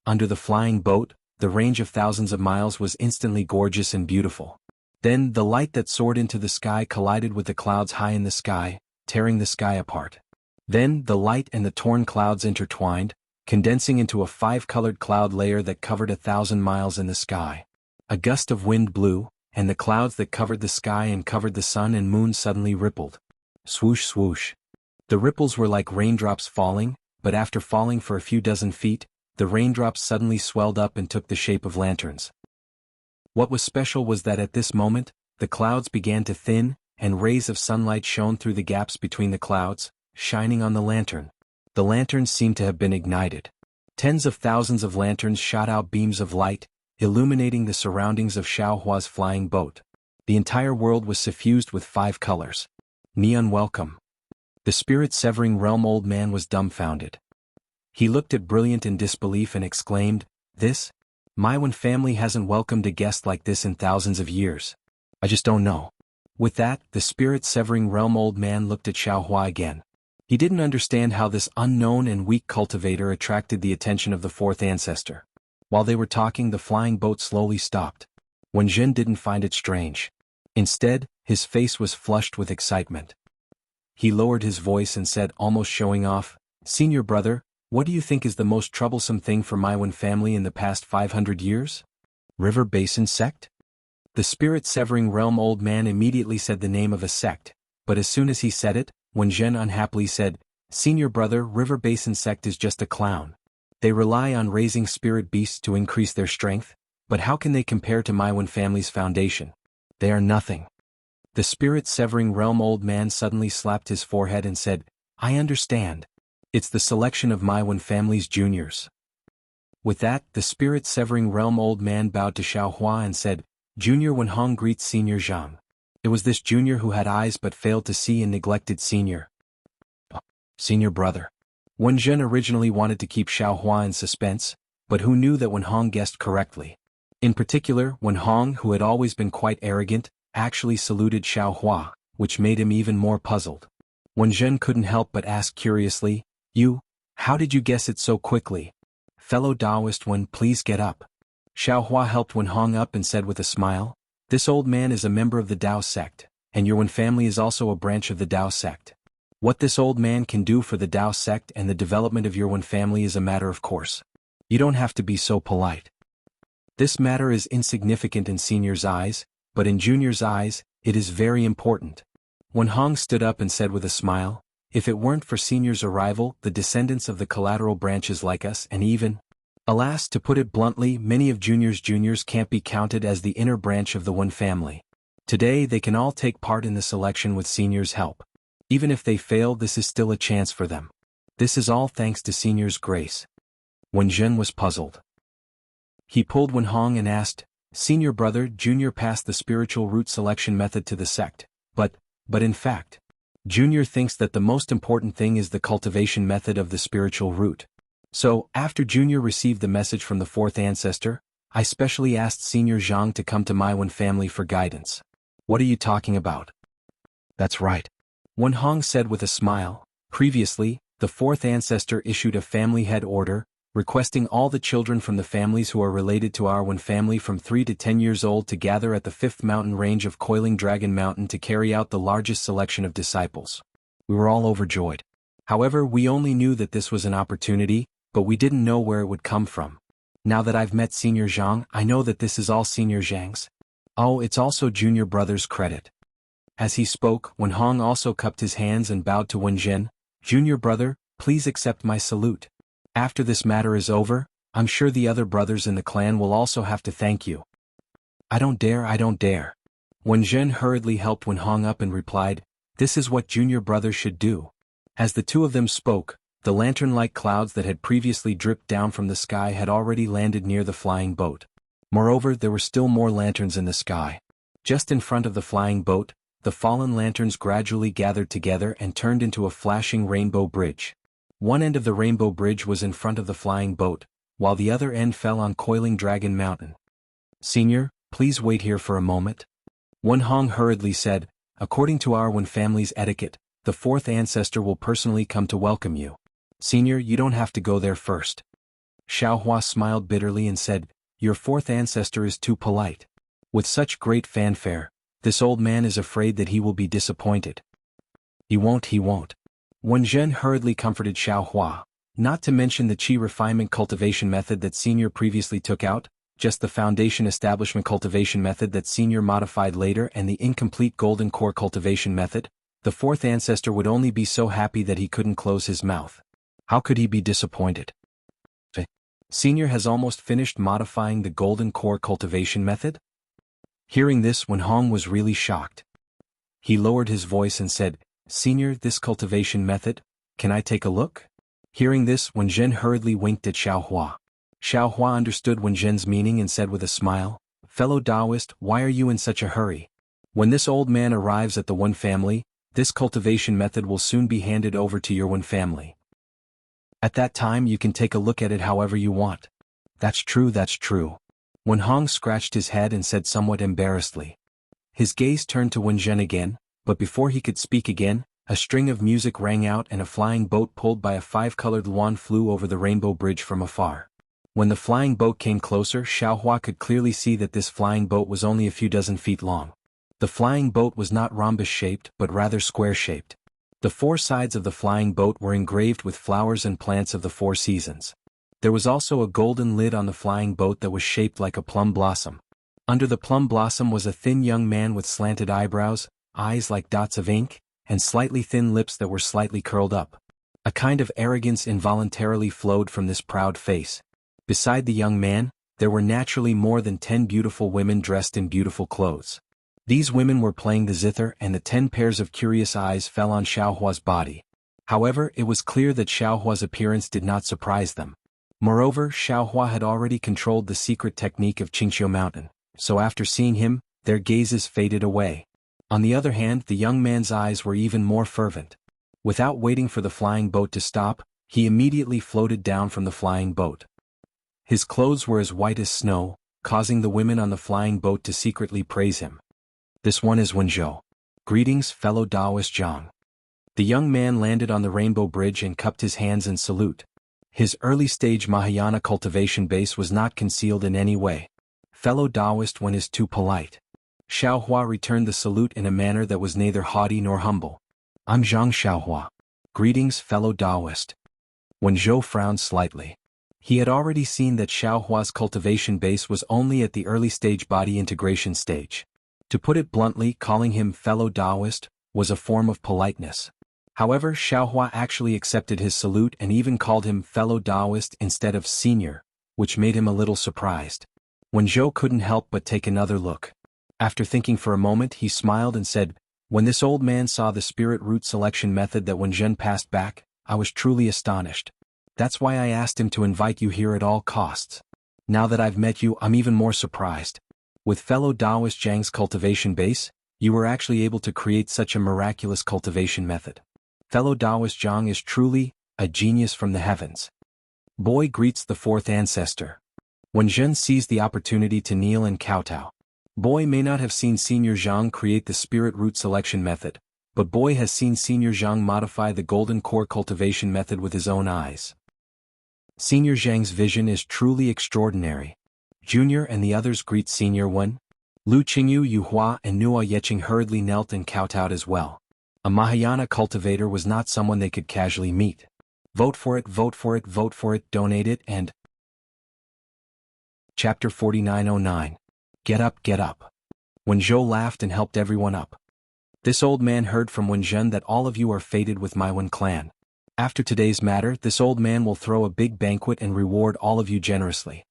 Under the flying boat, the range of thousands of miles was instantly gorgeous and beautiful. Then, the light that soared into the sky collided with the clouds high in the sky, tearing the sky apart. Then, the light and the torn clouds intertwined, condensing into a five-colored cloud layer that covered 1,000 miles in the sky. A gust of wind blew, and the clouds that covered the sky and covered the sun and moon suddenly rippled. Swoosh swoosh. The ripples were like raindrops falling, but after falling for a few dozen feet, the raindrops suddenly swelled up and took the shape of lanterns. What was special was that at this moment, the clouds began to thin, and rays of sunlight shone through the gaps between the clouds, shining on the lantern. The lanterns seemed to have been ignited. Tens of thousands of lanterns shot out beams of light, illuminating the surroundings of Xiaohua's flying boat. The entire world was suffused with 5 colors. Neon welcome. The spirit-severing realm old man was dumbfounded. He looked at Brilliant in disbelief and exclaimed, "This? My Wen family hasn't welcomed a guest like this in thousands of years. I just don't know." With that, the spirit-severing realm old man looked at Xiaohua again. He didn't understand how this unknown and weak cultivator attracted the attention of the fourth ancestor. While they were talking, the flying boat slowly stopped. Wen Zhen didn't find it strange. Instead, his face was flushed with excitement. He lowered his voice and said, almost showing off, "Senior brother, what do you think is the most troublesome thing for my Wen family in the past 500 years? River Basin sect?" The spirit-severing realm old man immediately said the name of a sect, but as soon as he said it, Wen Zhen unhappily said, "Senior brother, River Basin sect is just a clown. They rely on raising spirit beasts to increase their strength, but how can they compare to my Wen family's foundation? They are nothing." The spirit-severing realm old man suddenly slapped his forehead and said, "I understand. It's the selection of my Wen family's juniors." With that, the spirit-severing realm old man bowed to Xiaohua and said, "Junior Wenhong greets Senior Zhang." It was this junior who had eyes but failed to see and neglected Senior. Senior brother. Wen Zhen originally wanted to keep Xiaohua in suspense, but who knew that Wenhong guessed correctly. In particular, Wenhong, who had always been quite arrogant, actually saluted Xiaohua, which made him even more puzzled. Wen Zhen couldn't help but ask curiously, how did you guess it so quickly? Fellow Taoist Wen, please get up." Xiaohua helped Wenhong up and said with a smile, "This old man is a member of the Tao sect, and your Wen family is also a branch of the Tao sect. What this old man can do for the Tao sect and the development of your Wen family is a matter of course. You don't have to be so polite. This matter is insignificant in Senior's eyes, but in Junior's eyes, it is very important." Wenhong stood up and said with a smile, "If it weren't for Senior's arrival, the descendants of the collateral branches like us and even, alas, to put it bluntly, many of Junior's juniors can't be counted as the inner branch of the Wen family. Today they can all take part in the selection with Senior's help. Even if they fail, this is still a chance for them. This is all thanks to Senior's grace." Wen Zhen was puzzled. He pulled Wenhong and asked, "Senior brother, Junior passed the spiritual root selection method to the sect, but in fact, Junior thinks that the most important thing is the cultivation method of the spiritual root. So, after Junior received the message from the fourth ancestor, I specially asked Senior Zhang to come to my Wen family for guidance." "What are you talking about?" "That's right," Wenhong said with a smile. "Previously, the fourth ancestor issued a family head order, requesting all the children from the families who are related to our Wen family from 3 to 10 years old to gather at the 5th mountain range of Coiling Dragon Mountain to carry out the largest selection of disciples. We were all overjoyed. However, we only knew that this was an opportunity, but we didn't know where it would come from. Now that I've met Senior Zhang, I know that this is all Senior Zhang's. Oh, it's also Junior brother's credit." As he spoke, Wenhong also cupped his hands and bowed to Wen Zhen. "Junior brother, please accept my salute. After this matter is over, I'm sure the other brothers in the clan will also have to thank you." I don't dare." Wen Zhen hurriedly helped Wenhong up and replied, "This is what Junior brother should do." As the two of them spoke, the lantern-like clouds that had previously dripped down from the sky had already landed near the flying boat. Moreover, there were still more lanterns in the sky. Just in front of the flying boat, the fallen lanterns gradually gathered together and turned into a flashing rainbow bridge. One end of the rainbow bridge was in front of the flying boat, while the other end fell on Coiling Dragon Mountain. "Senior, please wait here for a moment." Wenhong hurriedly said, "According to our Wen family's etiquette, the fourth ancestor will personally come to welcome you. Senior, you don't have to go there first." Xiaohua smiled bitterly and said, "Your fourth ancestor is too polite. With such great fanfare, this old man is afraid that he will be disappointed." He won't. Wen Zhen hurriedly comforted Xiaohua, not to mention the Qi refinement cultivation method that Senior previously took out, just the foundation establishment cultivation method that Senior modified later and the incomplete golden core cultivation method. The fourth ancestor would only be so happy that he couldn't close his mouth. How could he be disappointed? Senior has almost finished modifying the golden core cultivation method? Hearing this, Wenhong was really shocked. He lowered his voice and said, "Senior, this cultivation method, can I take a look?" Hearing this, Wen Zhen hurriedly winked at Xiaohua. Xiaohua understood Wen Zhen's meaning and said with a smile, "Fellow Taoist, why are you in such a hurry? When this old man arrives at the Wen family, this cultivation method will soon be handed over to your Wen family." At that time you can take a look at it however you want. That's true, that's true. Wen Hong scratched his head and said somewhat embarrassedly. His gaze turned to Wen Zhen again, but before he could speak again, a string of music rang out and a flying boat pulled by a five-colored luan flew over the rainbow bridge from afar. When the flying boat came closer, Xiaohua could clearly see that this flying boat was only a few dozen feet long. The flying boat was not rhombus-shaped but rather square-shaped. The four sides of the flying boat were engraved with flowers and plants of the four seasons. There was also a golden lid on the flying boat that was shaped like a plum blossom. Under the plum blossom was a thin young man with slanted eyebrows, eyes like dots of ink, and slightly thin lips that were slightly curled up. A kind of arrogance involuntarily flowed from this proud face. Beside the young man, there were naturally more than 10 beautiful women dressed in beautiful clothes. These women were playing the zither and the 10 pairs of curious eyes fell on Xiaohua's body. However, it was clear that Xiaohua's appearance did not surprise them. Moreover, Xiaohua had already controlled the secret technique of Qingqiu Mountain, so after seeing him, their gazes faded away. On the other hand, the young man's eyes were even more fervent. Without waiting for the flying boat to stop, he immediately floated down from the flying boat. His clothes were as white as snow, causing the women on the flying boat to secretly praise him. This one is Wenzhou. Greetings, fellow Taoist Jiang. The young man landed on the rainbow bridge and cupped his hands in salute. His early-stage Mahayana cultivation base was not concealed in any way. Fellow Taoist one is too polite. Xiaohua returned the salute in a manner that was neither haughty nor humble. I'm Zhang Xiaohua. Greetings, fellow Taoist. Wenzhou frowned slightly. He had already seen that Xiaohua's cultivation base was only at the early-stage body integration stage. To put it bluntly, calling him fellow Taoist was a form of politeness. However, Xiaohua actually accepted his salute and even called him fellow Taoist instead of senior, which made him a little surprised. Wenzhou couldn't help but take another look. After thinking for a moment, he smiled and said, when this old man saw the spirit root selection method that Wen Zhen passed back, I was truly astonished. That's why I asked him to invite you here at all costs. Now that I've met you, I'm even more surprised. With fellow Taoist Zhang's cultivation base, you were actually able to create such a miraculous cultivation method. Fellow Taoist Zhang is truly a genius from the heavens. Boy greets the fourth ancestor. Wen Zhen seized the opportunity to kneel and kowtow. Boy may not have seen Senior Zhang create the spirit root selection method, but Boy has seen Senior Zhang modify the golden core cultivation method with his own eyes. Senior Zhang's vision is truly extraordinary. Junior and the others greet Senior Wen. Lu Qingyu, Yu Hua and Nua Yeqing hurriedly knelt and kowtowed as well. A Mahayana cultivator was not someone they could casually meet. Vote for it, vote for it, vote for it, donate it, and... Chapter 4909. Get up, get up. Wenzhou laughed and helped everyone up. This old man heard from Wen Zhen that all of you are fated with my Wen clan. After today's matter, this old man will throw a big banquet and reward all of you generously.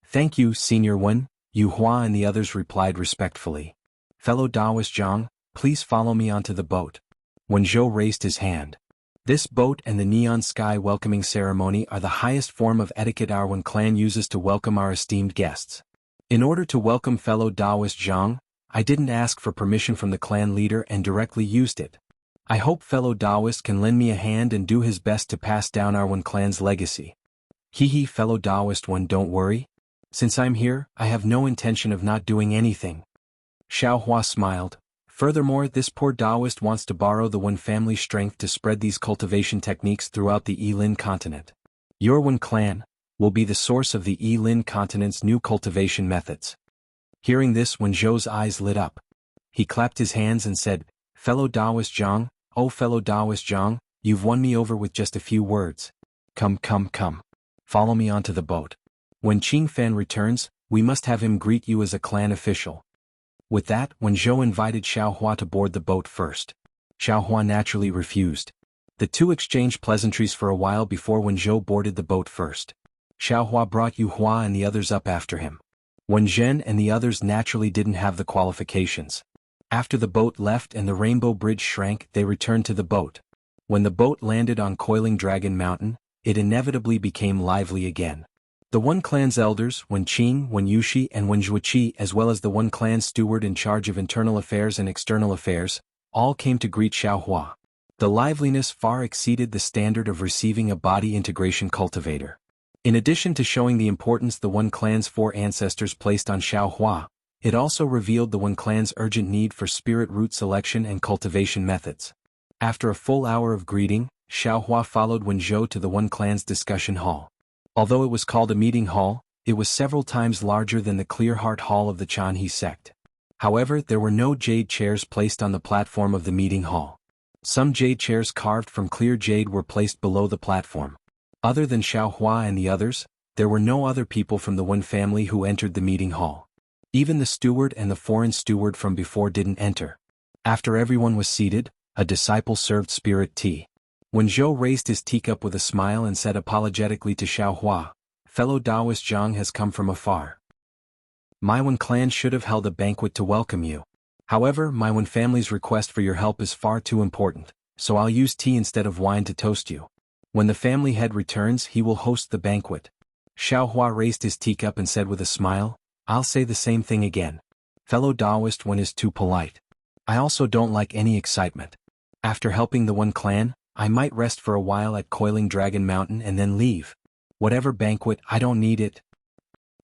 Thank you, Senior Wen, Yu Hua and the others replied respectfully. Fellow Taoist Zhang, please follow me onto the boat. Wenzhou raised his hand. This boat and the neon sky welcoming ceremony are the highest form of etiquette our Wen clan uses to welcome our esteemed guests. In order to welcome fellow Taoist Zhang, I didn't ask for permission from the clan leader and directly used it. I hope fellow Taoist can lend me a hand and do his best to pass down our Wen clan's legacy. Hee fellow Taoist one, don't worry. Since I'm here, I have no intention of not doing anything. Xiaohua smiled. Furthermore, this poor Taoist wants to borrow the Wen family's strength to spread these cultivation techniques throughout the Yilin continent. Your Wen clan will be the source of the Yilin continent's new cultivation methods. Hearing this, Wenzhou's eyes lit up. He clapped his hands and said, Fellow Taoist Zhang, oh fellow Taoist Zhang, you've won me over with just a few words. Come. Follow me onto the boat. When Qing Fan returns, we must have him greet you as a clan official. With that, Wenzhou invited Xiaohua to board the boat first. Xiaohua naturally refused. The two exchanged pleasantries for a while before Wenzhou boarded the boat first. Xiaohua brought Yu Hua and the others up after him. Wen Zhen and the others naturally didn't have the qualifications. After the boat left and the rainbow bridge shrank, they returned to the boat. When the boat landed on Coiling Dragon Mountain, it inevitably became lively again. The Wen clan's elders, Wen Qing, Wen Yushi and Wen Zhuoqi, as well as the Wen clan steward in charge of internal affairs and external affairs, all came to greet Xiaohua. The liveliness far exceeded the standard of receiving a body integration cultivator. In addition to showing the importance the One clan's 4 ancestors placed on Xiaohua, it also revealed the One clan's urgent need for spirit root selection and cultivation methods. After a full hour of greeting, Xiaohua followed Wenzhou to the One clan's discussion hall. Although it was called a meeting hall, it was several times larger than the Clear Heart Hall of the Chanhe sect. However, there were no jade chairs placed on the platform of the meeting hall. Some jade chairs carved from clear jade were placed below the platform. Other than Xiaohua and the others, there were no other people from the Wen family who entered the meeting hall. Even the steward and the foreign steward from before didn't enter. After everyone was seated, a disciple served spirit tea. Wenzhou raised his teacup with a smile and said apologetically to Xiaohua, "Fellow Taoist Jiang has come from afar. My Wen clan should have held a banquet to welcome you. However, my Wen family's request for your help is far too important, so I'll use tea instead of wine to toast you. When the family head returns, he will host the banquet." Xiaohua raised his teacup and said with a smile, "I'll say the same thing again. Fellow Taoist Wen is too polite. I also don't like any excitement. After helping the Wen clan, I might rest for a while at Coiling Dragon Mountain and then leave. Whatever banquet, I don't need it.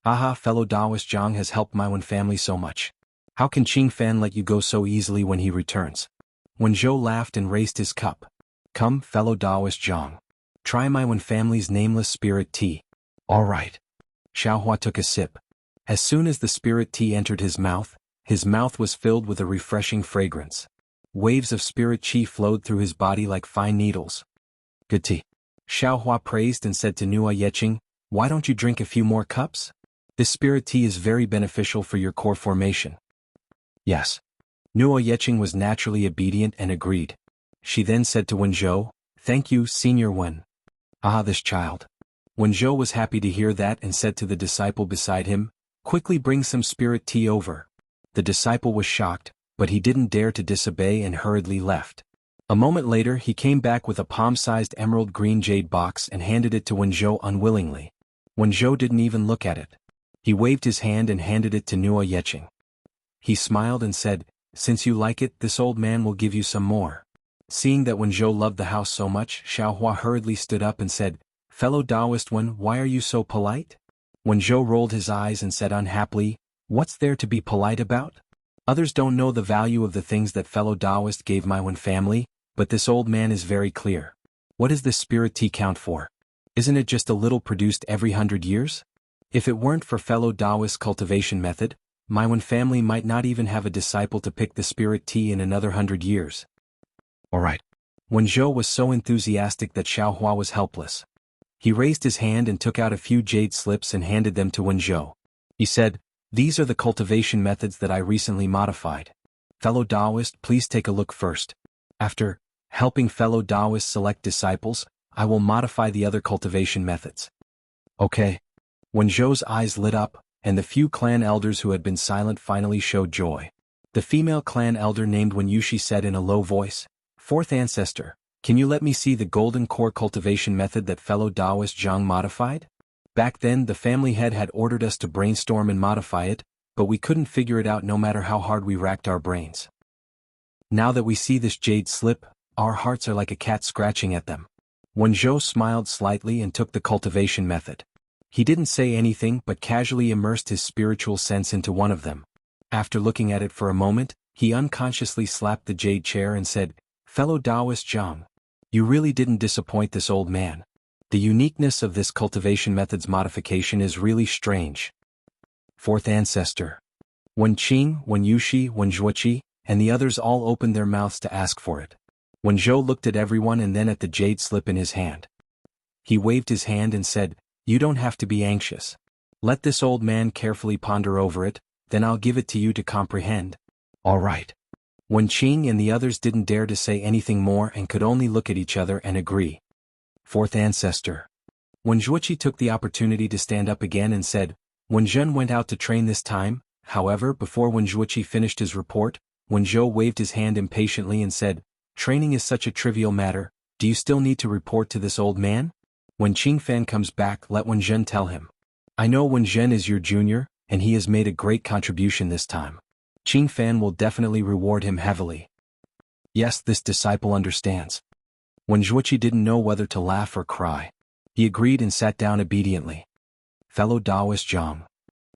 Aha, fellow Taoist Jiang has helped my Wen family so much. How can Qing Fan let you go so easily when he returns?" Wenzhou laughed and raised his cup. "Come, fellow Taoist Jiang. Try my Wen family's nameless spirit tea." "All right." Xiaohua took a sip. As soon as the spirit tea entered his mouth was filled with a refreshing fragrance. Waves of spirit qi flowed through his body like fine needles. "Good tea." Xiaohua praised and said to Nuo Yeqing, "Why don't you drink a few more cups? This spirit tea is very beneficial for your core formation." "Yes." Nuo Yeqing was naturally obedient and agreed. She then said to Wenzhou, "Thank you, Senior Wen." "Ah, this child." Wenzhou was happy to hear that and said to the disciple beside him, "Quickly bring some spirit tea over." The disciple was shocked, but he didn't dare to disobey and hurriedly left. A moment later he came back with a palm-sized emerald green jade box and handed it to Wenzhou unwillingly. Wenzhou didn't even look at it. He waved his hand and handed it to Nuo Yeqing. He smiled and said, "Since you like it, this old man will give you some more." Seeing that Wenzhou loved the house so much, Xiaohua hurriedly stood up and said, "Fellow Taoist Wen, why are you so polite?" Wenzhou rolled his eyes and said unhappily, "What's there to be polite about? Others don't know the value of the things that fellow Taoist gave my Wen family, but this old man is very clear. What does this spirit tea count for? Isn't it just a little produced every 100 years? If it weren't for fellow Taoist cultivation method, my Wen family might not even have a disciple to pick the spirit tea in another 100 years. All right." Wenzhou was so enthusiastic that Xiaohua was helpless. He raised his hand and took out a few jade slips and handed them to Wenzhou. He said, "These are the cultivation methods that I recently modified. Fellow Taoist, please take a look first. After helping fellow Taoists select disciples, I will modify the other cultivation methods." "Okay." Wenzhou's eyes lit up, and the few clan elders who had been silent finally showed joy. The female clan elder named Wenyushi said in a low voice, "Fourth ancestor, can you let me see the golden core cultivation method that fellow Taoist Jiang modified? Back then the family head had ordered us to brainstorm and modify it, but we couldn't figure it out no matter how hard we racked our brains. Now that we see this jade slip, our hearts are like a cat scratching at them." Wenzhou smiled slightly and took the cultivation method. He didn't say anything but casually immersed his spiritual sense into one of them. After looking at it for a moment, he unconsciously slapped the jade chair and said, "Fellow Taoist Jiang, you really didn't disappoint this old man. The uniqueness of this cultivation method's modification is really strange." Fourth ancestor. Wen Qing, Wen Yushi, Wen Zhuoqi, and the others all opened their mouths to ask for it. Wenzhou looked at everyone and then at the jade slip in his hand. He waved his hand and said, "You don't have to be anxious. Let this old man carefully ponder over it, then I'll give it to you to comprehend." "All right." Wen Qing and the others didn't dare to say anything more and could only look at each other and agree. Fourth ancestor. Wen Zhuoqi took the opportunity to stand up again and said, "Wen Zhen went out to train this time." However, before Wen Zhuoqi finished his report, Wenzhou waved his hand impatiently and said, "Training is such a trivial matter, do you still need to report to this old man? When Qing Fan comes back, let Wen Zhen tell him. I know Wen Zhen is your junior, and he has made a great contribution this time. Qing Fan will definitely reward him heavily." Yes, this disciple understands. When Zhuoqi didn't know whether to laugh or cry, he agreed and sat down obediently. Fellow Taoist Jiang.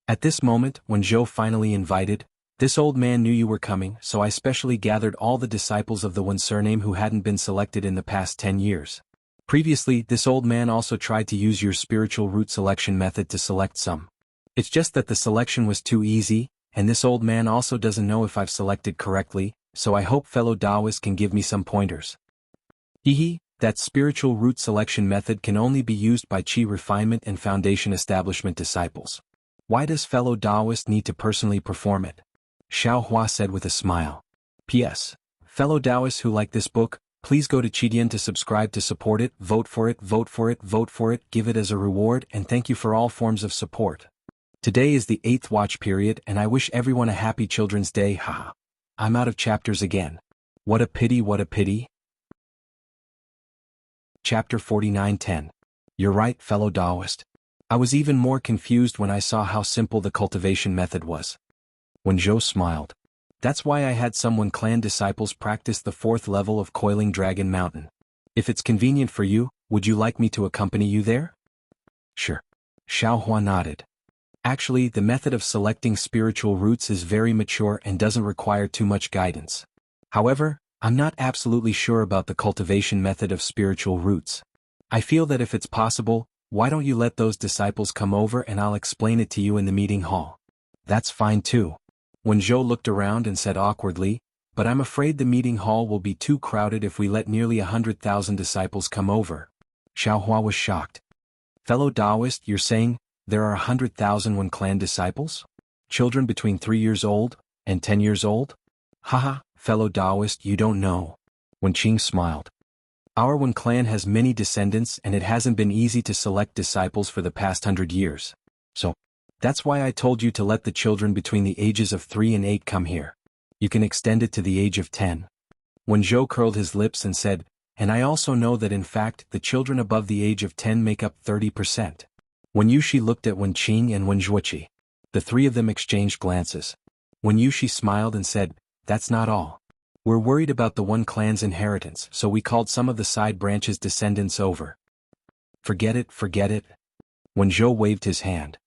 At this moment, when Zhou finally invited, this old man knew you were coming, so I specially gathered all the disciples of the one surname who hadn't been selected in the past 10 years. Previously, this old man also tried to use your spiritual root selection method to select some. It's just that the selection was too easy, and this old man also doesn't know if I've selected correctly, so I hope fellow Taoists can give me some pointers. Hehe, that spiritual root selection method can only be used by Qi refinement and foundation establishment disciples. Why does fellow Taoist need to personally perform it? Xiao Hua said with a smile. P.S. Fellow Taoists who like this book, please go to Qidian to subscribe to support it, vote for it, vote for it, vote for it, give it as a reward, and thank you for all forms of support. Today is the 8th watch period and I wish everyone a happy Children's Day, haha. I'm out of chapters again. What a pity, what a pity. Chapter 49:10. You're right, fellow Taoist. I was even more confused when I saw how simple the cultivation method was. When Zhou smiled. That's why I had someone clan disciples practice the 4th level of Coiling Dragon Mountain. If it's convenient for you, would you like me to accompany you there? Sure. Xiao Hua nodded. Actually, the method of selecting spiritual roots is very mature and doesn't require too much guidance. However, I'm not absolutely sure about the cultivation method of spiritual roots. I feel that if it's possible, why don't you let those disciples come over and I'll explain it to you in the meeting hall. That's fine too. When Zhou looked around and said awkwardly, but I'm afraid the meeting hall will be too crowded if we let nearly 100,000 disciples come over. Xiao Hua was shocked. Fellow Taoist, you're saying there are 100,000 Wen clan disciples? Children between 3 years old and 10 years old? Haha, fellow Taoist, you don't know. Wen Qing smiled. Our Wen clan has many descendants and it hasn't been easy to select disciples for the past 100 years. So, that's why I told you to let the children between the ages of 3 and 8 come here. You can extend it to the age of 10. When Zhou curled his lips and said, and I also know that in fact the children above the age of 10 make up 30%. When Yushi looked at Wen Qing and Wen Zhuoqi, the three of them exchanged glances. When Yushi smiled and said, that's not all. We're worried about the one clan's inheritance, so we called some of the side branches' descendants over. Forget it, forget it. When Zhou waved his hand.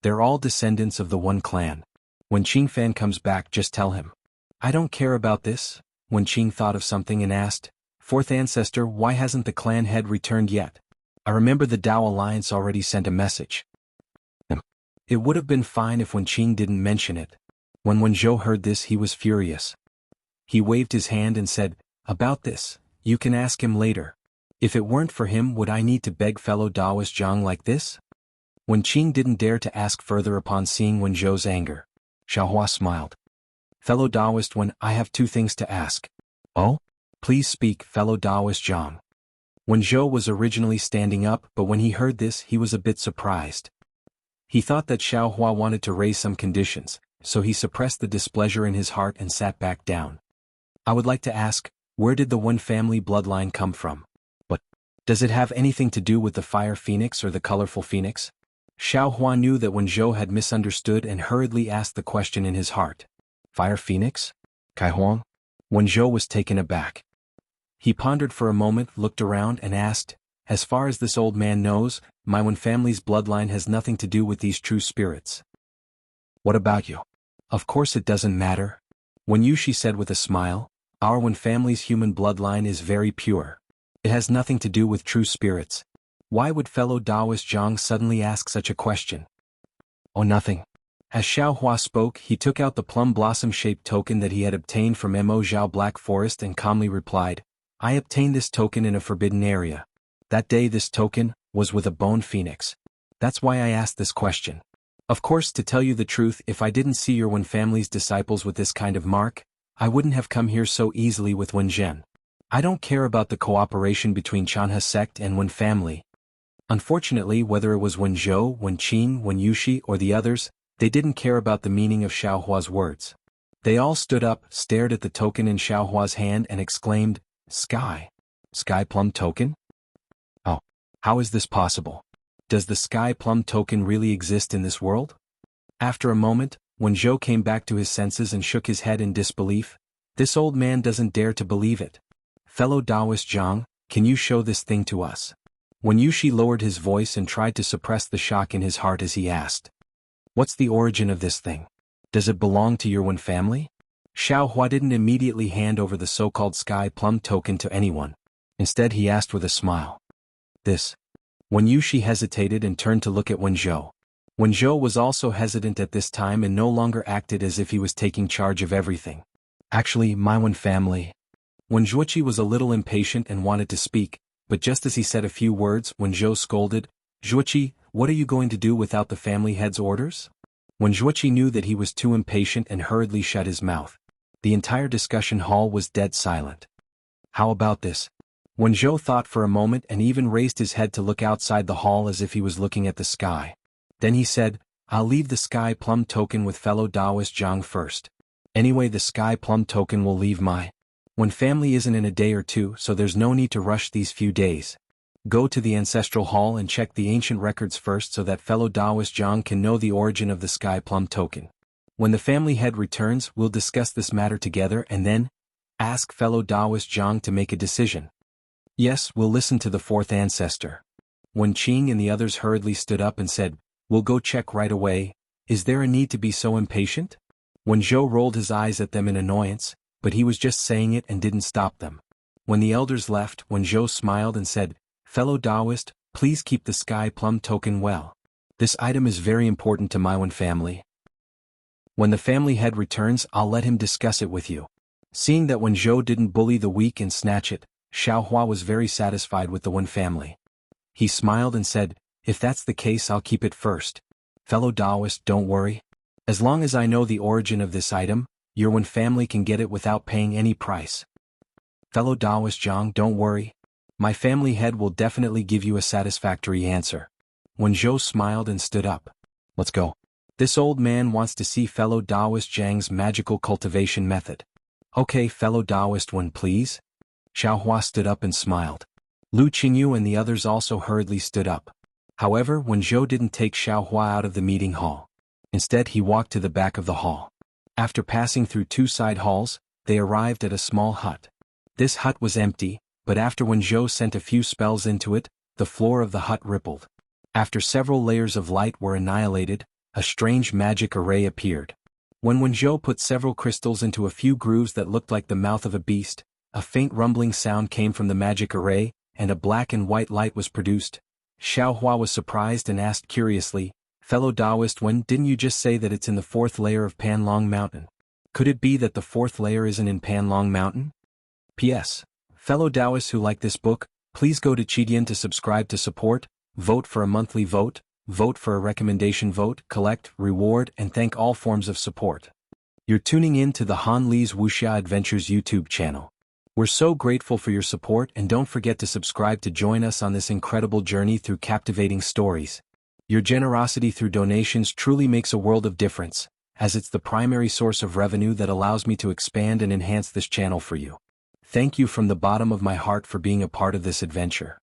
They're all descendants of the one clan. When Qingfan comes back, just tell him. I don't care about this. When Qing thought of something and asked, Fourth ancestor, why hasn't the clan head returned yet? I remember the Dao Alliance already sent a message. It would have been fine if Wen Qing didn't mention it. When Zhou heard this, he was furious. He waved his hand and said, about this, you can ask him later. If it weren't for him, would I need to beg fellow Taoist Jiang like this? Wen Qing didn't dare to ask further upon seeing Wen Zhou's anger. Xiao Hua smiled. Fellow Taoist Wen, I have 2 things to ask. Oh? Please speak, fellow Taoist Jiang. Wen Zhou was originally standing up, but when he heard this, he was a bit surprised. He thought that Xiao Hua wanted to raise some conditions, so he suppressed the displeasure in his heart and sat back down. I would like to ask, where did the Wen family bloodline come from? But, does it have anything to do with the fire phoenix or the colorful phoenix? Xiao Hua knew that Wen Zhou had misunderstood and hurriedly asked the question in his heart. Fire phoenix? Kai Huang? Wen Zhou was taken aback. He pondered for a moment, looked around and asked, as far as this old man knows, my Wen family's bloodline has nothing to do with these true spirits. What about you? Of course it doesn't matter. Wen Yushi said with a smile, our Wen family's human bloodline is very pure. It has nothing to do with true spirits. Why would fellow Taoist Jiang suddenly ask such a question? Oh, nothing. As Xiao Hua spoke, he took out the plum blossom-shaped token that he had obtained from Mo Zhao Black Forest and calmly replied, I obtained this token in a forbidden area. That day this token was with a bone phoenix. That's why I asked this question. Of course, to tell you the truth, if I didn't see your Wen family's disciples with this kind of mark, I wouldn't have come here so easily with Wen Zhen. I don't care about the cooperation between Chanhe sect and Wen family. Unfortunately, whether it was Wen Zhou, Wen Qing, Wen Yushi, or the others, they didn't care about the meaning of Xiao Hua's words. They all stood up, stared at the token in Xiao Hua's hand and exclaimed, Sky? Sky Plum token? Oh, how is this possible? Does the Sky Plum token really exist in this world? After a moment, when Zhou came back to his senses and shook his head in disbelief, This old man doesn't dare to believe it. Fellow Taoist Jiang, can you show this thing to us? Wen Yushi lowered his voice and tried to suppress the shock in his heart as he asked. What's the origin of this thing? Does it belong to your Wen family? Xiao Hua didn't immediately hand over the so-called sky plum token to anyone. Instead he asked with a smile. This. Wen Yushi hesitated and turned to look at Wen Zhou. Wen Zhou was also hesitant at this time and no longer acted as if he was taking charge of everything. Actually, my Wen family. Wen Zhuoqi was a little impatient and wanted to speak, but just as he said a few words, Wen Zhou scolded, Zhuoqi, what are you going to do without the family head's orders? Wen Zhuoqi knew that he was too impatient and hurriedly shut his mouth. The entire discussion hall was dead silent. How about this? Wen Zhou thought for a moment and even raised his head to look outside the hall as if he was looking at the sky. Then he said, I'll leave the sky plum token with fellow Taoist Jiang first. Anyway, the sky plum token will leave my Wen family isn't in a day or two, so there's no need to rush these few days. Go to the ancestral hall and check the ancient records first so that fellow Taoist Jiang can know the origin of the sky plum token. When the family head returns, we'll discuss this matter together and then ask fellow Taoist Jiang to make a decision. Yes, we'll listen to the fourth ancestor. Wen Qing and the others hurriedly stood up and said, we'll go check right away. Is there a need to be so impatient? Wen Zhou rolled his eyes at them in annoyance, but he was just saying it and didn't stop them. When the elders left, Wen Zhou smiled and said, fellow Taoist, please keep the sky plum token well. This item is very important to my Wen family. When the family head returns, I'll let him discuss it with you. Seeing that Wen Zhou didn't bully the weak and snatch it, Xiao Hua was very satisfied with the Wen family. He smiled and said, if that's the case, I'll keep it first. Fellow Taoist, don't worry. As long as I know the origin of this item, your Wen family can get it without paying any price. Fellow Taoist Jiang, don't worry. My family head will definitely give you a satisfactory answer. Wen Zhou smiled and stood up. Let's go. This old man wants to see fellow Taoist Jiang's magical cultivation method. Okay, fellow Taoist Wen, please. Xiao Hua stood up and smiled. Lu Qingyu and the others also hurriedly stood up. However, Wen Zhou didn't take Xiao Hua out of the meeting hall. Instead, he walked to the back of the hall. After passing through two side halls, they arrived at a small hut. This hut was empty, but after Wen Zhou sent a few spells into it, the floor of the hut rippled. After several layers of light were annihilated, a strange magic array appeared. When Wen Zhou put several crystals into a few grooves that looked like the mouth of a beast, a faint rumbling sound came from the magic array, and a black and white light was produced. Xiao Hua was surprised and asked curiously, fellow Taoist Wen, didn't you just say that it's in the fourth layer of Panlong Mountain? Could it be that the fourth layer isn't in Panlong Mountain? P.S. Fellow Taoists who like this book, please go to Qidian to subscribe to support, vote for a monthly vote, vote for a recommendation vote, collect, reward, and thank all forms of support. You're tuning in to the Han Li's Wuxia Adventures YouTube channel. We're so grateful for your support and don't forget to subscribe to join us on this incredible journey through captivating stories. Your generosity through donations truly makes a world of difference, as it's the primary source of revenue that allows me to expand and enhance this channel for you. Thank you from the bottom of my heart for being a part of this adventure.